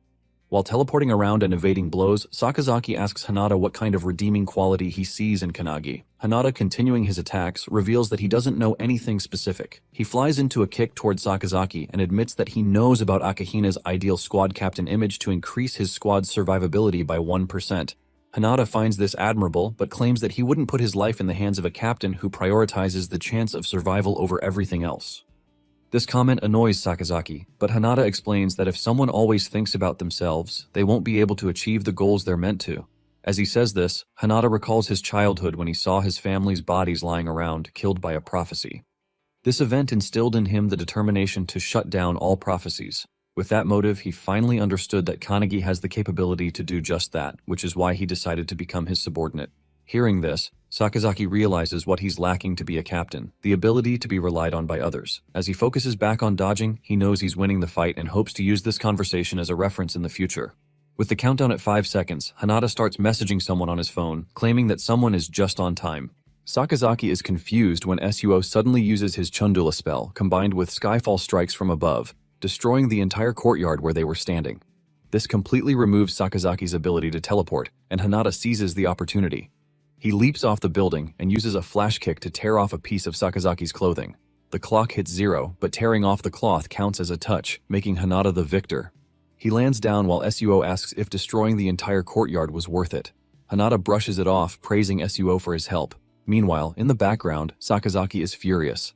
While teleporting around and evading blows, Sakazaki asks Hanada what kind of redeeming quality he sees in Kanagi. Hanada, continuing his attacks, reveals that he doesn't know anything specific. He flies into a kick towards Sakazaki and admits that he knows about Akahina's ideal squad captain image to increase his squad's survivability by 1%. Hanada finds this admirable, but claims that he wouldn't put his life in the hands of a captain who prioritizes the chance of survival over everything else. This comment annoys Sakazaki, but Hanada explains that if someone always thinks about themselves, they won't be able to achieve the goals they're meant to. As he says this, Hanada recalls his childhood when he saw his family's bodies lying around, killed by a prophecy. This event instilled in him the determination to shut down all prophecies. With that motive, he finally understood that Kanagi has the capability to do just that, which is why he decided to become his subordinate. Hearing this, Sakazaki realizes what he's lacking to be a captain, the ability to be relied on by others. As he focuses back on dodging, he knows he's winning the fight and hopes to use this conversation as a reference in the future. With the countdown at 5 seconds, Hanada starts messaging someone on his phone, claiming that someone is just on time. Sakazaki is confused when Suo suddenly uses his Chundula spell, combined with Skyfall strikes from above, destroying the entire courtyard where they were standing. This completely removes Sakazaki's ability to teleport, and Hanada seizes the opportunity. He leaps off the building and uses a flash kick to tear off a piece of Sakazaki's clothing. The clock hits 0, but tearing off the cloth counts as a touch, making Hanada the victor. He lands down while Suo asks if destroying the entire courtyard was worth it. Hanada brushes it off, praising Suo for his help. Meanwhile, in the background, Sakazaki is furious.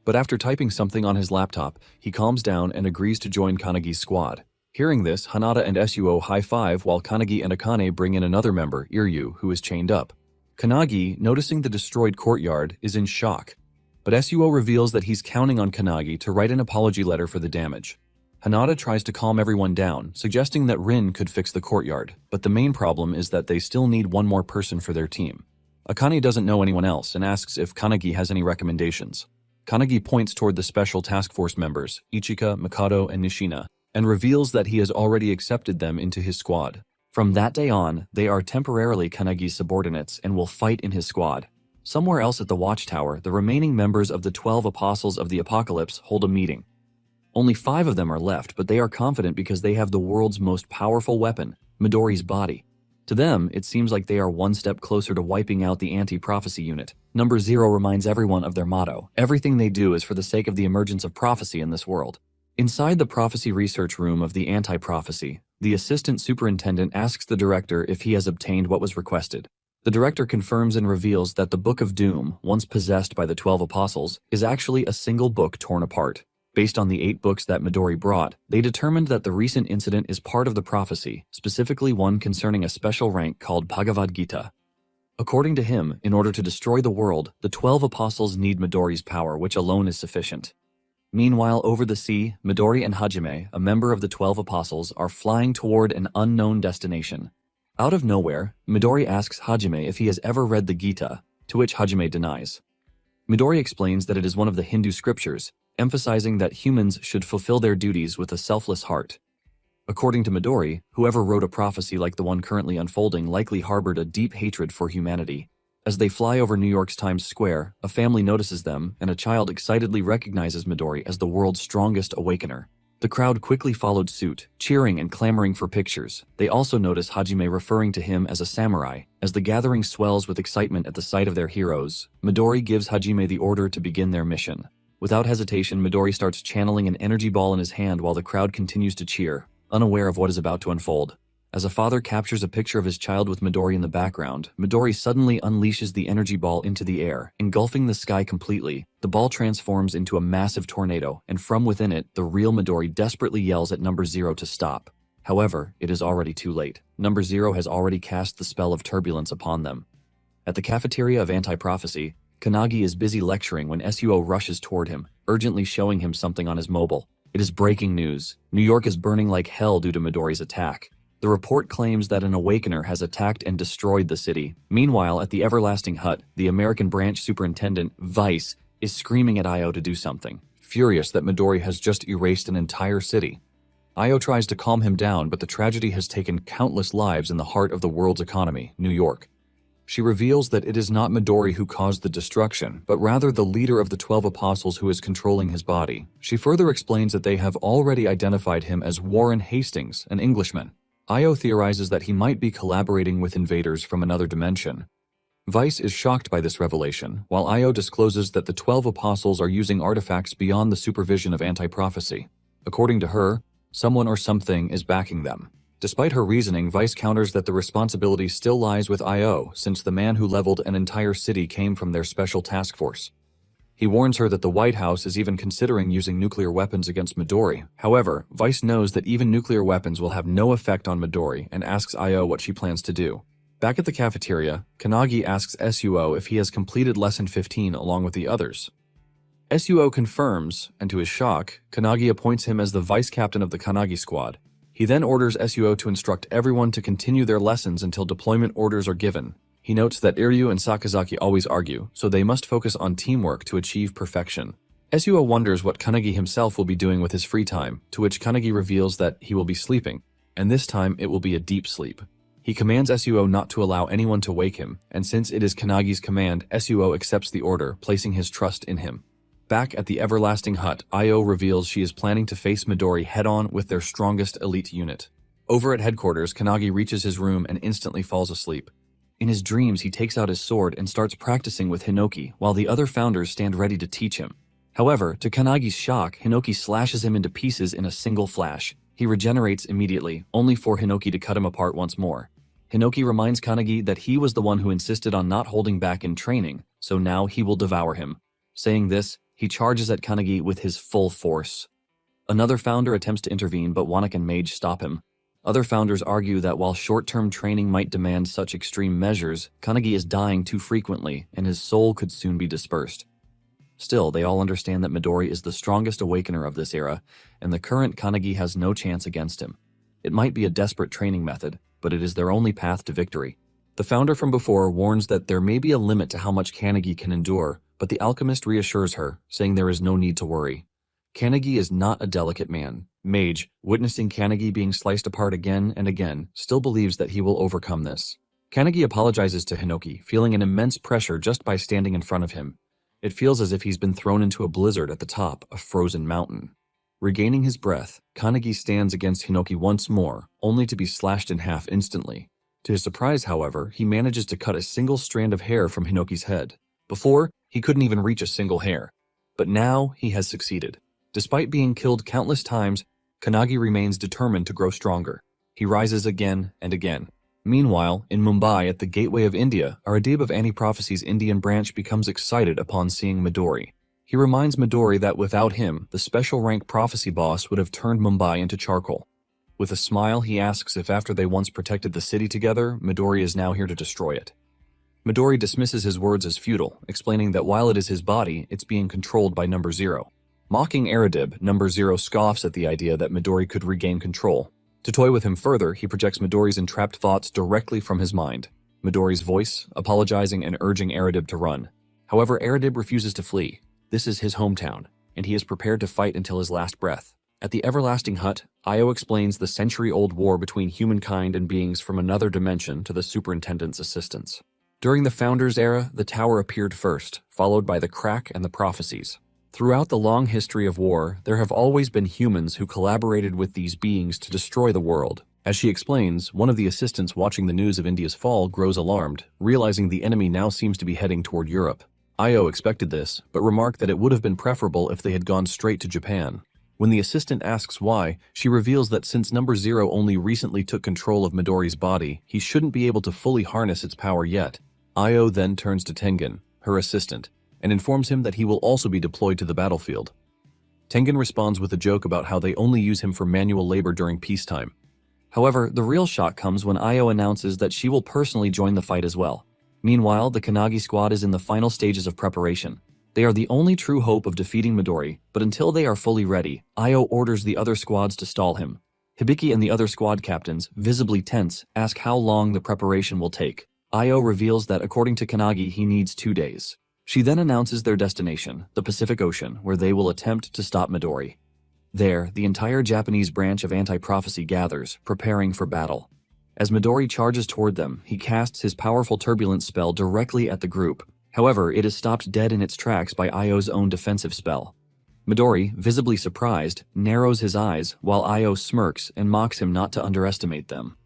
But after typing something on his laptop, he calms down and agrees to join Kanagi's squad. Hearing this, Hanada and Suo high-five while Kanagi and Akane bring in another member, Iryu, who is chained up. Kanagi, noticing the destroyed courtyard, is in shock, but Suo reveals that he's counting on Kanagi to write an apology letter for the damage. Hanada tries to calm everyone down, suggesting that Rin could fix the courtyard, but the main problem is that they still need one more person for their team. Akane doesn't know anyone else and asks if Kanagi has any recommendations. Kanagi points toward the special task force members, Ichika, Mikado, and Nishina, and reveals that he has already accepted them into his squad. From that day on, they are temporarily Kanagi's subordinates and will fight in his squad. Somewhere else at the Watchtower, the remaining members of the 12 Apostles of the Apocalypse hold a meeting. Only 5 of them are left, but they are confident because they have the world's most powerful weapon, Midori's body. To them, it seems like they are one step closer to wiping out the anti-prophecy unit. Number 0 reminds everyone of their motto: everything they do is for the sake of the emergence of prophecy in this world. Inside the prophecy research room of the anti-prophecy, the assistant superintendent asks the director if he has obtained what was requested. The director confirms and reveals that the Book of Doom, once possessed by the 12 Apostles, is actually a single book torn apart. Based on the 8 books that Midori brought, they determined that the recent incident is part of the prophecy, specifically one concerning a special rank called Bhagavad Gita. According to him, in order to destroy the world, the 12 Apostles need Midori's power, which alone is sufficient. Meanwhile, over the sea, Midori and Hajime, a member of the 12 Apostles, are flying toward an unknown destination. Out of nowhere, Midori asks Hajime if he has ever read the Gita, to which Hajime denies. Midori explains that it is one of the Hindu scriptures, emphasizing that humans should fulfill their duties with a selfless heart. According to Midori, whoever wrote a prophecy like the one currently unfolding likely harbored a deep hatred for humanity. As they fly over New York's Times Square, a family notices them, and a child excitedly recognizes Midori as the world's strongest awakener. The crowd quickly followed suit, cheering and clamoring for pictures. They also notice Hajime referring to him as a samurai. As the gathering swells with excitement at the sight of their heroes, Midori gives Hajime the order to begin their mission. Without hesitation, Midori starts channeling an energy ball in his hand while the crowd continues to cheer, unaware of what is about to unfold. As a father captures a picture of his child with Midori in the background, Midori suddenly unleashes the energy ball into the air, engulfing the sky completely. The ball transforms into a massive tornado, and from within it, the real Midori desperately yells at Number 0 to stop. However, it is already too late. Number 0 has already cast the spell of turbulence upon them. At the cafeteria of Anti-Prophecy, Kanagi is busy lecturing when Suo rushes toward him, urgently showing him something on his mobile. It is breaking news. New York is burning like hell due to Midori's attack. The report claims that an awakener has attacked and destroyed the city. Meanwhile, at the Everlasting Hut, the American branch superintendent, Vice, is screaming at Io to do something, furious that Midori has just erased an entire city. Io tries to calm him down, but the tragedy has taken countless lives in the heart of the world's economy, New York. She reveals that it is not Midori who caused the destruction, but rather the leader of the 12 Apostles who is controlling his body. She further explains that they have already identified him as Warren Hastings, an Englishman. Io theorizes that he might be collaborating with invaders from another dimension. Vice is shocked by this revelation, while Io discloses that the 12 Apostles are using artifacts beyond the supervision of anti-prophecy. According to her, someone or something is backing them. Despite her reasoning, Vice counters that the responsibility still lies with Io, since the man who leveled an entire city came from their special task force. He warns her that the White House is even considering using nuclear weapons against Midori. However, Vice knows that even nuclear weapons will have no effect on Midori and asks Io what she plans to do. Back at the cafeteria, Kanagi asks Suo if he has completed Lesson 15 along with the others. Suo confirms, and to his shock, Kanagi appoints him as the vice captain of the Kanagi squad. He then orders Suo to instruct everyone to continue their lessons until deployment orders are given. He notes that Iryu and Sakazaki always argue, so they must focus on teamwork to achieve perfection. Suo wonders what Kanagi himself will be doing with his free time, to which Kanagi reveals that he will be sleeping, and this time it will be a deep sleep. He commands Suo not to allow anyone to wake him, and since it is Kanagi's command, Suo accepts the order, placing his trust in him. Back at the Everlasting Hut, Io reveals she is planning to face Midori head-on with their strongest elite unit. Over at headquarters, Kanagi reaches his room and instantly falls asleep. In his dreams, he takes out his sword and starts practicing with Hinoki, while the other founders stand ready to teach him. However, to Kanagi's shock, Hinoki slashes him into pieces in a single flash. He regenerates immediately, only for Hinoki to cut him apart once more. Hinoki reminds Kanagi that he was the one who insisted on not holding back in training, so now he will devour him. Saying this, he charges at Kanagi with his full force. Another founder attempts to intervene, but Wanak and Mage stop him. Other founders argue that while short-term training might demand such extreme measures, Kanagi is dying too frequently, and his soul could soon be dispersed. Still, they all understand that Midori is the strongest awakener of this era, and the current Kanagi has no chance against him. It might be a desperate training method, but it is their only path to victory. The founder from before warns that there may be a limit to how much Kanagi can endure, but the alchemist reassures her, saying there is no need to worry. Kanagi is not a delicate man. Mage, witnessing Kanagi being sliced apart again and again, still believes that he will overcome this. Kanagi apologizes to Hinoki, feeling an immense pressure just by standing in front of him. It feels as if he's been thrown into a blizzard at the top, a frozen mountain. Regaining his breath, Kanagi stands against Hinoki once more, only to be slashed in half instantly. To his surprise, however, he manages to cut a single strand of hair from Hinoki's head. Before, he couldn't even reach a single hair. But now, he has succeeded. Despite being killed countless times, Kanagi remains determined to grow stronger. He rises again and again. Meanwhile, in Mumbai at the gateway of India, Aradib of Anti-Prophecy's Indian branch becomes excited upon seeing Midori. He reminds Midori that without him, the special rank prophecy boss would have turned Mumbai into charcoal. With a smile, he asks if after they once protected the city together, Midori is now here to destroy it. Midori dismisses his words as futile, explaining that while it is his body, it's being controlled by Number Zero. Mocking Aradib, Number Zero scoffs at the idea that Midori could regain control. To toy with him further, he projects Midori's entrapped thoughts directly from his mind. Midori's voice, apologizing and urging Aradib to run. However, Aradib refuses to flee. This is his hometown, and he is prepared to fight until his last breath. At the Everlasting Hut, Io explains the century-old war between humankind and beings from another dimension to the superintendent's assistance. During the Founders' era, the tower appeared first, followed by the Crack and the Prophecies. Throughout the long history of war, there have always been humans who collaborated with these beings to destroy the world. As she explains, one of the assistants watching the news of India's fall grows alarmed, realizing the enemy now seems to be heading toward Europe. Io expected this, but remarked that it would have been preferable if they had gone straight to Japan. When the assistant asks why, she reveals that since Number Zero only recently took control of Midori's body, he shouldn't be able to fully harness its power yet. Io then turns to Tengen, her assistant, and informs him that he will also be deployed to the battlefield. Tengen responds with a joke about how they only use him for manual labor during peacetime. However, the real shock comes when Io announces that she will personally join the fight as well. Meanwhile, the Kanagi squad is in the final stages of preparation. They are the only true hope of defeating Midori, but until they are fully ready, Io orders the other squads to stall him. Hibiki and the other squad captains, visibly tense, ask how long the preparation will take. Io reveals that according to Kanagi, he needs 2 days. She then announces their destination, the Pacific Ocean, where they will attempt to stop Midori. There, the entire Japanese branch of Anti-Prophecy gathers, preparing for battle. As Midori charges toward them, he casts his powerful turbulence spell directly at the group. However, it is stopped dead in its tracks by Io's own defensive spell. Midori, visibly surprised, narrows his eyes, while Io smirks and mocks him not to underestimate them.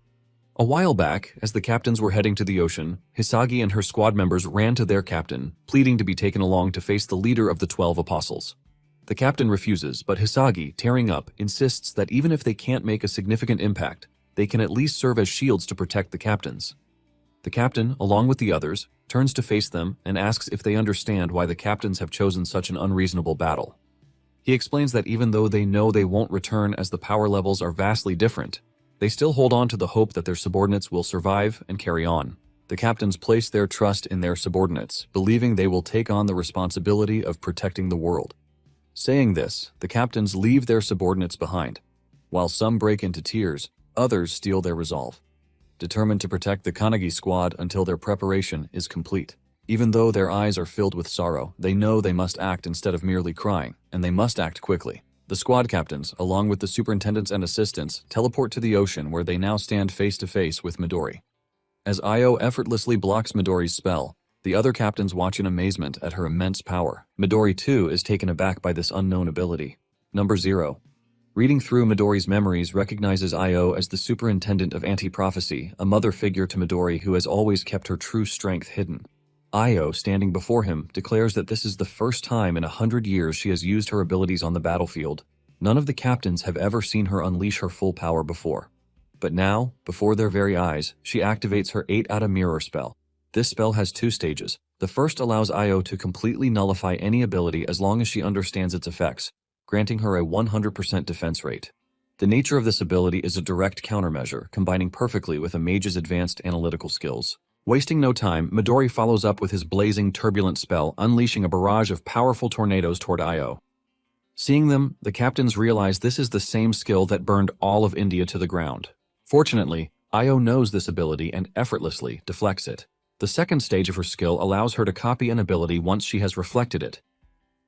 A while back, as the captains were heading to the ocean, Hisagi and her squad members ran to their captain, pleading to be taken along to face the leader of the 12 apostles. The captain refuses, but Hisagi, tearing up, insists that even if they can't make a significant impact, they can at least serve as shields to protect the captains. The captain, along with the others, turns to face them and asks if they understand why the captains have chosen such an unreasonable battle. He explains that even though they know they won't return as the power levels are vastly different, they still hold on to the hope that their subordinates will survive and carry on. The captains place their trust in their subordinates, believing they will take on the responsibility of protecting the world. Saying this, the captains leave their subordinates behind. While some break into tears, others steel their resolve, determined to protect the Kanagi squad until their preparation is complete. Even though their eyes are filled with sorrow, they know they must act instead of merely crying, and they must act quickly. The squad captains, along with the superintendents and assistants, teleport to the ocean where they now stand face to face with Midori. As Io effortlessly blocks Midori's spell, the other captains watch in amazement at her immense power. Midori too is taken aback by this unknown ability. Number Zero. Reading through Midori's memories recognizes Io as the superintendent of Anti-Prophecy, a mother figure to Midori who has always kept her true strength hidden. Io, standing before him, declares that this is the first time in 100 years she has used her abilities on the battlefield. None of the captains have ever seen her unleash her full power before. But now, before their very eyes, she activates her 8-out mirror spell. This spell has 2 stages. The first allows Io to completely nullify any ability as long as she understands its effects, granting her a 100% defense rate. The nature of this ability is a direct countermeasure, combining perfectly with a mage's advanced analytical skills. Wasting no time, Midori follows up with his blazing turbulent spell, unleashing a barrage of powerful tornadoes toward Io. Seeing them, the captains realize this is the same skill that burned all of India to the ground. Fortunately, Io knows this ability and effortlessly deflects it. The second stage of her skill allows her to copy an ability once she has reflected it.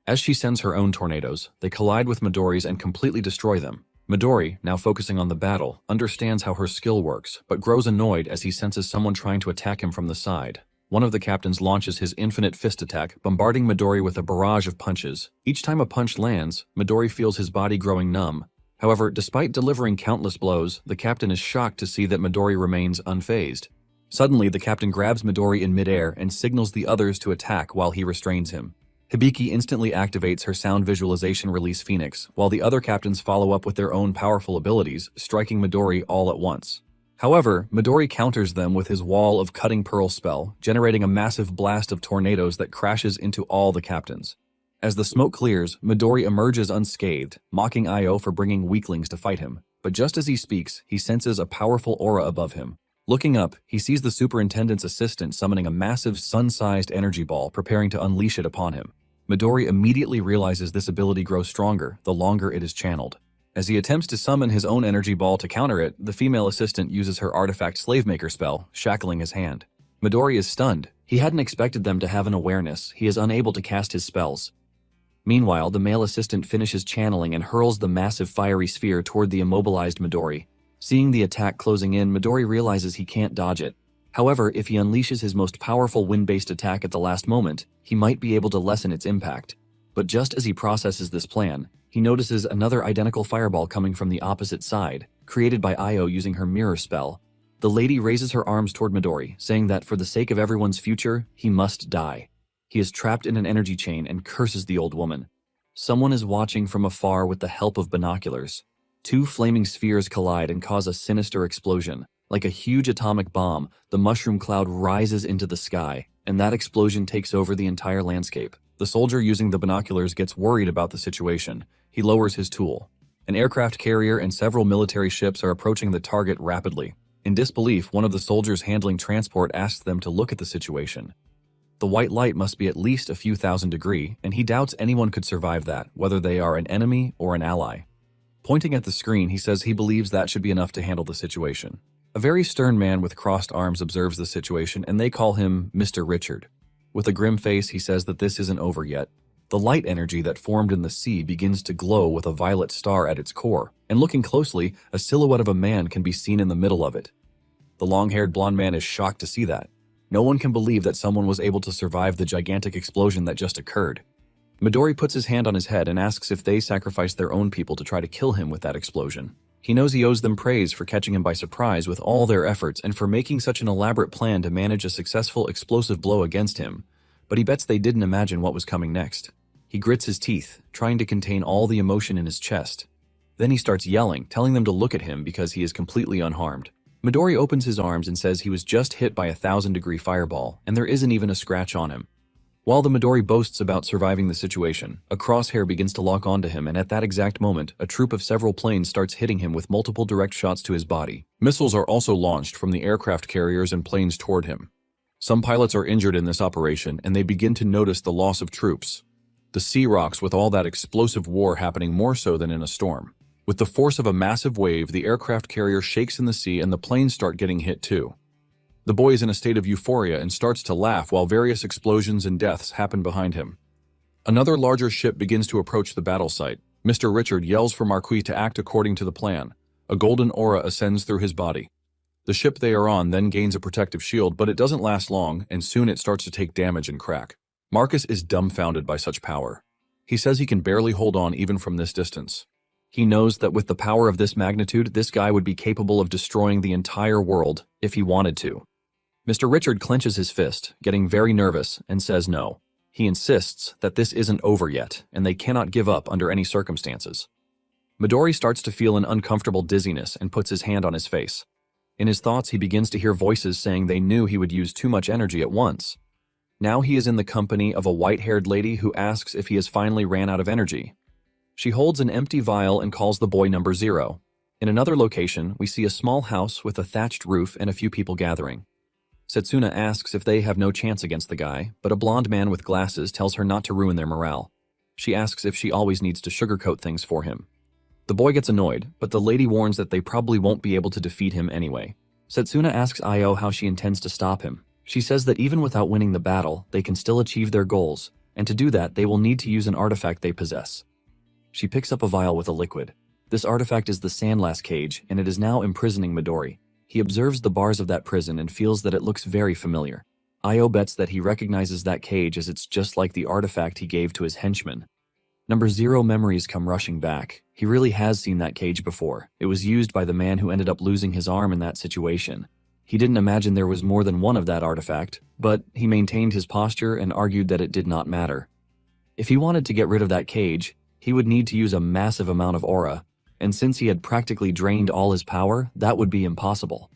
As she sends her own tornadoes, they collide with Midori's and completely destroy them. Midori, now focusing on the battle, understands how her skill works, but grows annoyed as he senses someone trying to attack him from the side. One of the captains launches his infinite fist attack, bombarding Midori with a barrage of punches. Each time a punch lands, Midori feels his body growing numb. However, despite delivering countless blows, the captain is shocked to see that Midori remains unfazed. Suddenly, the captain grabs Midori in midair and signals the others to attack while he restrains him. Hibiki instantly activates her sound visualization release Phoenix, while the other captains follow up with their own powerful abilities, striking Midori all at once. However, Midori counters them with his Wall of Cutting Pearl spell, generating a massive blast of tornadoes that crashes into all the captains. As the smoke clears, Midori emerges unscathed, mocking Io for bringing weaklings to fight him. But just as he speaks, he senses a powerful aura above him. Looking up, he sees the superintendent's assistant summoning a massive sun-sized energy ball, preparing to unleash it upon him. Midori immediately realizes this ability grows stronger the longer it is channeled. As he attempts to summon his own energy ball to counter it, the female assistant uses her artifact Slavemaker spell, shackling his hand. Midori is stunned. He hadn't expected them to have an awareness. He is unable to cast his spells. Meanwhile, the male assistant finishes channeling and hurls the massive fiery sphere toward the immobilized Midori. Seeing the attack closing in, Midori realizes he can't dodge it. However, if he unleashes his most powerful wind-based attack at the last moment, he might be able to lessen its impact. But just as he processes this plan, he notices another identical fireball coming from the opposite side, created by Io using her mirror spell. The lady raises her arms toward Midori, saying that for the sake of everyone's future, he must die. He is trapped in an energy chain and curses the old woman. Someone is watching from afar with the help of binoculars. Two flaming spheres collide and cause a sinister explosion. Like a huge atomic bomb, the mushroom cloud rises into the sky, and that explosion takes over the entire landscape. The soldier using the binoculars gets worried about the situation. He lowers his tool. An aircraft carrier and several military ships are approaching the target rapidly. In disbelief, one of the soldiers handling transport asks them to look at the situation. The white light must be at least a few thousand degrees, and he doubts anyone could survive that, whether they are an enemy or an ally. Pointing at the screen, he says he believes that should be enough to handle the situation. A very stern man with crossed arms observes the situation, and they call him Mr. Richard. With a grim face, he says that this isn't over yet. The light energy that formed in the sea begins to glow with a violet star at its core, and looking closely, a silhouette of a man can be seen in the middle of it. The long-haired blonde man is shocked to see that. No one can believe that someone was able to survive the gigantic explosion that just occurred. Midori puts his hand on his head and asks if they sacrificed their own people to try to kill him with that explosion. He knows he owes them praise for catching him by surprise with all their efforts and for making such an elaborate plan to manage a successful explosive blow against him, but he bets they didn't imagine what was coming next. He grits his teeth, trying to contain all the emotion in his chest. Then he starts yelling, telling them to look at him because he is completely unharmed. Midori opens his arms and says he was just hit by a 1,000-degree fireball, and there isn't even a scratch on him. While the Midori boasts about surviving the situation, a crosshair begins to lock onto him, and at that exact moment, a troop of several planes starts hitting him with multiple direct shots to his body. Missiles are also launched from the aircraft carriers and planes toward him. Some pilots are injured in this operation, and they begin to notice the loss of troops. The sea rocks with all that explosive war happening more so than in a storm. With the force of a massive wave, the aircraft carrier shakes in the sea and the planes start getting hit too. The boy is in a state of euphoria and starts to laugh while various explosions and deaths happen behind him. Another larger ship begins to approach the battle site. Mr. Richard yells for Marquis to act according to the plan. A golden aura ascends through his body. The ship they are on then gains a protective shield, but it doesn't last long, and soon it starts to take damage and crack. Marcus is dumbfounded by such power. He says he can barely hold on even from this distance. He knows that with the power of this magnitude, this guy would be capable of destroying the entire world if he wanted to. Mr. Richard clenches his fist, getting very nervous, and says no. He insists that this isn't over yet, and they cannot give up under any circumstances. Midori starts to feel an uncomfortable dizziness and puts his hand on his face. In his thoughts, he begins to hear voices saying they knew he would use too much energy at once. Now he is in the company of a white-haired lady who asks if he has finally ran out of energy. She holds an empty vial and calls the boy number 0. In another location, we see a small house with a thatched roof and a few people gathering. Setsuna asks if they have no chance against the guy, but a blonde man with glasses tells her not to ruin their morale. She asks if she always needs to sugarcoat things for him. The boy gets annoyed, but the lady warns that they probably won't be able to defeat him anyway. Setsuna asks Io how she intends to stop him. She says that even without winning the battle, they can still achieve their goals, and to do that they will need to use an artifact they possess. She picks up a vial with a liquid. This artifact is the Sandlass cage, and it is now imprisoning Midori. He observes the bars of that prison and feels that it looks very familiar. Io bets that he recognizes that cage as it's just like the artifact he gave to his henchman. Number 0 memories come rushing back. He really has seen that cage before. It was used by the man who ended up losing his arm in that situation. He didn't imagine there was more than one of that artifact, but he maintained his posture and argued that it did not matter. If he wanted to get rid of that cage, he would need to use a massive amount of aura, and since he had practically drained all his power, that would be impossible.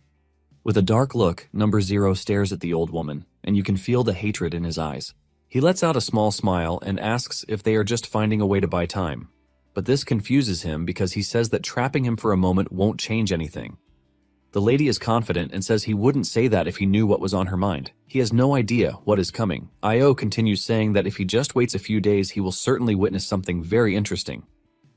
With a dark look, Number 0 stares at the old woman, and you can feel the hatred in his eyes. He lets out a small smile and asks if they are just finding a way to buy time. But this confuses him because he says that trapping him for a moment won't change anything. The lady is confident and says he wouldn't say that if he knew what was on her mind. He has no idea what is coming. Io continues saying that if he just waits a few days, he will certainly witness something very interesting.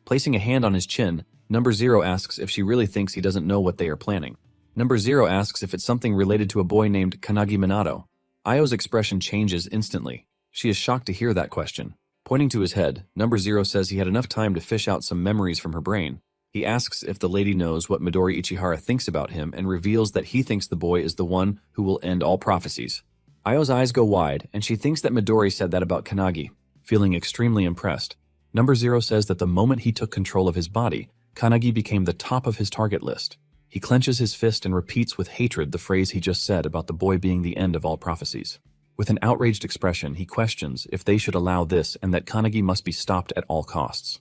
Placing a hand on his chin, Number 0 asks if she really thinks he doesn't know what they are planning. Number 0 asks if it's something related to a boy named Kanagi Minato. Io's expression changes instantly. She is shocked to hear that question. Pointing to his head, Number 0 says he had enough time to fish out some memories from her brain. He asks if the lady knows what Midori Ichihara thinks about him and reveals that he thinks the boy is the one who will end all prophecies. Io's eyes go wide, and she thinks that Midori said that about Kanagi, feeling extremely impressed. Number 0 says that the moment he took control of his body, Kanagi became the top of his target list. He clenches his fist and repeats with hatred the phrase he just said about the boy being the end of all prophecies. With an outraged expression, he questions if they should allow this and that Kanagi must be stopped at all costs.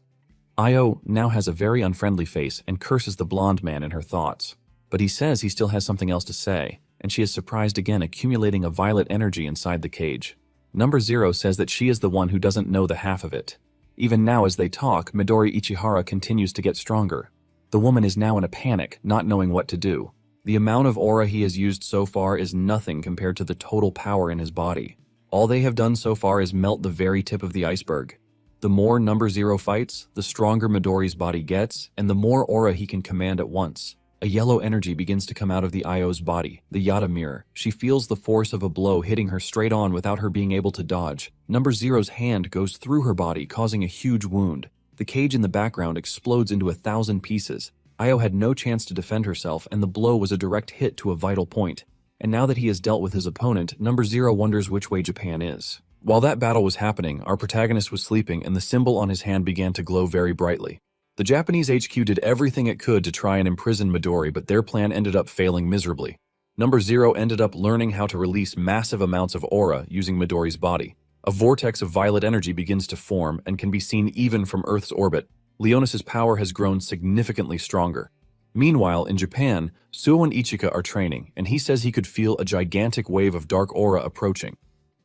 Io now has a very unfriendly face and curses the blonde man in her thoughts. But he says he still has something else to say, and she is surprised again, accumulating a violet energy inside the cage. Number 0 says that she is the one who doesn't know the half of it. Even now as they talk, Midori Ichihara continues to get stronger. The woman is now in a panic, not knowing what to do. The amount of aura he has used so far is nothing compared to the total power in his body. All they have done so far is melt the very tip of the iceberg. The more Number 0 fights, the stronger Midori's body gets, and the more aura he can command at once. A yellow energy begins to come out of the Io's body, the Yata mirror. She feels the force of a blow hitting her straight on without her being able to dodge. Number 0's hand goes through her body, causing a huge wound. The cage in the background explodes into 1,000 pieces. Io had no chance to defend herself, and the blow was a direct hit to a vital point. And now that he has dealt with his opponent, Number 0 wonders which way Japan is. While that battle was happening, our protagonist was sleeping and the symbol on his hand began to glow very brightly. The Japanese HQ did everything it could to try and imprison Midori, but their plan ended up failing miserably. Number 0 ended up learning how to release massive amounts of aura using Midori's body. A vortex of violet energy begins to form and can be seen even from Earth's orbit. Leonis's power has grown significantly stronger. Meanwhile, in Japan, Suo and Ichika are training, and he says he could feel a gigantic wave of dark aura approaching.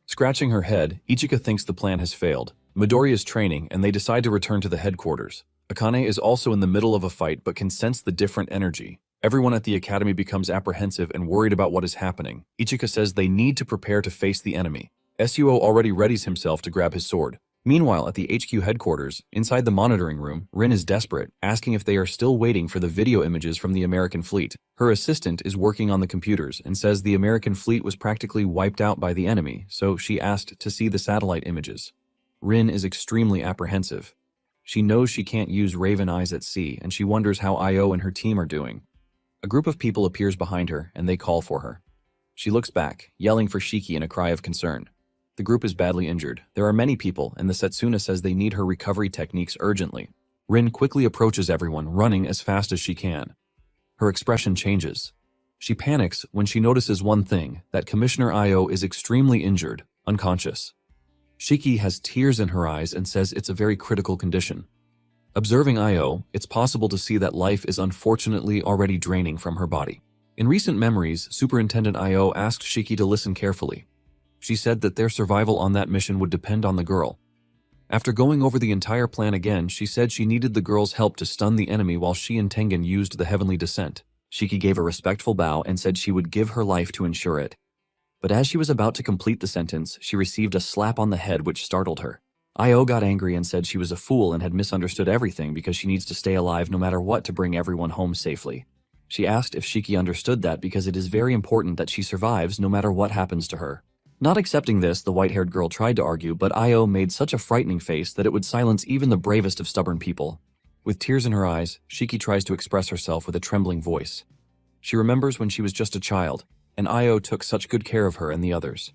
Scratching her head, Ichika thinks the plan has failed. Midori is training, and they decide to return to the headquarters. Akane is also in the middle of a fight but can sense the different energy. Everyone at the academy becomes apprehensive and worried about what is happening. Ichika says they need to prepare to face the enemy. Suo already readies himself to grab his sword. Meanwhile, at the HQ headquarters, inside the monitoring room, Rin is desperate, asking if they are still waiting for the video images from the American fleet. Her assistant is working on the computers and says the American fleet was practically wiped out by the enemy, so she asked to see the satellite images. Rin is extremely apprehensive. She knows she can't use Raven Eyes at sea, and she wonders how Io and her team are doing. A group of people appears behind her, and they call for her. She looks back, yelling for Shiki in a cry of concern. The group is badly injured. There are many people, and the Setsuna says they need her recovery techniques urgently. Rin quickly approaches everyone, running as fast as she can. Her expression changes. She panics when she notices one thing, that Commissioner Io is extremely injured, unconscious. Shiki has tears in her eyes and says it's a very critical condition. Observing Io, it's possible to see that life is unfortunately already draining from her body. In recent memories, Superintendent Io asked Shiki to listen carefully. She said that their survival on that mission would depend on the girl. After going over the entire plan again, she said she needed the girl's help to stun the enemy while she and Tengen used the heavenly descent. Shiki gave a respectful bow and said she would give her life to ensure it. But as she was about to complete the sentence, she received a slap on the head which startled her. Io got angry and said she was a fool and had misunderstood everything because she needs to stay alive no matter what to bring everyone home safely. She asked if Shiki understood that because it is very important that she survives no matter what happens to her. Not accepting this, the white-haired girl tried to argue, but Io made such a frightening face that it would silence even the bravest of stubborn people. With tears in her eyes, Shiki tries to express herself with a trembling voice. She remembers when she was just a child, and Io took such good care of her and the others.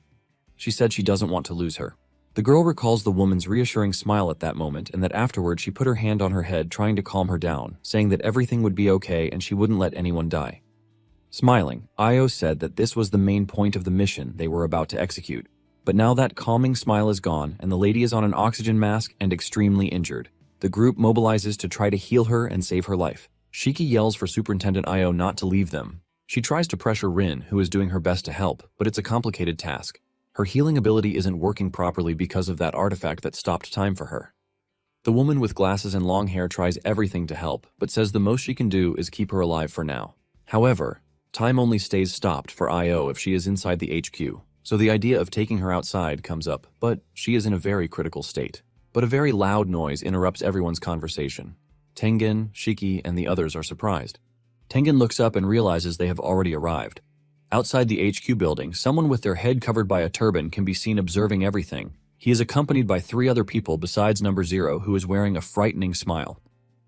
She said she doesn't want to lose her. The girl recalls the woman's reassuring smile at that moment and that afterward she put her hand on her head trying to calm her down, saying that everything would be okay and she wouldn't let anyone die. Smiling, Io said that this was the main point of the mission they were about to execute. But now that calming smile is gone and the lady is on an oxygen mask and extremely injured. The group mobilizes to try to heal her and save her life. Shiki yells for Superintendent Io not to leave them. She tries to pressure Rin, who is doing her best to help, but it's a complicated task. Her healing ability isn't working properly because of that artifact that stopped time for her. The woman with glasses and long hair tries everything to help, but says the most she can do is keep her alive for now. However, time only stays stopped for Io if she is inside the HQ, so the idea of taking her outside comes up, but she is in a very critical state. But a very loud noise interrupts everyone's conversation. Tengen, Shiki, and the others are surprised. Tengen looks up and realizes they have already arrived. Outside the HQ building, someone with their head covered by a turban can be seen observing everything. He is accompanied by 3 other people besides Number 0, who is wearing a frightening smile.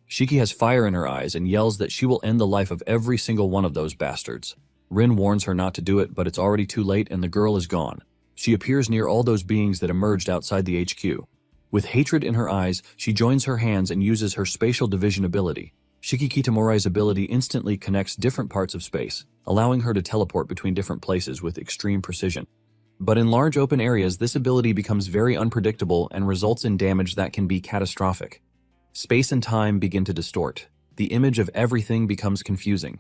Shiki has fire in her eyes and yells that she will end the life of every single one of those bastards. Rin warns her not to do it, but it's already too late and the girl is gone. She appears near all those beings that emerged outside the HQ. With hatred in her eyes, she joins her hands and uses her spatial division ability. Shiki Kitamori's ability instantly connects different parts of space, allowing her to teleport between different places with extreme precision. But in large open areas, this ability becomes very unpredictable and results in damage that can be catastrophic. Space and time begin to distort. The image of everything becomes confusing.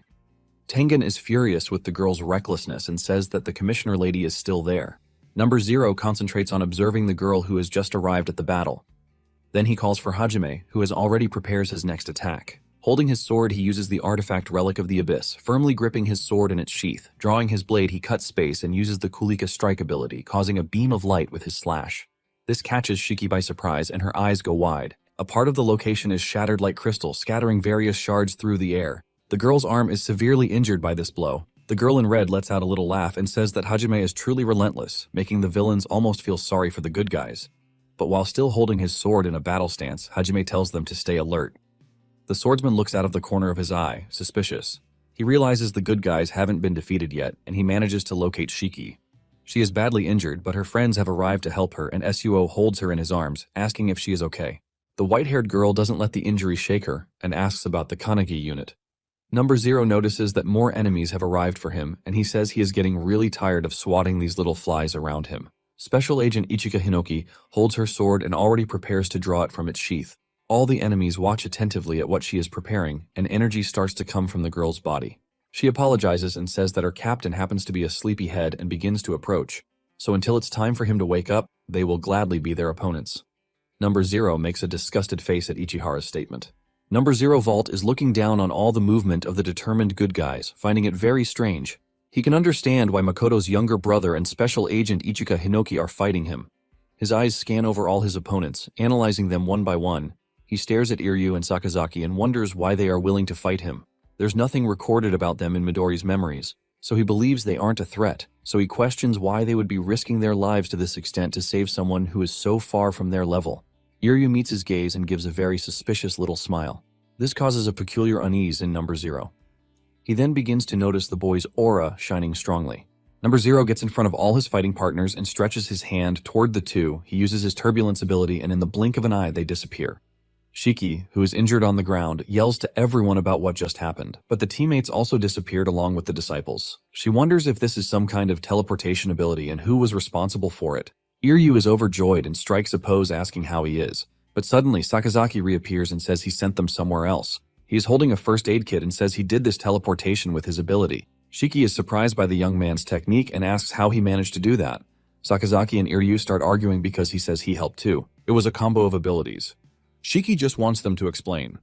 Tengen is furious with the girl's recklessness and says that the commissioner lady is still there. Number 0 concentrates on observing the girl who has just arrived at the battle. Then he calls for Hajime, who has already prepares his next attack. Holding his sword, he uses the artifact Relic of the Abyss, firmly gripping his sword in its sheath. Drawing his blade, he cuts space and uses the Kulika strike ability, causing a beam of light with his slash. This catches Shiki by surprise and her eyes go wide. A part of the location is shattered like crystal, scattering various shards through the air. The girl's arm is severely injured by this blow. The girl in red lets out a little laugh and says that Hajime is truly relentless, making the villains almost feel sorry for the good guys. But while still holding his sword in a battle stance, Hajime tells them to stay alert. The swordsman looks out of the corner of his eye, suspicious. He realizes the good guys haven't been defeated yet, and he manages to locate Shiki. She is badly injured, but her friends have arrived to help her, and Suo holds her in his arms, asking if she is okay. The white-haired girl doesn't let the injury shake her, and asks about the Kanagi unit. Number 0 notices that more enemies have arrived for him, and he says he is getting really tired of swatting these little flies around him. Special Agent Ichika Hinoki holds her sword and already prepares to draw it from its sheath. All the enemies watch attentively at what she is preparing, and energy starts to come from the girl's body. She apologizes and says that her captain happens to be a sleepyhead and begins to approach. So until it's time for him to wake up, they will gladly be their opponents. Number 0 makes a disgusted face at Ichihara's statement. Number 0 Vault is looking down on all the movement of the determined good guys, finding it very strange. He can understand why Makoto's younger brother and Special Agent Ichika Hinoki are fighting him. His eyes scan over all his opponents, analyzing them one by one. He stares at Iryu and Sakazaki and wonders why they are willing to fight him. There's nothing recorded about them in Midori's memories, so he believes they aren't a threat. So he questions why they would be risking their lives to this extent to save someone who is so far from their level. Iryu meets his gaze and gives a very suspicious little smile. This causes a peculiar unease in Number 0. He then begins to notice the boy's aura shining strongly. Number 0 gets in front of all his fighting partners and stretches his hand toward the two. He uses his turbulence ability and in the blink of an eye they disappear. Shiki, who is injured on the ground, yells to everyone about what just happened, but the teammates also disappeared along with the disciples. She wonders if this is some kind of teleportation ability and who was responsible for it. Iryu is overjoyed and strikes a pose asking how he is, but suddenly Sakazaki reappears and says he sent them somewhere else. He is holding a first aid kit and says he did this teleportation with his ability. Shiki is surprised by the young man's technique and asks how he managed to do that. Sakazaki and Iryu start arguing because he says he helped too. It was a combo of abilities. Shiki just wants them to explain.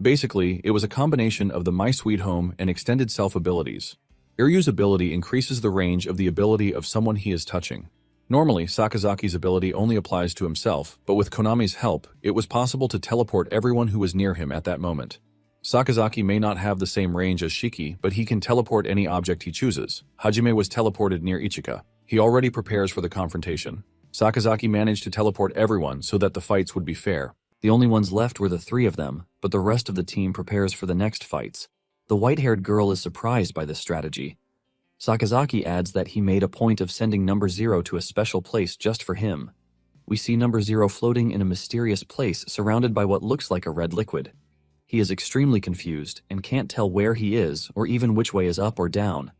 Basically, it was a combination of the My Sweet Home and Extended Self abilities. Iryu's ability increases the range of the ability of someone he is touching. Normally, Sakazaki's ability only applies to himself, but with Konami's help, it was possible to teleport everyone who was near him at that moment. Sakazaki may not have the same range as Shiki, but he can teleport any object he chooses. Hajime was teleported near Ichika. He already prepares for the confrontation. Sakazaki managed to teleport everyone so that the fights would be fair. The only ones left were the three of them, but the rest of the team prepares for the next fights. The white-haired girl is surprised by this strategy. Sakazaki adds that he made a point of sending number 0 to a special place just for him. We see number 0 floating in a mysterious place surrounded by what looks like a red liquid. He is extremely confused and can't tell where he is or even which way is up or down.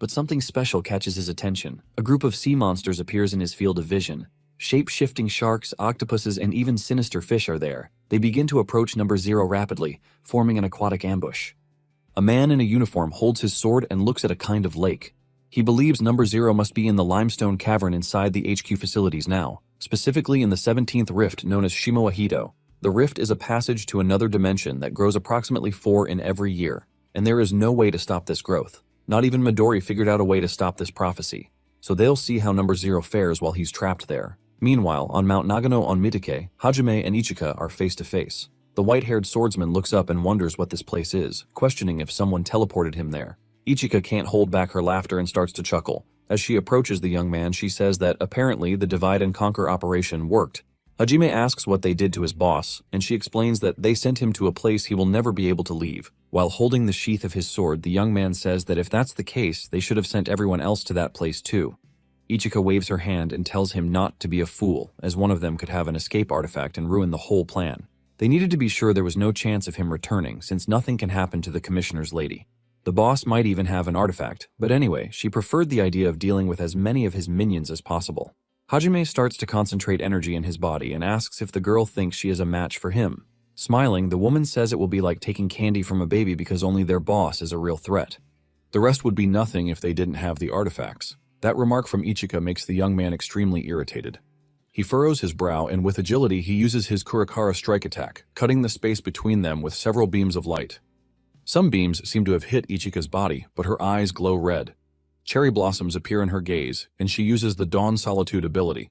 But something special catches his attention. A group of sea monsters appears in his field of vision. Shape-shifting sharks, octopuses, and even sinister fish are there. They begin to approach number 0 rapidly, forming an aquatic ambush. A man in a uniform holds his sword and looks at a kind of lake. He believes number 0 must be in the limestone cavern inside the HQ facilities now, specifically in the 17th rift known as Shimoahido. The rift is a passage to another dimension that grows approximately 4 in every year, and there is no way to stop this growth. Not even Midori figured out a way to stop this prophecy, so they'll see how number 0 fares while he's trapped there. Meanwhile, on Mount Nagano on Mitake, Hajime and Ichika are face to face. The white-haired swordsman looks up and wonders what this place is, questioning if someone teleported him there. Ichika can't hold back her laughter and starts to chuckle. As she approaches the young man, she says that apparently the divide and conquer operation worked. Hajime asks what they did to his boss, and she explains that they sent him to a place he will never be able to leave. While holding the sheath of his sword, the young man says that if that's the case, they should have sent everyone else to that place too. Ichika waves her hand and tells him not to be a fool, as one of them could have an escape artifact and ruin the whole plan. They needed to be sure there was no chance of him returning, since nothing can happen to the commissioner's lady. The boss might even have an artifact, but anyway, she preferred the idea of dealing with as many of his minions as possible. Hajime starts to concentrate energy in his body and asks if the girl thinks she is a match for him. Smiling, the woman says it will be like taking candy from a baby because only their boss is a real threat. The rest would be nothing if they didn't have the artifacts. That remark from Ichika makes the young man extremely irritated. He furrows his brow and with agility he uses his Kurakara strike attack, cutting the space between them with several beams of light. Some beams seem to have hit Ichika's body, but her eyes glow red. Cherry blossoms appear in her gaze, and she uses the Dawn Solitude ability.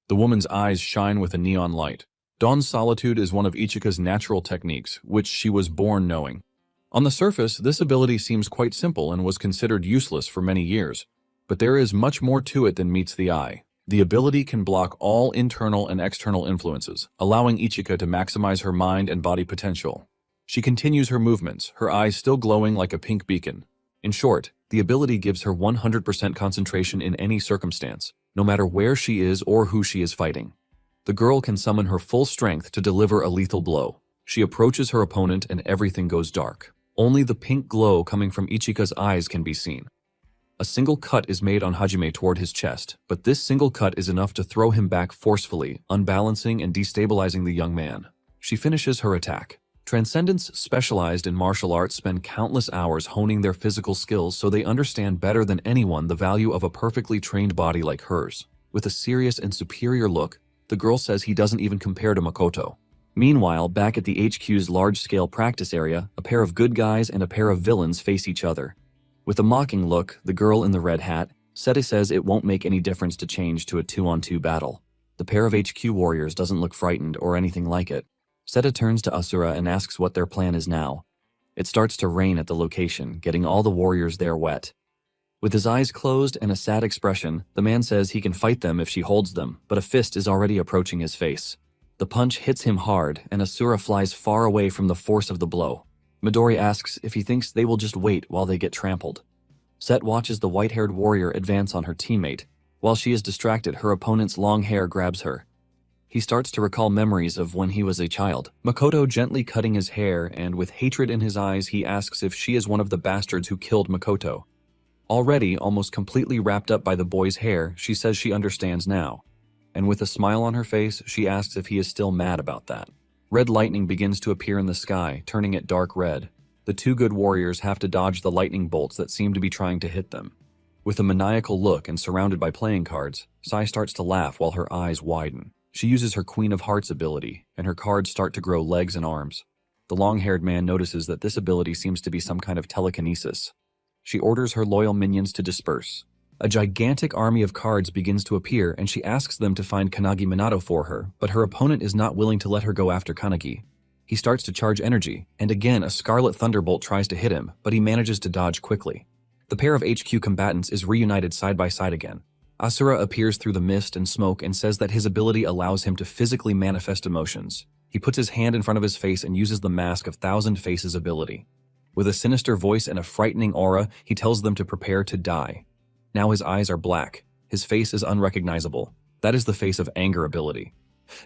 The woman's eyes shine with a neon light. Dawn Solitude is one of Ichika's natural techniques, which she was born knowing. On the surface, this ability seems quite simple and was considered useless for many years, but there is much more to it than meets the eye. The ability can block all internal and external influences, allowing Ichika to maximize her mind and body potential. She continues her movements, her eyes still glowing like a pink beacon. In short, the ability gives her 100% concentration in any circumstance, no matter where she is or who she is fighting. The girl can summon her full strength to deliver a lethal blow. She approaches her opponent and everything goes dark. Only the pink glow coming from Ichika's eyes can be seen. A single cut is made on Hajime toward his chest, but this single cut is enough to throw him back forcefully, unbalancing and destabilizing the young man. She finishes her attack. Transcendents specialized in martial arts spend countless hours honing their physical skills so they understand better than anyone the value of a perfectly trained body like hers. With a serious and superior look, the girl says he doesn't even compare to Makoto. Meanwhile, back at the HQ's large-scale practice area, a pair of good guys and a pair of villains face each other. With a mocking look, the girl in the red hat, Seta says it won't make any difference to change to a 2-on-2 battle. The pair of HQ warriors doesn't look frightened or anything like it. Seta turns to Asura and asks what their plan is now. It starts to rain at the location, getting all the warriors there wet. With his eyes closed and a sad expression, the man says he can fight them if she holds them, but a fist is already approaching his face. The punch hits him hard, and Asura flies far away from the force of the blow. Midori asks if he thinks they will just wait while they get trampled. Set watches the white-haired warrior advance on her teammate. While she is distracted, her opponent's long hair grabs her. He starts to recall memories of when he was a child. Makoto gently cutting his hair, and with hatred in his eyes, he asks if she is one of the bastards who killed Makoto. Already almost completely wrapped up by the boy's hair, she says she understands now. And with a smile on her face, she asks if he is still mad about that. Red lightning begins to appear in the sky, turning it dark red. The two good warriors have to dodge the lightning bolts that seem to be trying to hit them. With a maniacal look and surrounded by playing cards, Sai starts to laugh while her eyes widen. She uses her Queen of Hearts ability, and her cards start to grow legs and arms. The long-haired man notices that this ability seems to be some kind of telekinesis. She orders her loyal minions to disperse. A gigantic army of cards begins to appear and she asks them to find Kanagi Minato for her, but her opponent is not willing to let her go after Kanagi. He starts to charge energy, and again a Scarlet Thunderbolt tries to hit him, but he manages to dodge quickly. The pair of HQ combatants is reunited side by side again. Asura appears through the mist and smoke and says that his ability allows him to physically manifest emotions. He puts his hand in front of his face and uses the Mask of Thousand Faces ability. With a sinister voice and a frightening aura, he tells them to prepare to die. Now his eyes are black. His face is unrecognizable. That is the face of anger ability.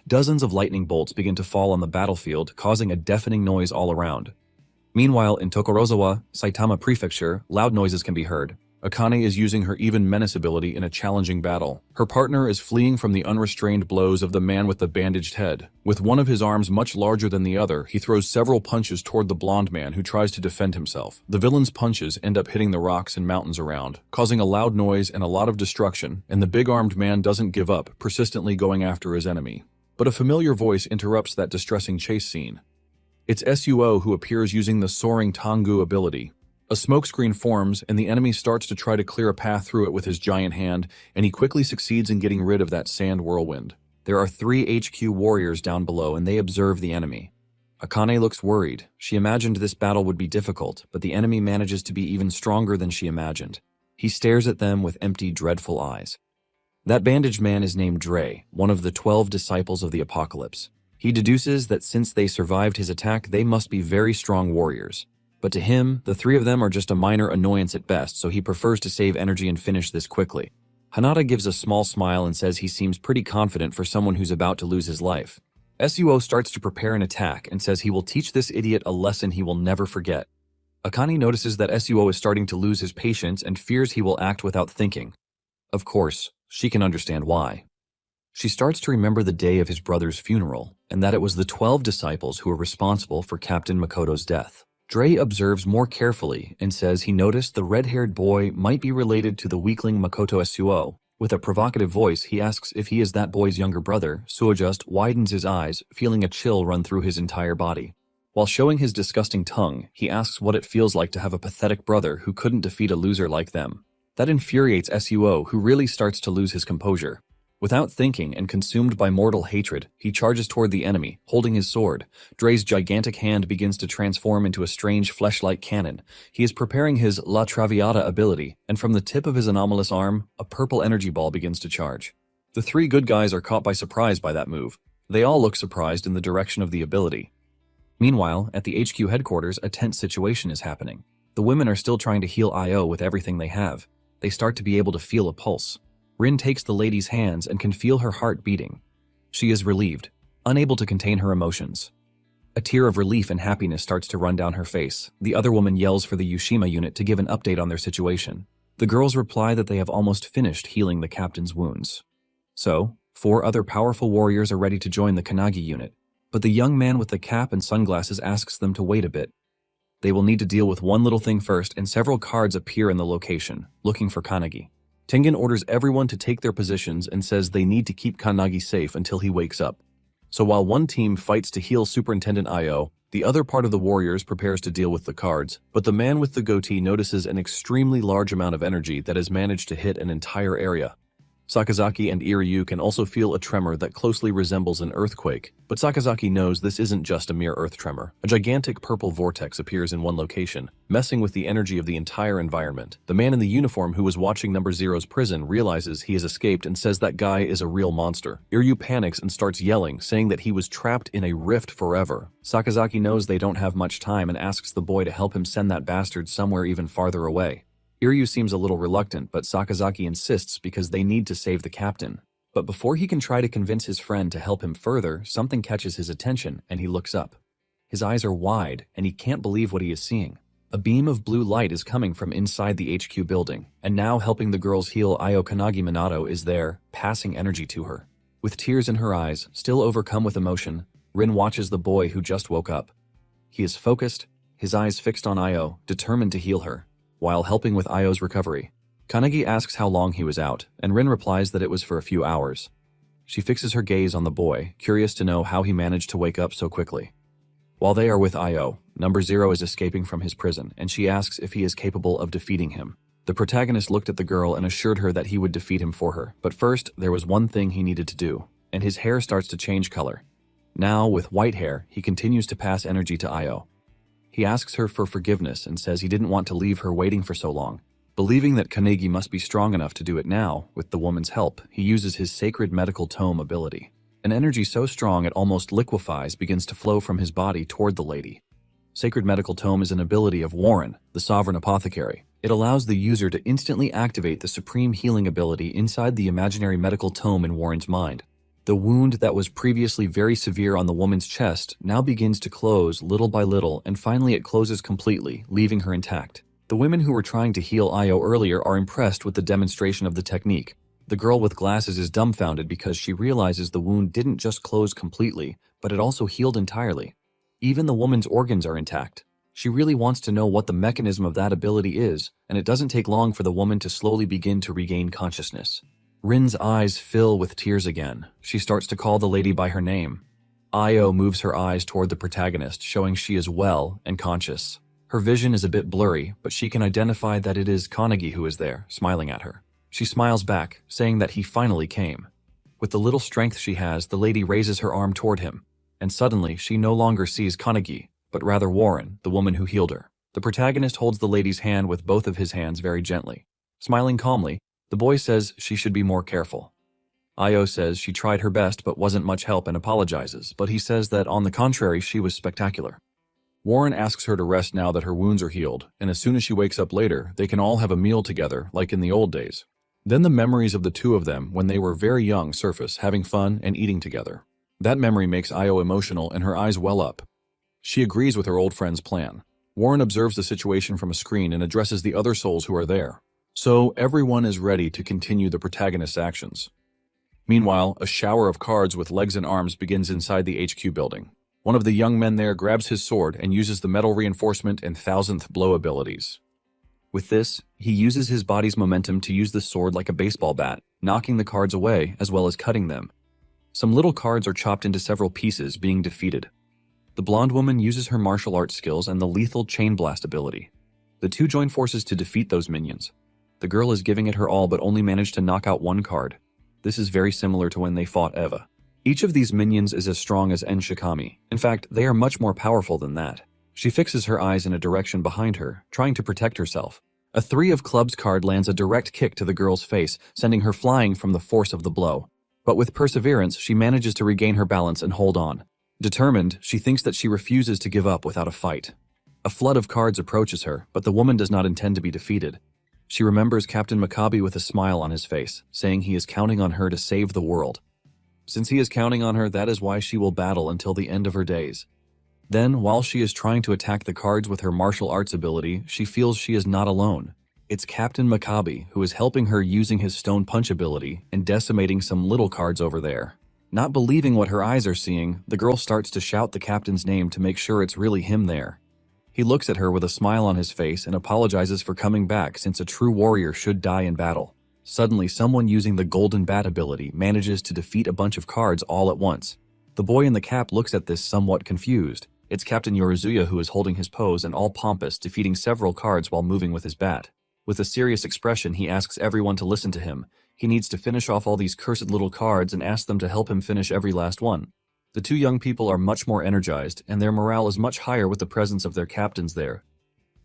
Dozens of lightning bolts begin to fall on the battlefield, causing a deafening noise all around. Meanwhile, in Tokorozawa, Saitama Prefecture, loud noises can be heard. Akane is using her even menace ability in a challenging battle. Her partner is fleeing from the unrestrained blows of the man with the bandaged head. With one of his arms much larger than the other, he throws several punches toward the blonde man who tries to defend himself. The villain's punches end up hitting the rocks and mountains around, causing a loud noise and a lot of destruction, and the big-armed man doesn't give up, persistently going after his enemy. But a familiar voice interrupts that distressing chase scene. It's Suo who appears using the Soaring Tengu ability. A smokescreen forms, and the enemy starts to try to clear a path through it with his giant hand, and he quickly succeeds in getting rid of that sand whirlwind. There are 3 HQ warriors down below, and they observe the enemy. Akane looks worried. She imagined this battle would be difficult, but the enemy manages to be even stronger than she imagined. He stares at them with empty, dreadful eyes. That bandaged man is named Dre, one of the 12 disciples of the Apocalypse. He deduces that since they survived his attack, they must be very strong warriors. But to him, the 3 of them are just a minor annoyance at best, so he prefers to save energy and finish this quickly. Hanada gives a small smile and says he seems pretty confident for someone who's about to lose his life. Suo starts to prepare an attack and says he will teach this idiot a lesson he will never forget. Akane notices that Suo is starting to lose his patience and fears he will act without thinking. Of course, she can understand why. She starts to remember the day of his brother's funeral, and that it was the 12 disciples who were responsible for Captain Makoto's death. Dre observes more carefully and says he noticed the red-haired boy might be related to the weakling Makoto Suo. With a provocative voice, he asks if he is that boy's younger brother. Suo just widens his eyes, feeling a chill run through his entire body. While showing his disgusting tongue, he asks what it feels like to have a pathetic brother who couldn't defeat a loser like them. That infuriates Suo, who really starts to lose his composure. Without thinking and consumed by mortal hatred, he charges toward the enemy, holding his sword. Dre's gigantic hand begins to transform into a strange flesh-like cannon. He is preparing his La Traviata ability, and from the tip of his anomalous arm, a purple energy ball begins to charge. The 3 good guys are caught by surprise by that move. They all look surprised in the direction of the ability. Meanwhile, at the HQ headquarters, a tense situation is happening. The women are still trying to heal Io with everything they have. They start to be able to feel a pulse. Rin takes the lady's hands and can feel her heart beating. She is relieved, unable to contain her emotions. A tear of relief and happiness starts to run down her face. The other woman yells for the Yushima unit to give an update on their situation. The girls reply that they have almost finished healing the captain's wounds. So, 4 other powerful warriors are ready to join the Kanagi unit, but the young man with the cap and sunglasses asks them to wait a bit. They will need to deal with one little thing first, and several cards appear in the location, looking for Kanagi. Tengen orders everyone to take their positions and says they need to keep Kanagi safe until he wakes up. So while one team fights to heal Superintendent Io, the other part of the warriors prepares to deal with the cards, but the man with the goatee notices an extremely large amount of energy that has managed to hit an entire area. Sakazaki and Iryu can also feel a tremor that closely resembles an earthquake, but Sakazaki knows this isn't just a mere earth tremor. A gigantic purple vortex appears in one location, messing with the energy of the entire environment. The man in the uniform who was watching Number Zero's prison realizes he has escaped and says that guy is a real monster. Iryu panics and starts yelling, saying that he was trapped in a rift forever. Sakazaki knows they don't have much time and asks the boy to help him send that bastard somewhere even farther away. Iryu seems a little reluctant, but Sakazaki insists because they need to save the captain. But before he can try to convince his friend to help him further, something catches his attention, and he looks up. His eyes are wide, and he can't believe what he is seeing. A beam of blue light is coming from inside the HQ building, and now helping the girls heal Io Kanagi Minato is there, passing energy to her. With tears in her eyes, still overcome with emotion, Rin watches the boy who just woke up. He is focused, his eyes fixed on Io, determined to heal her. While helping with Io's recovery, Kanagi asks how long he was out, and Rin replies that it was for a few hours. She fixes her gaze on the boy, curious to know how he managed to wake up so quickly. While they are with Io, Number 0 is escaping from his prison, and she asks if he is capable of defeating him. The protagonist looked at the girl and assured her that he would defeat him for her, but first, there was one thing he needed to do, and his hair starts to change color. Now, with white hair, he continues to pass energy to Io. He asks her for forgiveness and says he didn't want to leave her waiting for so long. Believing that Kanegi must be strong enough to do it now, with the woman's help, he uses his sacred medical tome ability. An energy so strong it almost liquefies begins to flow from his body toward the lady. Sacred medical tome is an ability of Warren, the sovereign apothecary. It allows the user to instantly activate the supreme healing ability inside the imaginary medical tome in Warren's mind. The wound that was previously very severe on the woman's chest now begins to close little by little, and finally it closes completely, leaving her intact. The women who were trying to heal Io earlier are impressed with the demonstration of the technique. The girl with glasses is dumbfounded because she realizes the wound didn't just close completely, but it also healed entirely. Even the woman's organs are intact. She really wants to know what the mechanism of that ability is, and it doesn't take long for the woman to slowly begin to regain consciousness. Rin's eyes fill with tears again. She starts to call the lady by her name. Io moves her eyes toward the protagonist, showing she is well and conscious. Her vision is a bit blurry, but she can identify that it is Kanegi who is there, smiling at her. She smiles back, saying that he finally came. With the little strength she has, the lady raises her arm toward him, and suddenly she no longer sees Kanegi, but rather Warren, the woman who healed her. The protagonist holds the lady's hand with both of his hands very gently. Smiling calmly, the boy says she should be more careful. Io says she tried her best but wasn't much help and apologizes, but he says that on the contrary she was spectacular. Warren asks her to rest now that her wounds are healed, and as soon as she wakes up later, they can all have a meal together, like in the old days. Then the memories of the two of them when they were very young surface, having fun and eating together. That memory makes Io emotional and her eyes well up. She agrees with her old friend's plan. Warren observes the situation from a screen and addresses the other souls who are there. So everyone is ready to continue the protagonist's actions. Meanwhile, a shower of cards with legs and arms begins inside the HQ building. One of the young men there grabs his sword and uses the metal reinforcement and thousandth blow abilities. With this, he uses his body's momentum to use the sword like a baseball bat, knocking the cards away as well as cutting them. Some little cards are chopped into several pieces, being defeated. The blonde woman uses her martial arts skills and the lethal chain blast ability. The two join forces to defeat those minions. The girl is giving it her all but only managed to knock out one card. This is very similar to when they fought Eva. Each of these minions is as strong as En Shikami. In fact, they are much more powerful than that. She fixes her eyes in a direction behind her, trying to protect herself. A 3 of clubs card lands a direct kick to the girl's face, sending her flying from the force of the blow. But with perseverance, she manages to regain her balance and hold on. Determined, she thinks that she refuses to give up without a fight. A flood of cards approaches her, but the woman does not intend to be defeated. She remembers Captain Maccabi with a smile on his face, saying he is counting on her to save the world. Since he is counting on her, that is why she will battle until the end of her days. Then, while she is trying to attack the cards with her martial arts ability, she feels she is not alone. It's Captain Maccabi who is helping her using his stone punch ability and decimating some little cards over there. Not believing what her eyes are seeing, the girl starts to shout the captain's name to make sure it's really him there. He looks at her with a smile on his face and apologizes for coming back, since a true warrior should die in battle. Suddenly, someone using the golden bat ability manages to defeat a bunch of cards all at once. The boy in the cap looks at this somewhat confused. It's Captain Yorizuya who is holding his pose and all pompous, defeating several cards while moving with his bat. With a serious expression, he asks everyone to listen to him. He needs to finish off all these cursed little cards and asks them to help him finish every last one. The two young people are much more energized, and their morale is much higher with the presence of their captains there.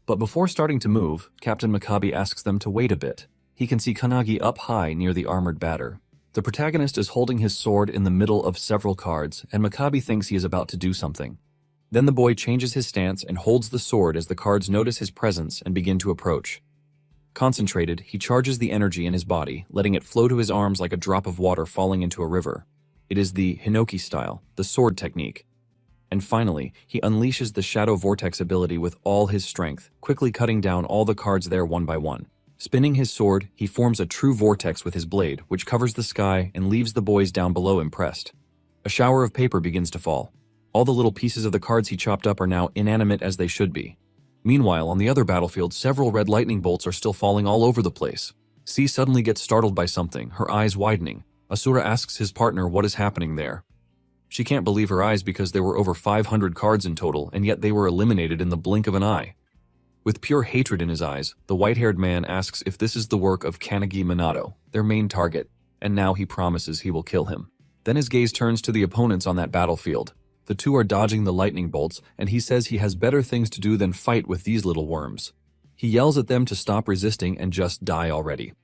But before starting to move, Captain Maccabi asks them to wait a bit. He can see Kanagi up high near the armored batter. The protagonist is holding his sword in the middle of several cards, and Maccabi thinks he is about to do something. Then the boy changes his stance and holds the sword as the cards notice his presence and begin to approach. Concentrated, he charges the energy in his body, letting it flow to his arms like a drop of water falling into a river. It is the Hinoki style, the sword technique. And finally, he unleashes the Shadow Vortex ability with all his strength, quickly cutting down all the cards there one by one. Spinning his sword, he forms a true vortex with his blade, which covers the sky and leaves the boys down below impressed. A shower of paper begins to fall. All the little pieces of the cards he chopped up are now inanimate as they should be. Meanwhile, on the other battlefield, several red lightning bolts are still falling all over the place. C suddenly gets startled by something, her eyes widening. Asura asks his partner what is happening there. She can't believe her eyes because there were over 500 cards in total, and yet they were eliminated in the blink of an eye. With pure hatred in his eyes, the white-haired man asks if this is the work of Kanagi Minato, their main target, and now he promises he will kill him. Then his gaze turns to the opponents on that battlefield. The two are dodging the lightning bolts, and he says he has better things to do than fight with these little worms. He yells at them to stop resisting and just die already.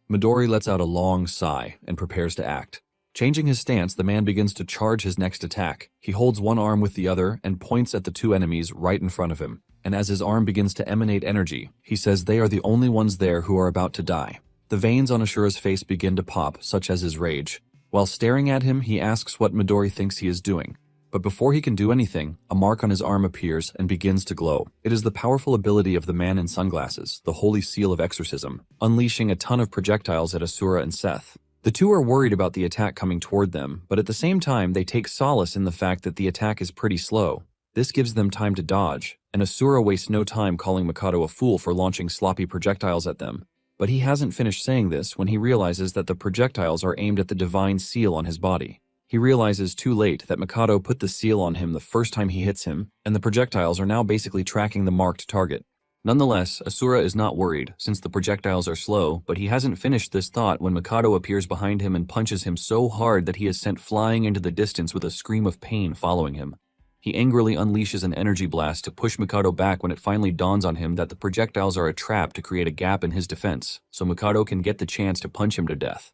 Midori lets out a long sigh and prepares to act. Changing his stance, the man begins to charge his next attack. He holds one arm with the other and points at the two enemies right in front of him. And as his arm begins to emanate energy, he says they are the only ones there who are about to die. The veins on Asura's face begin to pop, such as his rage. While staring at him, he asks what Midori thinks he is doing. But before he can do anything, a mark on his arm appears and begins to glow. It is the powerful ability of the man in sunglasses, the holy seal of exorcism, unleashing a ton of projectiles at Asura and Seth. The two are worried about the attack coming toward them, but at the same time they take solace in the fact that the attack is pretty slow. This gives them time to dodge, and Asura wastes no time calling Mikado a fool for launching sloppy projectiles at them. But he hasn't finished saying this when he realizes that the projectiles are aimed at the divine seal on his body. He realizes too late that Mikado put the seal on him the first time he hits him, and the projectiles are now basically tracking the marked target. Nonetheless, Asura is not worried, since the projectiles are slow, but he hasn't finished this thought when Mikado appears behind him and punches him so hard that he is sent flying into the distance with a scream of pain following him. He angrily unleashes an energy blast to push Mikado back when it finally dawns on him that the projectiles are a trap to create a gap in his defense, so Mikado can get the chance to punch him to death.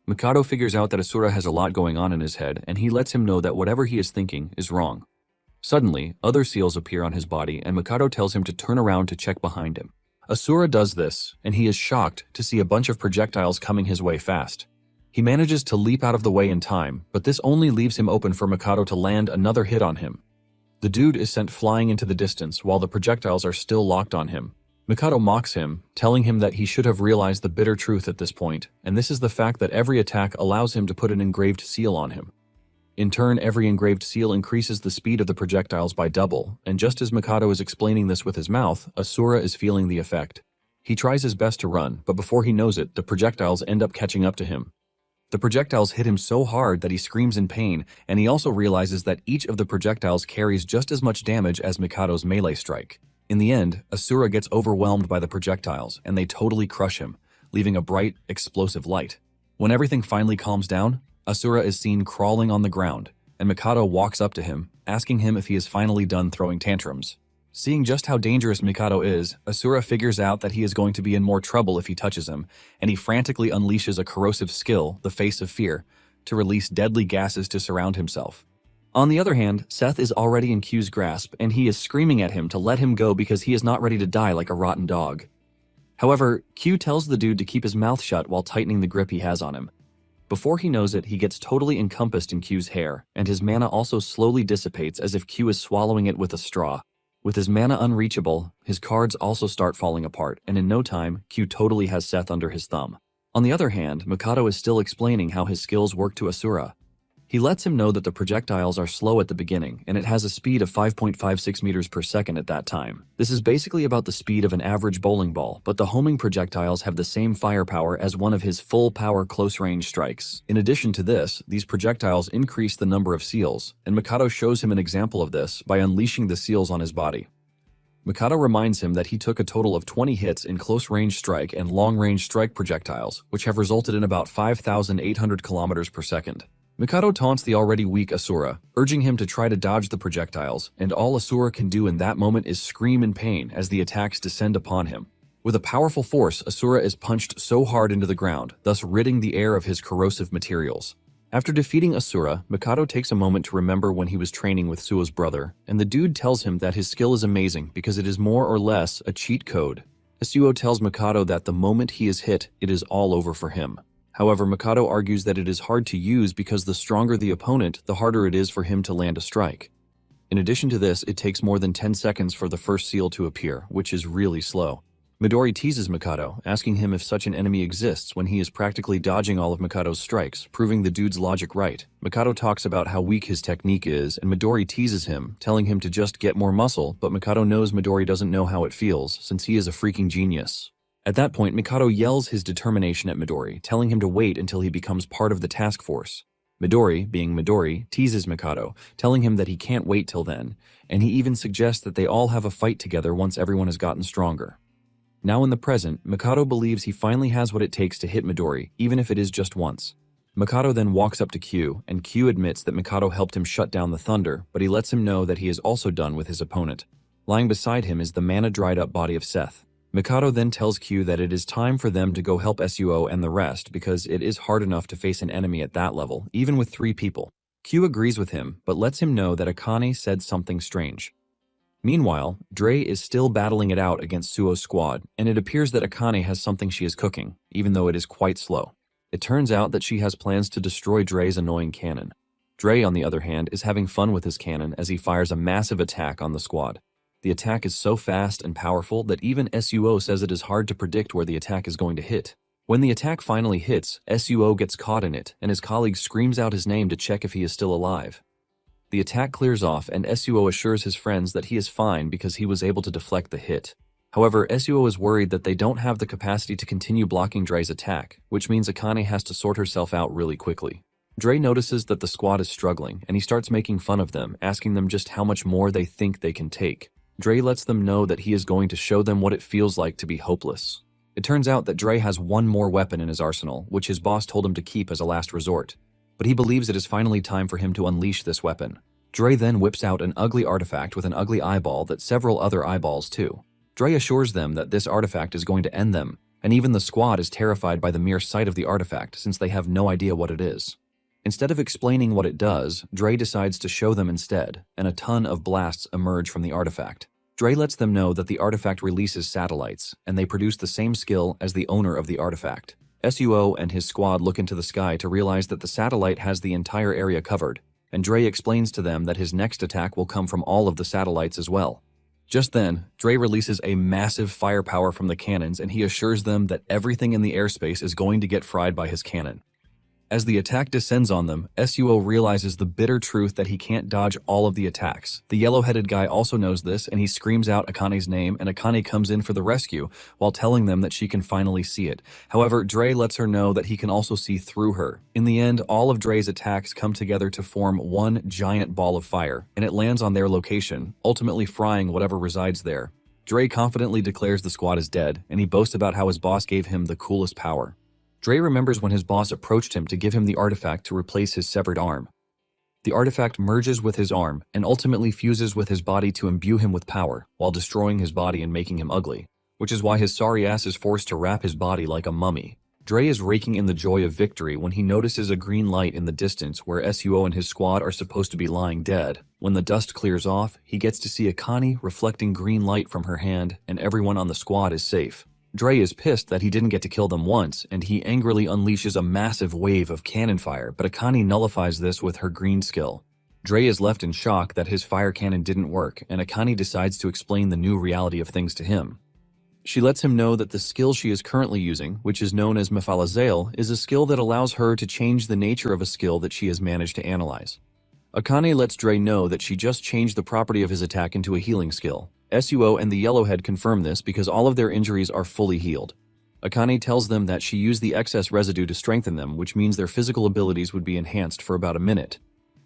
Mikado figures out that Asura has a lot going on in his head, and he lets him know that whatever he is thinking is wrong. Suddenly, other seals appear on his body, and Mikado tells him to turn around to check behind him. Asura does this, and he is shocked to see a bunch of projectiles coming his way fast. He manages to leap out of the way in time, but this only leaves him open for Mikado to land another hit on him. The dude is sent flying into the distance while the projectiles are still locked on him. Mikado mocks him, telling him that he should have realized the bitter truth at this point, and this is the fact that every attack allows him to put an engraved seal on him. In turn, every engraved seal increases the speed of the projectiles by double, and just as Mikado is explaining this with his mouth, Asura is feeling the effect. He tries his best to run, but before he knows it, the projectiles end up catching up to him. The projectiles hit him so hard that he screams in pain, and he also realizes that each of the projectiles carries just as much damage as Mikado's melee strike. In the end, Asura gets overwhelmed by the projectiles, and they totally crush him, leaving a bright, explosive light. When everything finally calms down, Asura is seen crawling on the ground, and Mikado walks up to him, asking him if he is finally done throwing tantrums. Seeing just how dangerous Mikado is, Asura figures out that he is going to be in more trouble if he touches him, and he frantically unleashes a corrosive skill, the Face of Fear, to release deadly gases to surround himself. On the other hand, Seth is already in Q's grasp, and he is screaming at him to let him go because he is not ready to die like a rotten dog. However, Q tells the dude to keep his mouth shut while tightening the grip he has on him. Before he knows it, he gets totally encompassed in Q's hair, and his mana also slowly dissipates as if Q is swallowing it with a straw. With his mana unreachable, his cards also start falling apart, and in no time, Q totally has Seth under his thumb. On the other hand, Mikado is still explaining how his skills work to Asura. He lets him know that the projectiles are slow at the beginning, and it has a speed of 5.56 meters per second at that time. This is basically about the speed of an average bowling ball, but the homing projectiles have the same firepower as one of his full-power close-range strikes. In addition to this, these projectiles increase the number of seals, and Mikado shows him an example of this by unleashing the seals on his body. Mikado reminds him that he took a total of 20 hits in close-range strike and long-range strike projectiles, which have resulted in about 5,800 kilometers per second. Mikado taunts the already weak Asura, urging him to try to dodge the projectiles, and all Asura can do in that moment is scream in pain as the attacks descend upon him. With a powerful force, Asura is punched so hard into the ground, thus ridding the air of his corrosive materials. After defeating Asura, Mikado takes a moment to remember when he was training with Suo's brother, and the dude tells him that his skill is amazing because it is more or less a cheat code. Suo tells Mikado that the moment he is hit, it is all over for him. However, Mikado argues that it is hard to use because the stronger the opponent, the harder it is for him to land a strike. In addition to this, it takes more than 10 seconds for the first seal to appear, which is really slow. Midori teases Mikado, asking him if such an enemy exists when he is practically dodging all of Mikado's strikes, proving the dude's logic right. Mikado talks about how weak his technique is, and Midori teases him, telling him to just get more muscle, but Mikado knows Midori doesn't know how it feels, since he is a freaking genius. At that point, Mikado yells his determination at Midori, telling him to wait until he becomes part of the task force. Midori, being Midori, teases Mikado, telling him that he can't wait till then, and he even suggests that they all have a fight together once everyone has gotten stronger. Now in the present, Mikado believes he finally has what it takes to hit Midori, even if it is just once. Mikado then walks up to Q, and Q admits that Mikado helped him shut down the thunder, but he lets him know that he is also done with his opponent. Lying beside him is the mana-dried-up body of Seth. Mikado then tells Q that it is time for them to go help Suo and the rest because it is hard enough to face an enemy at that level, even with 3 people. Q agrees with him, but lets him know that Akane said something strange. Meanwhile, Dre is still battling it out against Suo's squad, and it appears that Akane has something she is cooking, even though it is quite slow. It turns out that she has plans to destroy Dre's annoying cannon. Dre, on the other hand, is having fun with his cannon as he fires a massive attack on the squad. The attack is so fast and powerful that even Suo says it is hard to predict where the attack is going to hit. When the attack finally hits, Suo gets caught in it, and his colleague screams out his name to check if he is still alive. The attack clears off, and Suo assures his friends that he is fine because he was able to deflect the hit. However, Suo is worried that they don't have the capacity to continue blocking Dre's attack, which means Akane has to sort herself out really quickly. Dre notices that the squad is struggling, and he starts making fun of them, asking them just how much more they think they can take. Dre lets them know that he is going to show them what it feels like to be hopeless. It turns out that Dre has one more weapon in his arsenal, which his boss told him to keep as a last resort. But he believes it is finally time for him to unleash this weapon. Dre then whips out an ugly artifact with an ugly eyeball that several other eyeballs too. Dre assures them that this artifact is going to end them, and even the squad is terrified by the mere sight of the artifact since they have no idea what it is. Instead of explaining what it does, Dre decides to show them instead, and a ton of blasts emerge from the artifact. Dre lets them know that the artifact releases satellites, and they produce the same skill as the owner of the artifact. Suo and his squad look into the sky to realize that the satellite has the entire area covered, and Dre explains to them that his next attack will come from all of the satellites as well. Just then, Dre releases a massive firepower from the cannons, and he assures them that everything in the airspace is going to get fried by his cannon. As the attack descends on them, Suo realizes the bitter truth that he can't dodge all of the attacks. The yellow-headed guy also knows this, and he screams out Akane's name, and Akane comes in for the rescue, while telling them that she can finally see it. However, Dre lets her know that he can also see through her. In the end, all of Dre's attacks come together to form one giant ball of fire, and it lands on their location, ultimately frying whatever resides there. Dre confidently declares the squad is dead, and he boasts about how his boss gave him the coolest power. Dre remembers when his boss approached him to give him the artifact to replace his severed arm. The artifact merges with his arm and ultimately fuses with his body to imbue him with power, while destroying his body and making him ugly, which is why his sorry ass is forced to wrap his body like a mummy. Dre is raking in the joy of victory when he notices a green light in the distance where Suo and his squad are supposed to be lying dead. When the dust clears off, he gets to see Akane reflecting green light from her hand, and everyone on the squad is safe. Dre is pissed that he didn't get to kill them once, and he angrily unleashes a massive wave of cannon fire, but Akane nullifies this with her green skill. Dre is left in shock that his fire cannon didn't work, and Akane decides to explain the new reality of things to him. She lets him know that the skill she is currently using, which is known as Mephalazale, is a skill that allows her to change the nature of a skill that she has managed to analyze. Akane lets Dre know that she just changed the property of his attack into a healing skill. Suo and the Yellowhead confirm this because all of their injuries are fully healed. Akane tells them that she used the excess residue to strengthen them, which means their physical abilities would be enhanced for about a minute.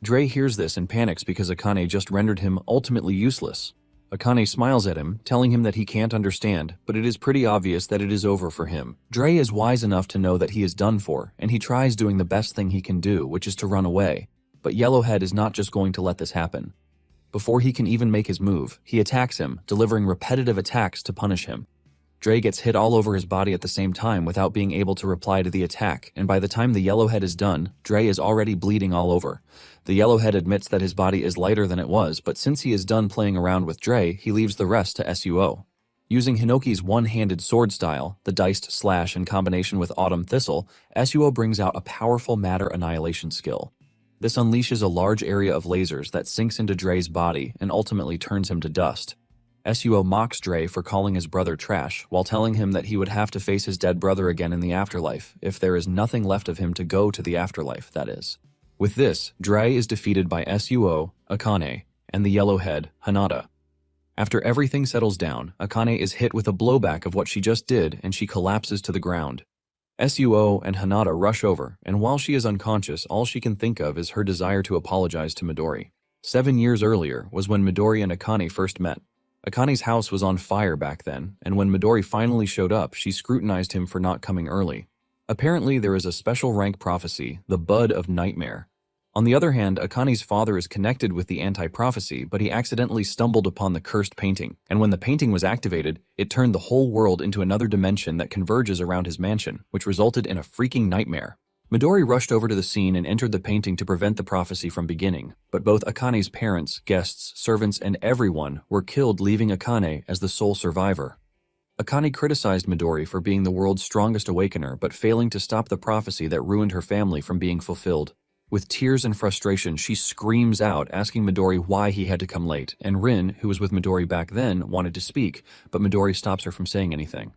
Dre hears this and panics because Akane just rendered him ultimately useless. Akane smiles at him, telling him that he can't understand, but it is pretty obvious that it is over for him. Dre is wise enough to know that he is done for, and he tries doing the best thing he can do, which is to run away. But Yellowhead is not just going to let this happen. Before he can even make his move, he attacks him, delivering repetitive attacks to punish him. Dre gets hit all over his body at the same time without being able to reply to the attack, and by the time the Yellowhead is done, Dre is already bleeding all over. The Yellowhead admits that his body is lighter than it was, but since he is done playing around with Dre, he leaves the rest to Suo. Using Hinoki's one-handed sword style, the diced slash in combination with Autumn Thistle, Suo brings out a powerful matter annihilation skill. This unleashes a large area of lasers that sinks into Dre's body and ultimately turns him to dust. Suo mocks Dre for calling his brother trash, while telling him that he would have to face his dead brother again in the afterlife, if there is nothing left of him to go to the afterlife, that is. With this, Dre is defeated by Suo, Akane, and the Yellowhead, Hinata. After everything settles down, Akane is hit with a blowback of what she just did and she collapses to the ground. Suo and Hinata rush over, and while she is unconscious, all she can think of is her desire to apologize to Midori. 7 years earlier was when Midori and Akane first met. Akane's house was on fire back then, and when Midori finally showed up, she scrutinized him for not coming early. Apparently, there is a special rank prophecy, the Bud of Nightmare. On the other hand, Akane's father is connected with the anti-prophecy, but he accidentally stumbled upon the cursed painting, and when the painting was activated, it turned the whole world into another dimension that converges around his mansion, which resulted in a freaking nightmare. Midori rushed over to the scene and entered the painting to prevent the prophecy from beginning, but both Akane's parents, guests, servants, and everyone were killed, leaving Akane as the sole survivor. Akane criticized Midori for being the world's strongest awakener but failing to stop the prophecy that ruined her family from being fulfilled. With tears and frustration, she screams out, asking Midori why he had to come late, and Rin, who was with Midori back then, wanted to speak, but Midori stops her from saying anything.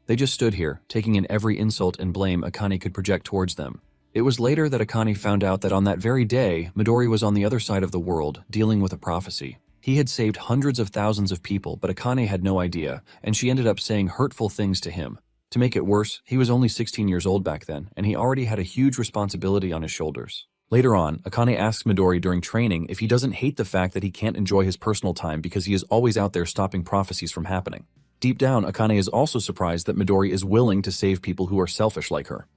They just stood here, taking in every insult and blame Akane could project towards them. It was later that Akane found out that on that very day, Midori was on the other side of the world, dealing with a prophecy. He had saved hundreds of thousands of people, but Akane had no idea, and she ended up saying hurtful things to him. To make it worse, he was only 16 years old back then, and he already had a huge responsibility on his shoulders. Later on, Akane asks Midori during training if he doesn't hate the fact that he can't enjoy his personal time because he is always out there stopping prophecies from happening. Deep down, Akane is also surprised that Midori is willing to save people who are selfish like her.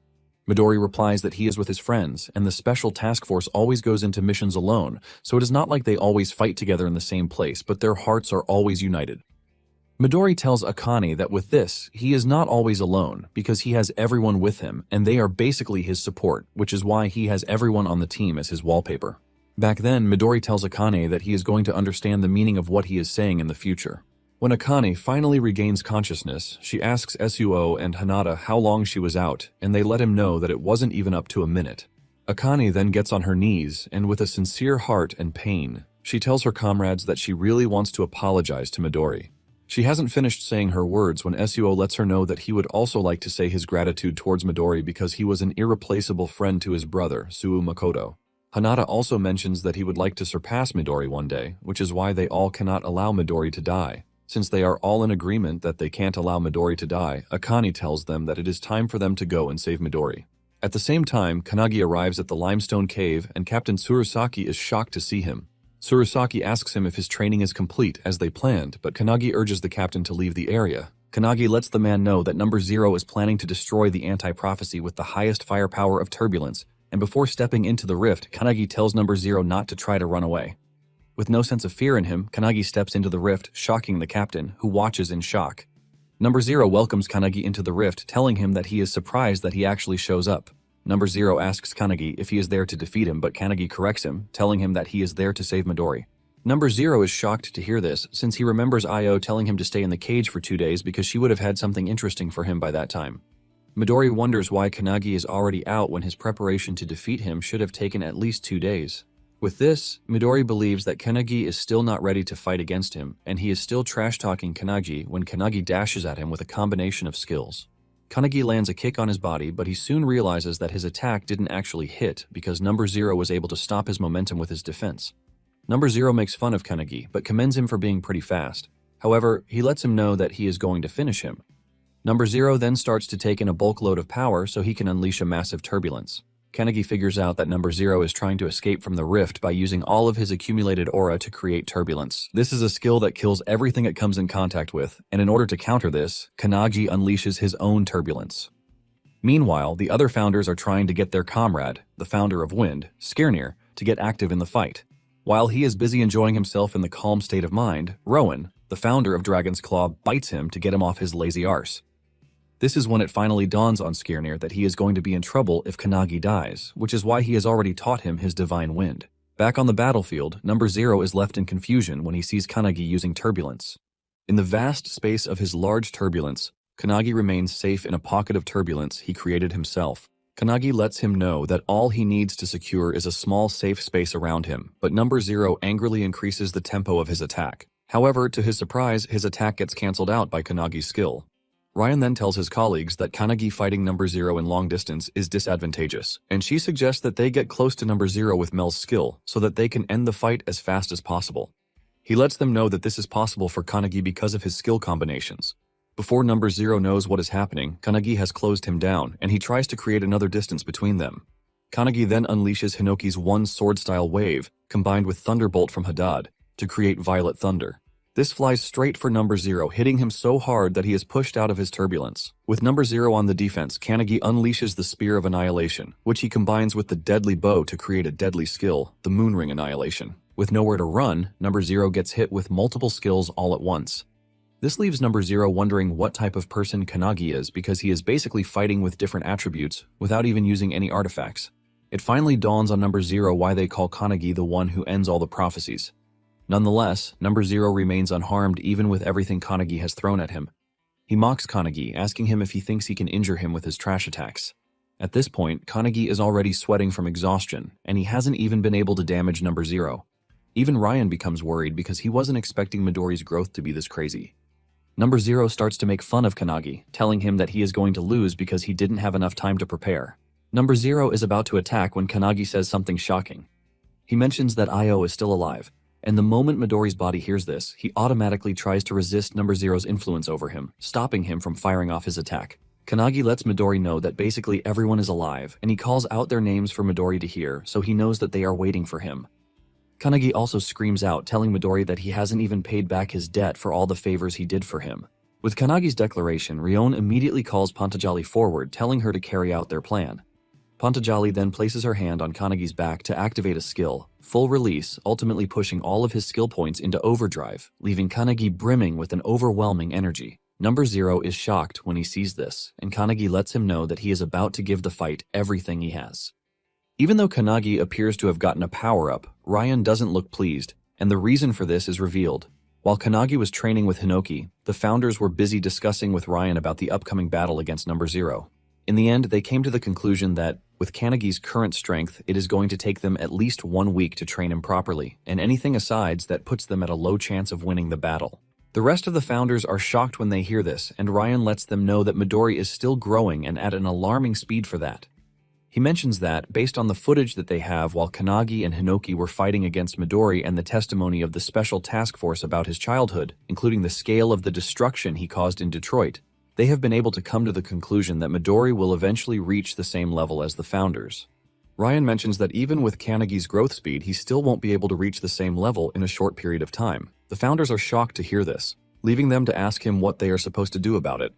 Midori replies that he is with his friends, and the special task force always goes into missions alone, so it is not like they always fight together in the same place, but their hearts are always united. Midori tells Akane that with this, he is not always alone, because he has everyone with him, and they are basically his support, which is why he has everyone on the team as his wallpaper. Back then, Midori tells Akane that he is going to understand the meaning of what he is saying in the future. When Akane finally regains consciousness, she asks Suo and Hinata how long she was out, and they let him know that it wasn't even up to a minute. Akane then gets on her knees, and with a sincere heart and pain, she tells her comrades that she really wants to apologize to Midori. She hasn't finished saying her words when Suo lets her know that he would also like to say his gratitude towards Midori because he was an irreplaceable friend to his brother, Suu Makoto. Hinata also mentions that he would like to surpass Midori one day, which is why they all cannot allow Midori to die. Since they are all in agreement that they can't allow Midori to die, Akane tells them that it is time for them to go and save Midori. At the same time, Kanagi arrives at the limestone cave and Captain Tsurusaki is shocked to see him. Tsurusaki asks him if his training is complete as they planned, but Kanagi urges the captain to leave the area. Kanagi lets the man know that Number Zero is planning to destroy the anti-prophecy with the highest firepower of turbulence, and before stepping into the rift, Kanagi tells Number Zero not to try to run away. With no sense of fear in him, Kanagi steps into the rift, shocking the captain, who watches in shock. Number Zero welcomes Kanagi into the rift, telling him that he is surprised that he actually shows up. Number Zero asks Kanagi if he is there to defeat him, but Kanagi corrects him, telling him that he is there to save Midori. Number Zero is shocked to hear this, since he remembers Io telling him to stay in the cage for 2 days because she would have had something interesting for him by that time. Midori wonders why Kanagi is already out when his preparation to defeat him should have taken at least 2 days. With this, Midori believes that Kanagi is still not ready to fight against him, and he is still trash-talking Kanagi when Kanagi dashes at him with a combination of skills. Kanagi lands a kick on his body, but he soon realizes that his attack didn't actually hit because Number Zero was able to stop his momentum with his defense. Number Zero makes fun of Kanagi, but commends him for being pretty fast. However, he lets him know that he is going to finish him. Number Zero then starts to take in a bulk load of power so he can unleash a massive turbulence. Kanagi figures out that Number Zero is trying to escape from the rift by using all of his accumulated aura to create turbulence. This is a skill that kills everything it comes in contact with, and in order to counter this, Kanagi unleashes his own turbulence. Meanwhile, the other founders are trying to get their comrade, the founder of Wind, Skirnir, to get active in the fight. While he is busy enjoying himself in the calm state of mind, Rowan, the founder of Dragon's Claw, bites him to get him off his lazy arse. This is when it finally dawns on Skirnir that he is going to be in trouble if Kanagi dies, which is why he has already taught him his divine wind. Back on the battlefield, Number Zero is left in confusion when he sees Kanagi using turbulence. In the vast space of his large turbulence, Kanagi remains safe in a pocket of turbulence he created himself. Kanagi lets him know that all he needs to secure is a small safe space around him, but Number Zero angrily increases the tempo of his attack. However, to his surprise, his attack gets cancelled out by Kanagi's skill. Ryan then tells his colleagues that Kanagi fighting Number Zero in long distance is disadvantageous, and she suggests that they get close to Number Zero with Mel's skill so that they can end the fight as fast as possible. He lets them know that this is possible for Kanagi because of his skill combinations. Before number 0 knows what is happening, Kanagi has closed him down, and he tries to create another distance between them. Kanagi then unleashes Hinoki's one sword-style wave, combined with Thunderbolt from Hadad, to create Violet Thunder. This flies straight for number 0, hitting him so hard that he is pushed out of his turbulence. With number 0 on the defense, Kanagi unleashes the Spear of Annihilation, which he combines with the deadly bow to create a deadly skill, the Moonring Annihilation. With nowhere to run, number 0 gets hit with multiple skills all at once. This leaves number 0 wondering what type of person Kanagi is because he is basically fighting with different attributes without even using any artifacts. It finally dawns on number 0 why they call Kanagi the one who ends all the prophecies. Nonetheless, number 0 remains unharmed even with everything Kanagi has thrown at him. He mocks Kanagi, asking him if he thinks he can injure him with his trash attacks. At this point, Kanagi is already sweating from exhaustion, and he hasn't even been able to damage number 0. Even Ryan becomes worried because he wasn't expecting Midori's growth to be this crazy. Number 0 starts to make fun of Kanagi, telling him that he is going to lose because he didn't have enough time to prepare. Number 0 is about to attack when Kanagi says something shocking. He mentions that Io is still alive, and the moment Midori's body hears this, he automatically tries to resist number 0's influence over him, stopping him from firing off his attack. Kanagi lets Midori know that basically everyone is alive, and he calls out their names for Midori to hear, so he knows that they are waiting for him. Kanagi also screams out, telling Midori that he hasn't even paid back his debt for all the favors he did for him. With Kanagi's declaration, Rion immediately calls Pantajali forward, telling her to carry out their plan. Pantajali then places her hand on Kanagi's back to activate a skill, Full Release, ultimately pushing all of his skill points into overdrive, leaving Kanagi brimming with an overwhelming energy. Number 0 is shocked when he sees this, and Kanagi lets him know that he is about to give the fight everything he has. Even though Kanagi appears to have gotten a power-up, Ryan doesn't look pleased, and the reason for this is revealed. While Kanagi was training with Hinoki, the founders were busy discussing with Ryan about the upcoming battle against number 0. In the end, they came to the conclusion that, with Kanagi's current strength, it is going to take them at least 1 week to train him properly, and anything asides that puts them at a low chance of winning the battle. The rest of the founders are shocked when they hear this, and Ryan lets them know that Midori is still growing and at an alarming speed for that. He mentions that, based on the footage that they have while Kanagi and Hinoki were fighting against Midori and the testimony of the special task force about his childhood, including the scale of the destruction he caused in Detroit, they have been able to come to the conclusion that Midori will eventually reach the same level as the founders. Ryan mentions that even with Kanagi's growth speed, he still won't be able to reach the same level in a short period of time. The founders are shocked to hear this, leaving them to ask him what they are supposed to do about it.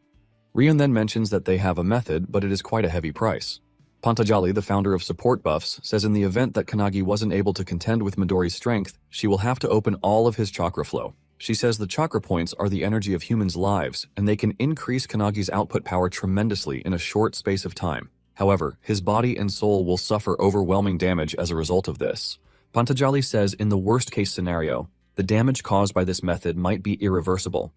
Rion then mentions that they have a method, but it is quite a heavy price. Pantajali, the founder of Support Buffs, says in the event that Kanagi wasn't able to contend with Midori's strength, she will have to open all of his chakra flow. She says the chakra points are the energy of humans' lives, and they can increase Kanagi's output power tremendously in a short space of time. However, his body and soul will suffer overwhelming damage as a result of this. Pantajali says in the worst-case scenario, the damage caused by this method might be irreversible.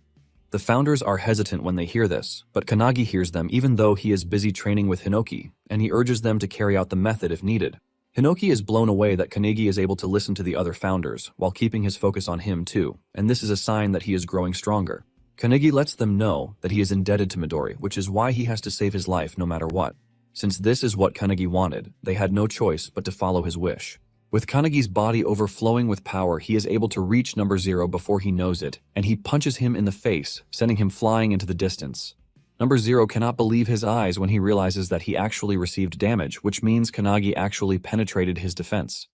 The founders are hesitant when they hear this, but Kanagi hears them even though he is busy training with Hinoki, and he urges them to carry out the method if needed. Hinoki is blown away that Kanagi is able to listen to the other founders, while keeping his focus on him too, and this is a sign that he is growing stronger. Kanagi lets them know that he is indebted to Midori, which is why he has to save his life no matter what. Since this is what Kanagi wanted, they had no choice but to follow his wish. With Kanagi's body overflowing with power, he is able to reach number 0 before he knows it, and he punches him in the face, sending him flying into the distance. Number 0 cannot believe his eyes when he realizes that he actually received damage, which means Kanagi actually penetrated his defense.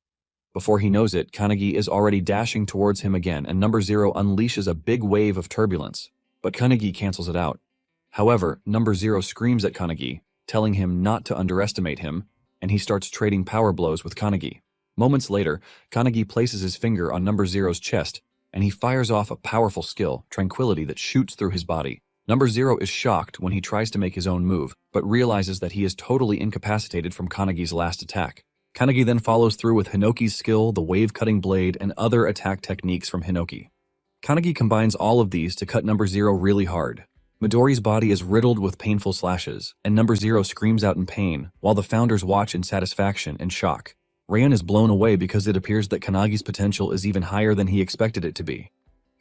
Before he knows it, Kanagi is already dashing towards him again, and number 0 unleashes a big wave of turbulence, but Kanagi cancels it out. However, number 0 screams at Kanagi, telling him not to underestimate him, and he starts trading power blows with Kanagi. Moments later, Kanagi places his finger on number 0's chest, and he fires off a powerful skill, Tranquility, that shoots through his body. Number 0 is shocked when he tries to make his own move, but realizes that he is totally incapacitated from Kanagi's last attack. Kanagi then follows through with Hinoki's skill, the wave-cutting blade, and other attack techniques from Hinoki. Kanagi combines all of these to cut number 0 really hard. Midori's body is riddled with painful slashes, and number 0 screams out in pain, while the founders watch in satisfaction and shock. Ryan is blown away because it appears that Kanagi's potential is even higher than he expected it to be.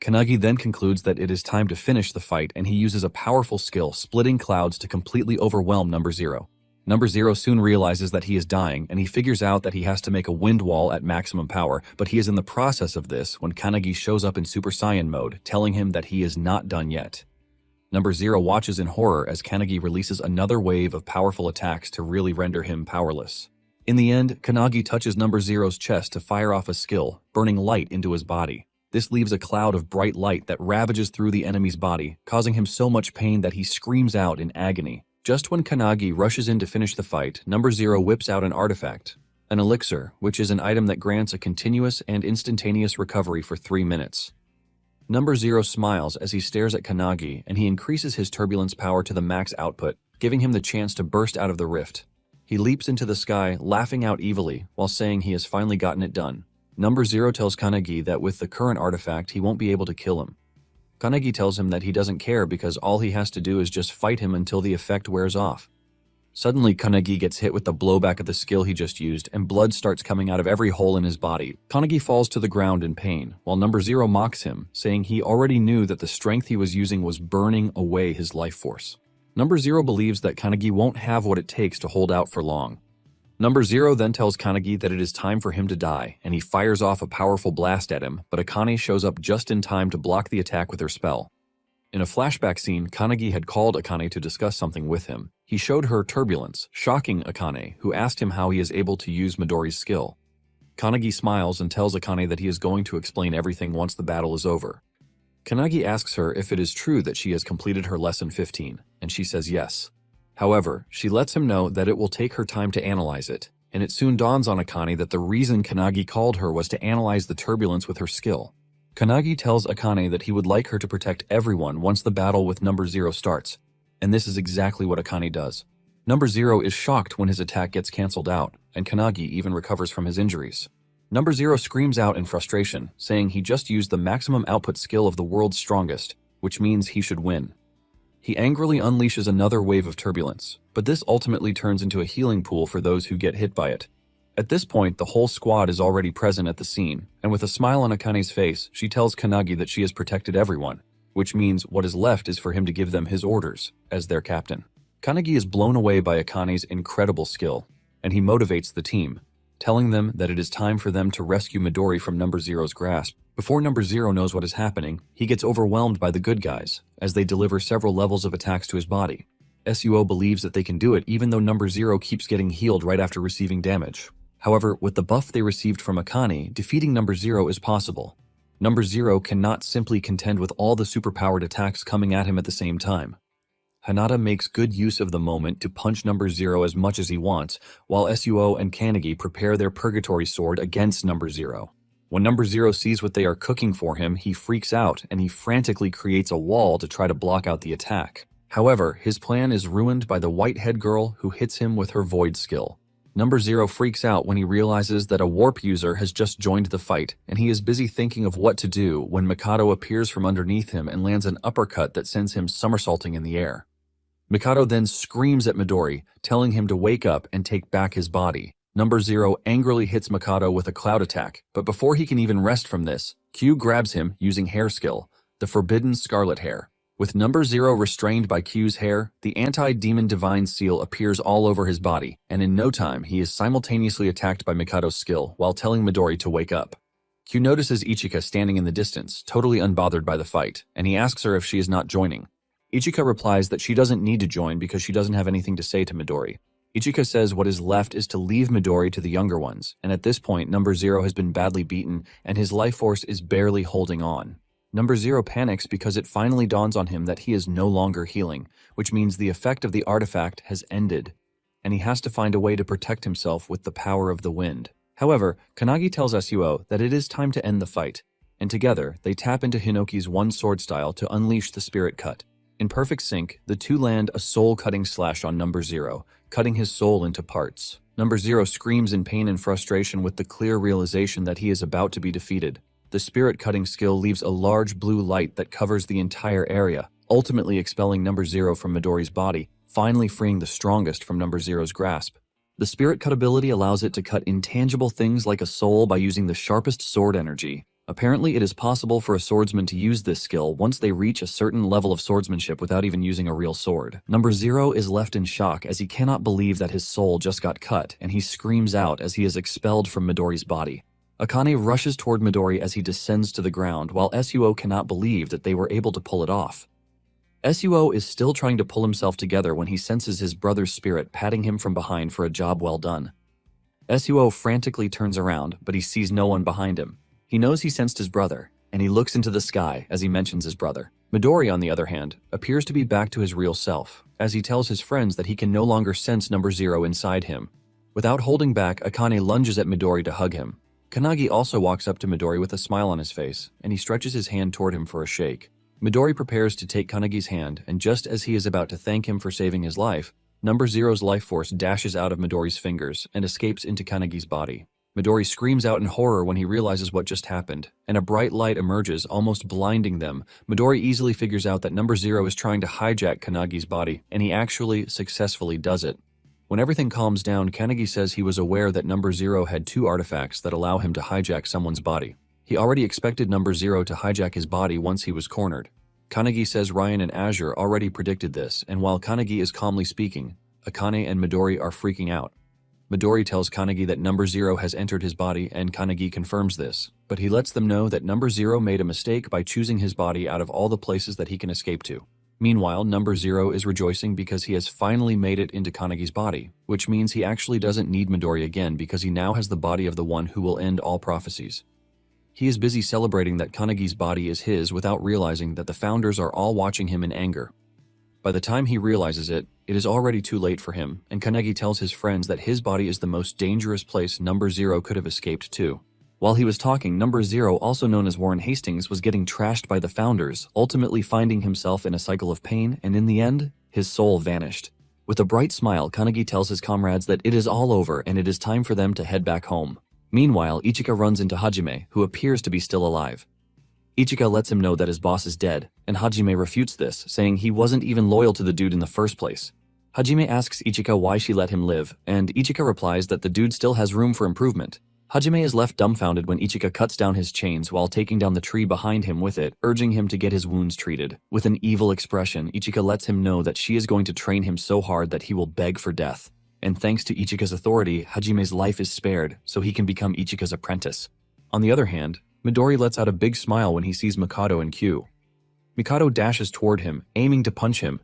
Kanagi then concludes that it is time to finish the fight, and he uses a powerful skill, Splitting Clouds, to completely overwhelm number 0. Number 0 soon realizes that he is dying, and he figures out that he has to make a wind wall at maximum power, but he is in the process of this when Kanagi shows up in Super Saiyan mode, telling him that he is not done yet. Number 0 watches in horror as Kanagi releases another wave of powerful attacks to really render him powerless. In the end, Kanagi touches Number 0's chest to fire off a skill, burning light into his body. This leaves a cloud of bright light that ravages through the enemy's body, causing him so much pain that he screams out in agony. Just when Kanagi rushes in to finish the fight, Number 0 whips out an artifact, an elixir, which is an item that grants a continuous and instantaneous recovery for 3 minutes. Number 0 smiles as he stares at Kanagi, and he increases his turbulence power to the max output, giving him the chance to burst out of the rift. He leaps into the sky, laughing out evilly, while saying he has finally gotten it done. Number 0 tells Kanagi that with the current artifact, he won't be able to kill him. Kanagi tells him that he doesn't care because all he has to do is just fight him until the effect wears off. Suddenly, Kanagi gets hit with the blowback of the skill he just used, and blood starts coming out of every hole in his body. Kanagi falls to the ground in pain, while Number 0 mocks him, saying he already knew that the strength he was using was burning away his life force. Number 0 believes that Kanagi won't have what it takes to hold out for long. Number 0 then tells Kanagi that it is time for him to die, and he fires off a powerful blast at him, but Akane shows up just in time to block the attack with her spell. In a flashback scene, Kanagi had called Akane to discuss something with him. He showed her turbulence, shocking Akane, who asked him how he is able to use Midori's skill. Kanagi smiles and tells Akane that he is going to explain everything once the battle is over. Kanagi asks her if it is true that she has completed her lesson 15, and she says yes. However, she lets him know that it will take her time to analyze it, and it soon dawns on Akane that the reason Kanagi called her was to analyze the turbulence with her skill. Kanagi tells Akane that he would like her to protect everyone once the battle with Number 0 starts, and this is exactly what Akane does. Number 0 is shocked when his attack gets cancelled out, and Kanagi even recovers from his injuries. Number 0 screams out in frustration, saying he just used the maximum output skill of the world's strongest, which means he should win. He angrily unleashes another wave of turbulence, but this ultimately turns into a healing pool for those who get hit by it. At this point, the whole squad is already present at the scene, and with a smile on Akane's face, she tells Kanagi that she has protected everyone, which means what is left is for him to give them his orders, as their captain. Kanagi is blown away by Akane's incredible skill, and he motivates the team, telling them that it is time for them to rescue Midori from Number 0's grasp. Before Number 0 knows what is happening, he gets overwhelmed by the good guys, as they deliver several levels of attacks to his body. SUO believes that they can do it even though Number 0 keeps getting healed right after receiving damage. However, with the buff they received from Akane, defeating Number 0 is possible. Number 0 cannot simply contend with all the superpowered attacks coming at him at the same time. Hanada makes good use of the moment to punch Number 0 as much as he wants, while SUO and Kanagi prepare their Purgatory Sword against Number 0. When Number 0 sees what they are cooking for him, he freaks out and he frantically creates a wall to try to block out the attack. However, his plan is ruined by the white-head girl who hits him with her Void skill. Number 0 freaks out when he realizes that a warp user has just joined the fight, and he is busy thinking of what to do when Mikado appears from underneath him and lands an uppercut that sends him somersaulting in the air. Mikado then screams at Midori, telling him to wake up and take back his body. Number 0 angrily hits Mikado with a cloud attack, but before he can even rest from this, Q grabs him using hair skill, the forbidden scarlet hair. With Number 0 restrained by Q's hair, the anti-demon divine seal appears all over his body, and in no time he is simultaneously attacked by Mikado's skill while telling Midori to wake up. Q notices Ichika standing in the distance, totally unbothered by the fight, and he asks her if she is not joining. Ichika replies that she doesn't need to join because she doesn't have anything to say to Midori. Ichika says what is left is to leave Midori to the younger ones, and at this point Number 0 has been badly beaten and his life force is barely holding on. Number 0 panics because it finally dawns on him that he is no longer healing, which means the effect of the artifact has ended, and he has to find a way to protect himself with the power of the wind. However, Kanagi tells SUO that it is time to end the fight, and together they tap into Hinoki's one sword style to unleash the spirit cut. In perfect sync, the two land a soul-cutting slash on Number 0, cutting his soul into parts. Number 0 screams in pain and frustration with the clear realization that he is about to be defeated. The spirit-cutting skill leaves a large blue light that covers the entire area, ultimately expelling Number 0 from Midori's body, finally freeing the strongest from Number 0's grasp. The spirit cut ability allows it to cut intangible things like a soul by using the sharpest sword energy. Apparently, it is possible for a swordsman to use this skill once they reach a certain level of swordsmanship without even using a real sword. Number 0 is left in shock as he cannot believe that his soul just got cut, and he screams out as he is expelled from Midori's body. Akane rushes toward Midori as he descends to the ground, while SUO cannot believe that they were able to pull it off. Suo is still trying to pull himself together when he senses his brother's spirit patting him from behind for a job well done. Suo frantically turns around, but he sees no one behind him. He knows he sensed his brother, and he looks into the sky as he mentions his brother. Midori, on the other hand, appears to be back to his real self, as he tells his friends that he can no longer sense number 0 inside him. Without holding back, Akane lunges at Midori to hug him. Kanagi also walks up to Midori with a smile on his face, and he stretches his hand toward him for a shake. Midori prepares to take Kanagi's hand, and just as he is about to thank him for saving his life, number 0's life force dashes out of Midori's fingers and escapes into Kanagi's body. Midori screams out in horror when he realizes what just happened, and a bright light emerges, almost blinding them. Midori easily figures out that number 0 is trying to hijack Kanagi's body, and he actually successfully does it. When everything calms down, Kanagi says he was aware that number 0 had 2 artifacts that allow him to hijack someone's body. He already expected number 0 to hijack his body once he was cornered. Kanagi says Ryan and Azure already predicted this, and while Kanagi is calmly speaking, Akane and Midori are freaking out. Midori tells Kanagi that number 0 has entered his body, and Kanagi confirms this, but he lets them know that number 0 made a mistake by choosing his body out of all the places that he can escape to. Meanwhile, number 0 is rejoicing because he has finally made it into Kanagi's body, which means he actually doesn't need Midori again because he now has the body of the one who will end all prophecies. He is busy celebrating that Kanagi's body is his without realizing that the founders are all watching him in anger. By the time he realizes it, it is already too late for him, and Kanagi tells his friends that his body is the most dangerous place number 0 could have escaped to. While he was talking, number 0, also known as Warren Hastings, was getting trashed by the founders, ultimately finding himself in a cycle of pain, and in the end, his soul vanished. With a bright smile, Kanagi tells his comrades that it is all over and it is time for them to head back home. Meanwhile, Ichika runs into Hajime, who appears to be still alive. Ichika lets him know that his boss is dead, and Hajime refutes this, saying he wasn't even loyal to the dude in the first place. Hajime asks Ichika why she let him live, and Ichika replies that the dude still has room for improvement. Hajime is left dumbfounded when Ichika cuts down his chains while taking down the tree behind him with it, urging him to get his wounds treated. With an evil expression, Ichika lets him know that she is going to train him so hard that he will beg for death. And thanks to Ichika's authority, Hajime's life is spared, so he can become Ichika's apprentice. On the other hand, Midori lets out a big smile when he sees Mikado and Q. Mikado dashes toward him, aiming to punch him,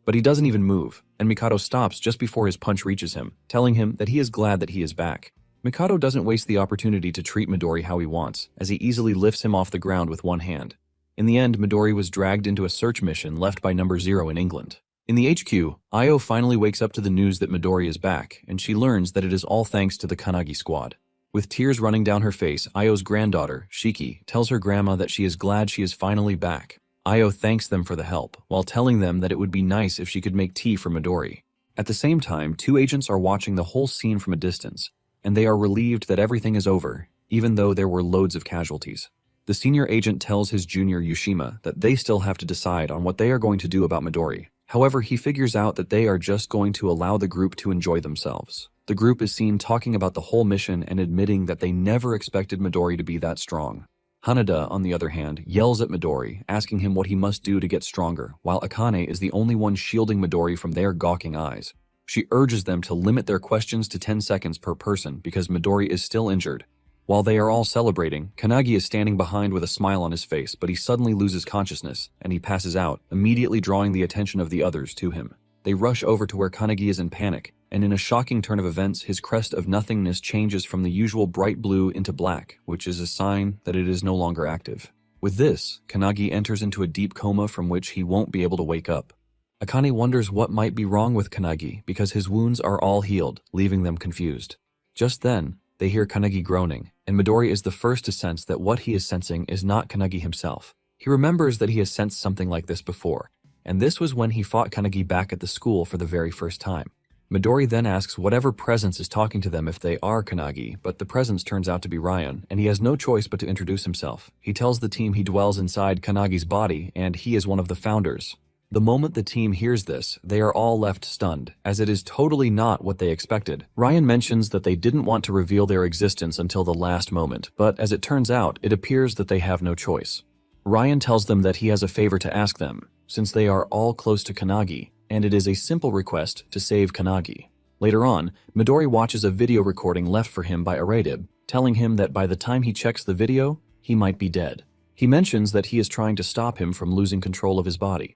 but he doesn't even move, and Mikado stops just before his punch reaches him, telling him that he is glad that he is back. Mikado doesn't waste the opportunity to treat Midori how he wants, as he easily lifts him off the ground with one hand. In the end, Midori was dragged into a search mission left by number 0 in England. In the HQ, Io finally wakes up to the news that Midori is back, and she learns that it is all thanks to the Kanagi squad. With tears running down her face, Io's granddaughter, Shiki, tells her grandma that she is glad she is finally back. Io thanks them for the help, while telling them that it would be nice if she could make tea for Midori. At the same time, 2 agents are watching the whole scene from a distance, and they are relieved that everything is over, even though there were loads of casualties. The senior agent tells his junior Yushima that they still have to decide on what they are going to do about Midori. However, he figures out that they are just going to allow the group to enjoy themselves. The group is seen talking about the whole mission and admitting that they never expected Midori to be that strong. Hanada, on the other hand, yells at Midori, asking him what he must do to get stronger, while Akane is the only one shielding Midori from their gawking eyes. She urges them to limit their questions to 10 seconds per person because Midori is still injured. While they are all celebrating, Kanagi is standing behind with a smile on his face, but he suddenly loses consciousness, and he passes out, immediately drawing the attention of the others to him. They rush over to where Kanagi is in panic, and in a shocking turn of events, his crest of nothingness changes from the usual bright blue into black, which is a sign that it is no longer active. With this, Kanagi enters into a deep coma from which he won't be able to wake up. Akane wonders what might be wrong with Kanagi because his wounds are all healed, leaving them confused. Just then, they hear Kanagi groaning, and Midori is the first to sense that what he is sensing is not Kanagi himself. He remembers that he has sensed something like this before, and this was when he fought Kanagi back at the school for the very first time. Midori then asks whatever presence is talking to them if they are Kanagi, but the presence turns out to be Ryan, and he has no choice but to introduce himself. He tells the team he dwells inside Kanagi's body, and he is one of the founders. The moment the team hears this, they are all left stunned, as it is totally not what they expected. Ryan mentions that they didn't want to reveal their existence until the last moment, but as it turns out, it appears that they have no choice. Ryan tells them that he has a favor to ask them, since they are all close to Kanagi, and it is a simple request to save Kanagi. Later on, Midori watches a video recording left for him by Aradib, telling him that by the time he checks the video, he might be dead. He mentions that he is trying to stop him from losing control of his body.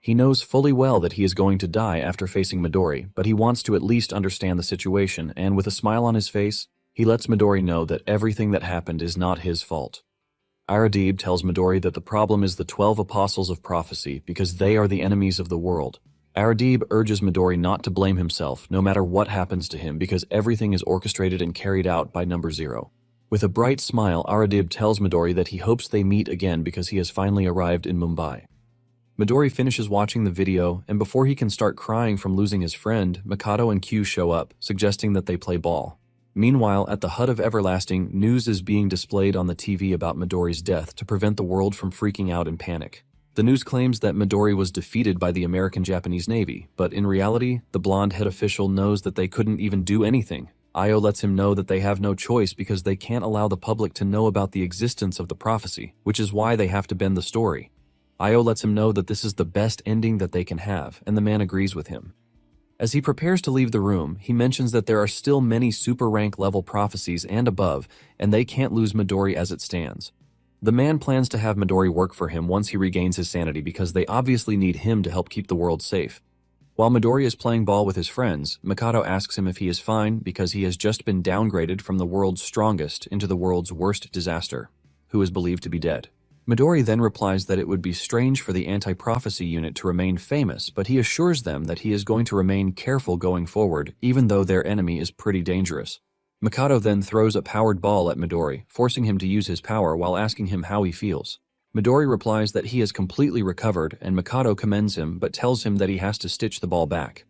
He knows fully well that he is going to die after facing Midori, but he wants to at least understand the situation, and with a smile on his face, he lets Midori know that everything that happened is not his fault. Aradib tells Midori that the problem is the 12 apostles of prophecy because they are the enemies of the world. Aradib urges Midori not to blame himself no matter what happens to him because everything is orchestrated and carried out by number 0. With a bright smile, Aradib tells Midori that he hopes they meet again because he has finally arrived in Mumbai. Midori finishes watching the video, and before he can start crying from losing his friend, Mikado and Q show up, suggesting that they play ball. Meanwhile, at the Hut of Everlasting, news is being displayed on the TV about Midori's death to prevent the world from freaking out in panic. The news claims that Midori was defeated by the American-Japanese Navy, but in reality, the blonde head official knows that they couldn't even do anything. Io lets him know that they have no choice because they can't allow the public to know about the existence of the prophecy, which is why they have to bend the story. Io lets him know that this is the best ending that they can have, and the man agrees with him. As he prepares to leave the room, he mentions that there are still many super rank level prophecies and above, and they can't lose Midori as it stands. The man plans to have Midori work for him once he regains his sanity because they obviously need him to help keep the world safe. While Midori is playing ball with his friends, Mikado asks him if he is fine because he has just been downgraded from the world's strongest into the world's worst disaster, who is believed to be dead. Midori then replies that it would be strange for the anti-prophecy unit to remain famous, but he assures them that he is going to remain careful going forward, even though their enemy is pretty dangerous. Mikado then throws a powered ball at Midori, forcing him to use his power while asking him how he feels. Midori replies that he has completely recovered, and Mikado commends him but tells him that he has to stitch the ball back.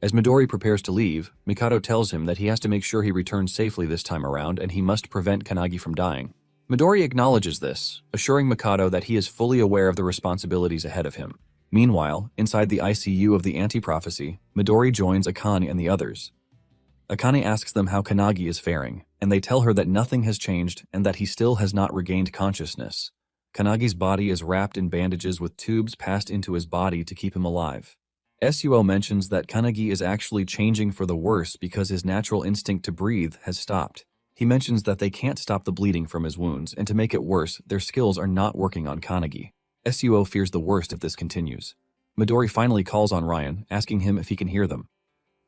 As Midori prepares to leave, Mikado tells him that he has to make sure he returns safely this time around and he must prevent Kanagi from dying. Midori acknowledges this, assuring Mikado that he is fully aware of the responsibilities ahead of him. Meanwhile, inside the ICU of the anti-prophecy, Midori joins Akane and the others. Akane asks them how Kanagi is faring, and they tell her that nothing has changed and that he still has not regained consciousness. Kanagi's body is wrapped in bandages with tubes passed into his body to keep him alive. Suo mentions that Kanagi is actually changing for the worse because his natural instinct to breathe has stopped. He mentions that they can't stop the bleeding from his wounds, and to make it worse, their skills are not working on Kanagi. Suo fears the worst if this continues. Midori finally calls on Ryan, asking him if he can hear them.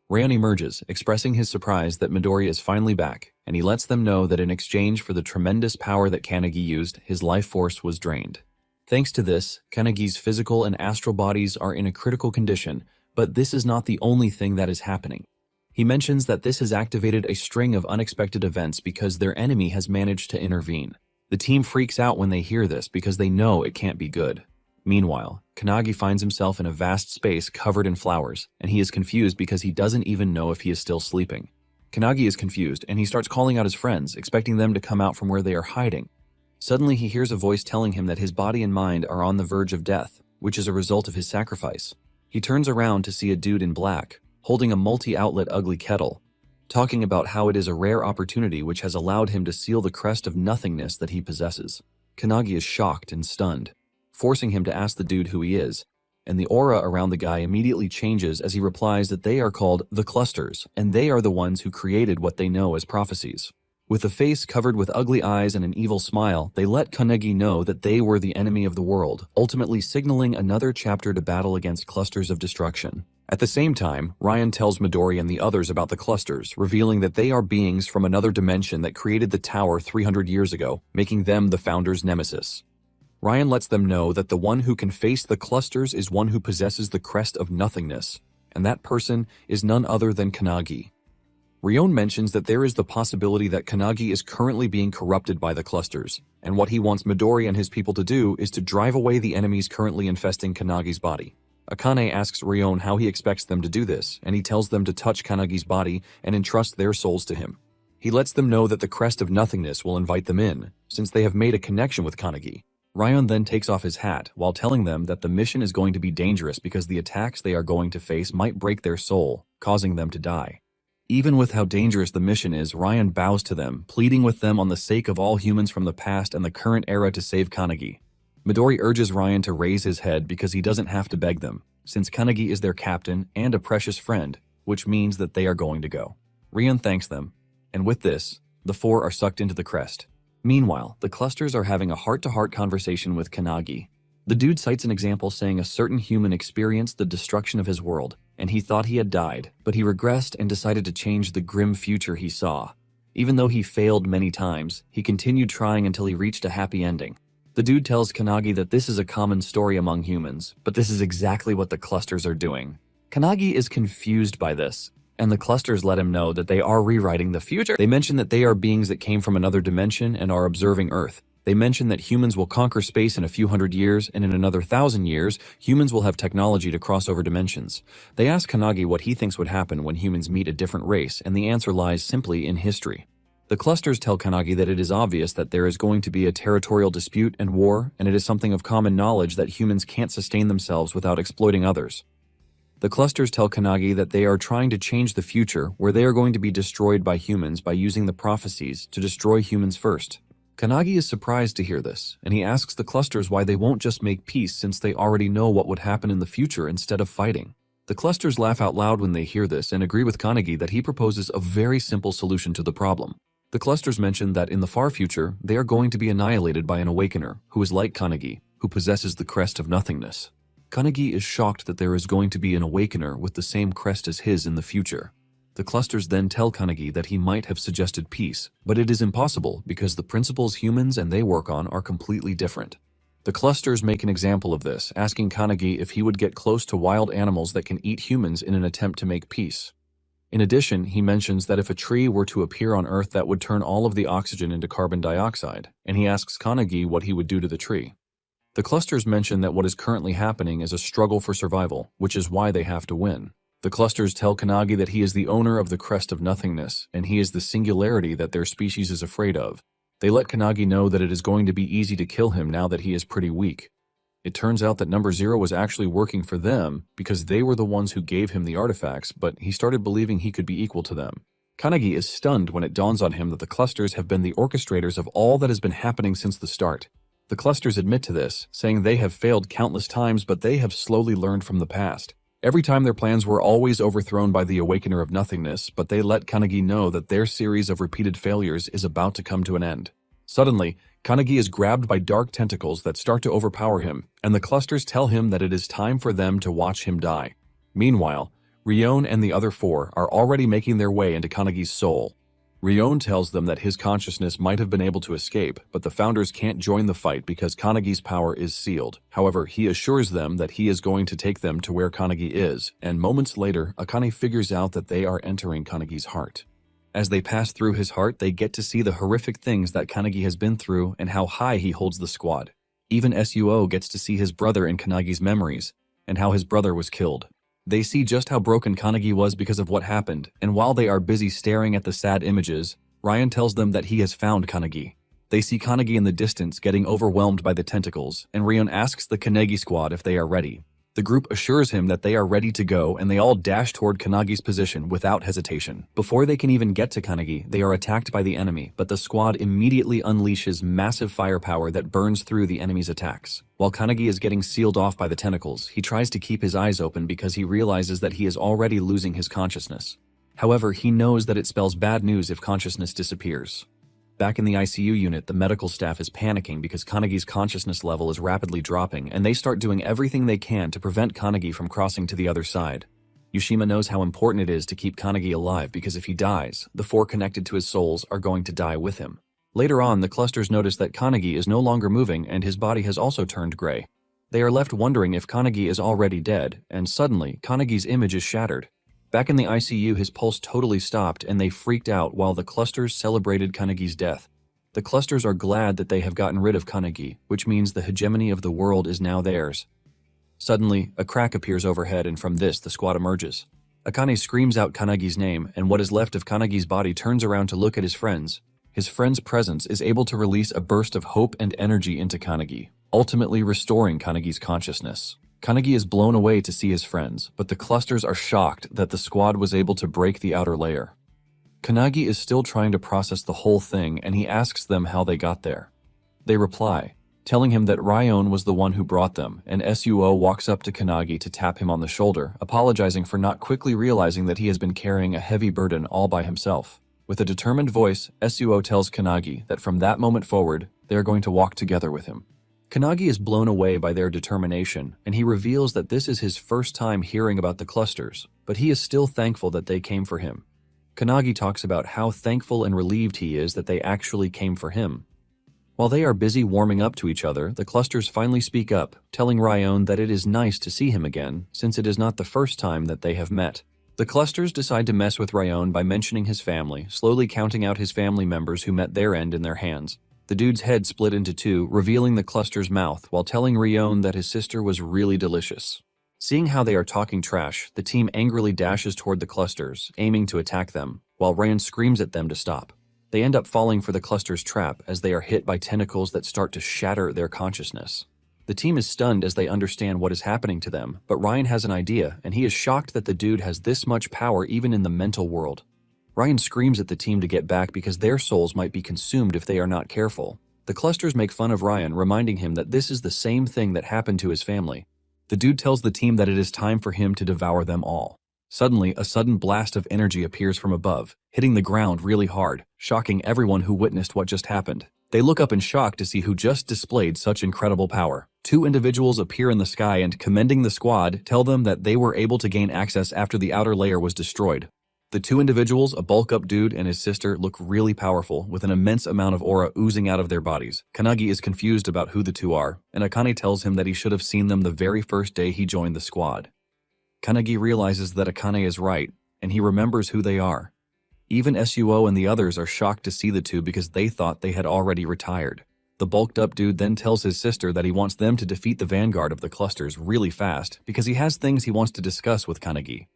Ryan emerges, expressing his surprise that Midori is finally back, and he lets them know that in exchange for the tremendous power that Kanagi used, his life force was drained. Thanks to this, Kanagi's physical and astral bodies are in a critical condition, but this is not the only thing that is happening. He mentions that this has activated a string of unexpected events because their enemy has managed to intervene. The team freaks out when they hear this because they know it can't be good. Meanwhile, Kanagi finds himself in a vast space covered in flowers, and he is confused because he doesn't even know if he is still sleeping. Kanagi is confused, and he starts calling out his friends, expecting them to come out from where they are hiding. Suddenly, he hears a voice telling him that his body and mind are on the verge of death, which is a result of his sacrifice. He turns around to see a dude in black, holding a multi-outlet ugly kettle, talking about how it is a rare opportunity which has allowed him to seal the crest of nothingness that he possesses. Kanagi is shocked and stunned, forcing him to ask the dude who he is, and the aura around the guy immediately changes as he replies that they are called the Clusters, and they are the ones who created what they know as prophecies. With a face covered with ugly eyes and an evil smile, they let Kanagi know that they were the enemy of the world, ultimately signaling another chapter to battle against clusters of destruction. At the same time, Ryan tells Midori and the others about the clusters, revealing that they are beings from another dimension that created the tower 300 years ago, making them the founder's nemesis. Ryan lets them know that the one who can face the clusters is one who possesses the crest of nothingness, and that person is none other than Kanagi. Rion mentions that there is the possibility that Kanagi is currently being corrupted by the clusters, and what he wants Midori and his people to do is to drive away the enemies currently infesting Kanagi's body. Akane asks Rion how he expects them to do this, and he tells them to touch Kanagi's body and entrust their souls to him. He lets them know that the crest of nothingness will invite them in, since they have made a connection with Kanagi. Ryan then takes off his hat while telling them that the mission is going to be dangerous because the attacks they are going to face might break their soul, causing them to die. Even with how dangerous the mission is, Ryan bows to them, pleading with them on the sake of all humans from the past and the current era to save Kanagi. Midori urges Ryan to raise his head because he doesn't have to beg them, since Kanagi is their captain and a precious friend, which means that they are going to go. Ryan thanks them, and with this, the four are sucked into the crest. Meanwhile, the clusters are having a heart-to-heart conversation with Kanagi. The dude cites an example saying a certain human experienced the destruction of his world, and he thought he had died, but he regressed and decided to change the grim future he saw. Even though he failed many times, he continued trying until he reached a happy ending. The dude tells Kanagi that this is a common story among humans, but this is exactly what the clusters are doing. Kanagi is confused by this, and the clusters let him know that they are rewriting the future. They mention that they are beings that came from another dimension and are observing Earth. They mention that humans will conquer space in a few hundred years, and in another 1,000 years, humans will have technology to cross over dimensions. They ask Kanagi what he thinks would happen when humans meet a different race, and the answer lies simply in history. The clusters tell Kanagi that it is obvious that there is going to be a territorial dispute and war, and it is something of common knowledge that humans can't sustain themselves without exploiting others. The clusters tell Kanagi that they are trying to change the future where they are going to be destroyed by humans by using the prophecies to destroy humans first. Kanagi is surprised to hear this, and he asks the clusters why they won't just make peace since they already know what would happen in the future instead of fighting. The clusters laugh out loud when they hear this and agree with Kanagi that he proposes a very simple solution to the problem. The clusters mention that in the far future, they are going to be annihilated by an awakener who is like Kanagi, who possesses the crest of nothingness. Kanagi is shocked that there is going to be an awakener with the same crest as his in the future. The clusters then tell Kanagi that he might have suggested peace, but it is impossible because the principles humans and they work on are completely different. The clusters make an example of this, asking Kanagi if he would get close to wild animals that can eat humans in an attempt to make peace. In addition, he mentions that if a tree were to appear on Earth that would turn all of the oxygen into carbon dioxide, and he asks Kanagi what he would do to the tree. The clusters mention that what is currently happening is a struggle for survival, which is why they have to win. The clusters tell Kanagi that he is the owner of the crest of nothingness, and he is the singularity that their species is afraid of. They let Kanagi know that it is going to be easy to kill him now that he is pretty weak. It turns out that Number Zero was actually working for them because they were the ones who gave him the artifacts, but he started believing he could be equal to them. Kanagi is stunned when it dawns on him that the clusters have been the orchestrators of all that has been happening since the start. The clusters admit to this, saying they have failed countless times, but they have slowly learned from the past. Every time their plans were always overthrown by the Awakener of Nothingness, but they let Kanagi know that their series of repeated failures is about to come to an end. Suddenly, Kanagi is grabbed by dark tentacles that start to overpower him, and the clusters tell him that it is time for them to watch him die. Meanwhile, Rion and the other four are already making their way into Kanagi's soul. Rion tells them that his consciousness might have been able to escape, but the founders can't join the fight because Kanagi's power is sealed. However, he assures them that he is going to take them to where Kanagi is, and moments later, Akane figures out that they are entering Kanagi's heart. As they pass through his heart, they get to see the horrific things that Kanagi has been through and how high he holds the squad. Even SUO gets to see his brother in Kanagi's memories, and how his brother was killed. They see just how broken Kanagi was because of what happened, and while they are busy staring at the sad images, Ryan tells them that he has found Kanagi. They see Kanagi in the distance getting overwhelmed by the tentacles, and Rion asks the Kanagi squad if they are ready. The group assures him that they are ready to go, and they all dash toward Kanagi's position without hesitation. Before they can even get to Kanagi, they are attacked by the enemy, but the squad immediately unleashes massive firepower that burns through the enemy's attacks. While Kanagi is getting sealed off by the tentacles, he tries to keep his eyes open because he realizes that he is already losing his consciousness. However, he knows that it spells bad news if consciousness disappears. Back in the ICU unit, the medical staff is panicking because Kanagi's consciousness level is rapidly dropping, and they start doing everything they can to prevent Kanagi from crossing to the other side. Yushima knows how important it is to keep Kanagi alive because if he dies, the four connected to his souls are going to die with him. Later on, the clusters notice that Kanagi is no longer moving and his body has also turned gray. They are left wondering if Kanagi is already dead, and suddenly, Kanagi's image is shattered. Back in the ICU, his pulse totally stopped and they freaked out while the clusters celebrated Kanagi's death. The clusters are glad that they have gotten rid of Kanagi, which means the hegemony of the world is now theirs. Suddenly, a crack appears overhead and from this, the squad emerges. Akane screams out Kanagi's name, and what is left of Kanagi's body turns around to look at his friends. His friend's presence is able to release a burst of hope and energy into Kanagi, ultimately restoring Kanagi's consciousness. Kanagi is blown away to see his friends, but the clusters are shocked that the squad was able to break the outer layer. Kanagi is still trying to process the whole thing, and he asks them how they got there. They reply, telling him that Rion was the one who brought them, and SUO walks up to Kanagi to tap him on the shoulder, apologizing for not quickly realizing that he has been carrying a heavy burden all by himself. With a determined voice, SUO tells Kanagi that from that moment forward, they are going to walk together with him. Kanagi is blown away by their determination, and he reveals that this is his first time hearing about the clusters, but he is still thankful that they came for him. Kanagi talks about how thankful and relieved he is that they actually came for him. While they are busy warming up to each other, the clusters finally speak up, telling Ryan that it is nice to see him again, since it is not the first time that they have met. The clusters decide to mess with Ryan by mentioning his family, slowly counting out his family members who met their end in their hands. The dude's head split into two, revealing the cluster's mouth, while telling Ryan that his sister was really delicious. Seeing how they are talking trash, the team angrily dashes toward the clusters, aiming to attack them, while Ryan screams at them to stop. They end up falling for the cluster's trap as they are hit by tentacles that start to shatter their consciousness. The team is stunned as they understand what is happening to them, but Ryan has an idea, and he is shocked that the dude has this much power even in the mental world. Ryan screams at the team to get back because their souls might be consumed if they are not careful. The clusters make fun of Ryan, reminding him that this is the same thing that happened to his family. The dude tells the team that it is time for him to devour them all. Suddenly, a sudden blast of energy appears from above, hitting the ground really hard, shocking everyone who witnessed what just happened. They look up in shock to see who just displayed such incredible power. Two individuals appear in the sky and, commending the squad, tell them that they were able to gain access after the outer layer was destroyed. The two individuals, a bulk-up dude and his sister, look really powerful, with an immense amount of aura oozing out of their bodies. Kanagi is confused about who the two are, and Akane tells him that he should have seen them the very first day he joined the squad. Kanagi realizes that Akane is right, and he remembers who they are. Even Suo and the others are shocked to see the two because they thought they had already retired. The bulked-up dude then tells his sister that he wants them to defeat the vanguard of the clusters really fast because he has things he wants to discuss with Kanagi.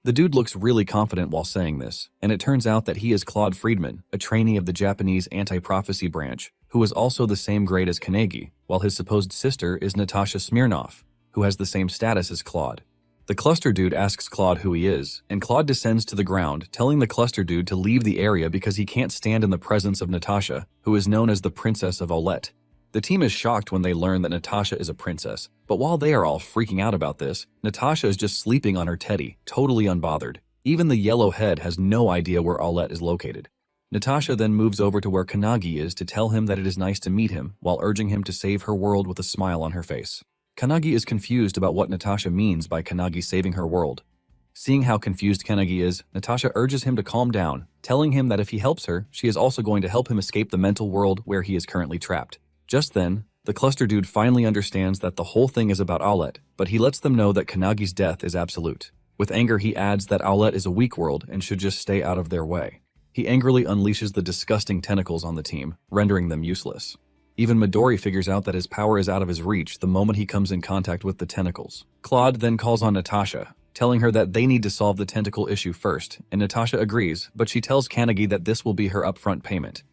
The dude looks really confident while saying this, and it turns out that he is Claude Friedman, a trainee of the Japanese anti-prophecy branch, who is also the same grade as Kanagi, while his supposed sister is Natasha Smirnov, who has the same status as Claude. The cluster dude asks Claude who he is, and Claude descends to the ground, telling the cluster dude to leave the area because he can't stand in the presence of Natasha, who is known as the Princess of Aulette. The team is shocked when they learn that Natasha is a princess, but while they are all freaking out about this, Natasha is just sleeping on her teddy, totally unbothered. Even the yellow head has no idea where Aulette is located. Natasha then moves over to where Kanagi is to tell him that it is nice to meet him, while urging him to save her world with a smile on her face. Kanagi is confused about what Natasha means by Kanagi saving her world. Seeing how confused Kanagi is, Natasha urges him to calm down, telling him that if he helps her, she is also going to help him escape the mental world where he is currently trapped. Just then, the cluster dude finally understands that the whole thing is about Aulette, but he lets them know that Kanagi's death is absolute. With anger, he adds that Aulette is a weak world and should just stay out of their way. He angrily unleashes the disgusting tentacles on the team, rendering them useless. Even Midori figures out that his power is out of his reach the moment he comes in contact with the tentacles. Claude then calls on Natasha, telling her that they need to solve the tentacle issue first, and Natasha agrees, but she tells Kanagi that this will be her upfront payment.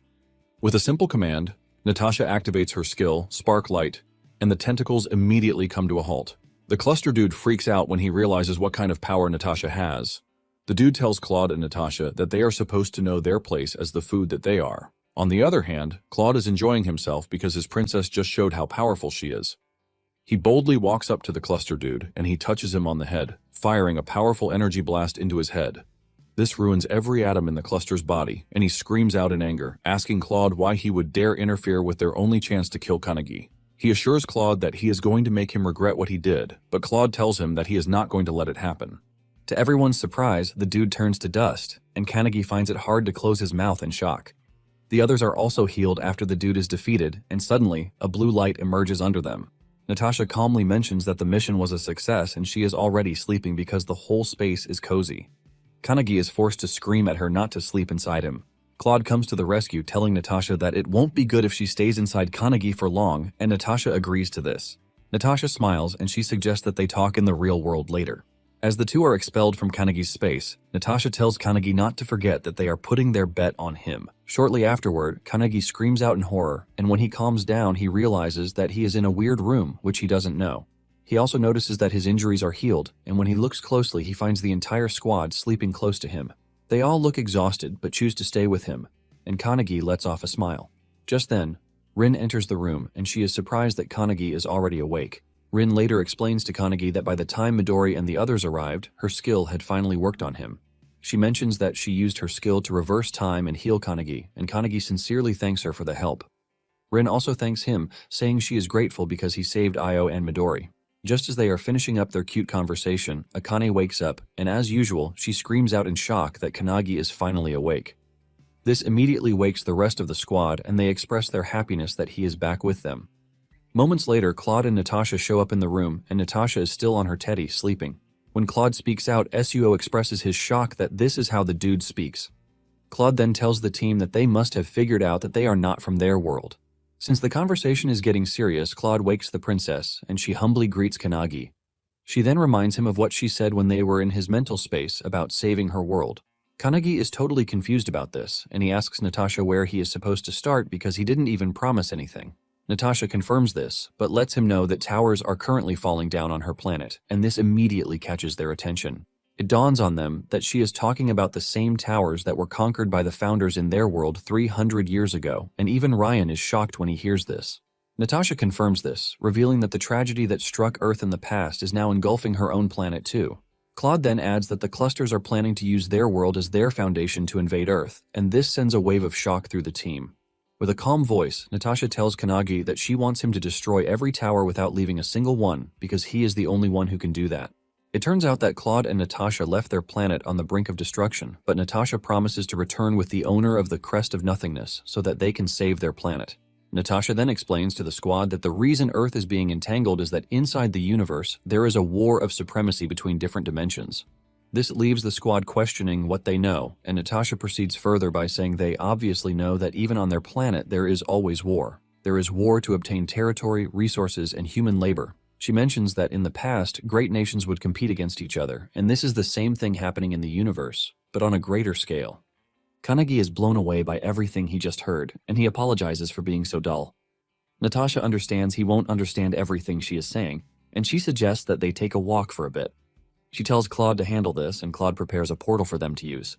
With a simple command, Natasha activates her skill, Spark Light, and the tentacles immediately come to a halt. The cluster dude freaks out when he realizes what kind of power Natasha has. The dude tells Claude and Natasha that they are supposed to know their place as the food that they are. On the other hand, Claude is enjoying himself because his princess just showed how powerful she is. He boldly walks up to the cluster dude and he touches him on the head, firing a powerful energy blast into his head. This ruins every atom in the cluster's body, and he screams out in anger, asking Claude why he would dare interfere with their only chance to kill Kanagi. He assures Claude that he is going to make him regret what he did, but Claude tells him that he is not going to let it happen. To everyone's surprise, the dude turns to dust, and Kanagi finds it hard to close his mouth in shock. The others are also healed after the dude is defeated, and suddenly, a blue light emerges under them. Natasha calmly mentions that the mission was a success and she is already sleeping because the whole space is cozy. Kanagi is forced to scream at her not to sleep inside him. Claude comes to the rescue, telling Natasha that it won't be good if she stays inside Kanagi for long, and Natasha agrees to this. Natasha smiles and she suggests that they talk in the real world later. As the two are expelled from Kanagi's space, Natasha tells Kanagi not to forget that they are putting their bet on him. Shortly afterward, Kanagi screams out in horror, and when he calms down, he realizes that he is in a weird room, which he doesn't know. He also notices that his injuries are healed, and when he looks closely, he finds the entire squad sleeping close to him. They all look exhausted, but choose to stay with him, and Kanagi lets off a smile. Just then, Rin enters the room, and she is surprised that Kanagi is already awake. Rin later explains to Kanagi that by the time Midori and the others arrived, her skill had finally worked on him. She mentions that she used her skill to reverse time and heal Kanagi, and Kanagi sincerely thanks her for the help. Rin also thanks him, saying she is grateful because he saved Io and Midori. Just as they are finishing up their cute conversation, Akane wakes up, and as usual, she screams out in shock that Kanagi is finally awake. This immediately wakes the rest of the squad, and they express their happiness that he is back with them. Moments later, Claude and Natasha show up in the room, and Natasha is still on her teddy, sleeping. When Claude speaks out, Suo expresses his shock that this is how the dude speaks. Claude then tells the team that they must have figured out that they are not from their world. Since the conversation is getting serious, Claude wakes the princess, and she humbly greets Kanagi. She then reminds him of what she said when they were in his mental space about saving her world. Kanagi is totally confused about this, and he asks Natasha where he is supposed to start because he didn't even promise anything. Natasha confirms this, but lets him know that towers are currently falling down on her planet, and this immediately catches their attention. It dawns on them that she is talking about the same towers that were conquered by the founders in their world 300 years ago, and even Ryan is shocked when he hears this. Natasha confirms this, revealing that the tragedy that struck Earth in the past is now engulfing her own planet too. Claude then adds that the clusters are planning to use their world as their foundation to invade Earth, and this sends a wave of shock through the team. With a calm voice, Natasha tells Kanagi that she wants him to destroy every tower without leaving a single one because he is the only one who can do that. It turns out that Claude and Natasha left their planet on the brink of destruction, but Natasha promises to return with the owner of the Crest of Nothingness so that they can save their planet. Natasha then explains to the squad that the reason Earth is being entangled is that inside the universe, there is a war of supremacy between different dimensions. This leaves the squad questioning what they know, and Natasha proceeds further by saying they obviously know that even on their planet there is always war. There is war to obtain territory, resources, and human labor. She mentions that in the past, great nations would compete against each other, and this is the same thing happening in the universe, but on a greater scale. Kanagi is blown away by everything he just heard, and he apologizes for being so dull. Natasha understands he won't understand everything she is saying, and she suggests that they take a walk for a bit. She tells Claude to handle this, and Claude prepares a portal for them to use.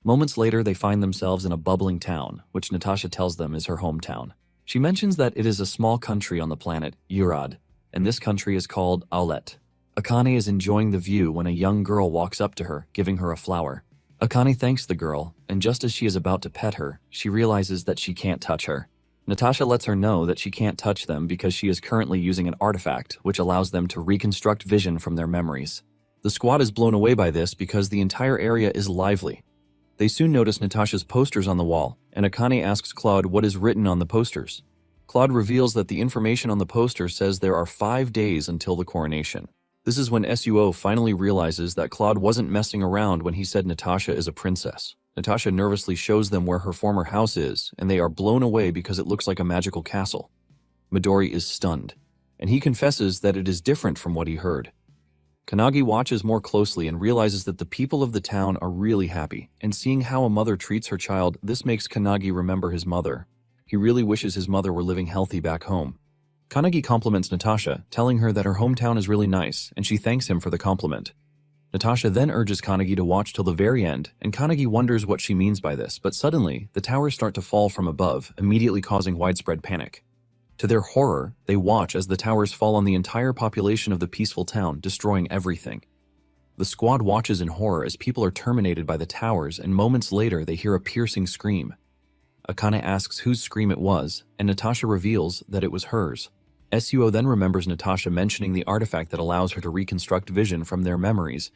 Moments later, they find themselves in a bubbling town, which Natasha tells them is her hometown. She mentions that it is a small country on the planet, Urad, and this country is called Aulet. Akane is enjoying the view when a young girl walks up to her, giving her a flower. Akane thanks the girl, and just as she is about to pet her, she realizes that she can't touch her. Natasha lets her know that she can't touch them because she is currently using an artifact which allows them to reconstruct vision from their memories. The squad is blown away by this because the entire area is lively. They soon notice Natasha's posters on the wall, and Akane asks Claude what is written on the posters. Claude reveals that the information on the poster says there are 5 days until the coronation. This is when Suo finally realizes that Claude wasn't messing around when he said Natasha is a princess. Natasha nervously shows them where her former house is, and they are blown away because it looks like a magical castle. Midori is stunned, and he confesses that it is different from what he heard. Kanagi watches more closely and realizes that the people of the town are really happy, and seeing how a mother treats her child, this makes Kanagi remember his mother. He really wishes his mother were living healthy back home. Kanagi compliments Natasha, telling her that her hometown is really nice, and she thanks him for the compliment. Natasha then urges Kanagi to watch till the very end, and Kanagi wonders what she means by this, but suddenly, the towers start to fall from above, immediately causing widespread panic. To their horror, they watch as the towers fall on the entire population of the peaceful town, destroying everything. The squad watches in horror as people are terminated by the towers, and moments later they hear a piercing scream. Akane asks whose scream it was, and Natasha reveals that it was hers. Suo then remembers Natasha mentioning the artifact that allows her to reconstruct vision from their memories.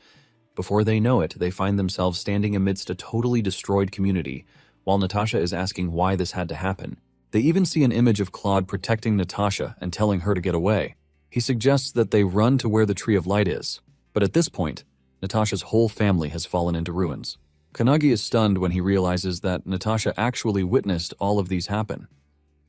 Before they know it, they find themselves standing amidst a totally destroyed community, while Natasha is asking why this had to happen. They even see an image of Claude protecting Natasha and telling her to get away. He suggests that they run to where the Tree of Light is, but at this point, Natasha's whole family has fallen into ruins. Kanagi is stunned when he realizes that Natasha actually witnessed all of these happen.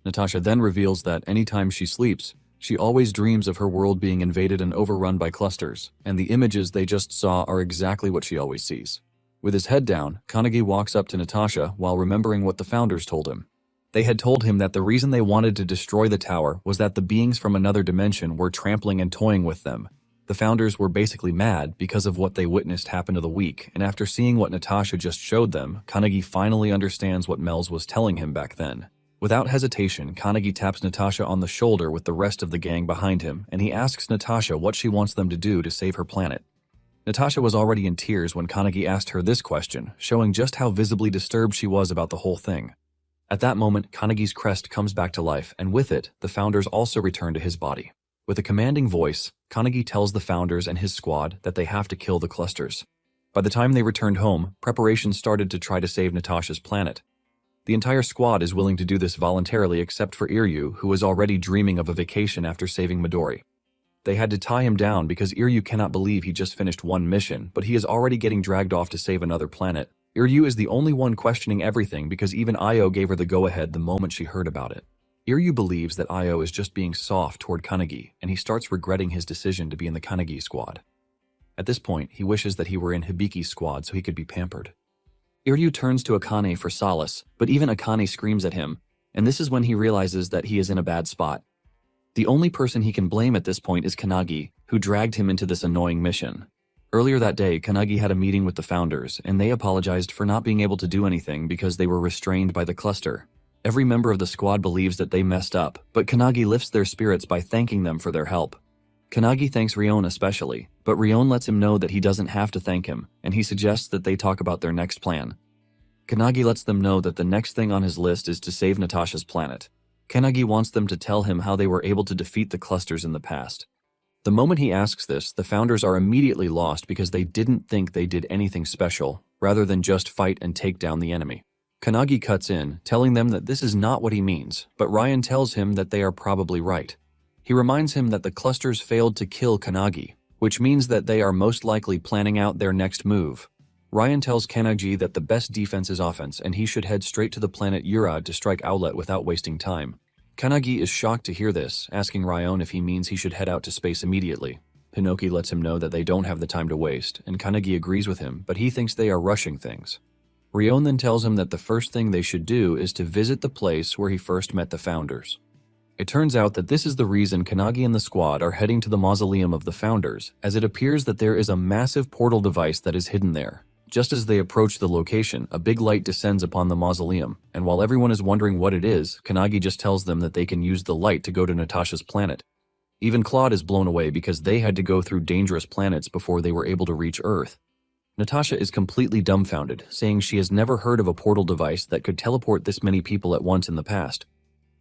Natasha then reveals that anytime she sleeps, she always dreams of her world being invaded and overrun by clusters, and the images they just saw are exactly what she always sees. With his head down, Kanagi walks up to Natasha while remembering what the founders told him. They had told him that the reason they wanted to destroy the tower was that the beings from another dimension were trampling and toying with them. The founders were basically mad because of what they witnessed happen to the weak, and after seeing what Natasha just showed them, Kanagi finally understands what Mel's was telling him back then. Without hesitation, Kanagi taps Natasha on the shoulder with the rest of the gang behind him, and he asks Natasha what she wants them to do to save her planet. Natasha was already in tears when Kanagi asked her this question, showing just how visibly disturbed she was about the whole thing. At that moment, Kanagi's crest comes back to life, and with it, the founders also return to his body. With a commanding voice, Kanagi tells the founders and his squad that they have to kill the clusters. By the time they returned home, preparations started to try to save Natasha's planet. The entire squad is willing to do this voluntarily except for Iryu, who is already dreaming of a vacation after saving Midori. They had to tie him down because Iryu cannot believe he just finished one mission, but he is already getting dragged off to save another planet. Iryu is the only one questioning everything because even Io gave her the go-ahead the moment she heard about it. Iryu believes that Io is just being soft toward Kanagi, and he starts regretting his decision to be in the Kanagi squad. At this point, he wishes that he were in Hibiki's squad so he could be pampered. Iryu turns to Akane for solace, but even Akane screams at him, and this is when he realizes that he is in a bad spot. The only person he can blame at this point is Kanagi, who dragged him into this annoying mission. Earlier that day, Kanagi had a meeting with the founders, and they apologized for not being able to do anything because they were restrained by the cluster. Every member of the squad believes that they messed up, but Kanagi lifts their spirits by thanking them for their help. Kanagi thanks Rion especially, but Rion lets him know that he doesn't have to thank him, and he suggests that they talk about their next plan. Kanagi lets them know that the next thing on his list is to save Natasha's planet. Kanagi wants them to tell him how they were able to defeat the clusters in the past. The moment he asks this, the founders are immediately lost because they didn't think they did anything special, rather than just fight and take down the enemy. Kanagi cuts in, telling them that this is not what he means, but Ryan tells him that they are probably right. He reminds him that the clusters failed to kill Kanagi, which means that they are most likely planning out their next move. Ryan tells Kanagi that the best defense is offense and he should head straight to the planet Yura to strike Outlet without wasting time. Kanagi is shocked to hear this, asking Ryan if he means he should head out to space immediately. Hinoki lets him know that they don't have the time to waste, and Kanagi agrees with him, but he thinks they are rushing things. Rion then tells him that the first thing they should do is to visit the place where he first met the founders. It turns out that this is the reason Kanagi and the squad are heading to the mausoleum of the founders, as it appears that there is a massive portal device that is hidden there. Just as they approach the location, a big light descends upon the mausoleum, and while everyone is wondering what it is, Kanagi just tells them that they can use the light to go to Natasha's planet. Even Claude is blown away because they had to go through dangerous planets before they were able to reach Earth. Natasha is completely dumbfounded, saying she has never heard of a portal device that could teleport this many people at once in the past.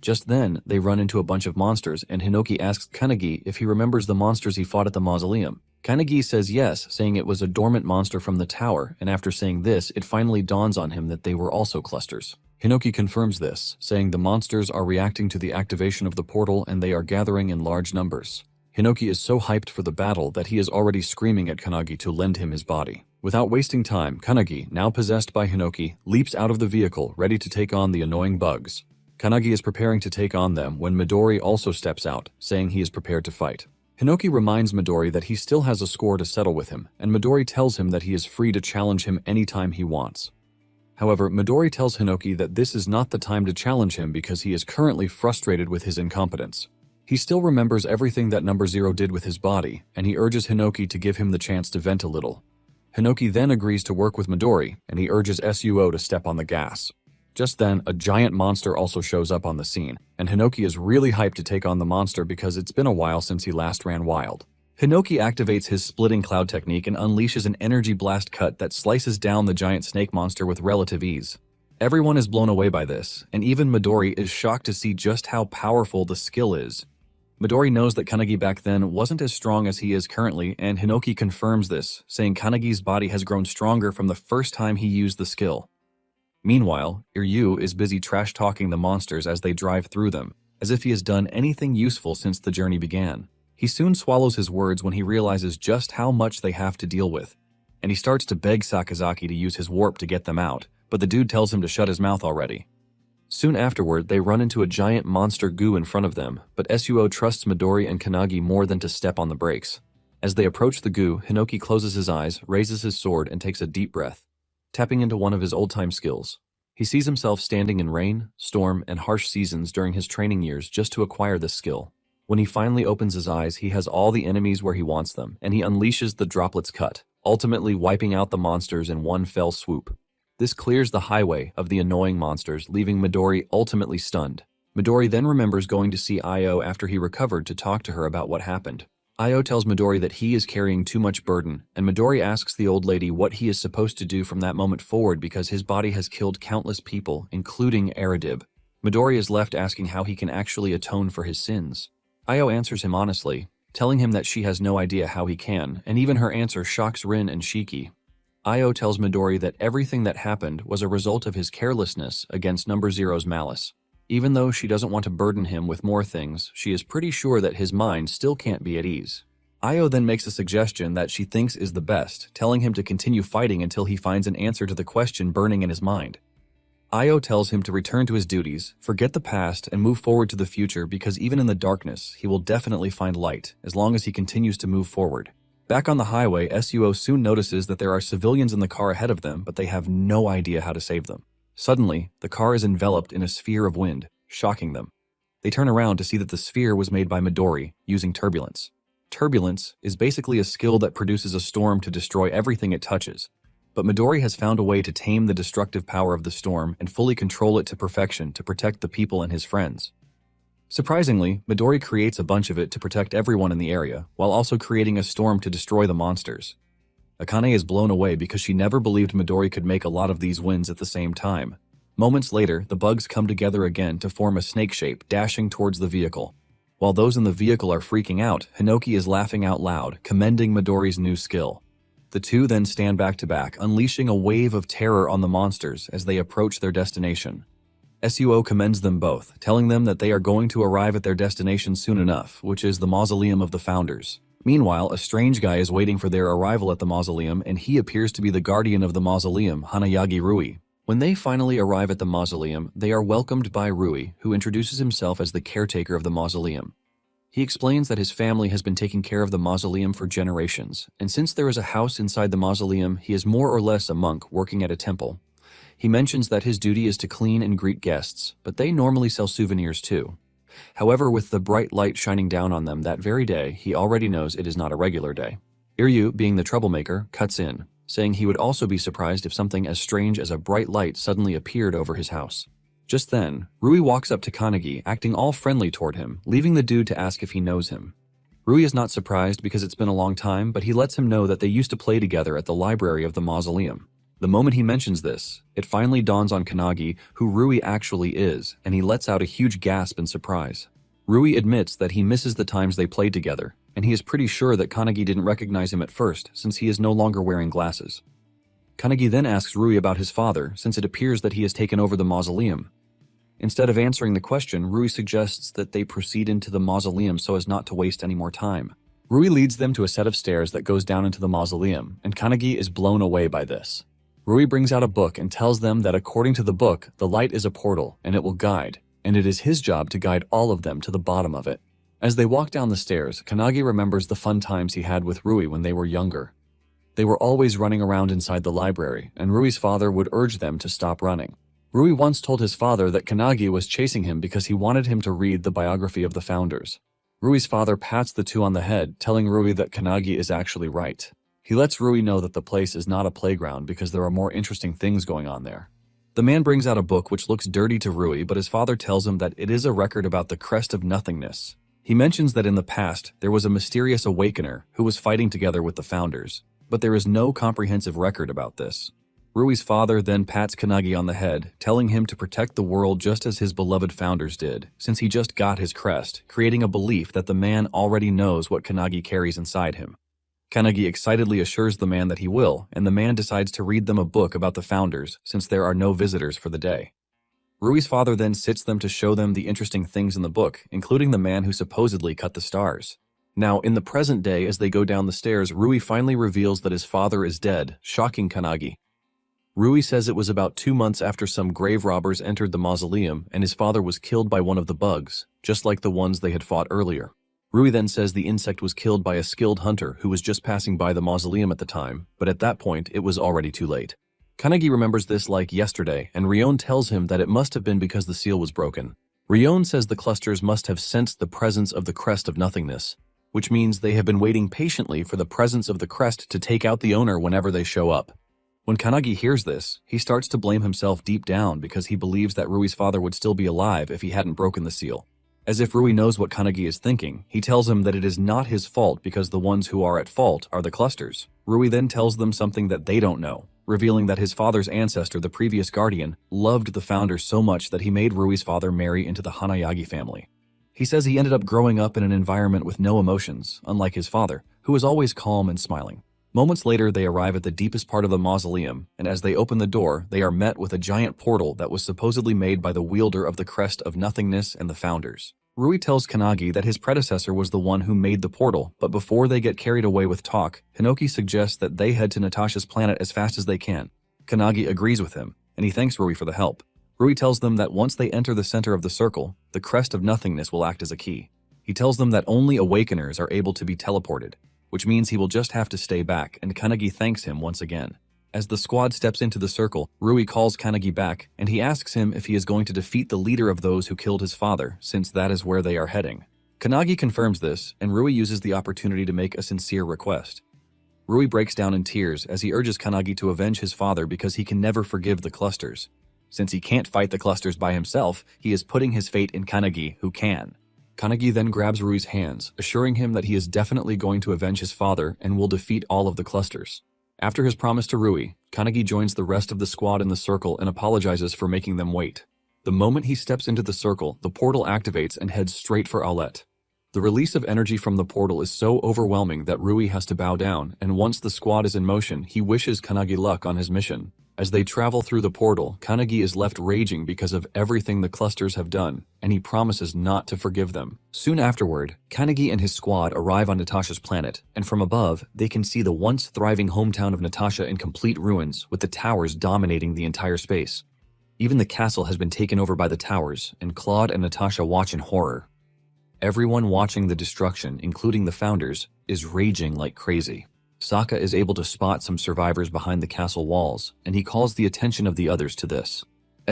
Just then, they run into a bunch of monsters, and Hinoki asks Kanagi if he remembers the monsters he fought at the mausoleum. Kanagi says yes, saying it was a dormant monster from the tower, and after saying this, it finally dawns on him that they were also clusters. Hinoki confirms this, saying the monsters are reacting to the activation of the portal and they are gathering in large numbers. Hinoki is so hyped for the battle that he is already screaming at Kanagi to lend him his body. Without wasting time, Kanagi, now possessed by Hinoki, leaps out of the vehicle, ready to take on the annoying bugs. Kanagi is preparing to take on them when Midori also steps out, saying he is prepared to fight. Hinoki reminds Midori that he still has a score to settle with him, and Midori tells him that he is free to challenge him anytime he wants. However, Midori tells Hinoki that this is not the time to challenge him because he is currently frustrated with his incompetence. He still remembers everything that Number Zero did with his body, and he urges Hinoki to give him the chance to vent a little. Hinoki then agrees to work with Midori, and he urges Suo to step on the gas. Just then, a giant monster also shows up on the scene, and Hinoki is really hyped to take on the monster because it's been a while since he last ran wild. Hinoki activates his splitting cloud technique and unleashes an energy blast cut that slices down the giant snake monster with relative ease. Everyone is blown away by this, and even Midori is shocked to see just how powerful the skill is. Midori knows that Kanagi back then wasn't as strong as he is currently, and Hinoki confirms this, saying Kanagi's body has grown stronger from the first time he used the skill. Meanwhile, Iryu is busy trash-talking the monsters as they drive through them, as if he has done anything useful since the journey began. He soon swallows his words when he realizes just how much they have to deal with, and he starts to beg Sakazaki to use his warp to get them out, but the dude tells him to shut his mouth already. Soon afterward, they run into a giant monster goo in front of them, but Suo trusts Midori and Kanagi more than to step on the brakes. As they approach the goo, Hinoki closes his eyes, raises his sword, and takes a deep breath, tapping into one of his old-time skills. He sees himself standing in rain, storm, and harsh seasons during his training years just to acquire this skill. When he finally opens his eyes, he has all the enemies where he wants them, and he unleashes the droplets cut, ultimately wiping out the monsters in one fell swoop. This clears the highway of the annoying monsters, leaving Midori ultimately stunned. Midori then remembers going to see Io after he recovered to talk to her about what happened. Io tells Midori that he is carrying too much burden, and Midori asks the old lady what he is supposed to do from that moment forward because his body has killed countless people, including Eridib. Midori is left asking how he can actually atone for his sins. Io answers him honestly, telling him that she has no idea how he can, and even her answer shocks Rin and Shiki. Io tells Midori that everything that happened was a result of his carelessness against Number Zero's malice. Even though she doesn't want to burden him with more things, she is pretty sure that his mind still can't be at ease. Io then makes a suggestion that she thinks is the best, telling him to continue fighting until he finds an answer to the question burning in his mind. Io tells him to return to his duties, forget the past, and move forward to the future because even in the darkness, he will definitely find light, as long as he continues to move forward. Back on the highway, Suo soon notices that there are civilians in the car ahead of them, but they have no idea how to save them. Suddenly, the car is enveloped in a sphere of wind, shocking them. They turn around to see that the sphere was made by Midori, using turbulence. Turbulence is basically a skill that produces a storm to destroy everything it touches. But Midori has found a way to tame the destructive power of the storm and fully control it to perfection to protect the people and his friends. Surprisingly, Midori creates a bunch of it to protect everyone in the area, while also creating a storm to destroy the monsters. Akane is blown away because she never believed Midori could make a lot of these winds at the same time. Moments later, the bugs come together again to form a snake shape, dashing towards the vehicle. While those in the vehicle are freaking out, Hinoki is laughing out loud, commending Midori's new skill. The two then stand back to back, unleashing a wave of terror on the monsters as they approach their destination. Suo commends them both, telling them that they are going to arrive at their destination soon enough, which is the mausoleum of the founders. Meanwhile, a strange guy is waiting for their arrival at the mausoleum, and he appears to be the guardian of the mausoleum, Hanayagi Rui. When they finally arrive at the mausoleum, they are welcomed by Rui, who introduces himself as the caretaker of the mausoleum. He explains that his family has been taking care of the mausoleum for generations, and since there is a house inside the mausoleum, he is more or less a monk working at a temple. He mentions that his duty is to clean and greet guests, but they normally sell souvenirs too. However, with the bright light shining down on them that very day, he already knows it is not a regular day. Iryu, being the troublemaker, cuts in, saying he would also be surprised if something as strange as a bright light suddenly appeared over his house. Just then, Rui walks up to Kanagi, acting all friendly toward him, leaving the dude to ask if he knows him. Rui is not surprised because it's been a long time, but he lets him know that they used to play together at the library of the mausoleum. The moment he mentions this, it finally dawns on Kanagi who Rui actually is, and he lets out a huge gasp in surprise. Rui admits that he misses the times they played together, and he is pretty sure that Kanagi didn't recognize him at first since he is no longer wearing glasses. Kanagi then asks Rui about his father since it appears that he has taken over the mausoleum. Instead of answering the question, Rui suggests that they proceed into the mausoleum so as not to waste any more time. Rui leads them to a set of stairs that goes down into the mausoleum, and Kanagi is blown away by this. Rui brings out a book and tells them that according to the book, the light is a portal and it will guide, and it is his job to guide all of them to the bottom of it. As they walk down the stairs, Kanagi remembers the fun times he had with Rui when they were younger. They were always running around inside the library, and Rui's father would urge them to stop running. Rui once told his father that Kanagi was chasing him because he wanted him to read the biography of the founders. Rui's father pats the two on the head, telling Rui that Kanagi is actually right. He lets Rui know that the place is not a playground because there are more interesting things going on there. The man brings out a book which looks dirty to Rui, but his father tells him that it is a record about the crest of nothingness. He mentions that in the past, there was a mysterious awakener who was fighting together with the founders, but there is no comprehensive record about this. Rui's father then pats Kanagi on the head, telling him to protect the world just as his beloved founders did, since he just got his crest, creating a belief that the man already knows what Kanagi carries inside him. Kanagi excitedly assures the man that he will, and the man decides to read them a book about the founders since there are no visitors for the day. Rui's father then sits them to show them the interesting things in the book, including the man who supposedly cut the stars. Now, in the present day, as they go down the stairs, Rui finally reveals that his father is dead, shocking Kanagi. Rui says it was about 2 months after some grave robbers entered the mausoleum and his father was killed by one of the bugs, just like the ones they had fought earlier. Rui then says the insect was killed by a skilled hunter who was just passing by the mausoleum at the time, but at that point it was already too late. Kanagi remembers this like yesterday, and Rion tells him that it must have been because the seal was broken. Rion says the clusters must have sensed the presence of the crest of nothingness, which means they have been waiting patiently for the presence of the crest to take out the owner whenever they show up. When Kanagi hears this, he starts to blame himself deep down because he believes that Rui's father would still be alive if he hadn't broken the seal. As if Rui knows what Kanagi is thinking, he tells him that it is not his fault because the ones who are at fault are the clusters. Rui then tells them something that they don't know, revealing that his father's ancestor, the previous guardian, loved the founders so much that he made Rui's father marry into the Hanayagi family. He says he ended up growing up in an environment with no emotions, unlike his father, who was always calm and smiling. Moments later, they arrive at the deepest part of the mausoleum, and as they open the door, they are met with a giant portal that was supposedly made by the wielder of the Crest of Nothingness and the founders. Rui tells Kanagi that his predecessor was the one who made the portal, but before they get carried away with talk, Hinoki suggests that they head to Natasha's planet as fast as they can. Kanagi agrees with him, and he thanks Rui for the help. Rui tells them that once they enter the center of the circle, the Crest of Nothingness will act as a key. He tells them that only Awakeners are able to be teleported, which means he will just have to stay back, and Kanagi thanks him once again. As the squad steps into the circle, Rui calls Kanagi back, and he asks him if he is going to defeat the leader of those who killed his father, since that is where they are heading. Kanagi confirms this, and Rui uses the opportunity to make a sincere request. Rui breaks down in tears as he urges Kanagi to avenge his father because he can never forgive the clusters. Since he can't fight the clusters by himself, he is putting his fate in Kanagi, who can. Kanagi then grabs Rui's hands, assuring him that he is definitely going to avenge his father and will defeat all of the clusters. After his promise to Rui, Kanagi joins the rest of the squad in the circle and apologizes for making them wait. The moment he steps into the circle, the portal activates and heads straight for Aulette. The release of energy from the portal is so overwhelming that Rui has to bow down, and once the squad is in motion, he wishes Kanagi luck on his mission. As they travel through the portal, Kanagi is left raging because of everything the clusters have done, and he promises not to forgive them. Soon afterward, Kanagi and his squad arrive on Natasha's planet, and from above, they can see the once thriving hometown of Natasha in complete ruins, with the towers dominating the entire space. Even the castle has been taken over by the towers, and Claude and Natasha watch in horror. Everyone watching the destruction, including the founders, is raging like crazy. Sokka is able to spot some survivors behind the castle walls, and he calls the attention of the others to this.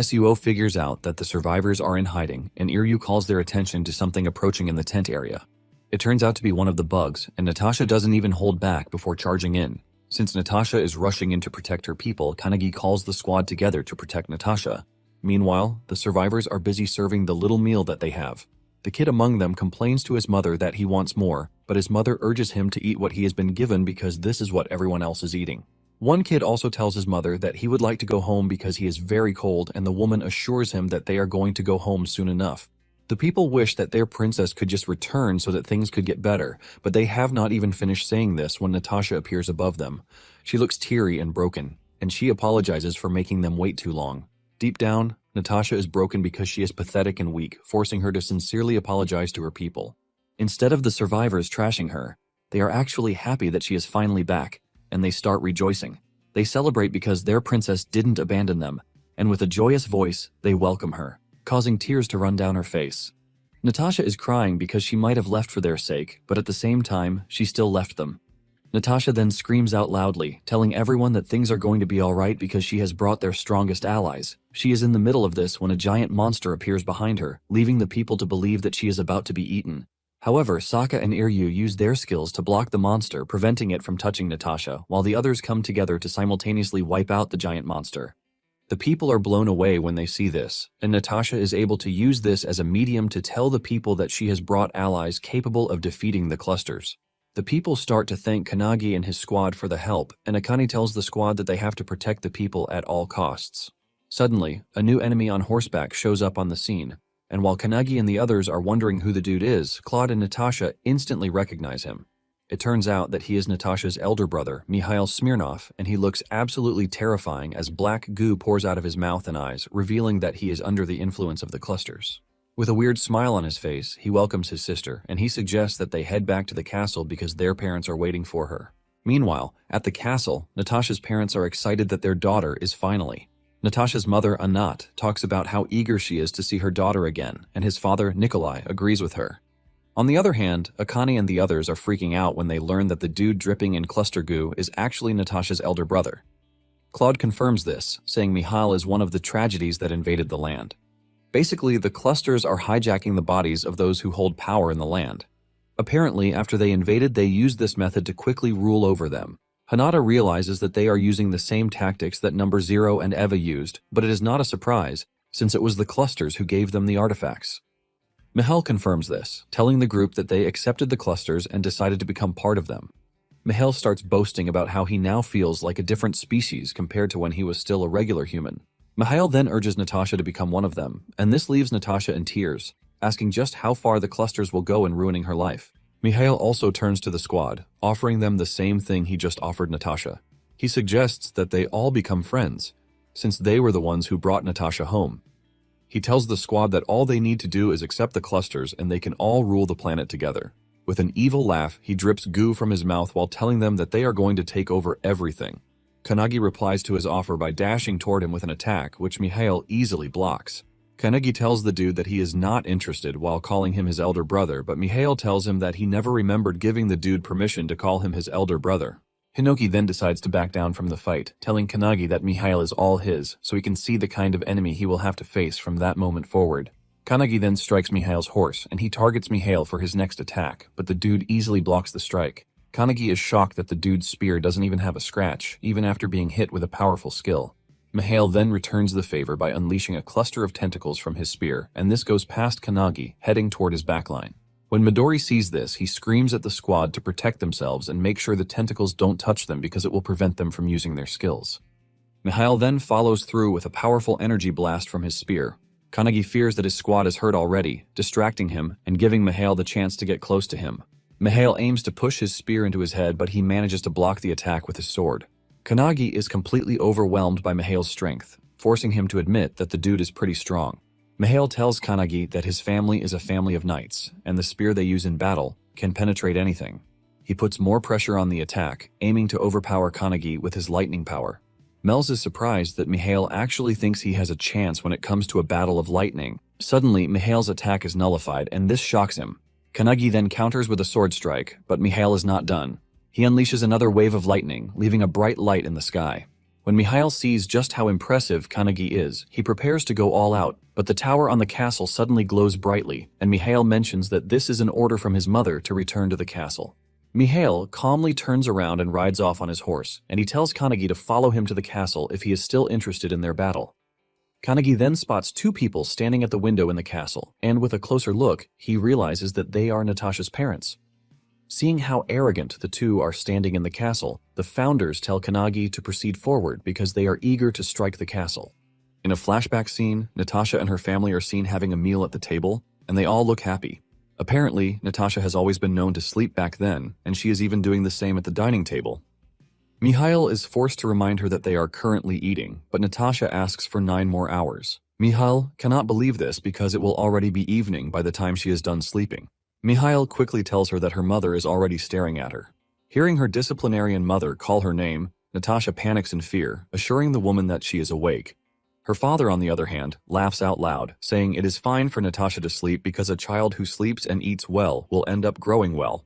Suo figures out that the survivors are in hiding, and Iryu calls their attention to something approaching in the tent area. It turns out to be one of the bugs, and Natasha doesn't even hold back before charging in. Since Natasha is rushing in to protect her people, Kanagi calls the squad together to protect Natasha. Meanwhile, the survivors are busy serving the little meal that they have. The kid among them complains to his mother that he wants more, but his mother urges him to eat what he has been given because this is what everyone else is eating. One kid also tells his mother that he would like to go home because he is very cold, and the woman assures him that they are going to go home soon enough. The people wish that their princess could just return so that things could get better, but they have not even finished saying this when Natasha appears above them. She looks teary and broken, and she apologizes for making them wait too long. Deep down, Natasha is broken because she is pathetic and weak, forcing her to sincerely apologize to her people. Instead of the survivors trashing her, they are actually happy that she is finally back, and they start rejoicing. They celebrate because their princess didn't abandon them, and with a joyous voice, they welcome her, causing tears to run down her face. Natasha is crying because she might have left for their sake, but at the same time, she still left them. Natasha then screams out loudly, telling everyone that things are going to be alright because she has brought their strongest allies. She is in the middle of this when a giant monster appears behind her, leaving the people to believe that she is about to be eaten. However, Sokka and Iryu use their skills to block the monster, preventing it from touching Natasha, while the others come together to simultaneously wipe out the giant monster. The people are blown away when they see this, and Natasha is able to use this as a medium to tell the people that she has brought allies capable of defeating the clusters. The people start to thank Kanagi and his squad for the help, and Akane tells the squad that they have to protect the people at all costs. Suddenly, a new enemy on horseback shows up on the scene, and while Kanagi and the others are wondering who the dude is, Claude and Natasha instantly recognize him. It turns out that he is Natasha's elder brother, Mikhail Smirnov, and he looks absolutely terrifying as black goo pours out of his mouth and eyes, revealing that he is under the influence of the clusters. With a weird smile on his face, he welcomes his sister, and he suggests that they head back to the castle because their parents are waiting for her. Meanwhile, at the castle, Natasha's parents are excited that their daughter is finally. Natasha's mother, Anat, talks about how eager she is to see her daughter again, and his father, Nikolai, agrees with her. On the other hand, Akane and the others are freaking out when they learn that the dude dripping in cluster goo is actually Natasha's elder brother. Claude confirms this, saying Mihail is one of the tragedies that invaded the land. Basically, the clusters are hijacking the bodies of those who hold power in the land. Apparently, after they invaded, they used this method to quickly rule over them. Hinata realizes that they are using the same tactics that Number Zero and Eva used, but it is not a surprise, since it was the clusters who gave them the artifacts. Mihail confirms this, telling the group that they accepted the clusters and decided to become part of them. Mihail starts boasting about how he now feels like a different species compared to when he was still a regular human. Mihail then urges Natasha to become one of them, and this leaves Natasha in tears, asking just how far the clusters will go in ruining her life. Mihail also turns to the squad, offering them the same thing he just offered Natasha. He suggests that they all become friends, since they were the ones who brought Natasha home. He tells the squad that all they need to do is accept the clusters and they can all rule the planet together. With an evil laugh, he drips goo from his mouth while telling them that they are going to take over everything. Kannagi replies to his offer by dashing toward him with an attack, which Mihail easily blocks. Kannagi tells the dude that he is not interested while calling him his elder brother, but Mihail tells him that he never remembered giving the dude permission to call him his elder brother. Hinoki then decides to back down from the fight, telling Kannagi that Mihail is all his, so he can see the kind of enemy he will have to face from that moment forward. Kannagi then strikes Mihail's horse, and he targets Mihail for his next attack, but the dude easily blocks the strike. Kannagi is shocked that the dude's spear doesn't even have a scratch, even after being hit with a powerful skill. Mihail then returns the favor by unleashing a cluster of tentacles from his spear, and this goes past Kannagi, heading toward his backline. When Midori sees this, he screams at the squad to protect themselves and make sure the tentacles don't touch them because it will prevent them from using their skills. Mihail then follows through with a powerful energy blast from his spear. Kannagi fears that his squad is hurt already, distracting him and giving Mihail the chance to get close to him. Mihail aims to push his spear into his head, but he manages to block the attack with his sword. Kannagi is completely overwhelmed by Mihail's strength, forcing him to admit that the dude is pretty strong. Mihail tells Kannagi that his family is a family of knights, and the spear they use in battle can penetrate anything. He puts more pressure on the attack, aiming to overpower Kannagi with his lightning power. Melz is surprised that Mihail actually thinks he has a chance when it comes to a battle of lightning. Suddenly, Mihail's attack is nullified, and this shocks him. Kannagi then counters with a sword strike, but Mihail is not done. He unleashes another wave of lightning, leaving a bright light in the sky. When Mihail sees just how impressive Kannagi is, he prepares to go all out, but the tower on the castle suddenly glows brightly, and Mihail mentions that this is an order from his mother to return to the castle. Mihail calmly turns around and rides off on his horse, and he tells Kannagi to follow him to the castle if he is still interested in their battle. Kannagi then spots two people standing at the window in the castle, and with a closer look, he realizes that they are Natasha's parents. Seeing how arrogant the two are standing in the castle, the founders tell Kannagi to proceed forward because they are eager to strike the castle. In a flashback scene, Natasha and her family are seen having a meal at the table, and they all look happy. Apparently, Natasha has always been known to sleep back then, and she is even doing the same at the dining table. Mihail is forced to remind her that they are currently eating, but Natasha asks for 9 more hours. Mihail cannot believe this because it will already be evening by the time she is done sleeping. Mihail quickly tells her that her mother is already staring at her. Hearing her disciplinarian mother call her name, Natasha panics in fear, assuring the woman that she is awake. Her father, on the other hand, laughs out loud, saying it is fine for Natasha to sleep because a child who sleeps and eats well will end up growing well.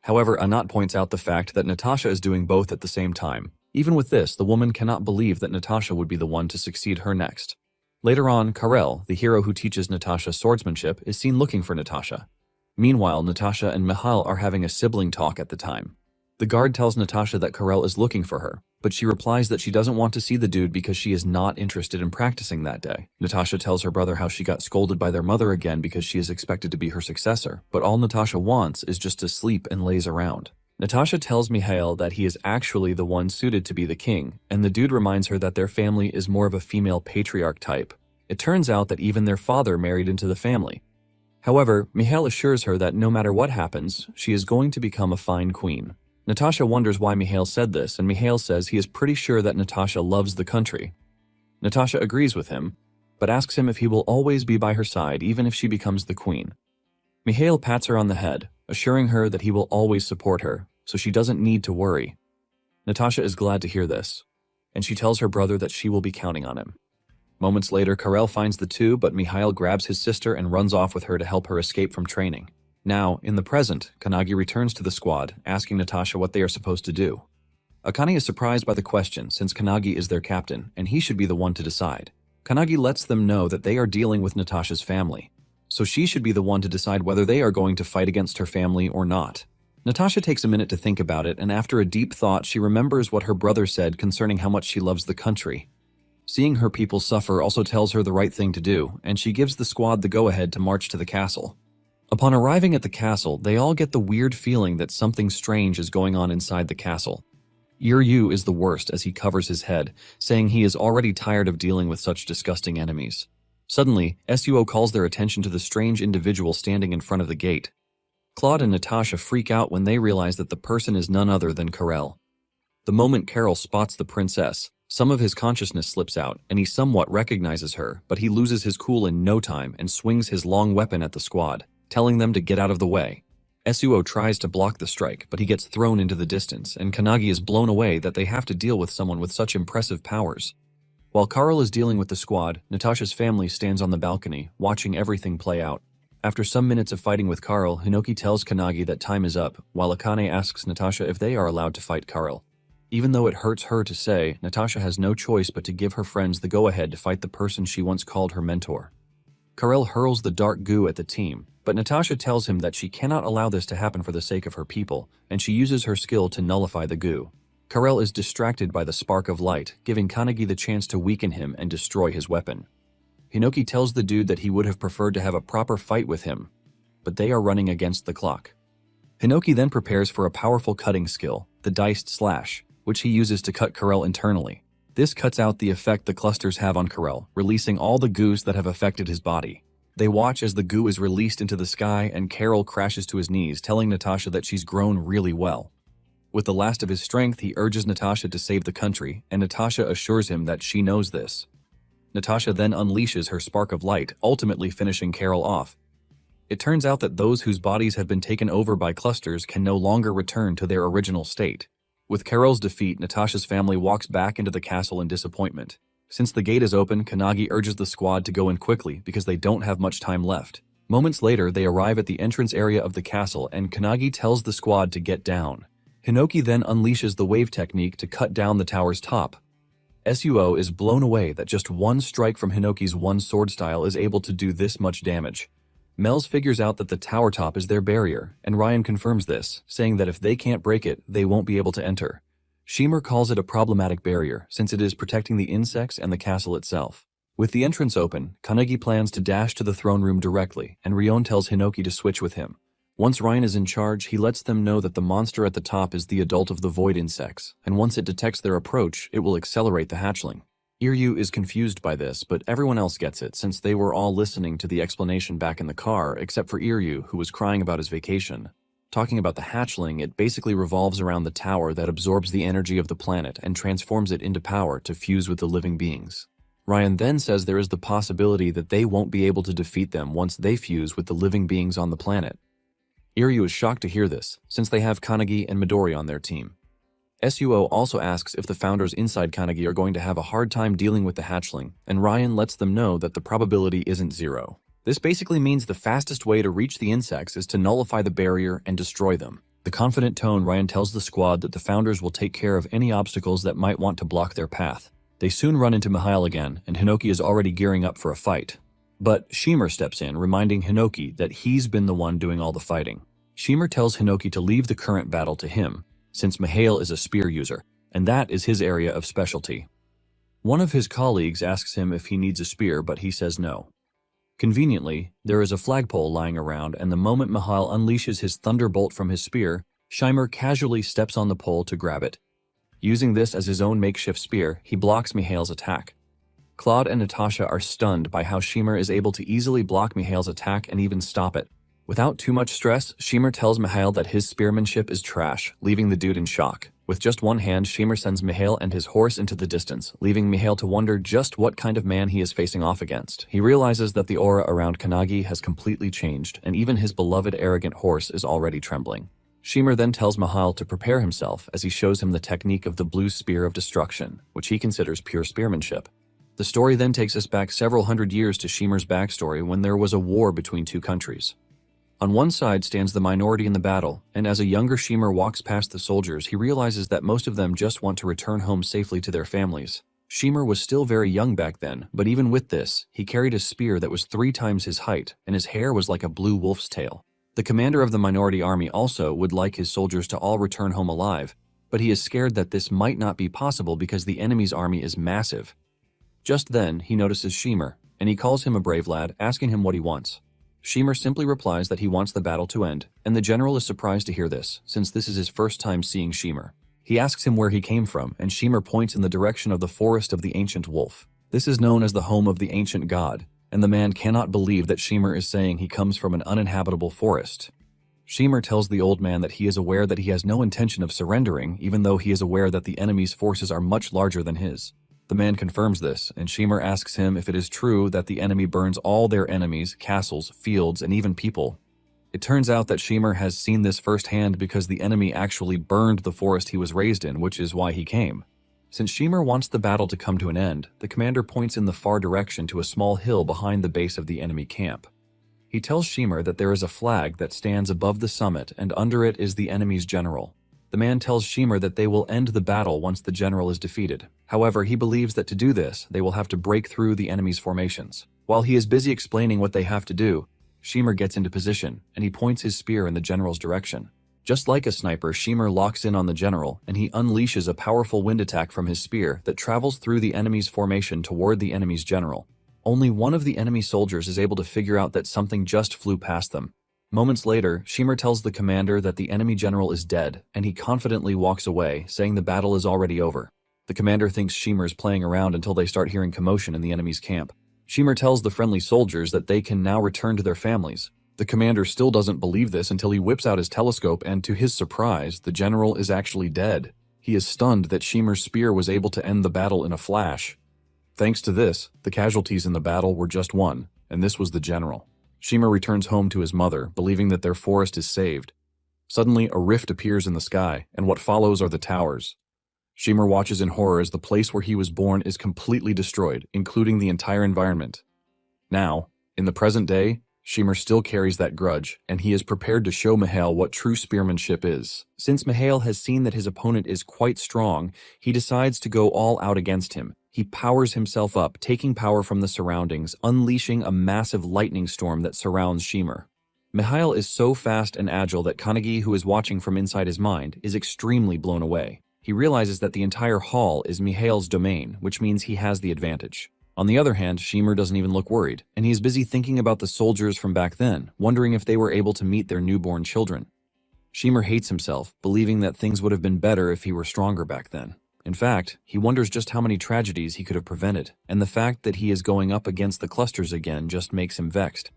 However, Anat points out the fact that Natasha is doing both at the same time. Even with this, the woman cannot believe that Natasha would be the one to succeed her next. Later on, Karel, the hero who teaches Natasha swordsmanship, is seen looking for Natasha. Meanwhile, Natasha and Mihail are having a sibling talk at the time. The guard tells Natasha that Karel is looking for her, but she replies that she doesn't want to see the dude because she is not interested in practicing that day. Natasha tells her brother how she got scolded by their mother again because she is expected to be her successor, but all Natasha wants is just to sleep and laze around. Natasha tells Mihail that he is actually the one suited to be the king, and the dude reminds her that their family is more of a female patriarch type. It turns out that even their father married into the family. However, Mihail assures her that no matter what happens, she is going to become a fine queen. Natasha wonders why Mihail said this, and Mihail says he is pretty sure that Natasha loves the country. Natasha agrees with him, but asks him if he will always be by her side even if she becomes the queen. Mihail pats her on the head, assuring her that he will always support her, so she doesn't need to worry. Natasha is glad to hear this, and she tells her brother that she will be counting on him. Moments later, Karel finds the two, but Mihail grabs his sister and runs off with her to help her escape from training. Now, in the present, Kannagi returns to the squad, asking Natasha what they are supposed to do. Akane is surprised by the question since Kannagi is their captain, and he should be the one to decide. Kannagi lets them know that they are dealing with Natasha's family, so she should be the one to decide whether they are going to fight against her family or not. Natasha takes a minute to think about it, and after a deep thought, she remembers what her brother said concerning how much she loves the country. Seeing her people suffer also tells her the right thing to do, and she gives the squad the go-ahead to march to the castle. Upon arriving at the castle, they all get the weird feeling that something strange is going on inside the castle. Iryu is the worst as he covers his head, saying he is already tired of dealing with such disgusting enemies. Suddenly, Suo calls their attention to the strange individual standing in front of the gate. Claude and Natasha freak out when they realize that the person is none other than Karel. The moment Karel spots the princess, some of his consciousness slips out and he somewhat recognizes her, but he loses his cool in no time and swings his long weapon at the squad, telling them to get out of the way. Suo tries to block the strike, but he gets thrown into the distance, and Kannagi is blown away that they have to deal with someone with such impressive powers. While Karel is dealing with the squad, Natasha's family stands on the balcony, watching everything play out. After some minutes of fighting with Karel, Hinoki tells Kannagi that time is up, while Akane asks Natasha if they are allowed to fight Karel. Even though it hurts her to say, Natasha has no choice but to give her friends the go-ahead to fight the person she once called her mentor. Karel hurls the dark goo at the team, but Natasha tells him that she cannot allow this to happen for the sake of her people, and she uses her skill to nullify the goo. Karel is distracted by the spark of light, giving Kannagi the chance to weaken him and destroy his weapon. Hinoki tells the dude that he would have preferred to have a proper fight with him, but they are running against the clock. Hinoki then prepares for a powerful cutting skill, the diced slash, which he uses to cut Karel internally. This cuts out the effect the clusters have on Karel, releasing all the goos that have affected his body. They watch as the goo is released into the sky and Karel crashes to his knees, telling Natasha that she's grown really well. With the last of his strength, he urges Natasha to save the country, and Natasha assures him that she knows this. Natasha then unleashes her spark of light, ultimately finishing Karel off. It turns out that those whose bodies have been taken over by clusters can no longer return to their original state. With Karel's defeat, Natasha's family walks back into the castle in disappointment. Since the gate is open, Kannagi urges the squad to go in quickly because they don't have much time left. Moments later, they arrive at the entrance area of the castle and Kannagi tells the squad to get down. Hinoki then unleashes the wave technique to cut down the tower's top. Suo is blown away that just one strike from Hinoki's one sword style is able to do this much damage. Mel's figures out that the tower top is their barrier, and Ryan confirms this, saying that if they can't break it, they won't be able to enter. Shimmer calls it a problematic barrier, since it is protecting the insects and the castle itself. With the entrance open, Kannagi plans to dash to the throne room directly, and Rion tells Hinoki to switch with him. Once Ryan is in charge, he lets them know that the monster at the top is the adult of the void insects, and once it detects their approach, it will accelerate the hatchling. Iryu is confused by this, but everyone else gets it since they were all listening to the explanation back in the car, except for Iryu, who was crying about his vacation. Talking about the hatchling, it basically revolves around the tower that absorbs the energy of the planet and transforms it into power to fuse with the living beings. Ryan then says there is the possibility that they won't be able to defeat them once they fuse with the living beings on the planet. Iryu is shocked to hear this, since they have Kannagi and Midori on their team. Suo also asks if the founders inside Kannagi are going to have a hard time dealing with the hatchling, and Ryan lets them know that the probability isn't zero. This basically means the fastest way to reach the insects is to nullify the barrier and destroy them. The confident tone, Ryan tells the squad that the founders will take care of any obstacles that might want to block their path. They soon run into Mihail again, and Hinoki is already gearing up for a fight. But Shimmer steps in, reminding Hinoki that he's been the one doing all the fighting. Shimmer tells Hinoki to leave the current battle to him, since Mihail is a spear user, and that is his area of specialty. One of his colleagues asks him if he needs a spear, but he says no. Conveniently, there is a flagpole lying around, and the moment Mihail unleashes his thunderbolt from his spear, Shimmer casually steps on the pole to grab it. Using this as his own makeshift spear, he blocks Mihail's attack. Claude and Natasha are stunned by how Shimmer is able to easily block Mihail's attack and even stop it. Without too much stress, Shimmer tells Mihail that his spearmanship is trash, leaving the dude in shock. With just one hand, Shimmer sends Mihail and his horse into the distance, leaving Mihail to wonder just what kind of man he is facing off against. He realizes that the aura around Kannagi has completely changed, and even his beloved arrogant horse is already trembling. Shimmer then tells Mihail to prepare himself as he shows him the technique of the blue spear of destruction, which he considers pure spearmanship. The story then takes us back several hundred years to Shimmer's backstory when there was a war between two countries. On one side stands the minority in the battle, and as a younger Shimmer walks past the soldiers, he realizes that most of them just want to return home safely to their families. Shimmer was still very young back then, but even with this, he carried a spear that was 3 times his height, and his hair was like a blue wolf's tail. The commander of the minority army also would like his soldiers to all return home alive, but he is scared that this might not be possible because the enemy's army is massive. Just then, he notices Shimmer, and he calls him a brave lad, asking him what he wants. Shimmer simply replies that he wants the battle to end, and the general is surprised to hear this, since this is his first time seeing Shimmer. He asks him where he came from, and Shimmer points in the direction of the forest of the ancient wolf. This is known as the home of the ancient god, and the man cannot believe that Shimmer is saying he comes from an uninhabitable forest. Shimmer tells the old man that he is aware that he has no intention of surrendering, even though he is aware that the enemy's forces are much larger than his. The man confirms this, and Shimmer asks him if it is true that the enemy burns all their enemies, castles, fields, and even people. It turns out that Shimmer has seen this firsthand because the enemy actually burned the forest he was raised in, which is why he came. Since Shimmer wants the battle to come to an end, the commander points in the far direction to a small hill behind the base of the enemy camp. He tells Shimmer that there is a flag that stands above the summit, and under it is the enemy's general. The man tells Shimmer that they will end the battle once the general is defeated. However, he believes that to do this, they will have to break through the enemy's formations. While he is busy explaining what they have to do, Shimmer gets into position, and he points his spear in the general's direction. Just like a sniper, Shimmer locks in on the general, and he unleashes a powerful wind attack from his spear that travels through the enemy's formation toward the enemy's general. Only one of the enemy soldiers is able to figure out that something just flew past them. Moments later, Shimmer tells the commander that the enemy general is dead, and he confidently walks away, saying the battle is already over. The commander thinks Shimmer is playing around until they start hearing commotion in the enemy's camp. Shimmer tells the friendly soldiers that they can now return to their families. The commander still doesn't believe this until he whips out his telescope, and to his surprise, the general is actually dead. He is stunned that Shimmer's spear was able to end the battle in a flash. Thanks to this, the casualties in the battle were just one, and this was the general. Shimmer returns home to his mother, believing that their forest is saved. Suddenly, a rift appears in the sky, and what follows are the towers. Shimmer watches in horror as the place where he was born is completely destroyed, including the entire environment. Now, in the present day, Shimmer still carries that grudge, and he is prepared to show Mihail what true spearmanship is. Since Mihail has seen that his opponent is quite strong, he decides to go all out against him. He powers himself up, taking power from the surroundings, unleashing a massive lightning storm that surrounds Shimmer. Mihail is so fast and agile that Kanagi, who is watching from inside his mind, is extremely blown away. He realizes that the entire hall is Mihail's domain, which means he has the advantage. On the other hand, Shimmer doesn't even look worried, and he is busy thinking about the soldiers from back then, wondering if they were able to meet their newborn children. Shimmer hates himself, believing that things would have been better if he were stronger back then. In fact, he wonders just how many tragedies he could have prevented, and the fact that he is going up against the clusters again just makes him vexed.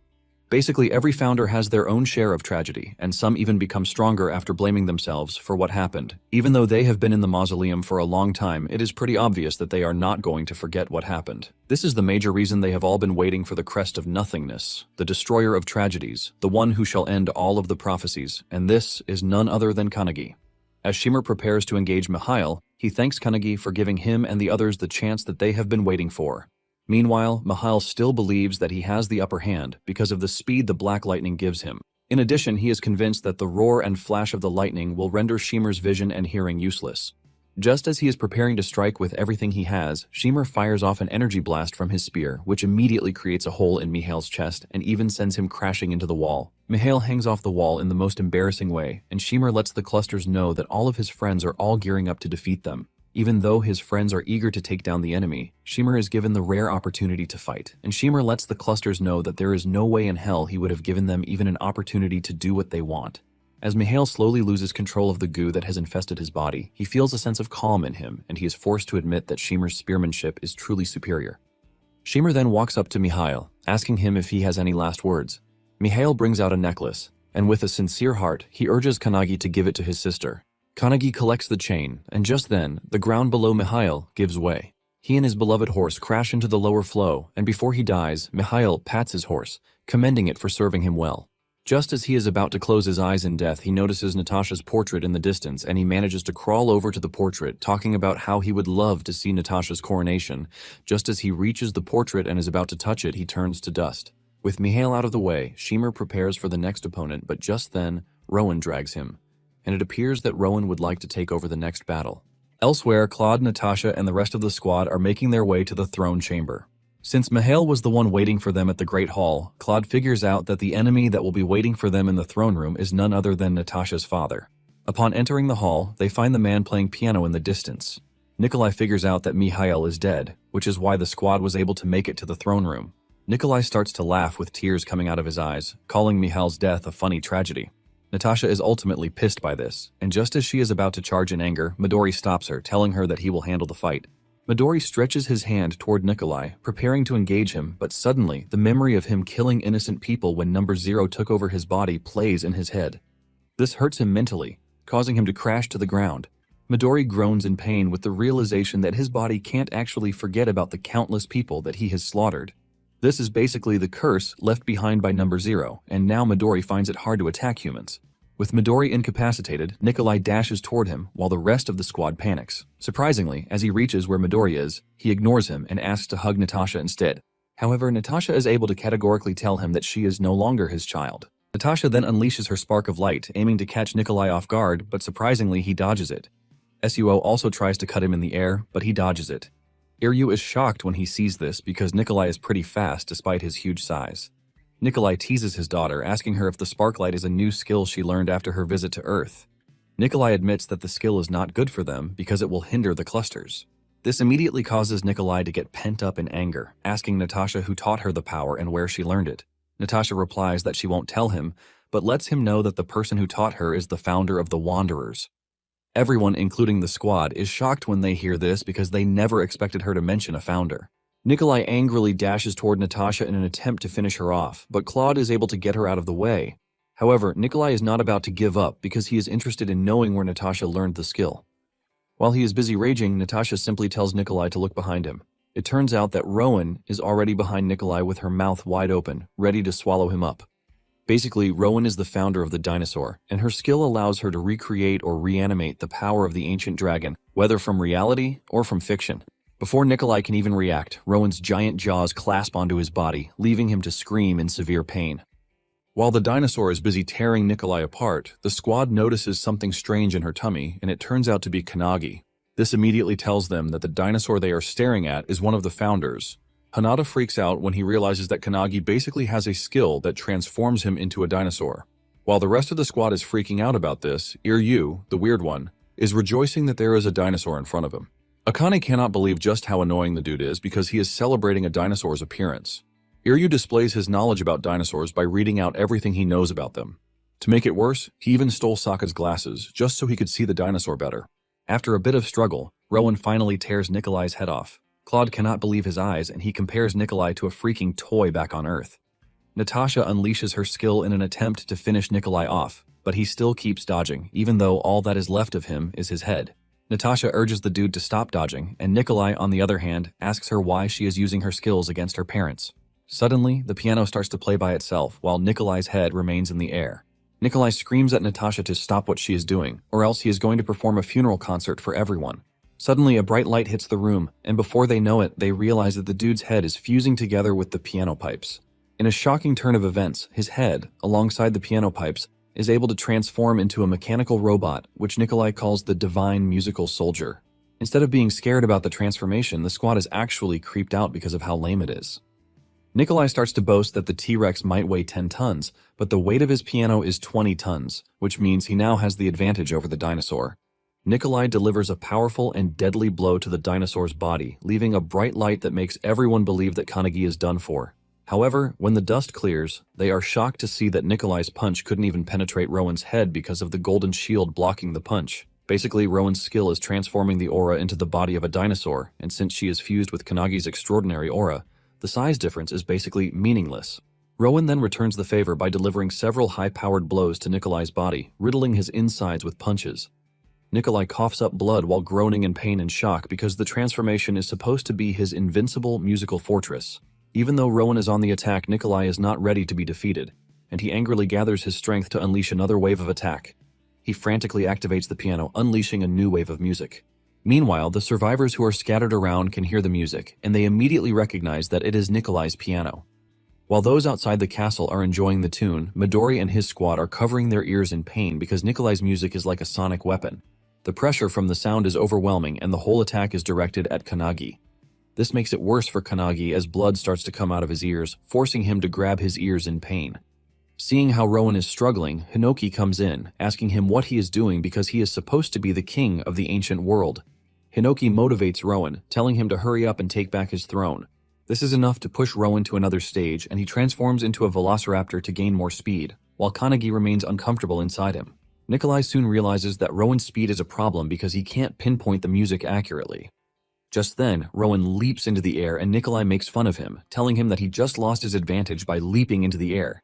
Basically, every founder has their own share of tragedy, and some even become stronger after blaming themselves for what happened. Even though they have been in the mausoleum for a long time, it is pretty obvious that they are not going to forget what happened. This is the major reason they have all been waiting for the crest of nothingness, the destroyer of tragedies, the one who shall end all of the prophecies, and this is none other than Kanagi. As Shimmer prepares to engage Mihail, he thanks Kanagi for giving him and the others the chance that they have been waiting for. Meanwhile, Mihail still believes that he has the upper hand because of the speed the black lightning gives him. In addition, he is convinced that the roar and flash of the lightning will render Shimmer's vision and hearing useless. Just as he is preparing to strike with everything he has, Shimmer fires off an energy blast from his spear, which immediately creates a hole in Mihail's chest and even sends him crashing into the wall. Mihail hangs off the wall in the most embarrassing way, and Shimmer lets the clusters know that all of his friends are all gearing up to defeat them. Even though his friends are eager to take down the enemy, Shimmer is given the rare opportunity to fight, and Shimmer lets the clusters know that there is no way in hell he would have given them even an opportunity to do what they want. As Mihail slowly loses control of the goo that has infested his body, he feels a sense of calm in him, and he is forced to admit that Shimmer's spearmanship is truly superior. Shimmer then walks up to Mihail, asking him if he has any last words. Mihail brings out a necklace, and with a sincere heart, he urges Kanagi to give it to his sister. Kanagi collects the chain, and just then, the ground below Mihail gives way. He and his beloved horse crash into the lower flow, and before he dies, Mihail pats his horse, commending it for serving him well. Just as he is about to close his eyes in death, he notices Natasha's portrait in the distance, and he manages to crawl over to the portrait, talking about how he would love to see Natasha's coronation. Just as he reaches the portrait and is about to touch it, he turns to dust. With Mihail out of the way, Shimmer prepares for the next opponent, but just then, Rowan drags him, and it appears that Rowan would like to take over the next battle. Elsewhere, Claude, Natasha, and the rest of the squad are making their way to the throne chamber. Since Mihail was the one waiting for them at the Great Hall, Claude figures out that the enemy that will be waiting for them in the throne room is none other than Natasha's father. Upon entering the hall, they find the man playing piano in the distance. Nikolai figures out that Mikhail is dead, which is why the squad was able to make it to the throne room. Nikolai starts to laugh with tears coming out of his eyes, calling Mikhail's death a funny tragedy. Natasha is ultimately pissed by this, and just as she is about to charge in anger, Midori stops her, telling her that he will handle the fight. Midori stretches his hand toward Nikolai, preparing to engage him, but suddenly, the memory of him killing innocent people when Number Zero took over his body plays in his head. This hurts him mentally, causing him to crash to the ground. Midori groans in pain with the realization that his body can't actually forget about the countless people that he has slaughtered. This is basically the curse left behind by Number Zero, and now Midori finds it hard to attack humans. With Midori incapacitated, Nikolai dashes toward him while the rest of the squad panics. Surprisingly, as he reaches where Midori is, he ignores him and asks to hug Natasha instead. However, Natasha is able to categorically tell him that she is no longer his child. Natasha then unleashes her spark of light, aiming to catch Nikolai off guard, but surprisingly he dodges it. Suo also tries to cut him in the air, but he dodges it. Iryu is shocked when he sees this because Nikolai is pretty fast despite his huge size. Nikolai teases his daughter, asking her if the sparklight is a new skill she learned after her visit to Earth. Nikolai admits that the skill is not good for them because it will hinder the clusters. This immediately causes Nikolai to get pent up in anger, asking Natasha who taught her the power and where she learned it. Natasha replies that she won't tell him, but lets him know that the person who taught her is the founder of the Wanderers. Everyone, including the squad, is shocked when they hear this because they never expected her to mention a founder. Nikolai angrily dashes toward Natasha in an attempt to finish her off, but Claude is able to get her out of the way. However, Nikolai is not about to give up because he is interested in knowing where Natasha learned the skill. While he is busy raging, Natasha simply tells Nikolai to look behind him. It turns out that Rowan is already behind Nikolai with her mouth wide open, ready to swallow him up. Basically, Rowan is the founder of the dinosaur, and her skill allows her to recreate or reanimate the power of the ancient dragon, whether from reality or from fiction. Before Nikolai can even react, Rowan's giant jaws clasp onto his body, leaving him to scream in severe pain. While the dinosaur is busy tearing Nikolai apart, the squad notices something strange in her tummy, and it turns out to be Kannagi. This immediately tells them that the dinosaur they are staring at is one of the founders. Hanada freaks out when he realizes that Kannagi basically has a skill that transforms him into a dinosaur. While the rest of the squad is freaking out about this, Iryu, the weird one, is rejoicing that there is a dinosaur in front of him. Akane cannot believe just how annoying the dude is because he is celebrating a dinosaur's appearance. Iryu displays his knowledge about dinosaurs by reading out everything he knows about them. To make it worse, he even stole Sokka's glasses just so he could see the dinosaur better. After a bit of struggle, Rowan finally tears Nikolai's head off. Claude cannot believe his eyes and he compares Nikolai to a freaking toy back on Earth. Natasha unleashes her skill in an attempt to finish Nikolai off, but he still keeps dodging, even though all that is left of him is his head. Natasha urges the dude to stop dodging, and Nikolai, on the other hand, asks her why she is using her skills against her parents. Suddenly, the piano starts to play by itself, while Nikolai's head remains in the air. Nikolai screams at Natasha to stop what she is doing, or else he is going to perform a funeral concert for everyone. Suddenly, a bright light hits the room, and before they know it, they realize that the dude's head is fusing together with the piano pipes. In a shocking turn of events, his head, alongside the piano pipes, is able to transform into a mechanical robot, which Nikolai calls the Divine Musical Soldier. Instead of being scared about the transformation, the squad is actually creeped out because of how lame it is. Nikolai starts to boast that the T-Rex might weigh 10 tons, but the weight of his piano is 20 tons, which means he now has the advantage over the dinosaur. Nikolai delivers a powerful and deadly blow to the dinosaur's body, leaving a bright light that makes everyone believe that Kannagi is done for. However, when the dust clears, they are shocked to see that Nikolai's punch couldn't even penetrate Rowan's head because of the golden shield blocking the punch. Basically, Rowan's skill is transforming the aura into the body of a dinosaur, and since she is fused with Kannagi's extraordinary aura, the size difference is basically meaningless. Rowan then returns the favor by delivering several high-powered blows to Nikolai's body, riddling his insides with punches. Nikolai coughs up blood while groaning in pain and shock because the transformation is supposed to be his invincible musical fortress. Even though Rowan is on the attack, Nikolai is not ready to be defeated, and he angrily gathers his strength to unleash another wave of attack. He frantically activates the piano, unleashing a new wave of music. Meanwhile, the survivors who are scattered around can hear the music, and they immediately recognize that it is Nikolai's piano. While those outside the castle are enjoying the tune, Midori and his squad are covering their ears in pain because Nikolai's music is like a sonic weapon. The pressure from the sound is overwhelming, and the whole attack is directed at Kannagi. This makes it worse for Kannagi as blood starts to come out of his ears, forcing him to grab his ears in pain. Seeing how Rowan is struggling, Hinoki comes in, asking him what he is doing because he is supposed to be the king of the ancient world. Hinoki motivates Rowan, telling him to hurry up and take back his throne. This is enough to push Rowan to another stage, and he transforms into a velociraptor to gain more speed, while Kanagi remains uncomfortable inside him. Nikolai soon realizes that Rowan's speed is a problem because he can't pinpoint the music accurately. Just then, Rowan leaps into the air and Nikolai makes fun of him, telling him that he just lost his advantage by leaping into the air.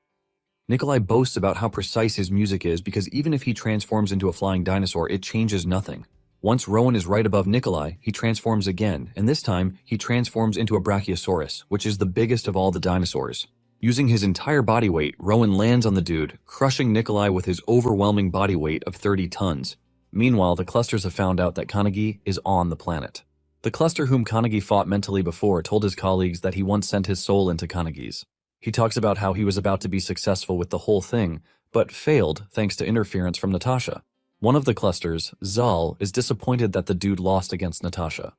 Nikolai boasts about how precise his music is because even if he transforms into a flying dinosaur, it changes nothing. Once Rowan is right above Nikolai, he transforms again, and this time, he transforms into a brachiosaurus, which is the biggest of all the dinosaurs. Using his entire body weight, Rowan lands on the dude, crushing Nikolai with his overwhelming body weight of 30 tons. Meanwhile, the clusters have found out that Kanagi is on the planet. The cluster whom Kanagi fought mentally before told his colleagues that he once sent his soul into Kanagi's. He talks about how he was about to be successful with the whole thing, but failed thanks to interference from Natasha. One of the clusters, Zal, is disappointed that the dude lost against Natasha.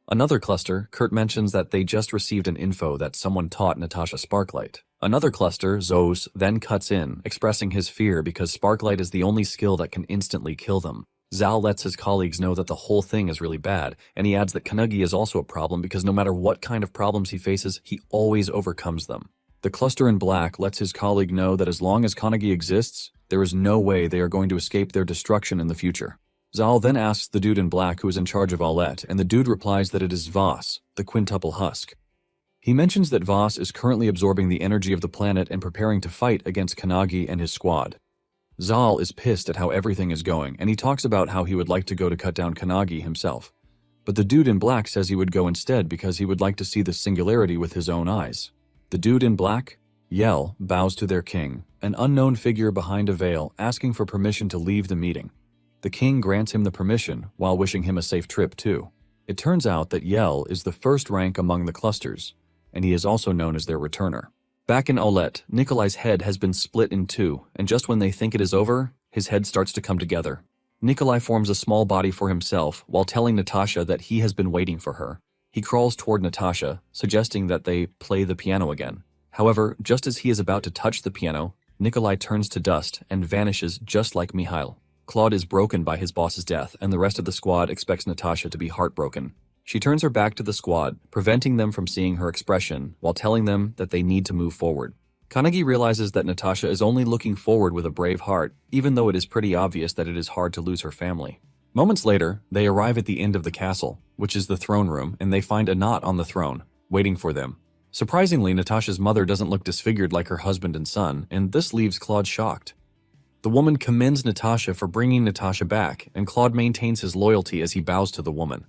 Another cluster, Kurt mentions that they just received an info that someone taught Natasha Sparklight. Another cluster, Zos, then cuts in, expressing his fear because Sparklight is the only skill that can instantly kill them. Zal lets his colleagues know that the whole thing is really bad, and he adds that Kanagi is also a problem because no matter what kind of problems he faces, he always overcomes them. The cluster in black lets his colleague know that as long as Kanagi exists, there is no way they are going to escape their destruction in the future. Zal then asks the dude in black who is in charge of Aulette, and the dude replies that it is Voss, the quintuple husk. He mentions that Voss is currently absorbing the energy of the planet and preparing to fight against Kanagi and his squad. Zal is pissed at how everything is going, and he talks about how he would like to go to cut down Kanagi himself. But the dude in black says he would go instead because he would like to see the singularity with his own eyes. The dude in black, Yell, bows to their king, an unknown figure behind a veil, asking for permission to leave the meeting. The king grants him the permission, while wishing him a safe trip too. It turns out that Yell is the first rank among the clusters, and he is also known as their returner. Back in Aulette, Nikolai's head has been split in two, and just when they think it is over, his head starts to come together. Nikolai forms a small body for himself while telling Natasha that he has been waiting for her. He crawls toward Natasha, suggesting that they play the piano again. However, just as he is about to touch the piano, Nikolai turns to dust and vanishes just like Mihail. Claude is broken by his boss's death, and the rest of the squad expects Natasha to be heartbroken. She turns her back to the squad, preventing them from seeing her expression while telling them that they need to move forward. Kanagi realizes that Natasha is only looking forward with a brave heart, even though it is pretty obvious that it is hard to lose her family. Moments later, they arrive at the end of the castle, which is the throne room, and they find Anat on the throne, waiting for them. Surprisingly, Natasha's mother doesn't look disfigured like her husband and son, and this leaves Claude shocked. The woman commends Natasha for bringing Natasha back, and Claude maintains his loyalty as he bows to the woman.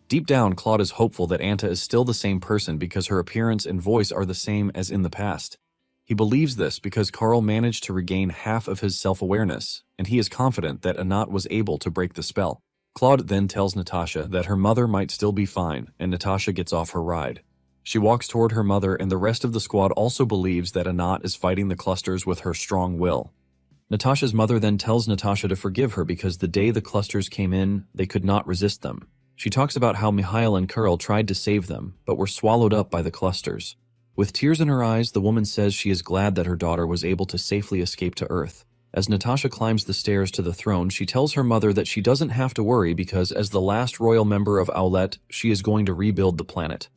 Deep down, Claude is hopeful that Anta is still the same person because her appearance and voice are the same as in the past. He believes this because Carl managed to regain half of his self-awareness, and he is confident that Anat was able to break the spell. Claude then tells Natasha that her mother might still be fine, and Natasha gets off her ride. She walks toward her mother, and the rest of the squad also believes that Anat is fighting the clusters with her strong will. Natasha's mother then tells Natasha to forgive her because the day the clusters came in, they could not resist them. She talks about how Mihail and Kurl tried to save them, but were swallowed up by the clusters. With tears in her eyes, the woman says she is glad that her daughter was able to safely escape to Earth. As Natasha climbs the stairs to the throne, she tells her mother that she doesn't have to worry because as the last royal member of Aulette, she is going to rebuild the planet.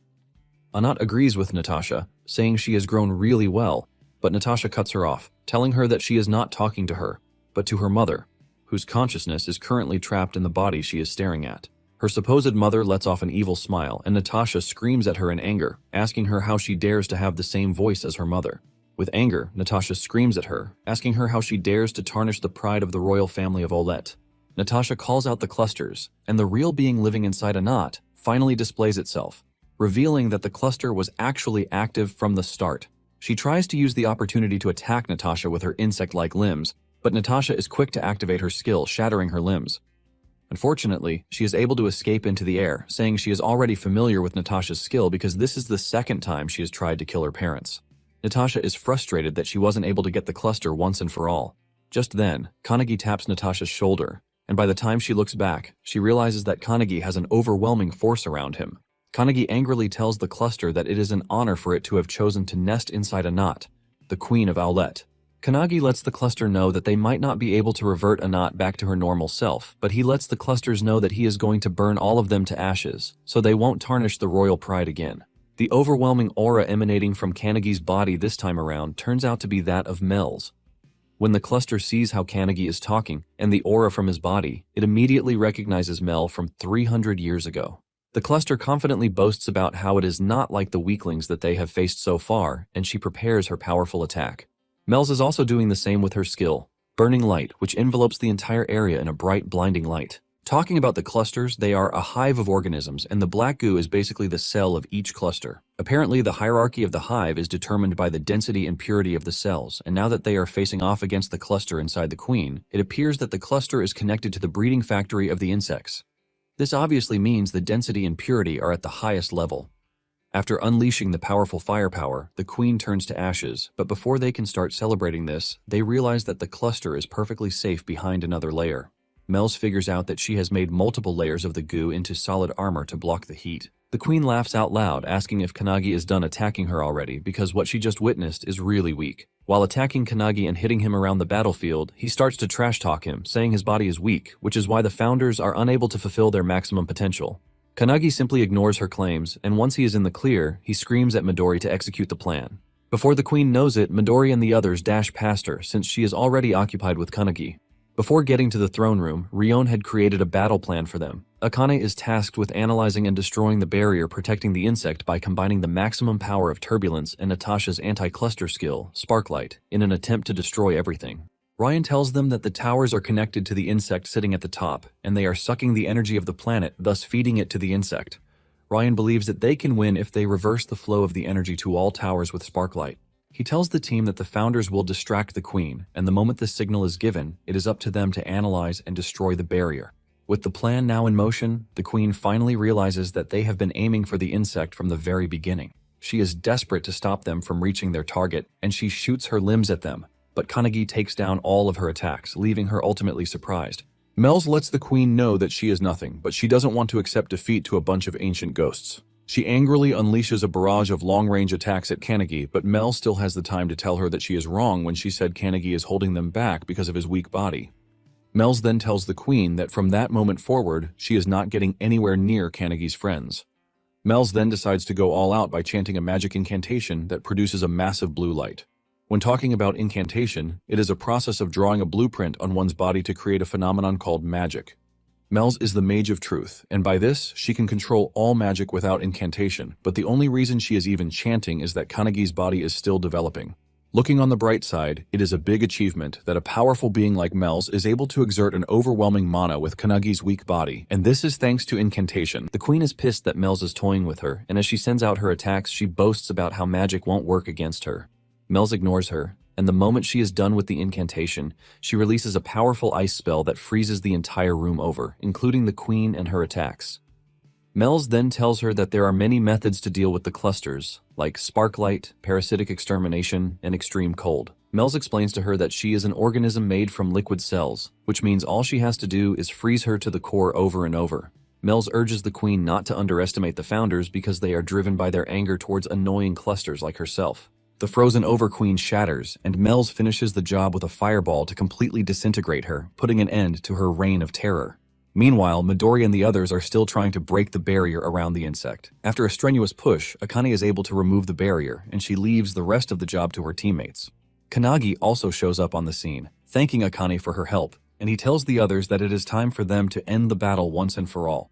Anat agrees with Natasha, saying she has grown really well, but Natasha cuts her off, telling her that she is not talking to her, but to her mother, whose consciousness is currently trapped in the body she is staring at. Her supposed mother lets off an evil smile, and Natasha screams at her in anger, asking her how she dares to have the same voice as her mother. With anger, Natasha screams at her, asking her how she dares to tarnish the pride of the royal family of Aulette. Natasha calls out the clusters, and the real being living inside Anat finally displays itself, revealing that the cluster was actually active from the start. She tries to use the opportunity to attack Natasha with her insect-like limbs, but Natasha is quick to activate her skill, shattering her limbs. Unfortunately, she is able to escape into the air, saying she is already familiar with Natasha's skill because this is the second time she has tried to kill her parents. Natasha is frustrated that she wasn't able to get the cluster once and for all. Just then, Kanagi taps Natasha's shoulder, and by the time she looks back, she realizes that Kanagi has an overwhelming force around him. Kanagi angrily tells the cluster that it is an honor for it to have chosen to nest inside Anat, the queen of Aulette, Kanagi lets the cluster know that they might not be able to revert Anat back to her normal self, but he lets the clusters know that he is going to burn all of them to ashes, so they won't tarnish the royal pride again. The overwhelming aura emanating from Kanagi's body this time around turns out to be that of Mel's. When the cluster sees how Kanagi is talking and the aura from his body, it immediately recognizes Mel from 300 years ago. The cluster confidently boasts about how it is not like the weaklings that they have faced so far, and she prepares her powerful attack. Mel's is also doing the same with her skill, Burning Light, which envelopes the entire area in a bright, blinding light. Talking about the clusters, they are a hive of organisms, and the black goo is basically the cell of each cluster. Apparently, the hierarchy of the hive is determined by the density and purity of the cells, and now that they are facing off against the cluster inside the queen, it appears that the cluster is connected to the breeding factory of the insects. This obviously means the density and purity are at the highest level. After unleashing the powerful firepower, the queen turns to ashes, but before they can start celebrating this, they realize that the cluster is perfectly safe behind another layer. Mel's figures out that she has made multiple layers of the goo into solid armor to block the heat. The queen laughs out loud, asking if Kanagi is done attacking her already, because what she just witnessed is really weak. While attacking Kanagi and hitting him around the battlefield, he starts to trash-talk him, saying his body is weak, which is why the founders are unable to fulfill their maximum potential. Kanagi simply ignores her claims, and once he is in the clear, he screams at Midori to execute the plan. Before the queen knows it, Midori and the others dash past her, since she is already occupied with Kanagi. Before getting to the throne room, Rion had created a battle plan for them. Akane is tasked with analyzing and destroying the barrier protecting the insect by combining the maximum power of turbulence and Natasha's anti-cluster skill, Sparklight, in an attempt to destroy everything. Ryan tells them that the towers are connected to the insect sitting at the top, and they are sucking the energy of the planet, thus feeding it to the insect. Ryan believes that they can win if they reverse the flow of the energy to all towers with Sparklight. He tells the team that the founders will distract the queen, and the moment this signal is given, it is up to them to analyze and destroy the barrier. With the plan now in motion, the queen finally realizes that they have been aiming for the insect from the very beginning. She is desperate to stop them from reaching their target, and she shoots her limbs at them, but Kanagi takes down all of her attacks, leaving her ultimately surprised. Mel's lets the queen know that she is nothing, but she doesn't want to accept defeat to a bunch of ancient ghosts. She angrily unleashes a barrage of long-range attacks at Kanagi, but Mel still has the time to tell her that she is wrong when she said Kanagi is holding them back because of his weak body. Mel's then tells the queen that from that moment forward, she is not getting anywhere near Kanagi's friends. Mel's then decides to go all out by chanting a magic incantation that produces a massive blue light. When talking about incantation, it is a process of drawing a blueprint on one's body to create a phenomenon called magic. Mel's is the Mage of Truth, and by this, she can control all magic without incantation, but the only reason she is even chanting is that Kanagi's body is still developing. Looking on the bright side, it is a big achievement that a powerful being like Mel's is able to exert an overwhelming mana with Kanagi's weak body, and this is thanks to incantation. The queen is pissed that Mel's is toying with her, and as she sends out her attacks, she boasts about how magic won't work against her. Mel's ignores her, and the moment she is done with the incantation, she releases a powerful ice spell that freezes the entire room over, including the queen and her attacks. Mel's then tells her that there are many methods to deal with the clusters, like Sparklight, Parasitic Extermination, and Extreme Cold. Mel's explains to her that she is an organism made from liquid cells, which means all she has to do is freeze her to the core over and over. Mel's urges the queen not to underestimate the founders because they are driven by their anger towards annoying clusters like herself. The frozen over queen shatters, and Mel's finishes the job with a fireball to completely disintegrate her, putting an end to her reign of terror. Meanwhile, Midori and the others are still trying to break the barrier around the insect. After a strenuous push, Akane is able to remove the barrier, and she leaves the rest of the job to her teammates. Kanagi also shows up on the scene, thanking Akane for her help, and he tells the others that it is time for them to end the battle once and for all.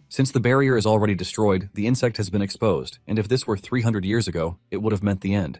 Since the barrier is already destroyed, the insect has been exposed, and if this were 300 years ago, it would have meant the end.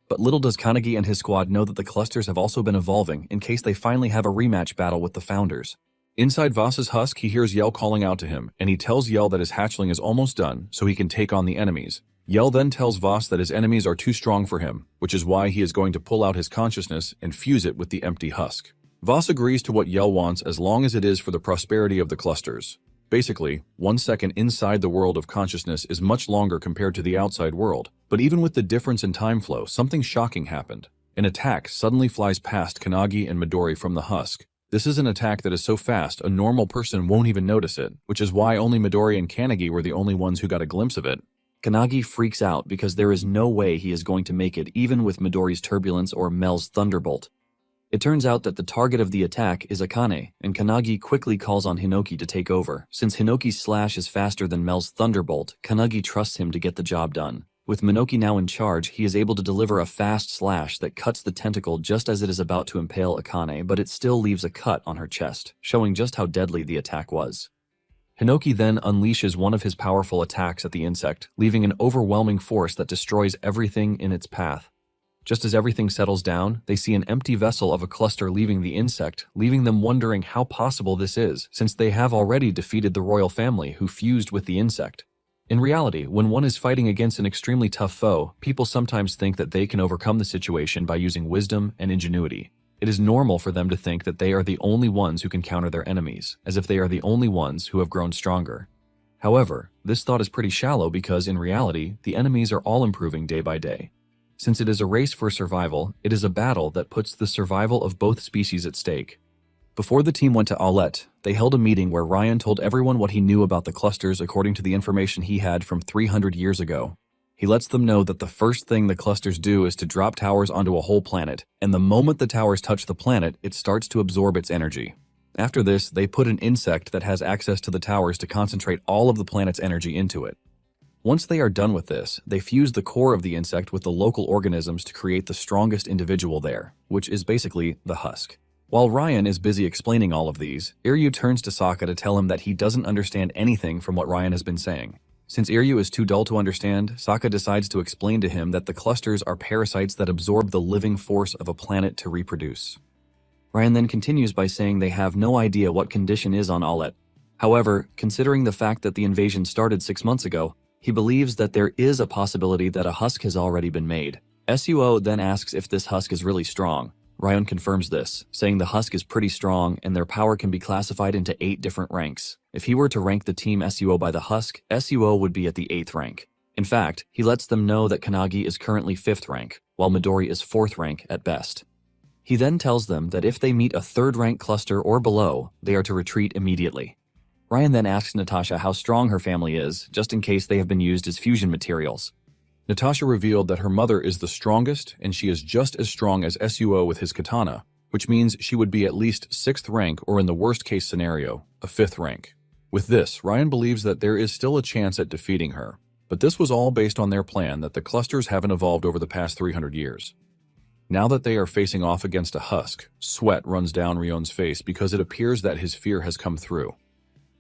But little does Kanagi and his squad know that the clusters have also been evolving in case they finally have a rematch battle with the founders. Inside Voss's husk, he hears Yell calling out to him, and he tells Yell that his hatchling is almost done so he can take on the enemies. Yell then tells Voss that his enemies are too strong for him, which is why he is going to pull out his consciousness and fuse it with the empty husk. Voss agrees to what Yell wants as long as it is for the prosperity of the clusters. Basically, 1 second inside the world of consciousness is much longer compared to the outside world. But even with the difference in time flow, something shocking happened. An attack suddenly flies past Kanagi and Midori from the husk. This is an attack that is so fast, a normal person won't even notice it, which is why only Midori and Kanagi were the only ones who got a glimpse of it. Kanagi freaks out because there is no way he is going to make it even with Midori's turbulence or Mel's thunderbolt. It turns out that the target of the attack is Akane, and Kanagi quickly calls on Hinoki to take over. Since Hinoki's slash is faster than Mel's thunderbolt, Kanagi trusts him to get the job done. With Minoki now in charge, he is able to deliver a fast slash that cuts the tentacle just as it is about to impale Akane, but it still leaves a cut on her chest, showing just how deadly the attack was. Hinoki then unleashes one of his powerful attacks at the insect, leaving an overwhelming force that destroys everything in its path. Just as everything settles down, they see an empty vessel of a cluster leaving the insect, leaving them wondering how possible this is, since they have already defeated the royal family who fused with the insect. In reality, when one is fighting against an extremely tough foe, people sometimes think that they can overcome the situation by using wisdom and ingenuity. It is normal for them to think that they are the only ones who can counter their enemies, as if they are the only ones who have grown stronger. However, this thought is pretty shallow because, in reality, the enemies are all improving day by day. Since it is a race for survival, it is a battle that puts the survival of both species at stake. Before the team went to Aulette, they held a meeting where Ryan told everyone what he knew about the clusters according to the information he had from 300 years ago. He lets them know that the first thing the clusters do is to drop towers onto a whole planet, and the moment the towers touch the planet, it starts to absorb its energy. After this, they put an insect that has access to the towers to concentrate all of the planet's energy into it. Once they are done with this, they fuse the core of the insect with the local organisms to create the strongest individual there, which is basically the husk. While Ryan is busy explaining all of these, Iryu turns to Sokka to tell him that he doesn't understand anything from what Ryan has been saying. Since Iryu is too dull to understand, Sokka decides to explain to him that the clusters are parasites that absorb the living force of a planet to reproduce. Ryan then continues by saying they have no idea what condition is on Aulette. However, considering the fact that the invasion started 6 months ago, he believes that there is a possibility that a husk has already been made. Suo then asks if this husk is really strong. Ryan confirms this, saying the husk is pretty strong and their power can be classified into 8 different ranks. If he were to rank the team Suo by the husk, Suo would be at the 8th rank. In fact, he lets them know that Kanagi is currently 5th rank, while Midori is 4th rank at best. He then tells them that if they meet a 3rd rank cluster or below, they are to retreat immediately. Ryan then asks Natasha how strong her family is, just in case they have been used as fusion materials. Natasha revealed that her mother is the strongest and she is just as strong as Suo with his katana, which means she would be at least 6th rank or in the worst case scenario, a 5th rank. With this, Ryan believes that there is still a chance at defeating her, but this was all based on their plan that the clusters haven't evolved over the past 300 years. Now that they are facing off against a husk, sweat runs down Rion's face because it appears that his fear has come through.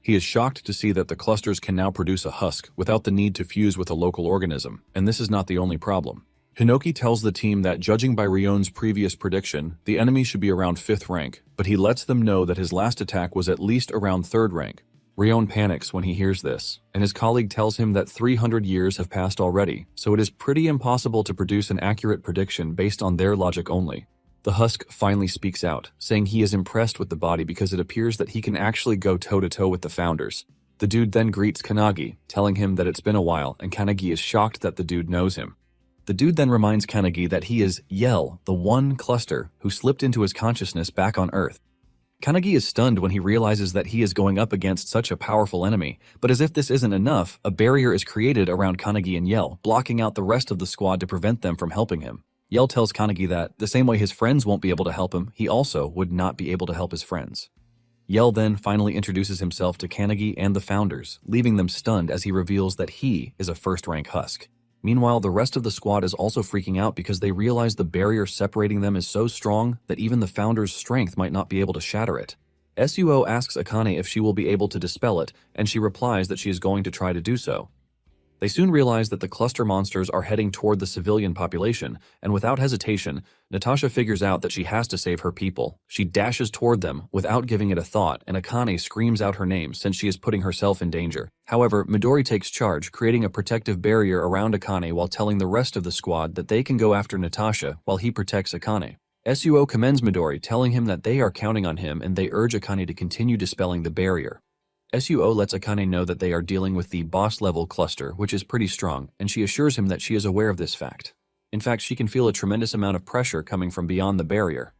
He is shocked to see that the clusters can now produce a husk without the need to fuse with a local organism, and this is not the only problem. Hinoki tells the team that judging by Rion's previous prediction, the enemy should be around 5th rank, but he lets them know that his last attack was at least around 3rd rank. Rion panics when he hears this, and his colleague tells him that 300 years have passed already, so it is pretty impossible to produce an accurate prediction based on their logic only. The husk finally speaks out, saying he is impressed with the body because it appears that he can actually go toe-to-toe with the founders. The dude then greets Kanagi, telling him that it's been a while, and Kanagi is shocked that the dude knows him. The dude then reminds Kanagi that he is Yell, the one cluster who slipped into his consciousness back on Earth. Kanagi is stunned when he realizes that he is going up against such a powerful enemy, but as if this isn't enough, a barrier is created around Kanagi and Yell, blocking out the rest of the squad to prevent them from helping him. Yell tells Kanagi that, the same way his friends won't be able to help him, he also would not be able to help his friends. Yell then finally introduces himself to Kanagi and the founders, leaving them stunned as he reveals that he is a 1st-rank husk. Meanwhile, the rest of the squad is also freaking out because they realize the barrier separating them is so strong that even the founders' strength might not be able to shatter it. Suo asks Akane if she will be able to dispel it, and she replies that she is going to try to do so. They soon realize that the cluster monsters are heading toward the civilian population, and without hesitation, Natasha figures out that she has to save her people. She dashes toward them without giving it a thought, and Akane screams out her name since she is putting herself in danger. However, Midori takes charge, creating a protective barrier around Akane while telling the rest of the squad that they can go after Natasha while he protects Akane. Suo commends Midori, telling him that they are counting on him and they urge Akane to continue dispelling the barrier. Suo lets Akane know that they are dealing with the boss-level cluster, which is pretty strong, and she assures him that she is aware of this fact. In fact, she can feel a tremendous amount of pressure coming from beyond the barrier.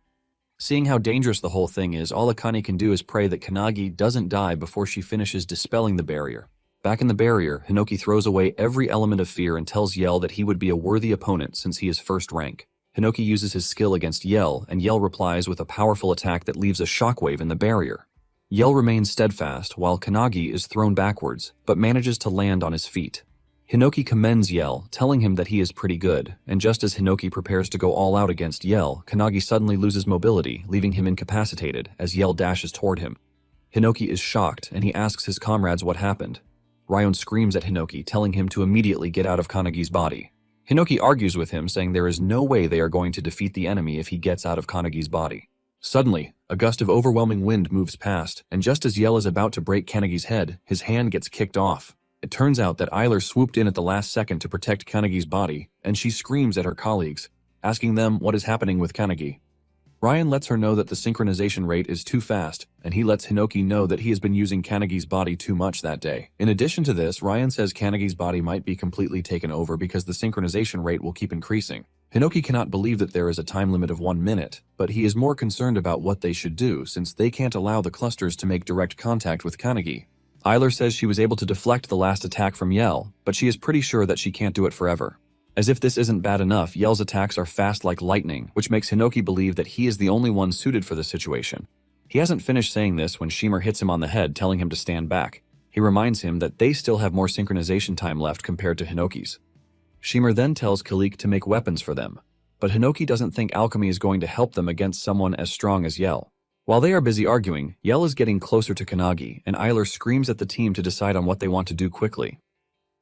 Seeing how dangerous the whole thing is, all Akane can do is pray that Kanagi doesn't die before she finishes dispelling the barrier. Back in the barrier, Hinoki throws away every element of fear and tells Yell that he would be a worthy opponent since he is first rank. Hinoki uses his skill against Yell, and Yell replies with a powerful attack that leaves a shockwave in the barrier. Yell remains steadfast while Kanagi is thrown backwards, but manages to land on his feet. Hinoki commends Yell, telling him that he is pretty good, and just as Hinoki prepares to go all out against Yell, Kanagi suddenly loses mobility, leaving him incapacitated as Yell dashes toward him. Hinoki is shocked, and he asks his comrades what happened. Ryon screams at Hinoki, telling him to immediately get out of Kanagi's body. Hinoki argues with him, saying there is no way they are going to defeat the enemy if he gets out of Kanagi's body. Suddenly, a gust of overwhelming wind moves past, and just as Yell is about to break Kanagi's head, his hand gets kicked off. It turns out that Eiler swooped in at the last second to protect Kanagi's body, and she screams at her colleagues, asking them what is happening with Kanagi. Ryon lets her know that the synchronization rate is too fast, and he lets Hinoki know that he has been using Kanagi's body too much that day. In addition to this, Ryon says Kanagi's body might be completely taken over because the synchronization rate will keep increasing. Hinoki cannot believe that there is a time limit of 1 minute, but he is more concerned about what they should do since they can't allow the clusters to make direct contact with Kanagi. Eiler says she was able to deflect the last attack from Yell, but she is pretty sure that she can't do it forever. As if this isn't bad enough, Yell's attacks are fast like lightning, which makes Hinoki believe that he is the only one suited for the situation. He hasn't finished saying this when Shimmer hits him on the head, telling him to stand back. He reminds him that they still have more synchronization time left compared to Hinoki's. Shimmer then tells Kalik to make weapons for them, but Hinoki doesn't think alchemy is going to help them against someone as strong as Yell. While they are busy arguing, Yell is getting closer to Kanagi, and Eiler screams at the team to decide on what they want to do quickly.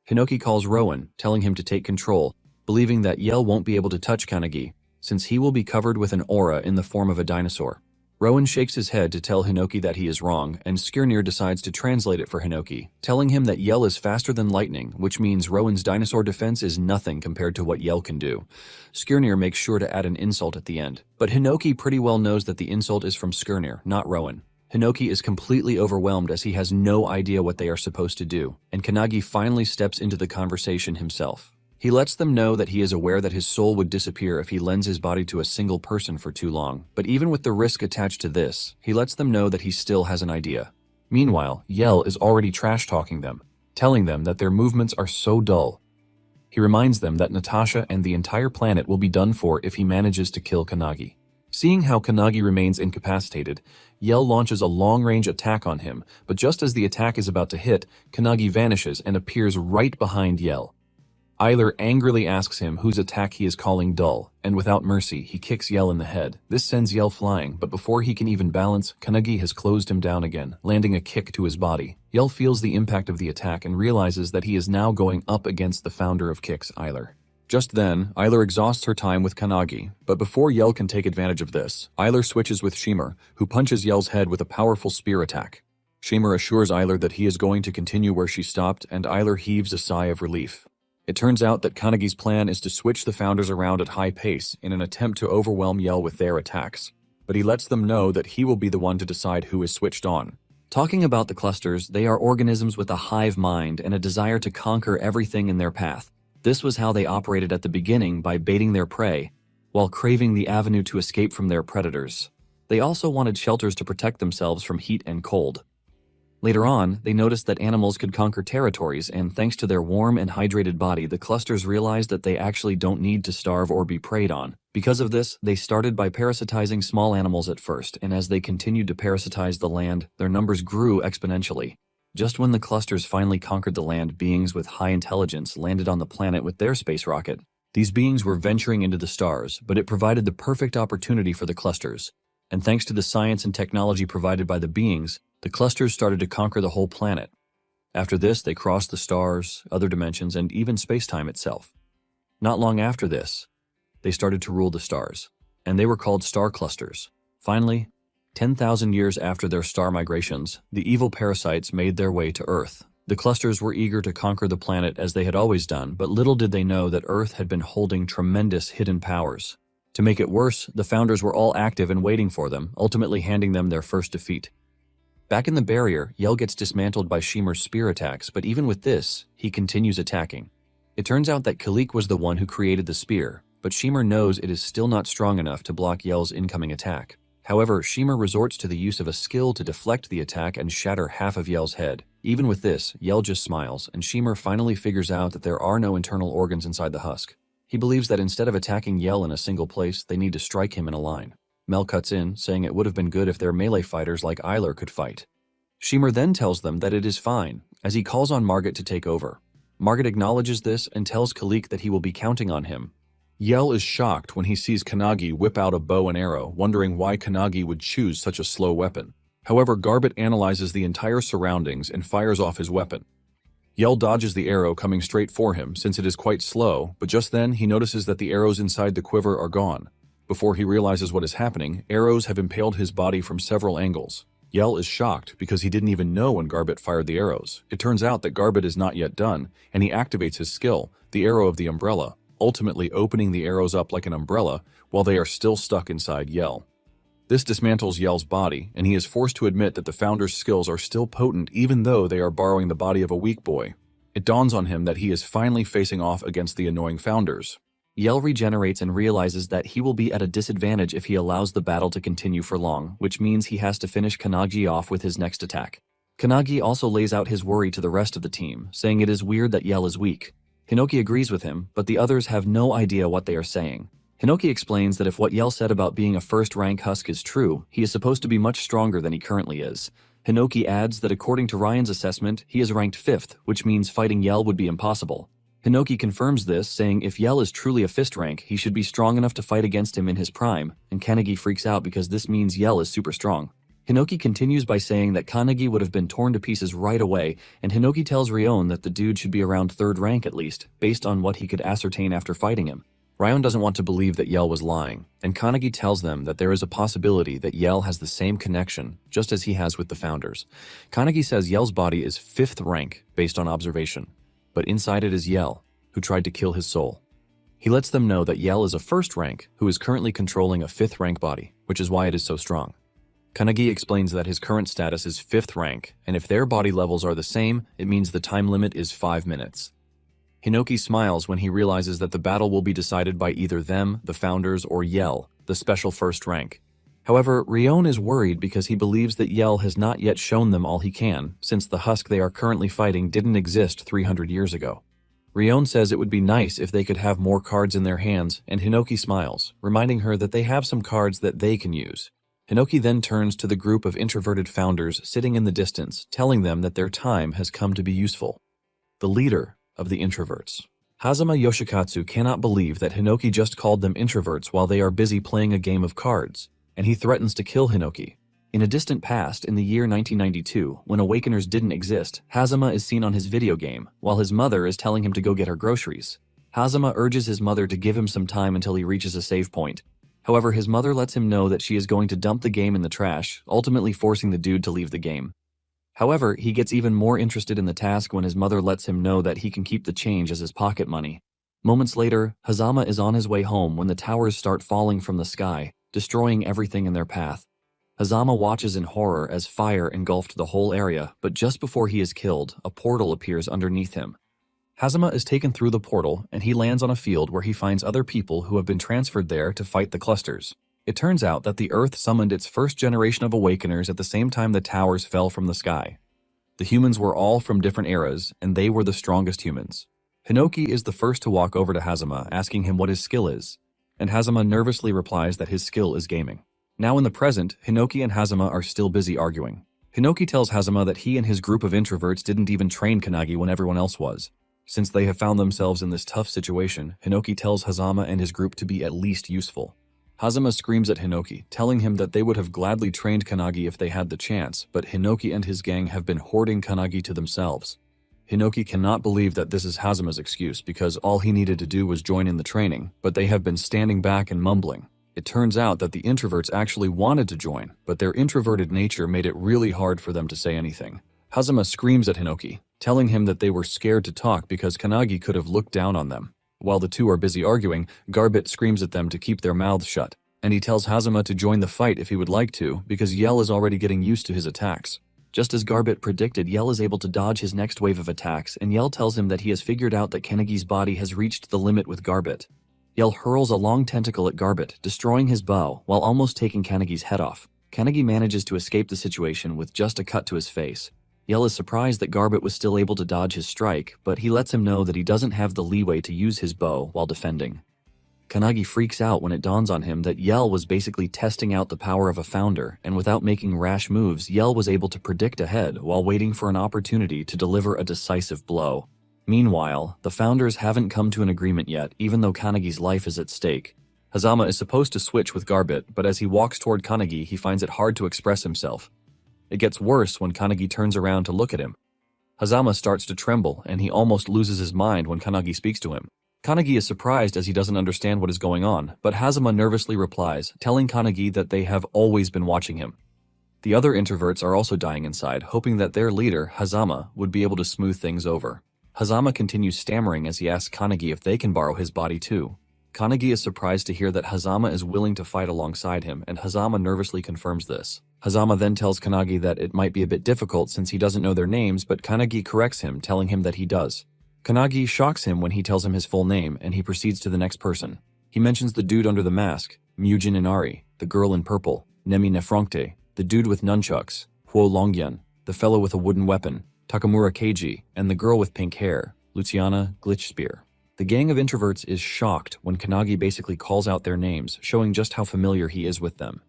Hinoki calls Rowan, telling him to take control, believing that Yell won't be able to touch Kanagi, since he will be covered with an aura in the form of a dinosaur. Rowan shakes his head to tell Hinoki that he is wrong, and Skirnir decides to translate it for Hinoki, telling him that Yell is faster than lightning, which means Rowan's dinosaur defense is nothing compared to what Yell can do. Skirnir makes sure to add an insult at the end, but Hinoki pretty well knows that the insult is from Skirnir, not Rowan. Hinoki is completely overwhelmed as he has no idea what they are supposed to do, and Kanagi finally steps into the conversation himself. He lets them know that he is aware that his soul would disappear if he lends his body to a single person for too long, but even with the risk attached to this, he lets them know that he still has an idea. Meanwhile, Yell is already trash-talking them, telling them that their movements are so dull. He reminds them that Natasha and the entire planet will be done for if he manages to kill Kanagi. Seeing how Kanagi remains incapacitated, Yell launches a long-range attack on him, but just as the attack is about to hit, Kanagi vanishes and appears right behind Yell. Eiler angrily asks him whose attack he is calling dull, and without mercy, he kicks Yell in the head. This sends Yell flying, but before he can even balance, Kanagi has closed him down again, landing a kick to his body. Yell feels the impact of the attack and realizes that he is now going up against the founder of Kicks, Eiler. Just then, Eiler exhausts her time with Kanagi, but before Yell can take advantage of this, Eiler switches with Shimmer, who punches Yell's head with a powerful spear attack. Shimmer assures Eiler that he is going to continue where she stopped, and Eiler heaves a sigh of relief. It turns out that Kanagi's plan is to switch the founders around at high pace in an attempt to overwhelm Yell with their attacks, but he lets them know that he will be the one to decide who is switched on. Talking about the clusters, they are organisms with a hive mind and a desire to conquer everything in their path. This was how they operated at the beginning by baiting their prey, while craving the avenue to escape from their predators. They also wanted shelters to protect themselves from heat and cold. Later on, they noticed that animals could conquer territories, and thanks to their warm and hydrated body, the clusters realized that they actually don't need to starve or be preyed on. Because of this, they started by parasitizing small animals at first, and as they continued to parasitize the land, their numbers grew exponentially. Just when the clusters finally conquered the land, beings with high intelligence landed on the planet with their space rocket. These beings were venturing into the stars, but it provided the perfect opportunity for the clusters. And thanks to the science and technology provided by the beings, the clusters started to conquer the whole planet. After this, they crossed the stars, other dimensions, and even space-time itself. Not long after this, they started to rule the stars, and they were called star clusters. Finally, 10,000 years after their star migrations, the evil parasites made their way to Earth. The clusters were eager to conquer the planet as they had always done, but little did they know that Earth had been holding tremendous hidden powers. To make it worse, the founders were all active and waiting for them, ultimately handing them their first defeat. Back in the barrier, Yell gets dismantled by Shimmer's spear attacks, but even with this, he continues attacking. It turns out that Kalik was the one who created the spear, but Shimmer knows it is still not strong enough to block Yell's incoming attack. However, Shimmer resorts to the use of a skill to deflect the attack and shatter half of Yell's head. Even with this, Yell just smiles, and Shimmer finally figures out that there are no internal organs inside the husk. He believes that instead of attacking Yell in a single place, they need to strike him in a line. Mel cuts in, saying it would have been good if their melee fighters like Eiler could fight. Shimmer then tells them that it is fine, as he calls on Margit to take over. Margit acknowledges this and tells Kalik that he will be counting on him. Yell is shocked when he sees Kannagi whip out a bow and arrow, wondering why Kannagi would choose such a slow weapon. However, Garbett analyzes the entire surroundings and fires off his weapon. Yell dodges the arrow coming straight for him since it is quite slow, but just then he notices that the arrows inside the quiver are gone. Before he realizes what is happening, arrows have impaled his body from several angles. Yell is shocked because he didn't even know when Garbett fired the arrows. It turns out that Garbett is not yet done, and he activates his skill, the arrow of the umbrella, ultimately opening the arrows up like an umbrella while they are still stuck inside Yell. This dismantles Yell's body, and he is forced to admit that the Founder's skills are still potent even though they are borrowing the body of a weak boy. It dawns on him that he is finally facing off against the annoying Founders. Yell regenerates and realizes that he will be at a disadvantage if he allows the battle to continue for long, which means he has to finish Kannagi off with his next attack. Kannagi also lays out his worry to the rest of the team, saying it is weird that Yell is weak. Hinoki agrees with him, but the others have no idea what they are saying. Hinoki explains that if what Yell said about being a first-rank Husk is true, he is supposed to be much stronger than he currently is. Hinoki adds that according to Ryan's assessment, he is ranked 5th, which means fighting Yell would be impossible. Hinoki confirms this, saying if Yell is truly a 5th rank, he should be strong enough to fight against him in his prime, and Kannagi freaks out because this means Yell is super strong. Hinoki continues by saying that Kannagi would have been torn to pieces right away, and Hinoki tells Ryon that the dude should be around 3rd rank at least, based on what he could ascertain after fighting him. Ryon doesn't want to believe that Yell was lying, and Kannagi tells them that there is a possibility that Yell has the same connection, just as he has with the Founders. Kannagi says Yell's body is 5th rank based on observation, but inside it is Yell, who tried to kill his soul. He lets them know that Yell is a 1st rank who is currently controlling a 5th rank body, which is why it is so strong. Kannagi explains that his current status is 5th rank, and if their body levels are the same, it means the time limit is 5 minutes. Hinoki smiles when he realizes that the battle will be decided by either them, the Founders, or Yell, the special 1st rank. However, Ryon is worried because he believes that Yell has not yet shown them all he can, since the Husk they are currently fighting didn't exist 300 years ago. Ryon says it would be nice if they could have more cards in their hands, and Hinoki smiles, reminding her that they have some cards that they can use. Hinoki then turns to the group of introverted Founders sitting in the distance, telling them that their time has come to be useful. The leader of the introverts. Hazama Yoshikatsu cannot believe that Hinoki just called them introverts while they are busy playing a game of cards, and he threatens to kill Hinoki. In a distant past, in the year 1992, when Awakeners didn't exist, Hazama is seen on his video game, while his mother is telling him to go get her groceries. Hazama urges his mother to give him some time until he reaches a save point. However, his mother lets him know that she is going to dump the game in the trash, ultimately forcing the dude to leave the game. However, he gets even more interested in the task when his mother lets him know that he can keep the change as his pocket money. Moments later, Hazama is on his way home when the towers start falling from the sky, destroying everything in their path. Hazama watches in horror as fire engulfed the whole area, but just before he is killed, a portal appears underneath him. Hazama is taken through the portal, and he lands on a field where he finds other people who have been transferred there to fight the clusters. It turns out that the Earth summoned its first generation of Awakeners at the same time the towers fell from the sky. The humans were all from different eras, and they were the strongest humans. Hinoki is the first to walk over to Hazama, asking him what his skill is, and Hazama nervously replies that his skill is gaming. Now in the present, Hinoki and Hazama are still busy arguing. Hinoki tells Hazama that he and his group of introverts didn't even train Kannagi when everyone else was. Since they have found themselves in this tough situation, Hinoki tells Hazama and his group to be at least useful. Hazama screams at Hinoki, telling him that they would have gladly trained Kannagi if they had the chance, but Hinoki and his gang have been hoarding Kannagi to themselves. Hinoki cannot believe that this is Hazama's excuse because all he needed to do was join in the training, but they have been standing back and mumbling. It turns out that the introverts actually wanted to join, but their introverted nature made it really hard for them to say anything. Hazama screams at Hinoki, telling him that they were scared to talk because Kannagi could have looked down on them. While the two are busy arguing, Garbett screams at them to keep their mouths shut, and he tells Hazama to join the fight if he would like to, because Yell is already getting used to his attacks. Just as Garbett predicted, Yell is able to dodge his next wave of attacks, and Yell tells him that he has figured out that Kannagi's body has reached the limit with Garbett. Yell hurls a long tentacle at Garbett, destroying his bow while almost taking Kanagi's head off. Kanagi manages to escape the situation with just a cut to his face. Yell is surprised that Garbett was still able to dodge his strike, but he lets him know that he doesn't have the leeway to use his bow while defending. Kanagi freaks out when it dawns on him that Yell was basically testing out the power of a founder, and without making rash moves, Yell was able to predict ahead while waiting for an opportunity to deliver a decisive blow. Meanwhile, the founders haven't come to an agreement yet, even though Kanagi's life is at stake. Hazama is supposed to switch with Garbett, but as he walks toward Kanagi, he finds it hard to express himself. It gets worse when Kanagi turns around to look at him. Hazama starts to tremble, and he almost loses his mind when Kanagi speaks to him. Kanagi is surprised as he doesn't understand what is going on, but Hazama nervously replies, telling Kanagi that they have always been watching him. The other introverts are also dying inside, hoping that their leader, Hazama, would be able to smooth things over. Hazama continues stammering as he asks Kanagi if they can borrow his body too. Kanagi is surprised to hear that Hazama is willing to fight alongside him, and Hazama nervously confirms this. Hazama then tells Kanagi that it might be a bit difficult since he doesn't know their names, but Kanagi corrects him, telling him that he does. Kanagi shocks him when he tells him his full name, and he proceeds to the next person. He mentions the dude under the mask, Mujin Inari, the girl in purple, Nemi Nefronkte, the dude with nunchucks, Huo Longyan, the fellow with a wooden weapon, Takamura Keiji, and the girl with pink hair, Luciana Glitchspear. The gang of introverts is shocked when Kanagi basically calls out their names, showing just how familiar he is with them.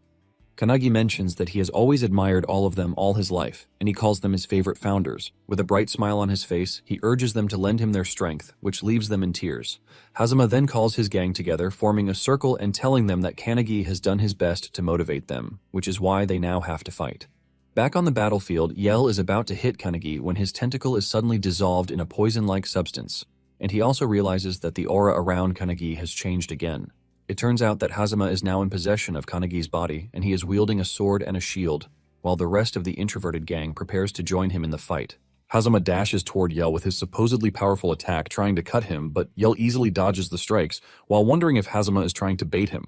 Kanagi mentions that he has always admired all of them all his life, and he calls them his favorite founders. With a bright smile on his face, he urges them to lend him their strength, which leaves them in tears. Hazama then calls his gang together, forming a circle and telling them that Kanagi has done his best to motivate them, which is why they now have to fight. Back on the battlefield, Yell is about to hit Kanagi when his tentacle is suddenly dissolved in a poison-like substance, and he also realizes that the aura around Kanagi has changed again. It turns out that Hazama is now in possession of Kanagi's body, and he is wielding a sword and a shield, while the rest of the introverted gang prepares to join him in the fight. Hazama dashes toward Yell with his supposedly powerful attack, trying to cut him, but Yell easily dodges the strikes, while wondering if Hazama is trying to bait him.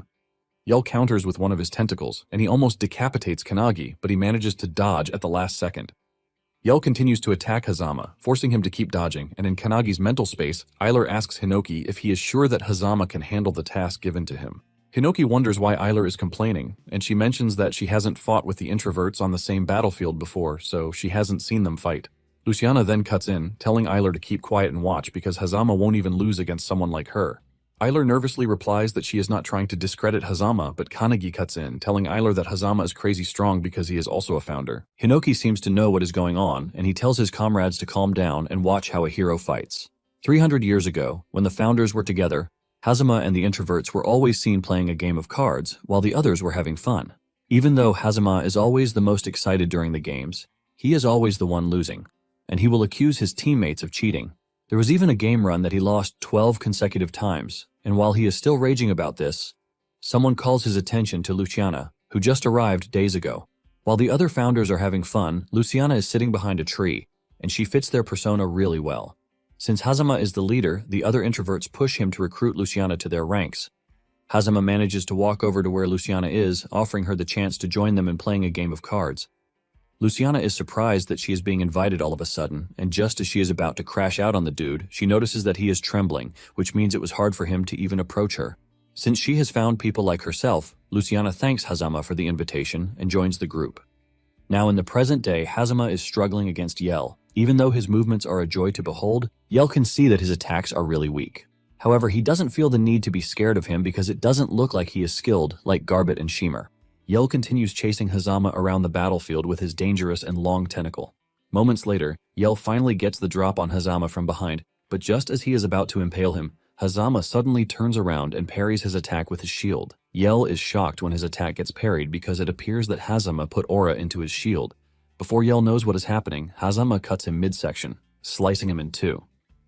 Yell counters with one of his tentacles, and he almost decapitates Kanagi, but he manages to dodge at the last second. Yell continues to attack Hazama, forcing him to keep dodging, and in Kanagi's mental space, Eiler asks Hinoki if he is sure that Hazama can handle the task given to him. Hinoki wonders why Eiler is complaining, and she mentions that she hasn't fought with the introverts on the same battlefield before, so she hasn't seen them fight. Luciana then cuts in, telling Eiler to keep quiet and watch because Hazama won't even lose against someone like her. Eiler nervously replies that she is not trying to discredit Hazama, but Kanagi cuts in, telling Eiler that Hazama is crazy strong because he is also a founder. Hinoki seems to know what is going on, and he tells his comrades to calm down and watch how a hero fights. 300 years ago, when the founders were together, Hazama and the introverts were always seen playing a game of cards, while the others were having fun. Even though Hazama is always the most excited during the games, he is always the one losing, and he will accuse his teammates of cheating. There was even a game run that he lost 12 consecutive times, and while he is still raging about this, someone calls his attention to Luciana, who just arrived days ago. While the other founders are having fun, Luciana is sitting behind a tree, and she fits their persona really well. Since Hazama is the leader, the other introverts push him to recruit Luciana to their ranks. Hazama manages to walk over to where Luciana is, offering her the chance to join them in playing a game of cards. Luciana is surprised that she is being invited all of a sudden, and just as she is about to crash out on the dude, she notices that he is trembling, which means it was hard for him to even approach her. Since she has found people like herself, Luciana thanks Hazama for the invitation and joins the group. Now in the present day, Hazama is struggling against Yell. Even though his movements are a joy to behold, Yell can see that his attacks are really weak. However, he doesn't feel the need to be scared of him because it doesn't look like he is skilled like Garbett and Shimmer. Yell continues chasing Hazama around the battlefield with his dangerous and long tentacle. Moments later, Yell finally gets the drop on Hazama from behind, but just as he is about to impale him, Hazama suddenly turns around and parries his attack with his shield. Yell is shocked when his attack gets parried because it appears that Hazama put aura into his shield. Before Yell knows what is happening, Hazama cuts him midsection, slicing him in two.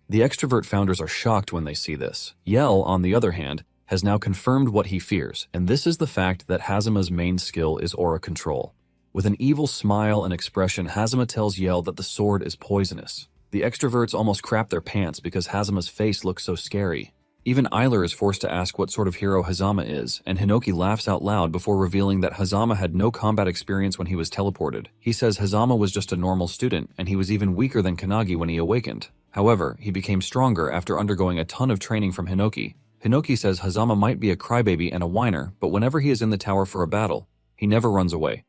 The extrovert founders are shocked when they see this. Yell, on the other hand, has now confirmed what he fears, and this is the fact that Hazama's main skill is aura control. With an evil smile and expression, Hazama tells Yell that the sword is poisonous. The extroverts almost crap their pants because Hazama's face looks so scary. Even Eiler is forced to ask what sort of hero Hazama is, and Hinoki laughs out loud before revealing that Hazama had no combat experience when he was teleported. He says Hazama was just a normal student, and he was even weaker than Kanagi when he awakened. However, he became stronger after undergoing a ton of training from Hinoki. Hinoki says Hazama might be a crybaby and a whiner, but whenever he is in the tower for a battle, he never runs away.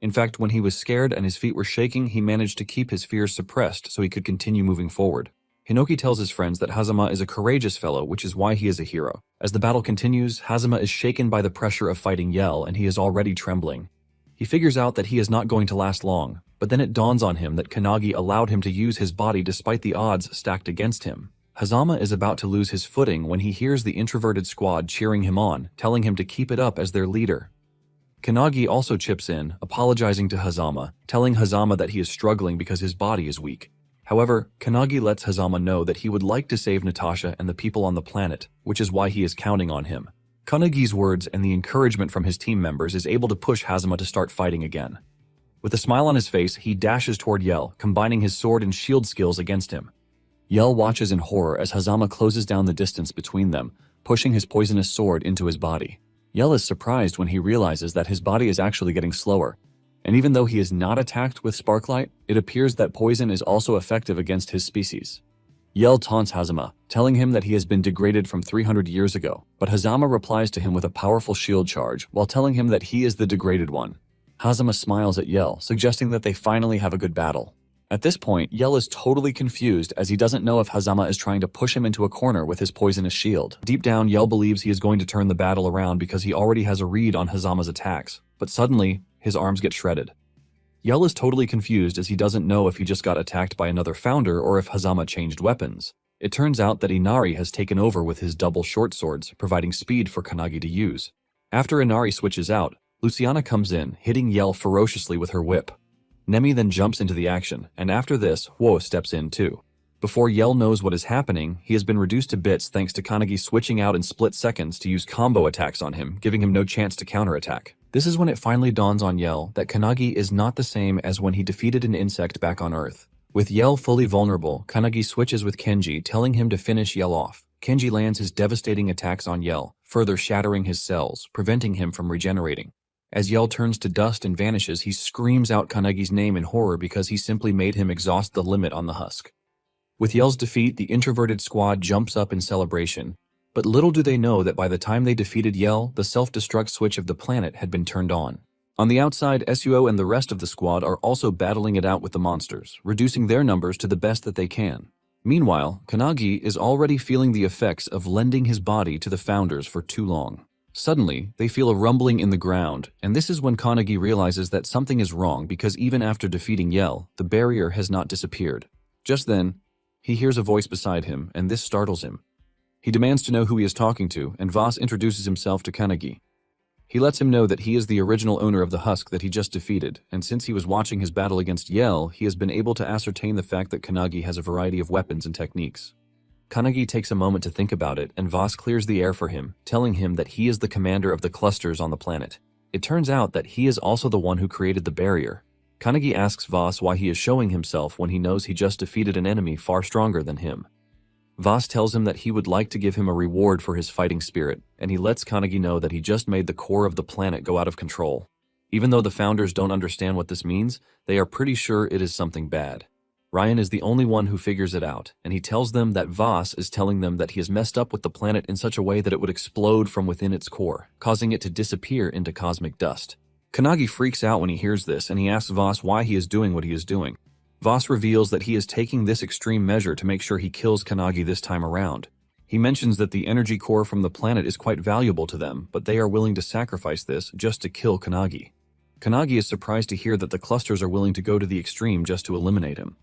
In fact, when he was scared and his feet were shaking, he managed to keep his fears suppressed so he could continue moving forward. Hinoki tells his friends that Hazama is a courageous fellow, which is why he is a hero. As the battle continues, Hazama is shaken by the pressure of fighting Yell, and he is already trembling. He figures out that he is not going to last long, but then it dawns on him that Kannagi allowed him to use his body despite the odds stacked against him. Hazama is about to lose his footing when he hears the introverted squad cheering him on, telling him to keep it up as their leader. Kannagi also chips in, apologizing to Hazama, telling Hazama that he is struggling because his body is weak. However, Kannagi lets Hazama know that he would like to save Natasha and the people on the planet, which is why he is counting on him. Kannagi's words and the encouragement from his team members is able to push Hazama to start fighting again. With a smile on his face, he dashes toward Yell, combining his sword and shield skills against him. Yell watches in horror as Hazama closes down the distance between them, pushing his poisonous sword into his body. Yell is surprised when he realizes that his body is actually getting slower, and even though he is not attacked with Sparklight, it appears that poison is also effective against his species. Yell taunts Hazama, telling him that he has been degraded from 300 years ago, but Hazama replies to him with a powerful shield charge while telling him that he is the degraded one. Hazama smiles at Yell, suggesting that they finally have a good battle. At this point, Yell is totally confused as he doesn't know if Hazama is trying to push him into a corner with his poisonous shield. Deep down, Yell believes he is going to turn the battle around because he already has a read on Hazama's attacks, but suddenly, his arms get shredded. Yell is totally confused as he doesn't know if he just got attacked by another founder or if Hazama changed weapons. It turns out that Inari has taken over with his double short swords, providing speed for Kannagi to use. After Inari switches out, Luciana comes in, hitting Yell ferociously with her whip. Nemi then jumps into the action, and after this, Wo steps in too. Before Yell knows what is happening, he has been reduced to bits thanks to Kannagi switching out in split seconds to use combo attacks on him, giving him no chance to counterattack. This is when it finally dawns on Yell that Kannagi is not the same as when he defeated an insect back on Earth. With Yell fully vulnerable, Kannagi switches with Kenji, telling him to finish Yell off. Kenji lands his devastating attacks on Yell, further shattering his cells, preventing him from regenerating. As Yell turns to dust and vanishes, he screams out Kannagi's name in horror because he simply made him exhaust the limit on the husk. With Yell's defeat, the introverted squad jumps up in celebration, but little do they know that by the time they defeated Yell, the self-destruct switch of the planet had been turned on. On the outside, Suo and the rest of the squad are also battling it out with the monsters, reducing their numbers to the best that they can. Meanwhile, Kannagi is already feeling the effects of lending his body to the founders for too long. Suddenly, they feel a rumbling in the ground, and this is when Kannagi realizes that something is wrong because even after defeating Yell, the barrier has not disappeared. Just then, he hears a voice beside him, and this startles him. He demands to know who he is talking to, and Voss introduces himself to Kannagi. He lets him know that he is the original owner of the husk that he just defeated, and since he was watching his battle against Yell, he has been able to ascertain the fact that Kannagi has a variety of weapons and techniques. Kannagi takes a moment to think about it, and Voss clears the air for him, telling him that he is the commander of the clusters on the planet. It turns out that he is also the one who created the barrier. Kannagi asks Voss why he is showing himself when he knows he just defeated an enemy far stronger than him. Voss tells him that he would like to give him a reward for his fighting spirit, and he lets Kannagi know that he just made the core of the planet go out of control. Even though the founders don't understand what this means, they are pretty sure it is something bad. Ryan is the only one who figures it out, and he tells them that Voss is telling them that he has messed up with the planet in such a way that it would explode from within its core, causing it to disappear into cosmic dust. Kannagi freaks out when he hears this, and he asks Voss why he is doing what he is doing. Voss reveals that he is taking this extreme measure to make sure he kills Kannagi this time around. He mentions that the energy core from the planet is quite valuable to them, but they are willing to sacrifice this just to kill Kannagi. Kannagi is surprised to hear that the clusters are willing to go to the extreme just to eliminate him.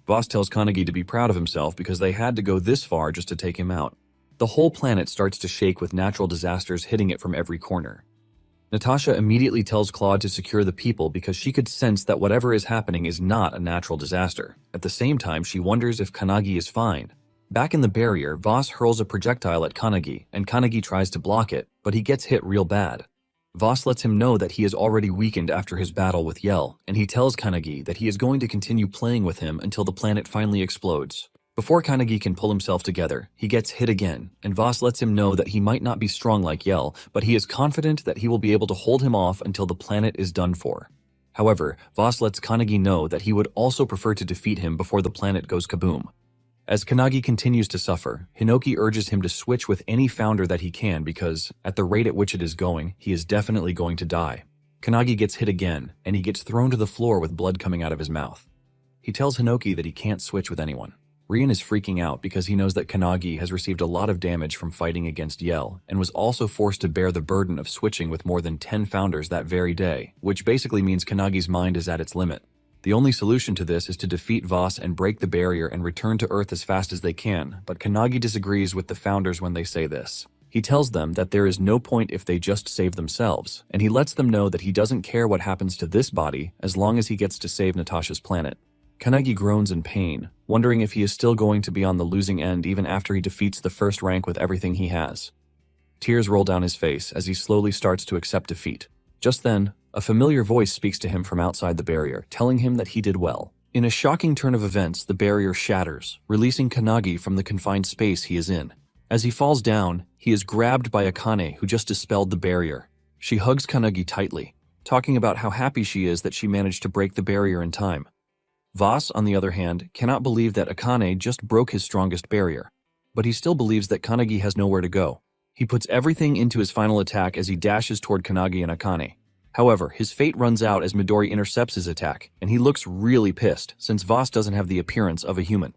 Voss tells Kannagi to be proud of himself because they had to go this far just to take him out. The whole planet starts to shake with natural disasters hitting it from every corner. Natasha immediately tells Claude to secure the people because she could sense that whatever is happening is not a natural disaster. At the same time, she wonders if Kannagi is fine. Back in the barrier, Voss hurls a projectile at Kannagi, and Kannagi tries to block it, but he gets hit real bad. Voss lets him know that he is already weakened after his battle with Yell, and he tells Kannagi that he is going to continue playing with him until the planet finally explodes. Before Kannagi can pull himself together, he gets hit again, and Voss lets him know that he might not be strong like Yell, but he is confident that he will be able to hold him off until the planet is done for. However, Voss lets Kannagi know that he would also prefer to defeat him before the planet goes kaboom. As Kanagi continues to suffer, Hinoki urges him to switch with any founder that he can because, at the rate at which it is going, he is definitely going to die. Kanagi gets hit again, and he gets thrown to the floor with blood coming out of his mouth. He tells Hinoki that he can't switch with anyone. Rian is freaking out because he knows that Kanagi has received a lot of damage from fighting against Yell and was also forced to bear the burden of switching with more than 10 founders that very day, which basically means Kanagi's mind is at its limit. The only solution to this is to defeat Voss and break the barrier and return to Earth as fast as they can, but Kanagi disagrees with the founders when they say this. He tells them that there is no point if they just save themselves, and he lets them know that he doesn't care what happens to this body as long as he gets to save Natasha's planet. Kanagi groans in pain, wondering if he is still going to be on the losing end even after he defeats the first rank with everything he has. Tears roll down his face as he slowly starts to accept defeat. Just then, a familiar voice speaks to him from outside the barrier, telling him that he did well. In a shocking turn of events, the barrier shatters, releasing Kanagi from the confined space he is in. As he falls down, he is grabbed by Akane, who just dispelled the barrier. She hugs Kanagi tightly, talking about how happy she is that she managed to break the barrier in time. Voss, on the other hand, cannot believe that Akane just broke his strongest barrier, but he still believes that Kanagi has nowhere to go. He puts everything into his final attack as he dashes toward Kanagi and Akane. However, his fate runs out as Midori intercepts his attack, and he looks really pissed since Voss doesn't have the appearance of a human.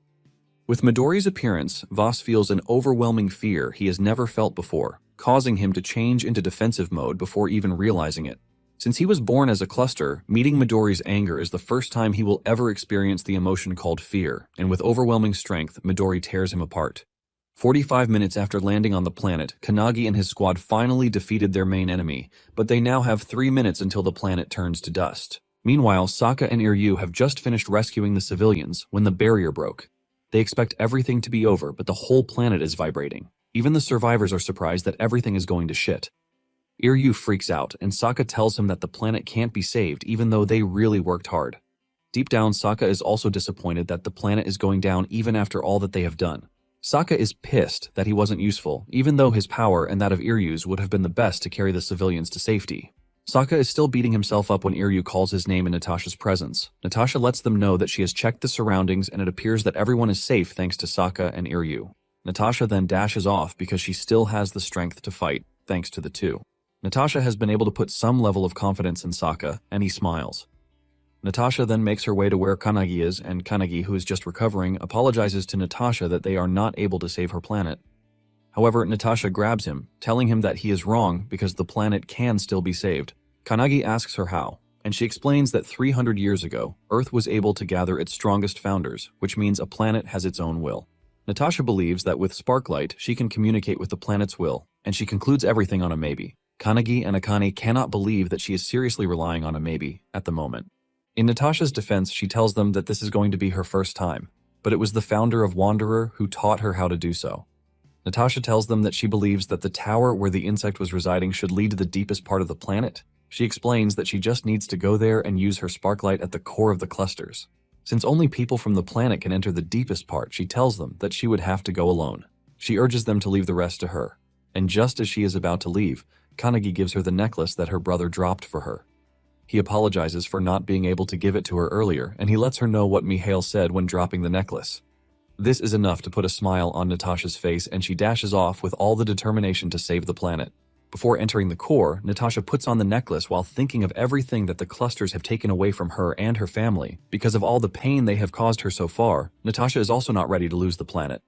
With Midori's appearance, Voss feels an overwhelming fear he has never felt before, causing him to change into defensive mode before even realizing it. Since he was born as a cluster, meeting Midori's anger is the first time he will ever experience the emotion called fear, and with overwhelming strength, Midori tears him apart. 45 minutes after landing on the planet, Kanagi and his squad finally defeated their main enemy, but they now have 3 minutes until the planet turns to dust. Meanwhile, Sokka and Iryu have just finished rescuing the civilians when the barrier broke. They expect everything to be over, but the whole planet is vibrating. Even the survivors are surprised that everything is going to shit. Iryu freaks out, and Sokka tells him that the planet can't be saved even though they really worked hard. Deep down, Sokka is also disappointed that the planet is going down even after all that they have done. Sokka is pissed that he wasn't useful, even though his power and that of Iryu's would have been the best to carry the civilians to safety. Sokka is still beating himself up when Iryu calls his name in Natasha's presence. Natasha lets them know that she has checked the surroundings and it appears that everyone is safe thanks to Sokka and Iryu. Natasha then dashes off because she still has the strength to fight, thanks to the two. Natasha has been able to put some level of confidence in Sokka, and he smiles. Natasha then makes her way to where Kanagi is, and Kanagi, who is just recovering, apologizes to Natasha that they are not able to save her planet. However, Natasha grabs him, telling him that he is wrong because the planet can still be saved. Kanagi asks her how, and she explains that 300 years ago, Earth was able to gather its strongest founders, which means a planet has its own will. Natasha believes that with Sparklight, she can communicate with the planet's will, and she concludes everything on a maybe. Kanagi and Akane cannot believe that she is seriously relying on a maybe at the moment. In Natasha's defense, she tells them that this is going to be her first time, but it was the founder of Wanderer who taught her how to do so. Natasha tells them that she believes that the tower where the insect was residing should lead to the deepest part of the planet. She explains that she just needs to go there and use her sparklight at the core of the clusters. Since only people from the planet can enter the deepest part, she tells them that she would have to go alone. She urges them to leave the rest to her. And just as she is about to leave, Kanagi gives her the necklace that her brother dropped for her. He apologizes for not being able to give it to her earlier, and he lets her know what Mihail said when dropping the necklace. This is enough to put a smile on Natasha's face, and she dashes off with all the determination to save the planet. Before entering the core, Natasha puts on the necklace while thinking of everything that the clusters have taken away from her and her family. Because of all the pain they have caused her so far, Natasha is also not ready to lose the planet.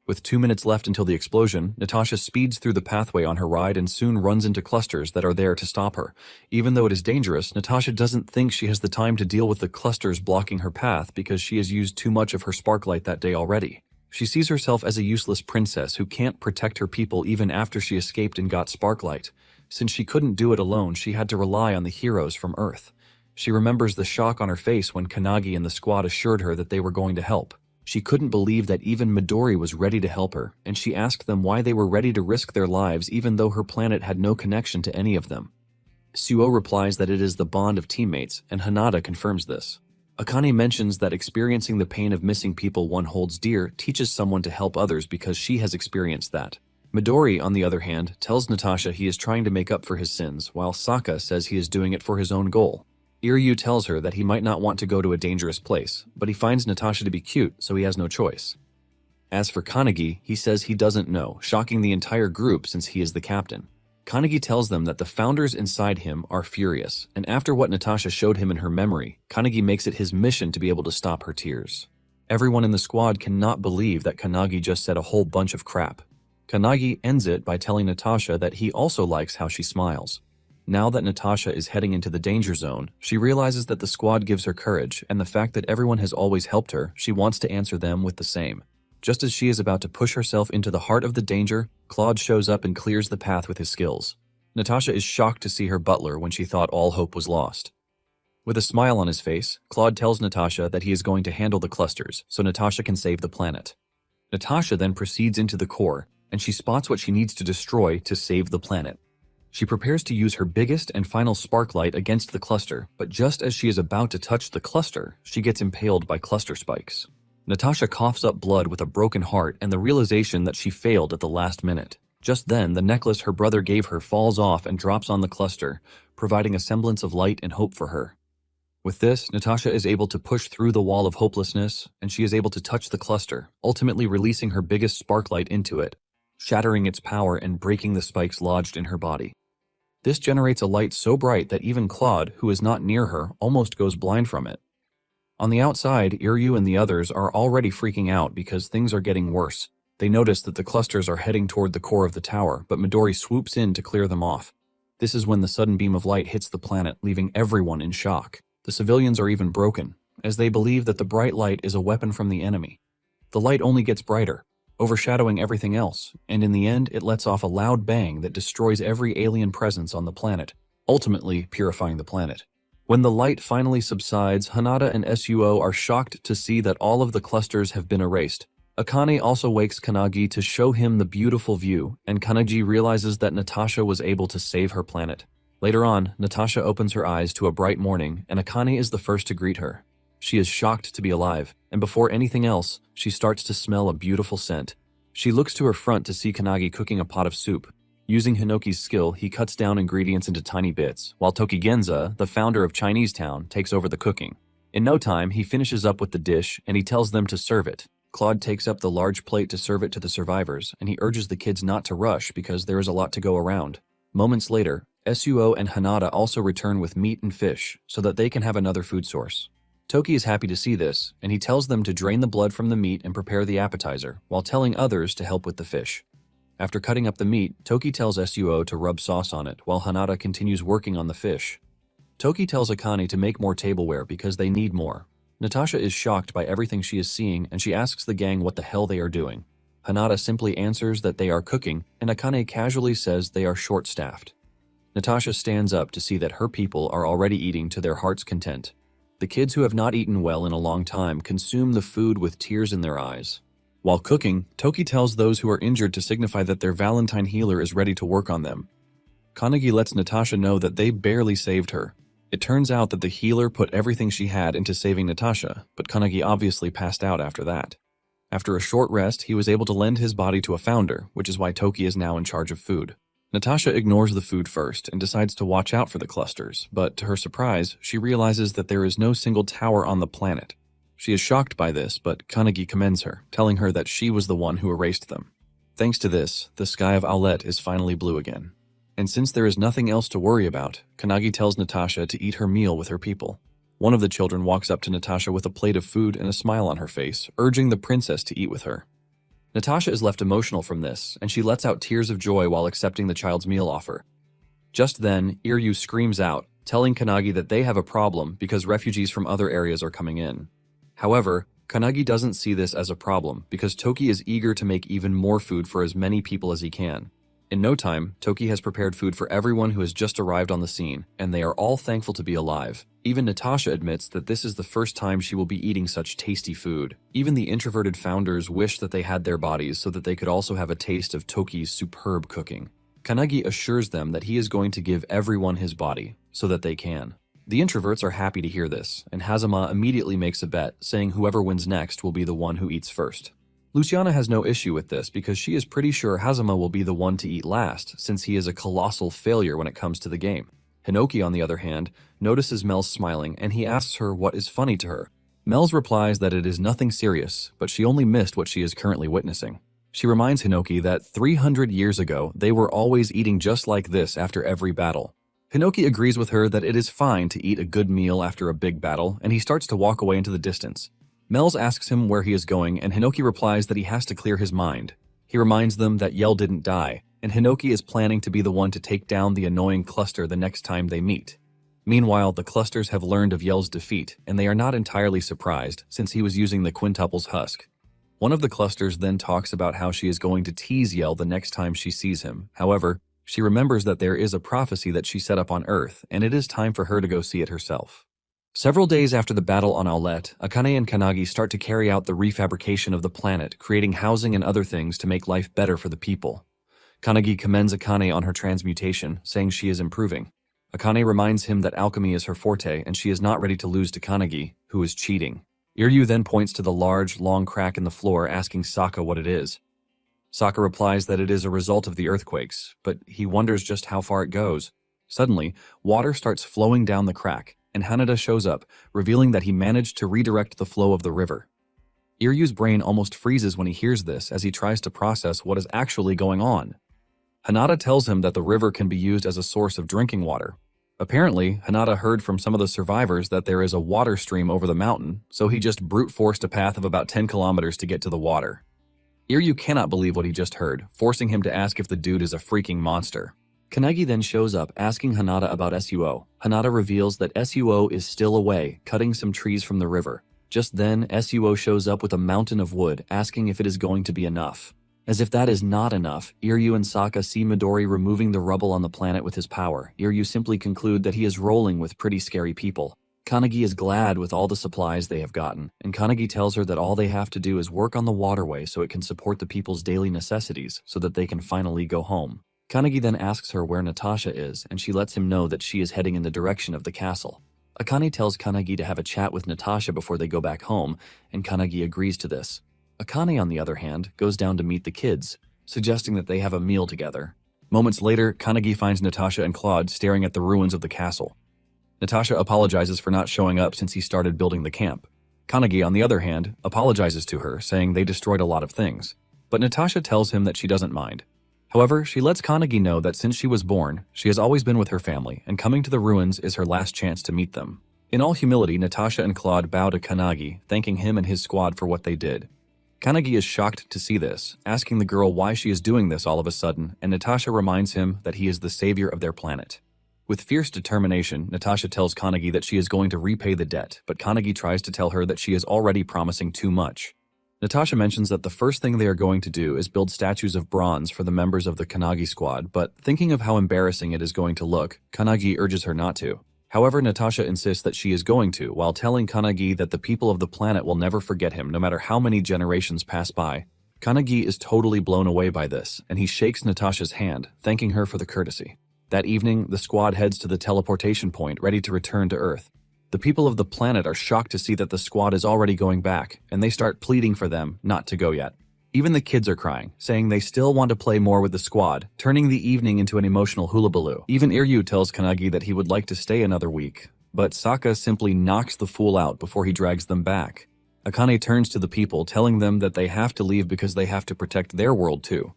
With 2 minutes left until the explosion, Natasha speeds through the pathway on her ride and soon runs into clusters that are there to stop her. Even though it is dangerous, Natasha doesn't think she has the time to deal with the clusters blocking her path because she has used too much of her sparklight that day already. She sees herself as a useless princess who can't protect her people even after she escaped and got sparklight. Since she couldn't do it alone, she had to rely on the heroes from Earth. She remembers the shock on her face when Kanagi and the squad assured her that they were going to help. She couldn't believe that even Midori was ready to help her, and she asked them why they were ready to risk their lives even though her planet had no connection to any of them. Suo replies that it is the bond of teammates, and Hanada confirms this. Akane mentions that experiencing the pain of missing people one holds dear teaches someone to help others because she has experienced that. Midori, on the other hand, tells Natasha he is trying to make up for his sins, while Sokka says he is doing it for his own goal. Iryu tells her that he might not want to go to a dangerous place, but he finds Natasha to be cute, so he has no choice. As for Kanagi, he says he doesn't know, shocking the entire group since he is the captain. Kanagi tells them that the founders inside him are furious, and after what Natasha showed him in her memory, Kanagi makes it his mission to be able to stop her tears. Everyone in the squad cannot believe that Kanagi just said a whole bunch of crap. Kanagi ends it by telling Natasha that he also likes how she smiles. Now that Natasha is heading into the danger zone, she realizes that the squad gives her courage, and the fact that everyone has always helped her, she wants to answer them with the same. Just as she is about to push herself into the heart of the danger, Claude shows up and clears the path with his skills. Natasha is shocked to see her butler when she thought all hope was lost. With a smile on his face, Claude tells Natasha that he is going to handle the clusters so Natasha can save the planet. Natasha then proceeds into the core, and she spots what she needs to destroy to save the planet. She prepares to use her biggest and final sparklight against the cluster, but just as she is about to touch the cluster, she gets impaled by cluster spikes. Natasha coughs up blood with a broken heart and the realization that she failed at the last minute. Just then, the necklace her brother gave her falls off and drops on the cluster, providing a semblance of light and hope for her. With this, Natasha is able to push through the wall of hopelessness, and she is able to touch the cluster, ultimately releasing her biggest sparklight into it, shattering its power and breaking the spikes lodged in her body. This generates a light so bright that even Claude, who is not near her, almost goes blind from it. On the outside, Iryu and the others are already freaking out because things are getting worse. They notice that the clusters are heading toward the core of the tower, but Midori swoops in to clear them off. This is when the sudden beam of light hits the planet, leaving everyone in shock. The civilians are even broken, as they believe that the bright light is a weapon from the enemy. The light only gets brighter, overshadowing everything else, and in the end it lets off a loud bang that destroys every alien presence on the planet, ultimately purifying the planet. When the light finally subsides, Hanada and Suo are shocked to see that all of the clusters have been erased. Akane also wakes Kanagi to show him the beautiful view, and Kanagi realizes that Natasha was able to save her planet. Later on, Natasha opens her eyes to a bright morning, and Akane is the first to greet her. She is shocked to be alive, and before anything else, she starts to smell a beautiful scent. She looks to her front to see Kanagi cooking a pot of soup. Using Hinoki's skill, he cuts down ingredients into tiny bits, while Tokigenza, the founder of Chinese Town, takes over the cooking. In no time, he finishes up with the dish, and he tells them to serve it. Claude takes up the large plate to serve it to the survivors, and he urges the kids not to rush because there is a lot to go around. Moments later, Suo and Hanada also return with meat and fish, so that they can have another food source. Toki is happy to see this, and he tells them to drain the blood from the meat and prepare the appetizer, while telling others to help with the fish. After cutting up the meat, Toki tells Suo to rub sauce on it, while Hanada continues working on the fish. Toki tells Akane to make more tableware because they need more. Natasha is shocked by everything she is seeing, and she asks the gang what the hell they are doing. Hanada simply answers that they are cooking, and Akane casually says they are short-staffed. Natasha stands up to see that her people are already eating to their heart's content. The kids who have not eaten well in a long time consume the food with tears in their eyes. While cooking, Toki tells those who are injured to signify that their Valentine healer is ready to work on them. Kanagi lets Natasha know that they barely saved her. It turns out that the healer put everything she had into saving Natasha, but Kanagi obviously passed out after that. After a short rest, he was able to lend his body to a founder, which is why Toki is now in charge of food. Natasha ignores the food first and decides to watch out for the clusters, but to her surprise, she realizes that there is no single tower on the planet. She is shocked by this, but Kanagi commends her, telling her that she was the one who erased them. Thanks to this, the sky of Owlet is finally blue again. And since there is nothing else to worry about, Kanagi tells Natasha to eat her meal with her people. One of the children walks up to Natasha with a plate of food and a smile on her face, urging the princess to eat with her. Natasha is left emotional from this, and she lets out tears of joy while accepting the child's meal offer. Just then, Iryu screams out, telling Kanagi that they have a problem because refugees from other areas are coming in. However, Kanagi doesn't see this as a problem because Toki is eager to make even more food for as many people as he can. In no time, Toki has prepared food for everyone who has just arrived on the scene, and they are all thankful to be alive. Even Natasha admits that this is the first time she will be eating such tasty food. Even the introverted founders wish that they had their bodies so that they could also have a taste of Toki's superb cooking. Kanagi assures them that he is going to give everyone his body, so that they can. The introverts are happy to hear this, and Hazama immediately makes a bet, saying whoever wins next will be the one who eats first. Luciana has no issue with this because she is pretty sure Hazama will be the one to eat last, since he is a colossal failure when it comes to the game. Hinoki, on the other hand, notices Mel's smiling and he asks her what is funny to her. Mel's replies that it is nothing serious, but she only missed what she is currently witnessing. She reminds Hinoki that 300 years ago, they were always eating just like this after every battle. Hinoki agrees with her that it is fine to eat a good meal after a big battle, and he starts to walk away into the distance. Mels asks him where he is going, and Hinoki replies that he has to clear his mind. He reminds them that Yell didn't die, and Hinoki is planning to be the one to take down the annoying cluster the next time they meet. Meanwhile, the clusters have learned of Yell's defeat, and they are not entirely surprised since he was using the quintuple's husk. One of the clusters then talks about how she is going to tease Yell the next time she sees him. However, she remembers that there is a prophecy that she set up on Earth, and it is time for her to go see it herself. Several days after the battle on Owlette, Akane and Kanagi start to carry out the refabrication of the planet, creating housing and other things to make life better for the people. Kanagi commends Akane on her transmutation, saying she is improving. Akane reminds him that alchemy is her forte and she is not ready to lose to Kanagi, who is cheating. Iryu then points to the large, long crack in the floor, asking Sokka what it is. Sokka replies that it is a result of the earthquakes, but he wonders just how far it goes. Suddenly, water starts flowing down the crack, and Hanada shows up, revealing that he managed to redirect the flow of the river. Iryu's brain almost freezes when he hears this as he tries to process what is actually going on. Hanada tells him that the river can be used as a source of drinking water. Apparently, Hanada heard from some of the survivors that there is a water stream over the mountain, so he just brute-forced a path of about 10 kilometers to get to the water. Iryu cannot believe what he just heard, forcing him to ask if the dude is a freaking monster. Kanagi then shows up, asking Hanada about Suo. Hanada reveals that Suo is still away, cutting some trees from the river. Just then, Suo shows up with a mountain of wood, asking if it is going to be enough. As if that is not enough, Iryu and Sokka see Midori removing the rubble on the planet with his power. Iryu simply conclude that he is rolling with pretty scary people. Kanagi is glad with all the supplies they have gotten, and Kanagi tells her that all they have to do is work on the waterway so it can support the people's daily necessities so that they can finally go home. Kanagi then asks her where Natasha is, and she lets him know that she is heading in the direction of the castle. Akane tells Kanagi to have a chat with Natasha before they go back home, and Kanagi agrees to this. Akane, on the other hand, goes down to meet the kids, suggesting that they have a meal together. Moments later, Kanagi finds Natasha and Claude staring at the ruins of the castle. Natasha apologizes for not showing up since he started building the camp. Kanagi, on the other hand, apologizes to her, saying they destroyed a lot of things. But Natasha tells him that she doesn't mind. However, she lets Kanagi know that since she was born, she has always been with her family, and coming to the ruins is her last chance to meet them. In all humility, Natasha and Claude bow to Kanagi, thanking him and his squad for what they did. Kanagi is shocked to see this, asking the girl why she is doing this all of a sudden, and Natasha reminds him that he is the savior of their planet. With fierce determination, Natasha tells Kanagi that she is going to repay the debt, but Kanagi tries to tell her that she is already promising too much. Natasha mentions that the first thing they are going to do is build statues of bronze for the members of the Kanagi squad, but thinking of how embarrassing it is going to look, Kanagi urges her not to. However, Natasha insists that she is going to, while telling Kanagi that the people of the planet will never forget him no matter how many generations pass by. Kanagi is totally blown away by this, and he shakes Natasha's hand, thanking her for the courtesy. That evening, the squad heads to the teleportation point, ready to return to Earth. The people of the planet are shocked to see that the squad is already going back, and they start pleading for them not to go yet. Even the kids are crying, saying they still want to play more with the squad, turning the evening into an emotional hullabaloo. Even Iryu tells Kanagi that he would like to stay another week, but Sokka simply knocks the fool out before he drags them back. Akane turns to the people, telling them that they have to leave because they have to protect their world too.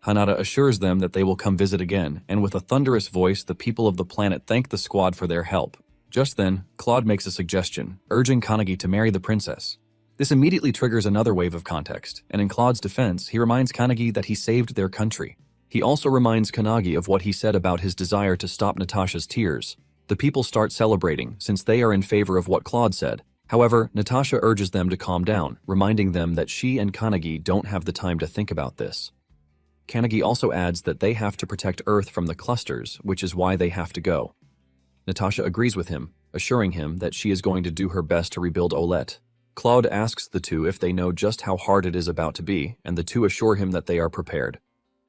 Hanada assures them that they will come visit again, and with a thunderous voice, the people of the planet thank the squad for their help. Just then, Claude makes a suggestion, urging Kanagi to marry the princess. This immediately triggers another wave of context, and in Claude's defense, he reminds Kanagi that he saved their country. He also reminds Kanagi of what he said about his desire to stop Natasha's tears. The people start celebrating, since they are in favor of what Claude said. However, Natasha urges them to calm down, reminding them that she and Kanagi don't have the time to think about this. Kanagi also adds that they have to protect Earth from the clusters, which is why they have to go. Natasha agrees with him, assuring him that she is going to do her best to rebuild Owlette. Claude asks the two if they know just how hard it is about to be, and the two assure him that they are prepared.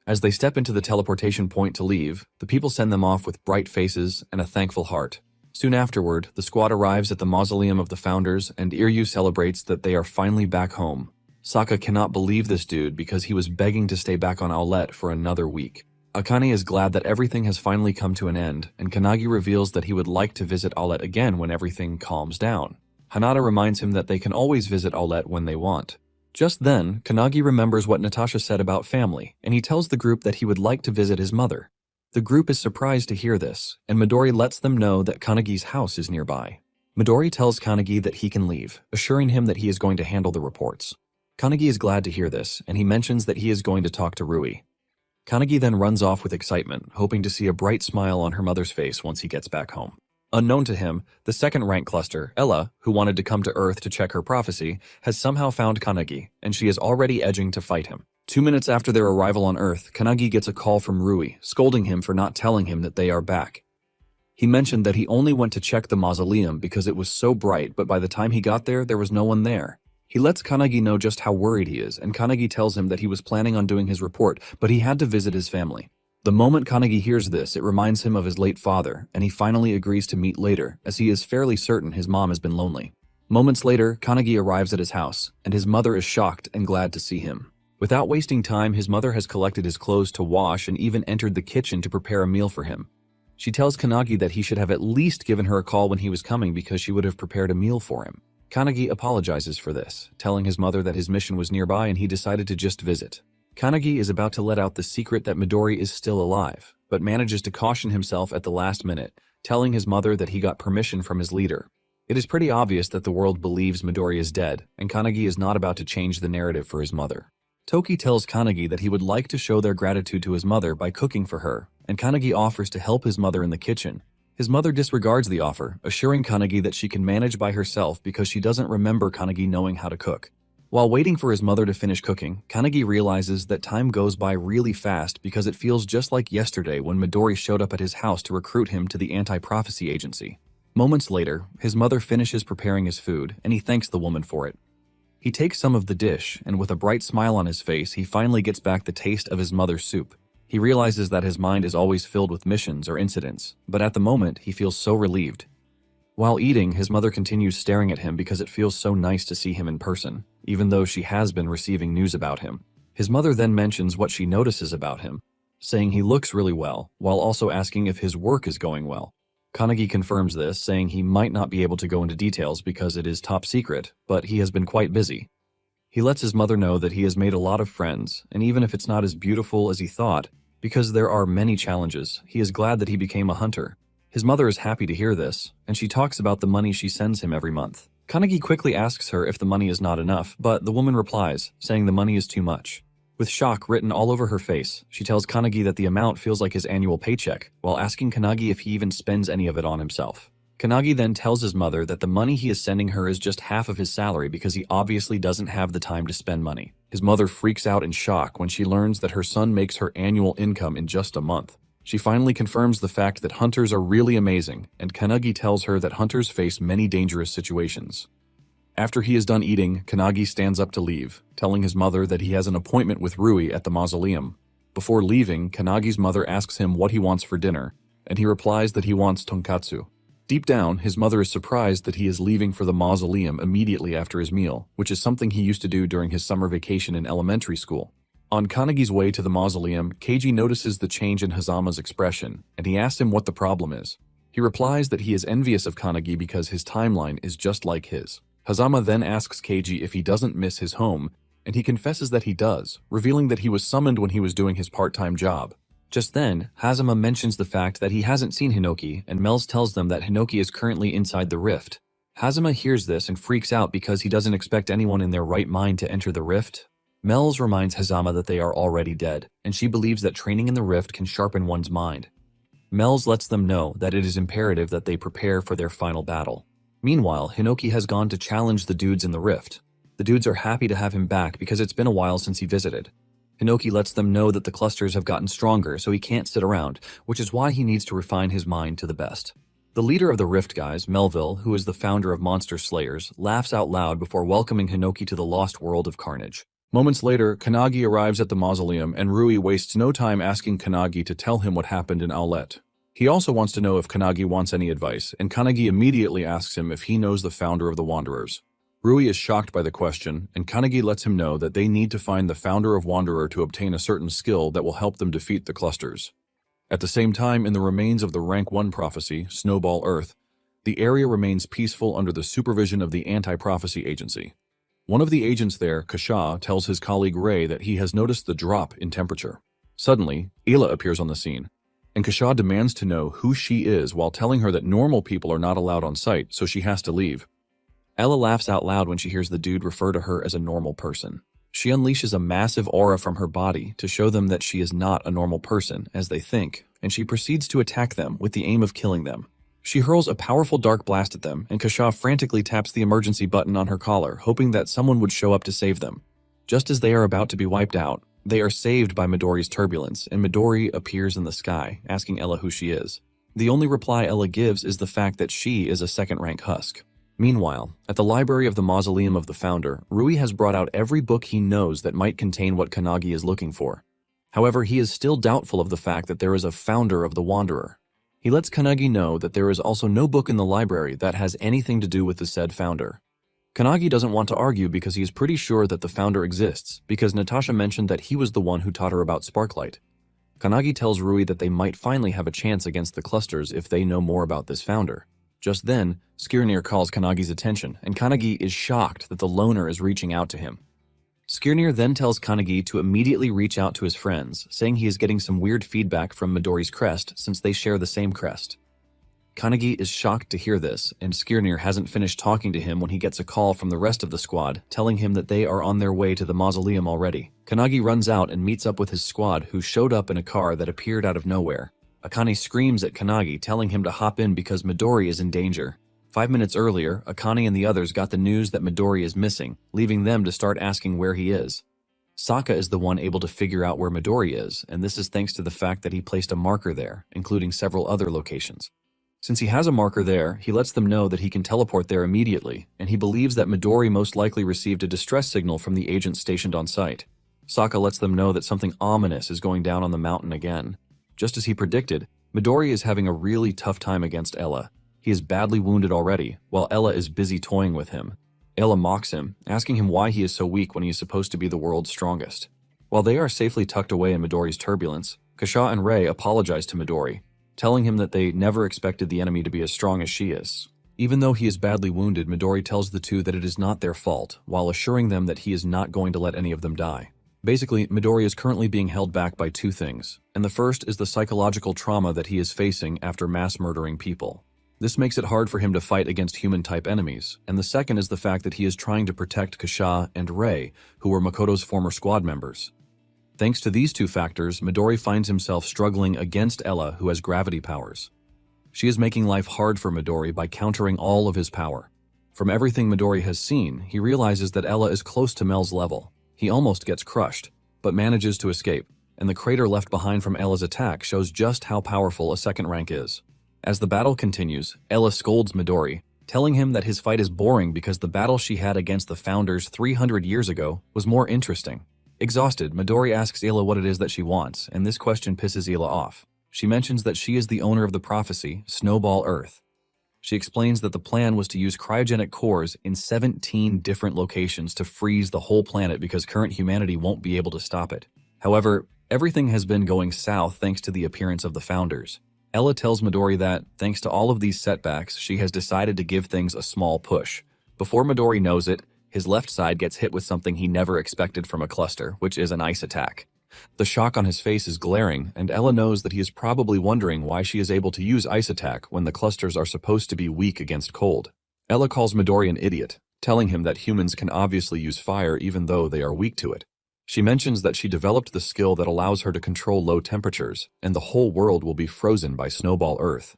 As they step into the teleportation point to leave, the people send them off with bright faces and a thankful heart. Soon afterward, the squad arrives at the mausoleum of the founders, and Iryu celebrates that they are finally back home. Sokka cannot believe this dude because he was begging to stay back on Owlette for another week. Akane is glad that everything has finally come to an end, and Kanagi reveals that he would like to visit Owlette again when everything calms down. Hanada reminds him that they can always visit Aulette when they want. Just then, Kanagi remembers what Natasha said about family, and he tells the group that he would like to visit his mother. The group is surprised to hear this, and Midori lets them know that Kanagi's house is nearby. Midori tells Kanagi that he can leave, assuring him that he is going to handle the reports. Kanagi is glad to hear this, and he mentions that he is going to talk to Rui. Kanagi then runs off with excitement, hoping to see a bright smile on her mother's face once he gets back home. Unknown to him, the second-rank cluster, Ella, who wanted to come to Earth to check her prophecy, has somehow found Kanagi, and she is already edging to fight him. 2 minutes after their arrival on Earth, Kanagi gets a call from Rui, scolding him for not telling him that they are back. He mentioned that he only went to check the mausoleum because it was so bright, but by the time he got there, there was no one there. He lets Kanagi know just how worried he is, and Kanagi tells him that he was planning on doing his report, but he had to visit his family. The moment Kanagi hears this, it reminds him of his late father, and he finally agrees to meet later, as he is fairly certain his mom has been lonely. Moments later, Kanagi arrives at his house, and his mother is shocked and glad to see him. Without wasting time, his mother has collected his clothes to wash and even entered the kitchen to prepare a meal for him. She tells Kanagi that he should have at least given her a call when he was coming because she would have prepared a meal for him. Kanagi apologizes for this, telling his mother that his mission was nearby and he decided to just visit. Kanagi is about to let out the secret that Midori is still alive, but manages to caution himself at the last minute, telling his mother that he got permission from his leader. It is pretty obvious that the world believes Midori is dead, and Kanagi is not about to change the narrative for his mother. Toki tells Kanagi that he would like to show their gratitude to his mother by cooking for her, and Kanagi offers to help his mother in the kitchen. His mother disregards the offer, assuring Kanagi that she can manage by herself because she doesn't remember Kanagi knowing how to cook. While waiting for his mother to finish cooking, Kanagi realizes that time goes by really fast because it feels just like yesterday when Midori showed up at his house to recruit him to the anti-prophecy agency. Moments later, his mother finishes preparing his food, and he thanks the woman for it. He takes some of the dish, and with a bright smile on his face, he finally gets back the taste of his mother's soup. He realizes that his mind is always filled with missions or incidents, but at the moment, he feels so relieved. While eating, his mother continues staring at him because it feels so nice to see him in person, even though she has been receiving news about him. His mother then mentions what she notices about him, saying he looks really well, while also asking if his work is going well. Kanagi confirms this, saying he might not be able to go into details because it is top secret, but he has been quite busy. He lets his mother know that he has made a lot of friends, and even if it's not as beautiful as he thought, because there are many challenges, he is glad that he became a hunter. His mother is happy to hear this, and she talks about the money she sends him every month. Kanagi quickly asks her if the money is not enough, but the woman replies, saying the money is too much. With shock written all over her face, she tells Kanagi that the amount feels like his annual paycheck, while asking Kanagi if he even spends any of it on himself. Kanagi then tells his mother that the money he is sending her is just half of his salary because he obviously doesn't have the time to spend money. His mother freaks out in shock when she learns that her son makes her annual income in just a month. She finally confirms the fact that hunters are really amazing, and Kanagi tells her that hunters face many dangerous situations. After he is done eating, Kanagi stands up to leave, telling his mother that he has an appointment with Rui at the mausoleum. Before leaving, Kanagi's mother asks him what he wants for dinner, and he replies that he wants tonkatsu. Deep down, his mother is surprised that he is leaving for the mausoleum immediately after his meal, which is something he used to do during his summer vacation in elementary school. On Kanagi's way to the mausoleum, Keiji notices the change in Hazama's expression, and he asks him what the problem is. He replies that he is envious of Kanagi because his timeline is just like his. Hazama then asks Keiji if he doesn't miss his home, and he confesses that he does, revealing that he was summoned when he was doing his part-time job. Just then, Hazama mentions the fact that he hasn't seen Hinoki, and Mel's tells them that Hinoki is currently inside the rift. Hazama hears this and freaks out because he doesn't expect anyone in their right mind to enter the rift. Mel's reminds Hazama that they are already dead, and she believes that training in the rift can sharpen one's mind. Mel's lets them know that it is imperative that they prepare for their final battle. Meanwhile, Hinoki has gone to challenge the dudes in the rift. The dudes are happy to have him back because it's been a while since he visited. Hinoki lets them know that the clusters have gotten stronger, so he can't sit around, which is why he needs to refine his mind to the best. The leader of the Rift guys, Melville, who is the founder of Monster Slayers, laughs out loud before welcoming Hinoki to the lost world of carnage. Moments later, Kanagi arrives at the mausoleum, and Rui wastes no time asking Kanagi to tell him what happened in Aulette. He also wants to know if Kanagi wants any advice, and Kanagi immediately asks him if he knows the founder of the Wanderers. Rui is shocked by the question, and Kanagi lets him know that they need to find the founder of Wanderer to obtain a certain skill that will help them defeat the clusters. At the same time, in the remains of the Rank 1 prophecy, Snowball Earth, The area remains peaceful under the supervision of the Anti-Prophecy Agency. One of the agents there, Kasha, tells his colleague Ray that he has noticed the drop in temperature. Suddenly, Ela appears on the scene, and Kasha demands to know who she is while telling her that normal people are not allowed on site, so she has to leave. Ella laughs out loud when she hears the dude refer to her as a normal person. She unleashes a massive aura from her body to show them that she is not a normal person, as they think, and she proceeds to attack them with the aim of killing them. She hurls a powerful dark blast at them, and Kasha frantically taps the emergency button on her collar, hoping that someone would show up to save them. Just as they are about to be wiped out, they are saved by Midori's turbulence, and Midori appears in the sky, asking Ella who she is. The only reply Ella gives is the fact that she is a second-rank husk. Meanwhile, at the library of the Mausoleum of the Founder, Rui has brought out every book he knows that might contain what Kanagi is looking for. However, he is still doubtful of the fact that there is a founder of the Wanderer. He lets Kanagi know that there is also no book in the library that has anything to do with the said founder. Kanagi doesn't want to argue because he is pretty sure that the founder exists, because Natasha mentioned that he was the one who taught her about Sparklight. Kanagi tells Rui that they might finally have a chance against the clusters if they know more about this founder. Just then, Skirnir calls Kanagi's attention, and Kanagi is shocked that the loner is reaching out to him. Skirnir then tells Kanagi to immediately reach out to his friends, saying he is getting some weird feedback from Midori's crest since they share the same crest. Kanagi is shocked to hear this, and Skirnir hasn't finished talking to him when he gets a call from the rest of the squad, telling him that they are on their way to the mausoleum already. Kanagi runs out and meets up with his squad, who showed up in a car that appeared out of nowhere. Akane screams at Kanagi, telling him to hop in because Midori is in danger. 5 minutes earlier, Akane and the others got the news that Midori is missing, leaving them to start asking where he is. Sokka is the one able to figure out where Midori is, and this is thanks to the fact that he placed a marker there, including several other locations. Since he has a marker there, he lets them know that he can teleport there immediately, and he believes that Midori most likely received a distress signal from the agents stationed on site. Sokka lets them know that something ominous is going down on the mountain again. Just as he predicted, Midori is having a really tough time against Ella. He is badly wounded already, while Ella is busy toying with him. Ella mocks him, asking him why he is so weak when he is supposed to be the world's strongest. While they are safely tucked away in Midori's turbulence, Kasha and Ray apologize to Midori, telling him that they never expected the enemy to be as strong as she is. Even though he is badly wounded, Midori tells the two that it is not their fault, while assuring them that he is not going to let any of them die. Basically, Midori is currently being held back by two things, and the first is the psychological trauma that he is facing after mass murdering people. This makes it hard for him to fight against human-type enemies, and the second is the fact that he is trying to protect Kasha and Ray, who were Makoto's former squad members. Thanks to these two factors, Midori finds himself struggling against Ella, who has gravity powers. She is making life hard for Midori by countering all of his power. From everything Midori has seen, he realizes that Ella is close to Mel's level. He almost gets crushed, but manages to escape, and the crater left behind from Ella's attack shows just how powerful a second rank is. As the battle continues, Ella scolds Midori, telling him that his fight is boring because the battle she had against the Founders 300 years ago was more interesting. Exhausted, Midori asks Ella what it is that she wants, and this question pisses Ella off. She mentions that she is the owner of the prophecy, Snowball Earth. She explains that the plan was to use cryogenic cores in 17 different locations to freeze the whole planet because current humanity won't be able to stop it. However, everything has been going south thanks to the appearance of the Founders. Ella tells Midori that, thanks to all of these setbacks, she has decided to give things a small push. Before Midori knows it, his left side gets hit with something he never expected from a cluster, which is an ice attack. The shock on his face is glaring, and Ella knows that he is probably wondering why she is able to use ice attack when the clusters are supposed to be weak against cold. Ella calls Midori an idiot, telling him that humans can obviously use fire even though they are weak to it. She mentions that she developed the skill that allows her to control low temperatures, and the whole world will be frozen by Snowball Earth.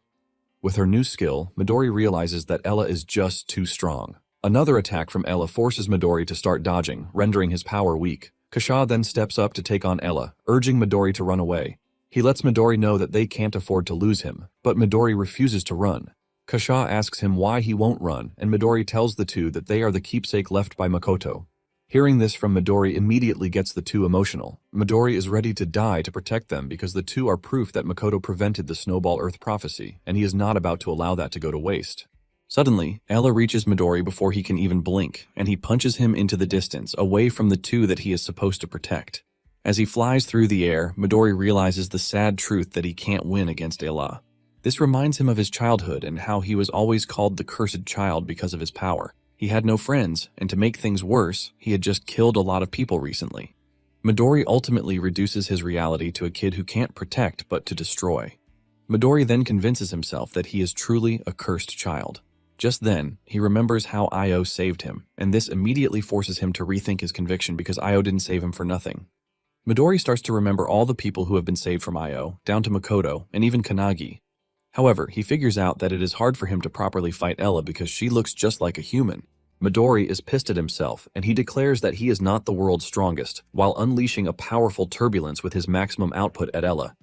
With her new skill, Midori realizes that Ella is just too strong. Another attack from Ella forces Midori to start dodging, rendering his power weak. Kasha then steps up to take on Ella, urging Midori to run away. He lets Midori know that they can't afford to lose him, but Midori refuses to run. Kasha asks him why he won't run, and Midori tells the two that they are the keepsake left by Makoto. Hearing this from Midori immediately gets the two emotional. Midori is ready to die to protect them because the two are proof that Makoto prevented the Snowball Earth prophecy, and he is not about to allow that to go to waste. Suddenly, Ella reaches Midori before he can even blink, and he punches him into the distance, away from the two that he is supposed to protect. As he flies through the air, Midori realizes the sad truth that he can't win against Ella. This reminds him of his childhood and how he was always called the cursed child because of his power. He had no friends, and to make things worse, he had just killed a lot of people recently. Midori ultimately reduces his reality to a kid who can't protect but to destroy. Midori then convinces himself that he is truly a cursed child. Just then, he remembers how Io saved him, and this immediately forces him to rethink his conviction because Io didn't save him for nothing. Midori starts to remember all the people who have been saved from Io, down to Makoto, and even Kanagi. However, he figures out that it is hard for him to properly fight Ella because she looks just like a human. Midori is pissed at himself, and he declares that he is not the world's strongest, while unleashing a powerful turbulence with his maximum output at Ella.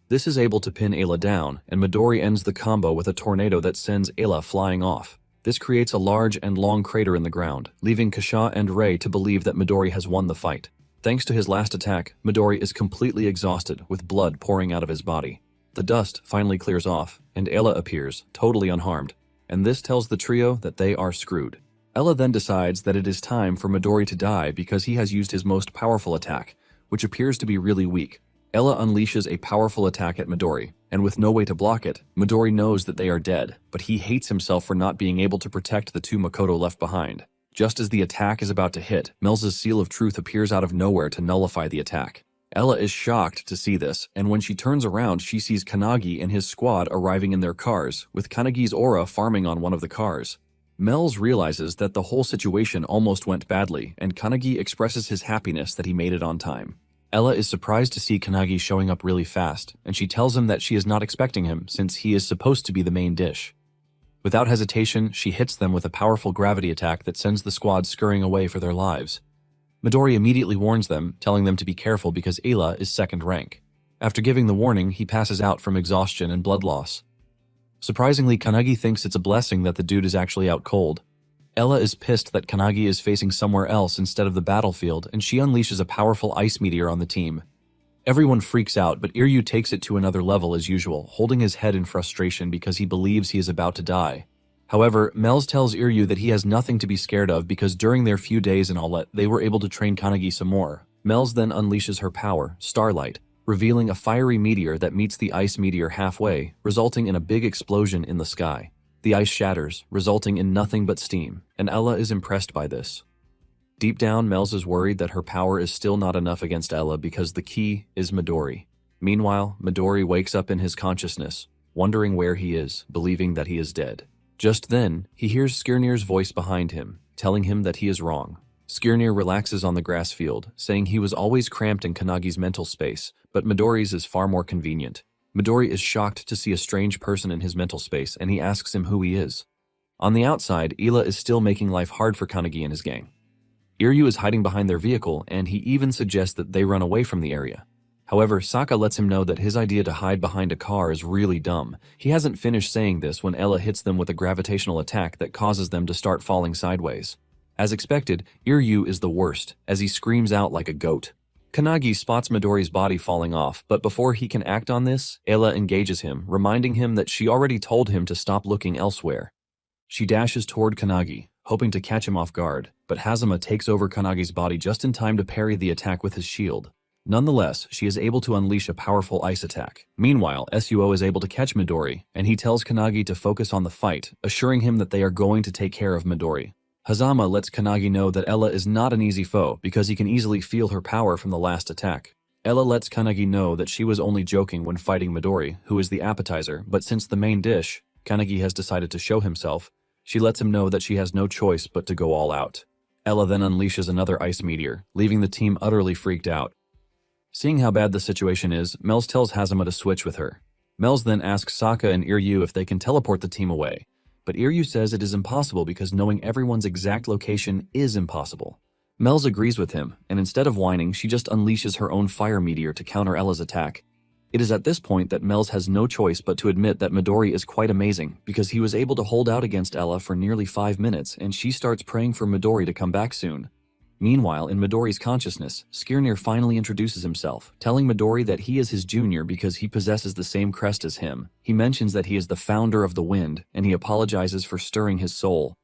This is able to pin Ayla down, and Midori ends the combo with a tornado that sends Ayla flying off. This creates a large and long crater in the ground, leaving Kasha and Rei to believe that Midori has won the fight. Thanks to his last attack, Midori is completely exhausted, with blood pouring out of his body. The dust finally clears off, and Ayla appears, totally unharmed, and this tells the trio that they are screwed. Ella then decides that it is time for Midori to die because he has used his most powerful attack, which appears to be really weak. Ella unleashes a powerful attack at Midori, and with no way to block it, Midori knows that they are dead, but he hates himself for not being able to protect the two Makoto left behind. Just as the attack is about to hit, Mills' Seal of Truth appears out of nowhere to nullify the attack. Ella is shocked to see this, and when she turns around, she sees Kanagi and his squad arriving in their cars, with Kanagi's aura farming on one of the cars. Mel's realizes that the whole situation almost went badly, and Kanagi expresses his happiness that he made it on time. Ella is surprised to see Kanagi showing up really fast, and she tells him that she is not expecting him since he is supposed to be the main dish. Without hesitation, she hits them with a powerful gravity attack that sends the squad scurrying away for their lives. Midori immediately warns them, telling them to be careful because Ayla is second rank. After giving the warning, he passes out from exhaustion and blood loss. Surprisingly, Kanagi thinks it's a blessing that the dude is actually out cold. Ella is pissed that Kanagi is facing somewhere else instead of the battlefield, and she unleashes a powerful ice meteor on the team. Everyone freaks out, but Iryu takes it to another level as usual, holding his head in frustration because he believes he is about to die. However, Mel's tells Iryu that he has nothing to be scared of because during their few days in Aulet, they were able to train Kanagi some more. Mel's then unleashes her power, Starlight, revealing a fiery meteor that meets the ice meteor halfway, resulting in a big explosion in the sky. The ice shatters, resulting in nothing but steam, and Ella is impressed by this. Deep down, Mel's is worried that her power is still not enough against Ella because the key is Midori. Meanwhile, Midori wakes up in his consciousness, wondering where he is, believing that he is dead. Just then, he hears Skirnir's voice behind him, telling him that he is wrong. Skirnir relaxes on the grass field, saying he was always cramped in Kanagi's mental space, but Midori's is far more convenient. Midori is shocked to see a strange person in his mental space, and he asks him who he is. On the outside, Ila is still making life hard for Kanagi and his gang. Iryu is hiding behind their vehicle, and he even suggests that they run away from the area. However, Saka lets him know that his idea to hide behind a car is really dumb. He hasn't finished saying this when Ella hits them with a gravitational attack that causes them to start falling sideways. As expected, Iryu is the worst, as he screams out like a goat. Kanagi spots Midori's body falling off, but before he can act on this, Ella engages him, reminding him that she already told him to stop looking elsewhere. She dashes toward Kanagi, hoping to catch him off guard, but Hazama takes over Kanagi's body just in time to parry the attack with his shield. Nonetheless, she is able to unleash a powerful ice attack. Meanwhile, Suo is able to catch Midori, and he tells Kanagi to focus on the fight, assuring him that they are going to take care of Midori. Hazama lets Kanagi know that Ella is not an easy foe because he can easily feel her power from the last attack. Ella lets Kanagi know that she was only joking when fighting Midori, who is the appetizer, but since the main dish, Kanagi has decided to show himself, she lets him know that she has no choice but to go all out. Ella then unleashes another ice meteor, leaving the team utterly freaked out. Seeing how bad the situation is, Mels tells Hazama to switch with her. Mels then asks Saka and Iryu if they can teleport the team away, but Iryu says it is impossible because knowing everyone's exact location is impossible. Mels agrees with him, and instead of whining, she just unleashes her own fire meteor to counter Ella's attack. It is at this point that Mels has no choice but to admit that Midori is quite amazing because he was able to hold out against Ella for nearly 5 minutes, and she starts praying for Midori to come back soon. Meanwhile, in Midori's consciousness, Skirnir finally introduces himself, telling Midori that he is his junior because he possesses the same crest as him. He mentions that he is the founder of the wind, and he apologizes for stirring his soul.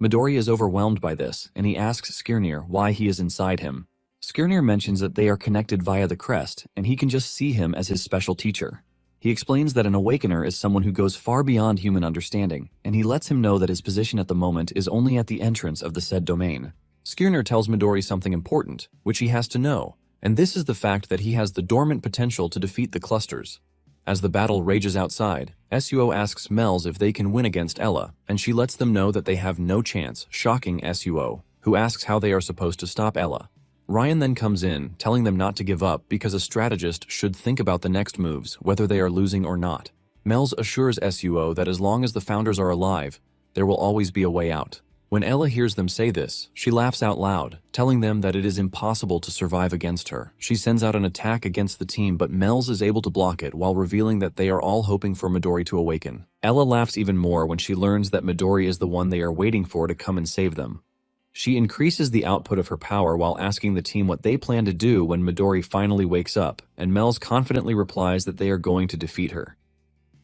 Midori is overwhelmed by this, and he asks Skirnir why he is inside him. Skirnir mentions that they are connected via the crest, and he can just see him as his special teacher. He explains that an awakener is someone who goes far beyond human understanding, and he lets him know that his position at the moment is only at the entrance of the said domain. Skirnir tells Midori something important, which he has to know, and this is the fact that he has the dormant potential to defeat the clusters. As the battle rages outside, Suo asks Mels if they can win against Ella, and she lets them know that they have no chance, shocking Suo, who asks how they are supposed to stop Ella. Ryan then comes in, telling them not to give up because a strategist should think about the next moves, whether they are losing or not. Mels assures Suo that as long as the founders are alive, there will always be a way out. When Ella hears them say this, she laughs out loud, telling them that it is impossible to survive against her. She sends out an attack against the team, but Mels is able to block it while revealing that they are all hoping for Midori to awaken. Ella laughs even more when she learns that Midori is the one they are waiting for to come and save them. She increases the output of her power while asking the team what they plan to do when Midori finally wakes up, and Mels confidently replies that they are going to defeat her.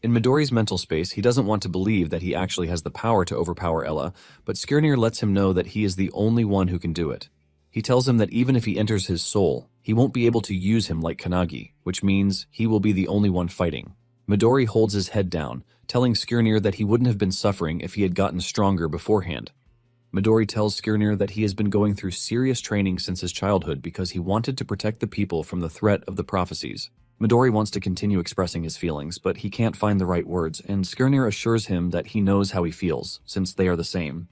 In Midori's mental space, he doesn't want to believe that he actually has the power to overpower Ella, but Skirnir lets him know that he is the only one who can do it. He tells him that even if he enters his soul, he won't be able to use him like Kanagi, which means he will be the only one fighting. Midori holds his head down, telling Skirnir that he wouldn't have been suffering if he had gotten stronger beforehand. Midori tells Skirnir that he has been going through serious training since his childhood because he wanted to protect the people from the threat of the prophecies. Midori wants to continue expressing his feelings, but he can't find the right words, and Skirnir assures him that he knows how he feels, since they are the same.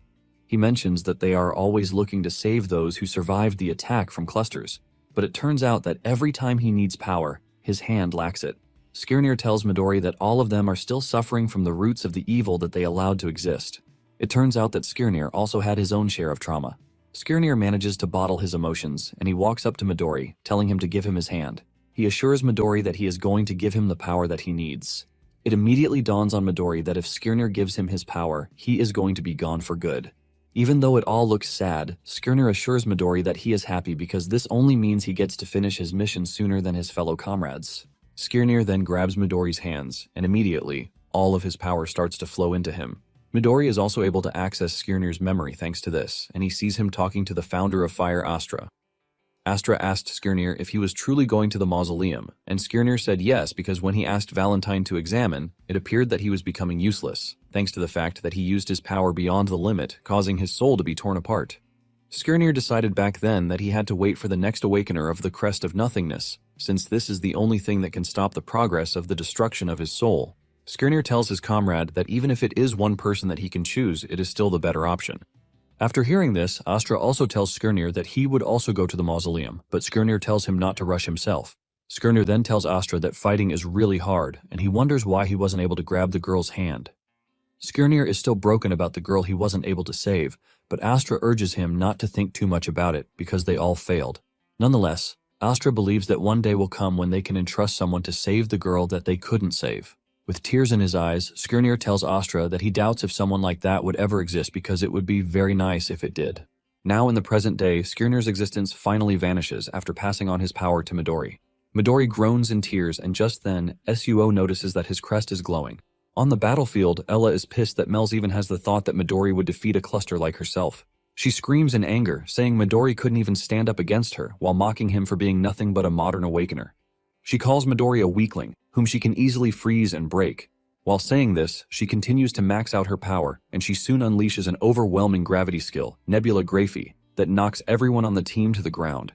He mentions that they are always looking to save those who survived the attack from clusters, but it turns out that every time he needs power, his hand lacks it. Skirnir tells Midori that all of them are still suffering from the roots of the evil that they allowed to exist. It turns out that Skirnir also had his own share of trauma. Skirnir manages to bottle his emotions, and he walks up to Midori, telling him to give him his hand. He assures Midori that he is going to give him the power that he needs. It immediately dawns on Midori that if Skirnir gives him his power, he is going to be gone for good. Even though it all looks sad, Skirnir assures Midori that he is happy because this only means he gets to finish his mission sooner than his fellow comrades. Skirnir then grabs Midori's hands, and immediately, all of his power starts to flow into him. Midori is also able to access Skirnir's memory thanks to this, and he sees him talking to the founder of Fire, Astra. Astra asked Skirnir if he was truly going to the mausoleum, and Skirnir said yes because when he asked Valentine to examine, it appeared that he was becoming useless, thanks to the fact that he used his power beyond the limit, causing his soul to be torn apart. Skirnir decided back then that he had to wait for the next awakener of the Crest of Nothingness, since this is the only thing that can stop the progress of the destruction of his soul. Skirnir tells his comrade that even if it is one person that he can choose, it is still the better option. After hearing this, Astra also tells Skirnir that he would also go to the mausoleum, but Skirnir tells him not to rush himself. Skirnir then tells Astra that fighting is really hard, and he wonders why he wasn't able to grab the girl's hand. Skirnir is still broken about the girl he wasn't able to save, but Astra urges him not to think too much about it because they all failed. Nonetheless, Astra believes that one day will come when they can entrust someone to save the girl that they couldn't save. With tears in his eyes, Skirnir tells Astra that he doubts if someone like that would ever exist because it would be very nice if it did. Now in the present day, Skirnir's existence finally vanishes after passing on his power to Midori. Midori groans in tears, and just then, Suo notices that his crest is glowing. On the battlefield, Ella is pissed that Mels even has the thought that Midori would defeat a cluster like herself. She screams in anger, saying Midori couldn't even stand up against her, while mocking him for being nothing but a modern awakener. She calls Midori a weakling, whom she can easily freeze and break. While saying this, she continues to max out her power, and she soon unleashes an overwhelming gravity skill, Nebula Graphy, that knocks everyone on the team to the ground.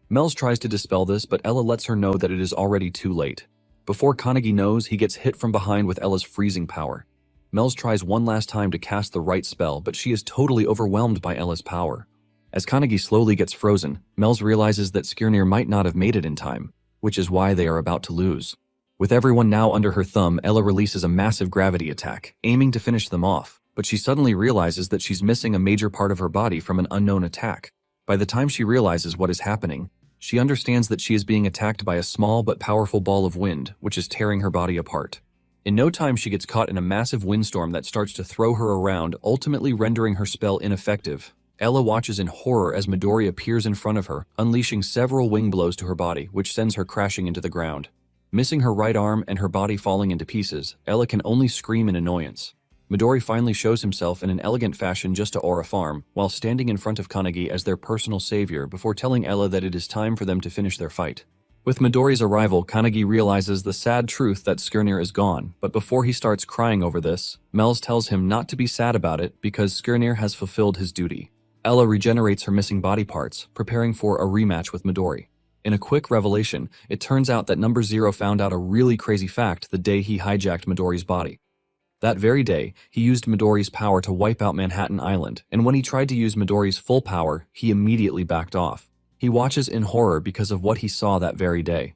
Mels tries to dispel this, but Ella lets her know that it is already too late. Before Kanagi knows, he gets hit from behind with Ella's freezing power. Mels tries one last time to cast the right spell, but she is totally overwhelmed by Ella's power. As Kanagi slowly gets frozen, Mels realizes that Skirnir might not have made it in time, which is why they are about to lose. With everyone now under her thumb, Ella releases a massive gravity attack, aiming to finish them off, but she suddenly realizes that she's missing a major part of her body from an unknown attack. By the time she realizes what is happening, she understands that she is being attacked by a small but powerful ball of wind, which is tearing her body apart. In no time, she gets caught in a massive windstorm that starts to throw her around, ultimately rendering her spell ineffective. Ella watches in horror as Midori appears in front of her, unleashing several wing blows to her body, which sends her crashing into the ground. Missing her right arm and her body falling into pieces, Ella can only scream in annoyance. Midori finally shows himself in an elegant fashion just to aura farm, while standing in front of Kanagi as their personal savior before telling Ella that it is time for them to finish their fight. With Midori's arrival, Kanagi realizes the sad truth that Skirnir is gone, but before he starts crying over this, Mel's tells him not to be sad about it because Skirnir has fulfilled his duty. Ella regenerates her missing body parts, preparing for a rematch with Midori. In a quick revelation, it turns out that Number Zero found out a really crazy fact the day he hijacked Midori's body. That very day, he used Midori's power to wipe out Manhattan Island, and when he tried to use Midori's full power, he immediately backed off. He watches in horror because of what he saw that very day.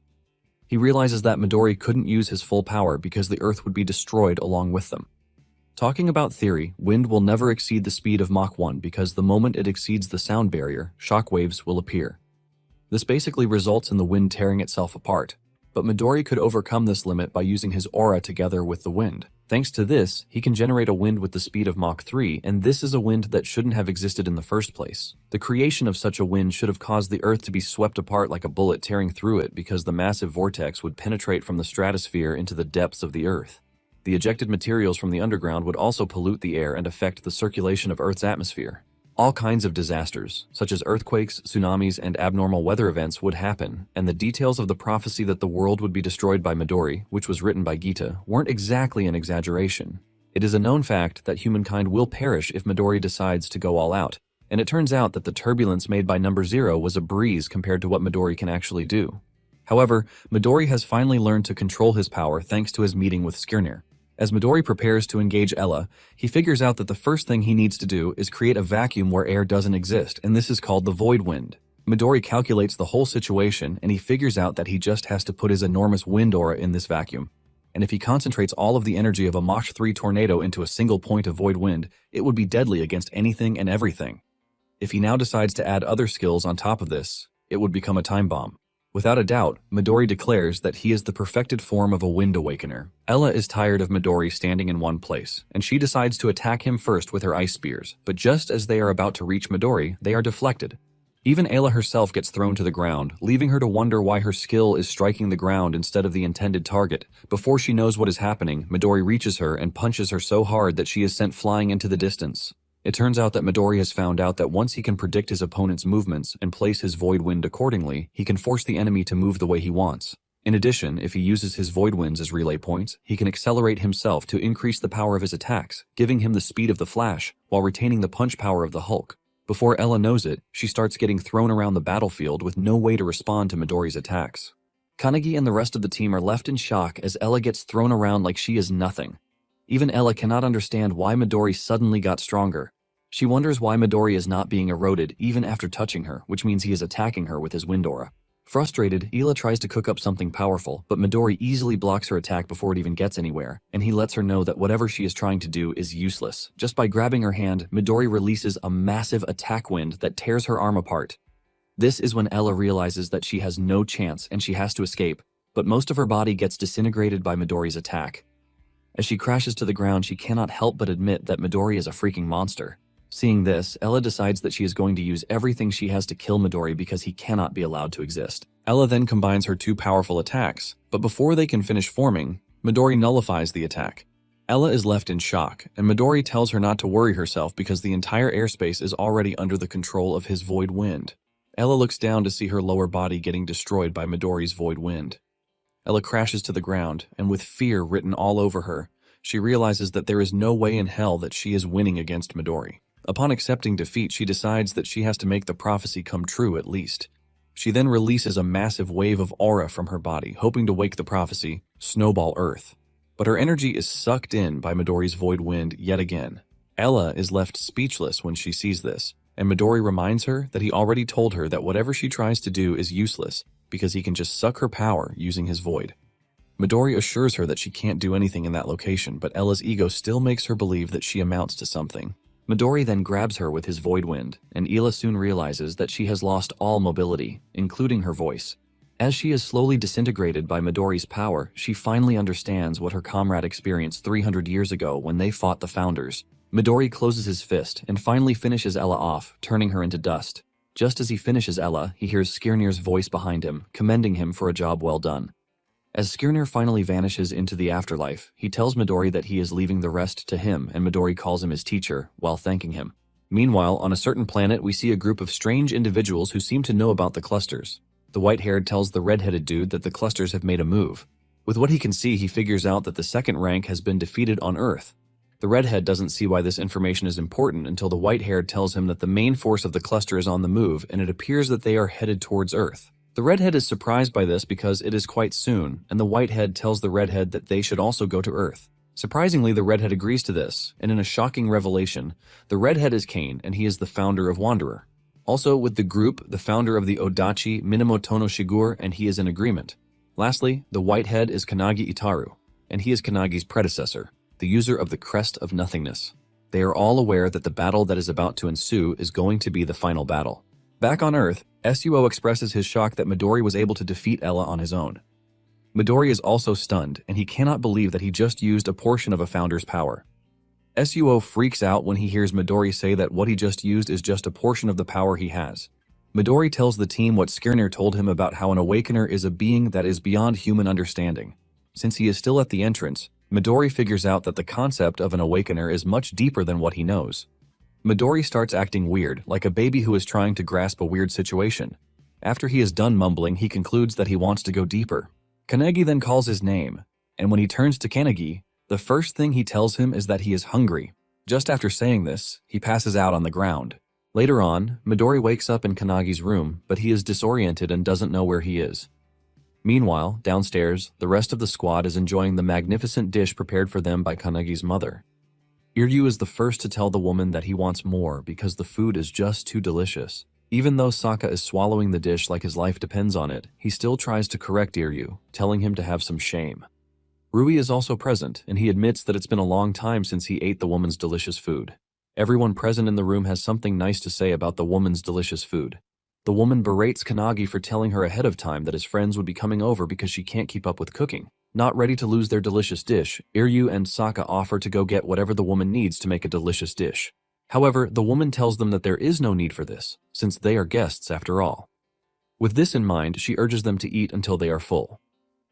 He realizes that Midori couldn't use his full power because the Earth would be destroyed along with them. Talking about theory, wind will never exceed the speed of Mach 1 because the moment it exceeds the sound barrier, shockwaves will appear. This basically results in the wind tearing itself apart, but Midori could overcome this limit by using his aura together with the wind. Thanks to this, he can generate a wind with the speed of Mach 3, and this is a wind that shouldn't have existed in the first place. The creation of such a wind should have caused the Earth to be swept apart like a bullet tearing through it because the massive vortex would penetrate from the stratosphere into the depths of the Earth. The ejected materials from the underground would also pollute the air and affect the circulation of Earth's atmosphere. All kinds of disasters, such as earthquakes, tsunamis, and abnormal weather events would happen, and the details of the prophecy that the world would be destroyed by Midori, which was written by Gita, weren't exactly an exaggeration. It is a known fact that humankind will perish if Midori decides to go all out, and it turns out that the turbulence made by Number Zero was a breeze compared to what Midori can actually do. However, Midori has finally learned to control his power thanks to his meeting with Skirnir. As Midori prepares to engage Ella, he figures out that the first thing he needs to do is create a vacuum where air doesn't exist, and this is called the void wind. Midori calculates the whole situation, and he figures out that he just has to put his enormous wind aura in this vacuum. And if he concentrates all of the energy of a Mach 3 tornado into a single point of void wind, it would be deadly against anything and everything. If he now decides to add other skills on top of this, it would become a time bomb. Without a doubt, Midori declares that he is the perfected form of a wind awakener. Ella is tired of Midori standing in one place, and she decides to attack him first with her ice spears, but just as they are about to reach Midori, they are deflected. Even Ayla herself gets thrown to the ground, leaving her to wonder why her skill is striking the ground instead of the intended target. Before she knows what is happening, Midori reaches her and punches her so hard that she is sent flying into the distance. It turns out that Midori has found out that once he can predict his opponent's movements and place his void wind accordingly, he can force the enemy to move the way he wants. In addition, if he uses his void winds as relay points, he can accelerate himself to increase the power of his attacks, giving him the speed of the Flash, while retaining the punch power of the Hulk. Before Ella knows it, she starts getting thrown around the battlefield with no way to respond to Midori's attacks. Kanagi and the rest of the team are left in shock as Ella gets thrown around like she is nothing. Even Ella cannot understand why Midori suddenly got stronger. She wonders why Midori is not being eroded even after touching her, which means he is attacking her with his wind aura. Frustrated, Ella tries to cook up something powerful, but Midori easily blocks her attack before it even gets anywhere, and he lets her know that whatever she is trying to do is useless. Just by grabbing her hand, Midori releases a massive attack wind that tears her arm apart. This is when Ella realizes that she has no chance and she has to escape, but most of her body gets disintegrated by Midori's attack. As she crashes to the ground, she cannot help but admit that Midori is a freaking monster. Seeing this, Ella decides that she is going to use everything she has to kill Midori because he cannot be allowed to exist. Ella then combines her two powerful attacks, but before they can finish forming, Midori nullifies the attack. Ella is left in shock, and Midori tells her not to worry herself because the entire airspace is already under the control of his void wind. Ella looks down to see her lower body getting destroyed by Midori's void wind. Ella crashes to the ground, and with fear written all over her, she realizes that there is no way in hell that she is winning against Midori. Upon accepting defeat, she decides that she has to make the prophecy come true at least. She then releases a massive wave of aura from her body, hoping to wake the prophecy, Snowball Earth. But her energy is sucked in by Midori's void wind yet again. Ella is left speechless when she sees this, and Midori reminds her that he already told her that whatever she tries to do is useless, because he can just suck her power using his void. Midori assures her that she can't do anything in that location, but Ella's ego still makes her believe that she amounts to something. Midori then grabs her with his void wind, and Ella soon realizes that she has lost all mobility, including her voice. As she is slowly disintegrated by Midori's power, she finally understands what her comrade experienced 300 years ago when they fought the Founders. Midori closes his fist and finally finishes Ella off, turning her into dust. Just as he finishes Ella, he hears Skirnir's voice behind him, commending him for a job well done. As Skirnir finally vanishes into the afterlife, he tells Midori that he is leaving the rest to him, and Midori calls him his teacher, while thanking him. Meanwhile, on a certain planet, we see a group of strange individuals who seem to know about the clusters. The white-haired tells the red-headed dude that the clusters have made a move. With what he can see, he figures out that the second rank has been defeated on Earth. The redhead doesn't see why this information is important until the white-haired tells him that the main force of the cluster is on the move and it appears that they are headed towards Earth. The redhead is surprised by this because it is quite soon, and the whitehead tells the redhead that they should also go to Earth. Surprisingly, the redhead agrees to this, and in a shocking revelation, the redhead is Kane and he is the founder of Wanderer. Also with the group, the founder of the Odachi, Minamoto no Shigur, and he is in agreement. Lastly, the whitehead is Kanagi Itaru, and he is Kanagi's predecessor, the user of the Crest of Nothingness. They are all aware that the battle that is about to ensue is going to be the final battle. Back on Earth, Suo expresses his shock that Midori was able to defeat Ella on his own. Midori is also stunned, and he cannot believe that he just used a portion of a founder's power. Suo freaks out when he hears Midori say that what he just used is just a portion of the power he has. Midori tells the team what Skirnir told him about how an awakener is a being that is beyond human understanding. Since he is still at the entrance, Midori figures out that the concept of an awakener is much deeper than what he knows. Midori starts acting weird, like a baby who is trying to grasp a weird situation. After he is done mumbling, he concludes that he wants to go deeper. Kanagi then calls his name, and when he turns to Kanagi, the first thing he tells him is that he is hungry. Just after saying this, he passes out on the ground. Later on, Midori wakes up in Kanagi's room, but he is disoriented and doesn't know where he is. Meanwhile, downstairs, the rest of the squad is enjoying the magnificent dish prepared for them by Kanagi's mother. Iryu is the first to tell the woman that he wants more because the food is just too delicious. Even though Saka is swallowing the dish like his life depends on it, he still tries to correct Iryu, telling him to have some shame. Rui is also present, and he admits that it's been a long time since he ate the woman's delicious food. Everyone present in the room has something nice to say about the woman's delicious food. The woman berates Kanagi for telling her ahead of time that his friends would be coming over because she can't keep up with cooking. Not ready to lose their delicious dish, Iryu and Saka offer to go get whatever the woman needs to make a delicious dish. However, the woman tells them that there is no need for this, since they are guests after all. With this in mind, she urges them to eat until they are full.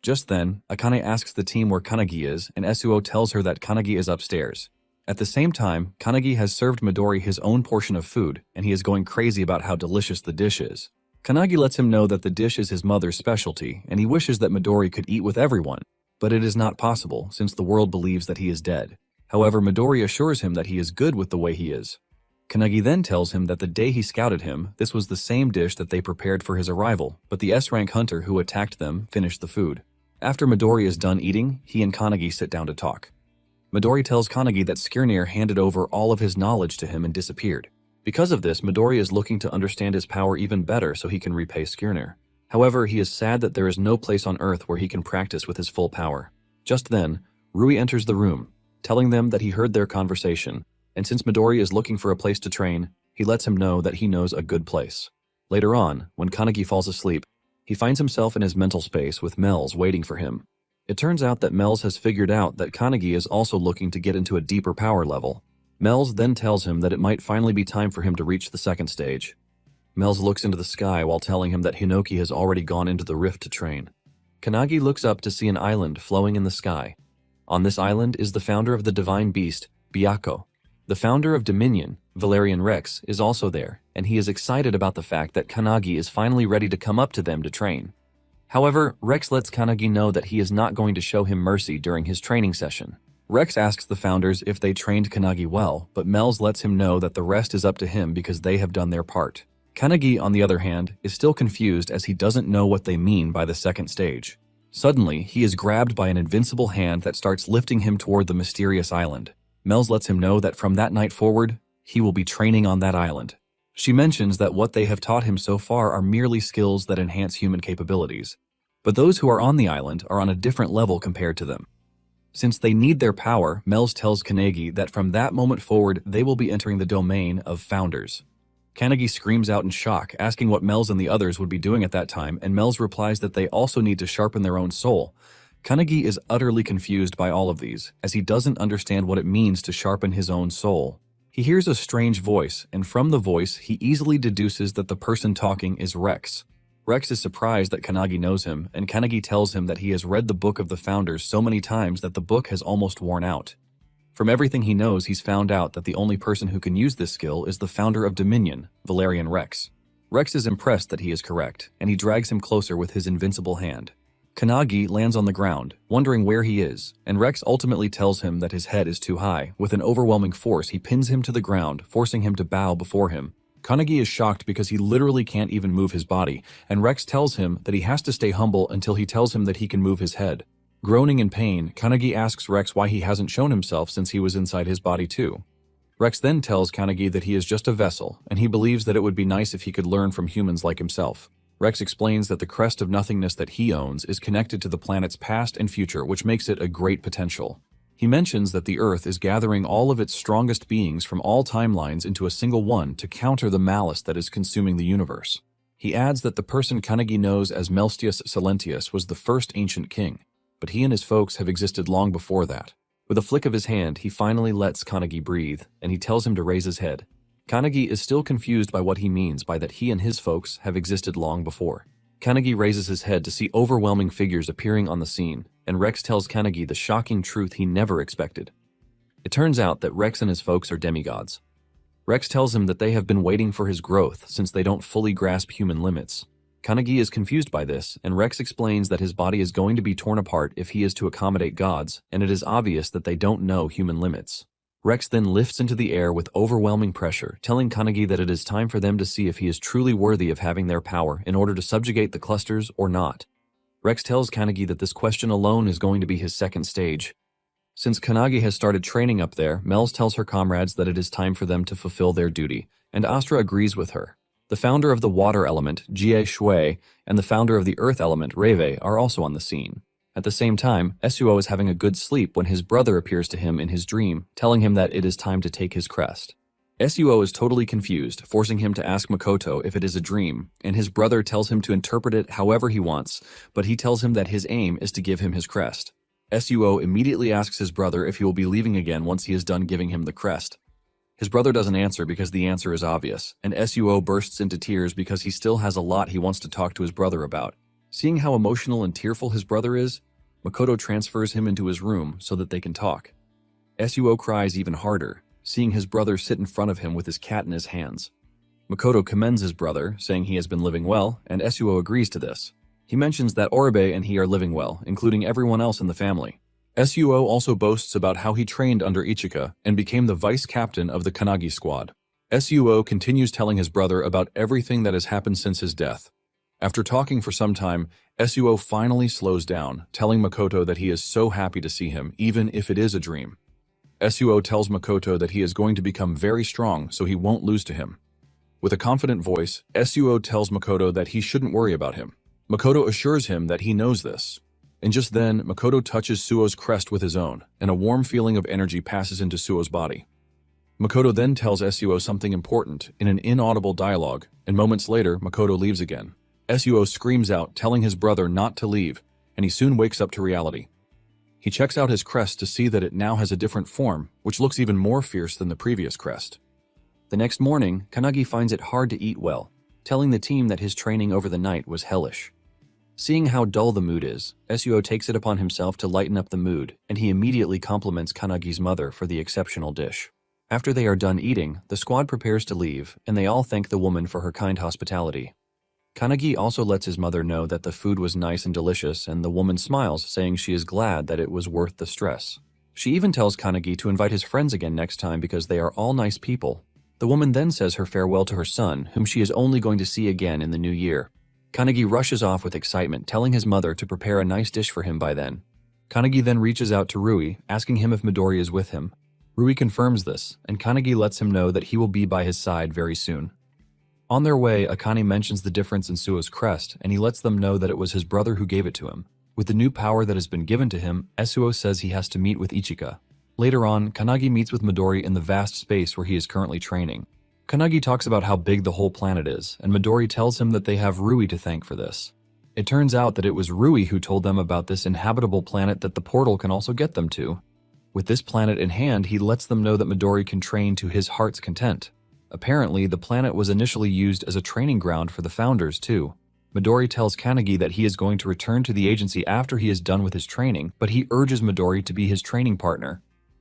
Just then, Akane asks the team where Kanagi is, and Suo tells her that Kanagi is upstairs. At the same time, Kanagi has served Midori his own portion of food, and he is going crazy about how delicious the dish is. Kanagi lets him know that the dish is his mother's specialty, and he wishes that Midori could eat with everyone, but it is not possible since the world believes that he is dead. However, Midori assures him that he is good with the way he is. Kanagi then tells him that the day he scouted him, this was the same dish that they prepared for his arrival, but the S-rank hunter who attacked them finished the food. After Midori is done eating, he and Kanagi sit down to talk. Midori tells Kanagi that Skirnir handed over all of his knowledge to him and disappeared. Because of this, Midori is looking to understand his power even better so he can repay Skirnir. However, he is sad that there is no place on Earth where he can practice with his full power. Just then, Rui enters the room, telling them that he heard their conversation, and since Midori is looking for a place to train, he lets him know that he knows a good place. Later on, when Kanagi falls asleep, he finds himself in his mental space with Mel's waiting for him. It turns out that Mel's has figured out that Kanagi is also looking to get into a deeper power level. Mel's then tells him that it might finally be time for him to reach the second stage. Mel's looks into the sky while telling him that Hinoki has already gone into the rift to train. Kanagi looks up to see an island flowing in the sky. On this island is the founder of the divine beast, Byakko. The founder of Dominion, Valerian Rex, is also there, and he is excited about the fact that Kanagi is finally ready to come up to them to train. However, Rex lets Kanagi know that he is not going to show him mercy during his training session. Rex asks the founders if they trained Kanagi well, but Mel's lets him know that the rest is up to him because they have done their part. Kanagi, on the other hand, is still confused as he doesn't know what they mean by the second stage. Suddenly, he is grabbed by an invincible hand that starts lifting him toward the mysterious island. Mel's lets him know that from that night forward, he will be training on that island. She mentions that what they have taught him so far are merely skills that enhance human capabilities, but those who are on the island are on a different level compared to them. Since they need their power, Mel's tells Kanagi that from that moment forward, they will be entering the domain of founders. Kanagi screams out in shock, asking what Mel's and the others would be doing at that time, and Mel's replies that they also need to sharpen their own soul. Kanagi is utterly confused by all of these, as he doesn't understand what it means to sharpen his own soul. He hears a strange voice, and from the voice, he easily deduces that the person talking is Rex. Rex is surprised that Kanagi knows him, and Kanagi tells him that he has read the Book of the Founders so many times that the book has almost worn out. From everything he knows, he's found out that the only person who can use this skill is the founder of Dominion, Valerian Rex. Rex is impressed that he is correct, and he drags him closer with his invincible hand. Kanagi lands on the ground, wondering where he is, and Rex ultimately tells him that his head is too high. With an overwhelming force, he pins him to the ground, forcing him to bow before him. Kanagi is shocked because he literally can't even move his body, and Rex tells him that he has to stay humble until he tells him that he can move his head. Groaning in pain, Kanagi asks Rex why he hasn't shown himself since he was inside his body too. Rex then tells Kanagi that he is just a vessel, and he believes that it would be nice if he could learn from humans like himself. Rex explains that the crest of nothingness that he owns is connected to the planet's past and future, which makes it a great potential. He mentions that the Earth is gathering all of its strongest beings from all timelines into a single one to counter the malice that is consuming the universe. He adds that the person Kanagi knows as Melstius Silentius was the first ancient king, but he and his folks have existed long before that. With a flick of his hand, he finally lets Kanagi breathe, and he tells him to raise his head. Kanagi is still confused by what he means by that he and his folks have existed long before. Kanagi raises his head to see overwhelming figures appearing on the scene, and Rex tells Kanagi the shocking truth he never expected. It turns out that Rex and his folks are demigods. Rex tells him that they have been waiting for his growth since they don't fully grasp human limits. Kanagi is confused by this, and Rex explains that his body is going to be torn apart if he is to accommodate gods, and it is obvious that they don't know human limits. Rex then lifts into the air with overwhelming pressure, telling Kanagi that it is time for them to see if he is truly worthy of having their power in order to subjugate the clusters or not. Rex tells Kanagi that this question alone is going to be his second stage. Since Kanagi has started training up there, Mels tells her comrades that it is time for them to fulfill their duty, and Astra agrees with her. The founder of the water element, Jie Shui, and the founder of the earth element, Reve, are also on the scene. At the same time, Suo is having a good sleep when his brother appears to him in his dream, telling him that it is time to take his crest. Suo is totally confused, forcing him to ask Makoto if it is a dream, and his brother tells him to interpret it however he wants, but he tells him that his aim is to give him his crest. Suo immediately asks his brother if he will be leaving again once he is done giving him the crest. His brother doesn't answer because the answer is obvious, and Suo bursts into tears because he still has a lot he wants to talk to his brother about. Seeing how emotional and tearful his brother is, Makoto transfers him into his room so that they can talk. Suo cries even harder, seeing his brother sit in front of him with his cat in his hands. Makoto commends his brother, saying he has been living well, and Suo agrees to this. He mentions that Oribe and he are living well, including everyone else in the family. Suo also boasts about how he trained under Ichika and became the vice captain of the Kanagi squad. Suo continues telling his brother about everything that has happened since his death. After talking for some time, Suo finally slows down, telling Makoto that he is so happy to see him, even if it is a dream. Suo tells Makoto that he is going to become very strong so he won't lose to him. With a confident voice, Suo tells Makoto that he shouldn't worry about him. Makoto assures him that he knows this. And just then, Makoto touches Suo's crest with his own, and a warm feeling of energy passes into Suo's body. Makoto then tells Suo something important in an inaudible dialogue, and moments later, Makoto leaves again. Suo screams out, telling his brother not to leave, and he soon wakes up to reality. He checks out his crest to see that it now has a different form, which looks even more fierce than the previous crest. The next morning, Kanagi finds it hard to eat well, telling the team that his training over the night was hellish. Seeing how dull the mood is, Suo takes it upon himself to lighten up the mood, and he immediately compliments Kanagi's mother for the exceptional dish. After they are done eating, the squad prepares to leave, and they all thank the woman for her kind hospitality. Kanagi also lets his mother know that the food was nice and delicious, and the woman smiles, saying she is glad that it was worth the stress. She even tells Kanagi to invite his friends again next time because they are all nice people. The woman then says her farewell to her son, whom she is only going to see again in the new year. Kanagi rushes off with excitement, telling his mother to prepare a nice dish for him by then. Kanagi then reaches out to Rui, asking him if Midori is with him. Rui confirms this, and Kanagi lets him know that he will be by his side very soon. On their way, Akane mentions the difference in Suo's crest, and he lets them know that it was his brother who gave it to him. With the new power that has been given to him, Suo says he has to meet with Ichika. Later on, Kanagi meets with Midori in the vast space where he is currently training. Kanagi talks about how big the whole planet is, and Midori tells him that they have Rui to thank for this. It turns out that it was Rui who told them about this inhabitable planet that the portal can also get them to. With this planet in hand, he lets them know that Midori can train to his heart's content. Apparently, the planet was initially used as a training ground for the founders, too. Midori tells Kanagi that he is going to return to the agency after he is done with his training, but he urges Midori to be his training partner.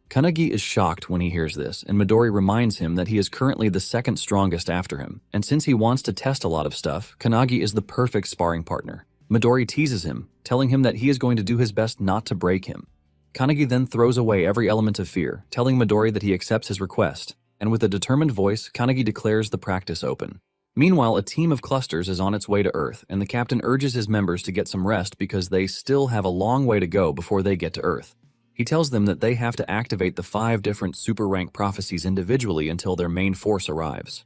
Kanagi is shocked when he hears this, and Midori reminds him that he is currently the second strongest after him, and since he wants to test a lot of stuff, Kanagi is the perfect sparring partner. Midori teases him, telling him that he is going to do his best not to break him. Kanagi then throws away every element of fear, telling Midori that he accepts his request, and with a determined voice, Kanagi declares the practice open. Meanwhile, a team of clusters is on its way to Earth, and the captain urges his members to get some rest because they still have a long way to go before they get to Earth. He tells them that they have to activate the 5 different super rank prophecies individually until their main force arrives.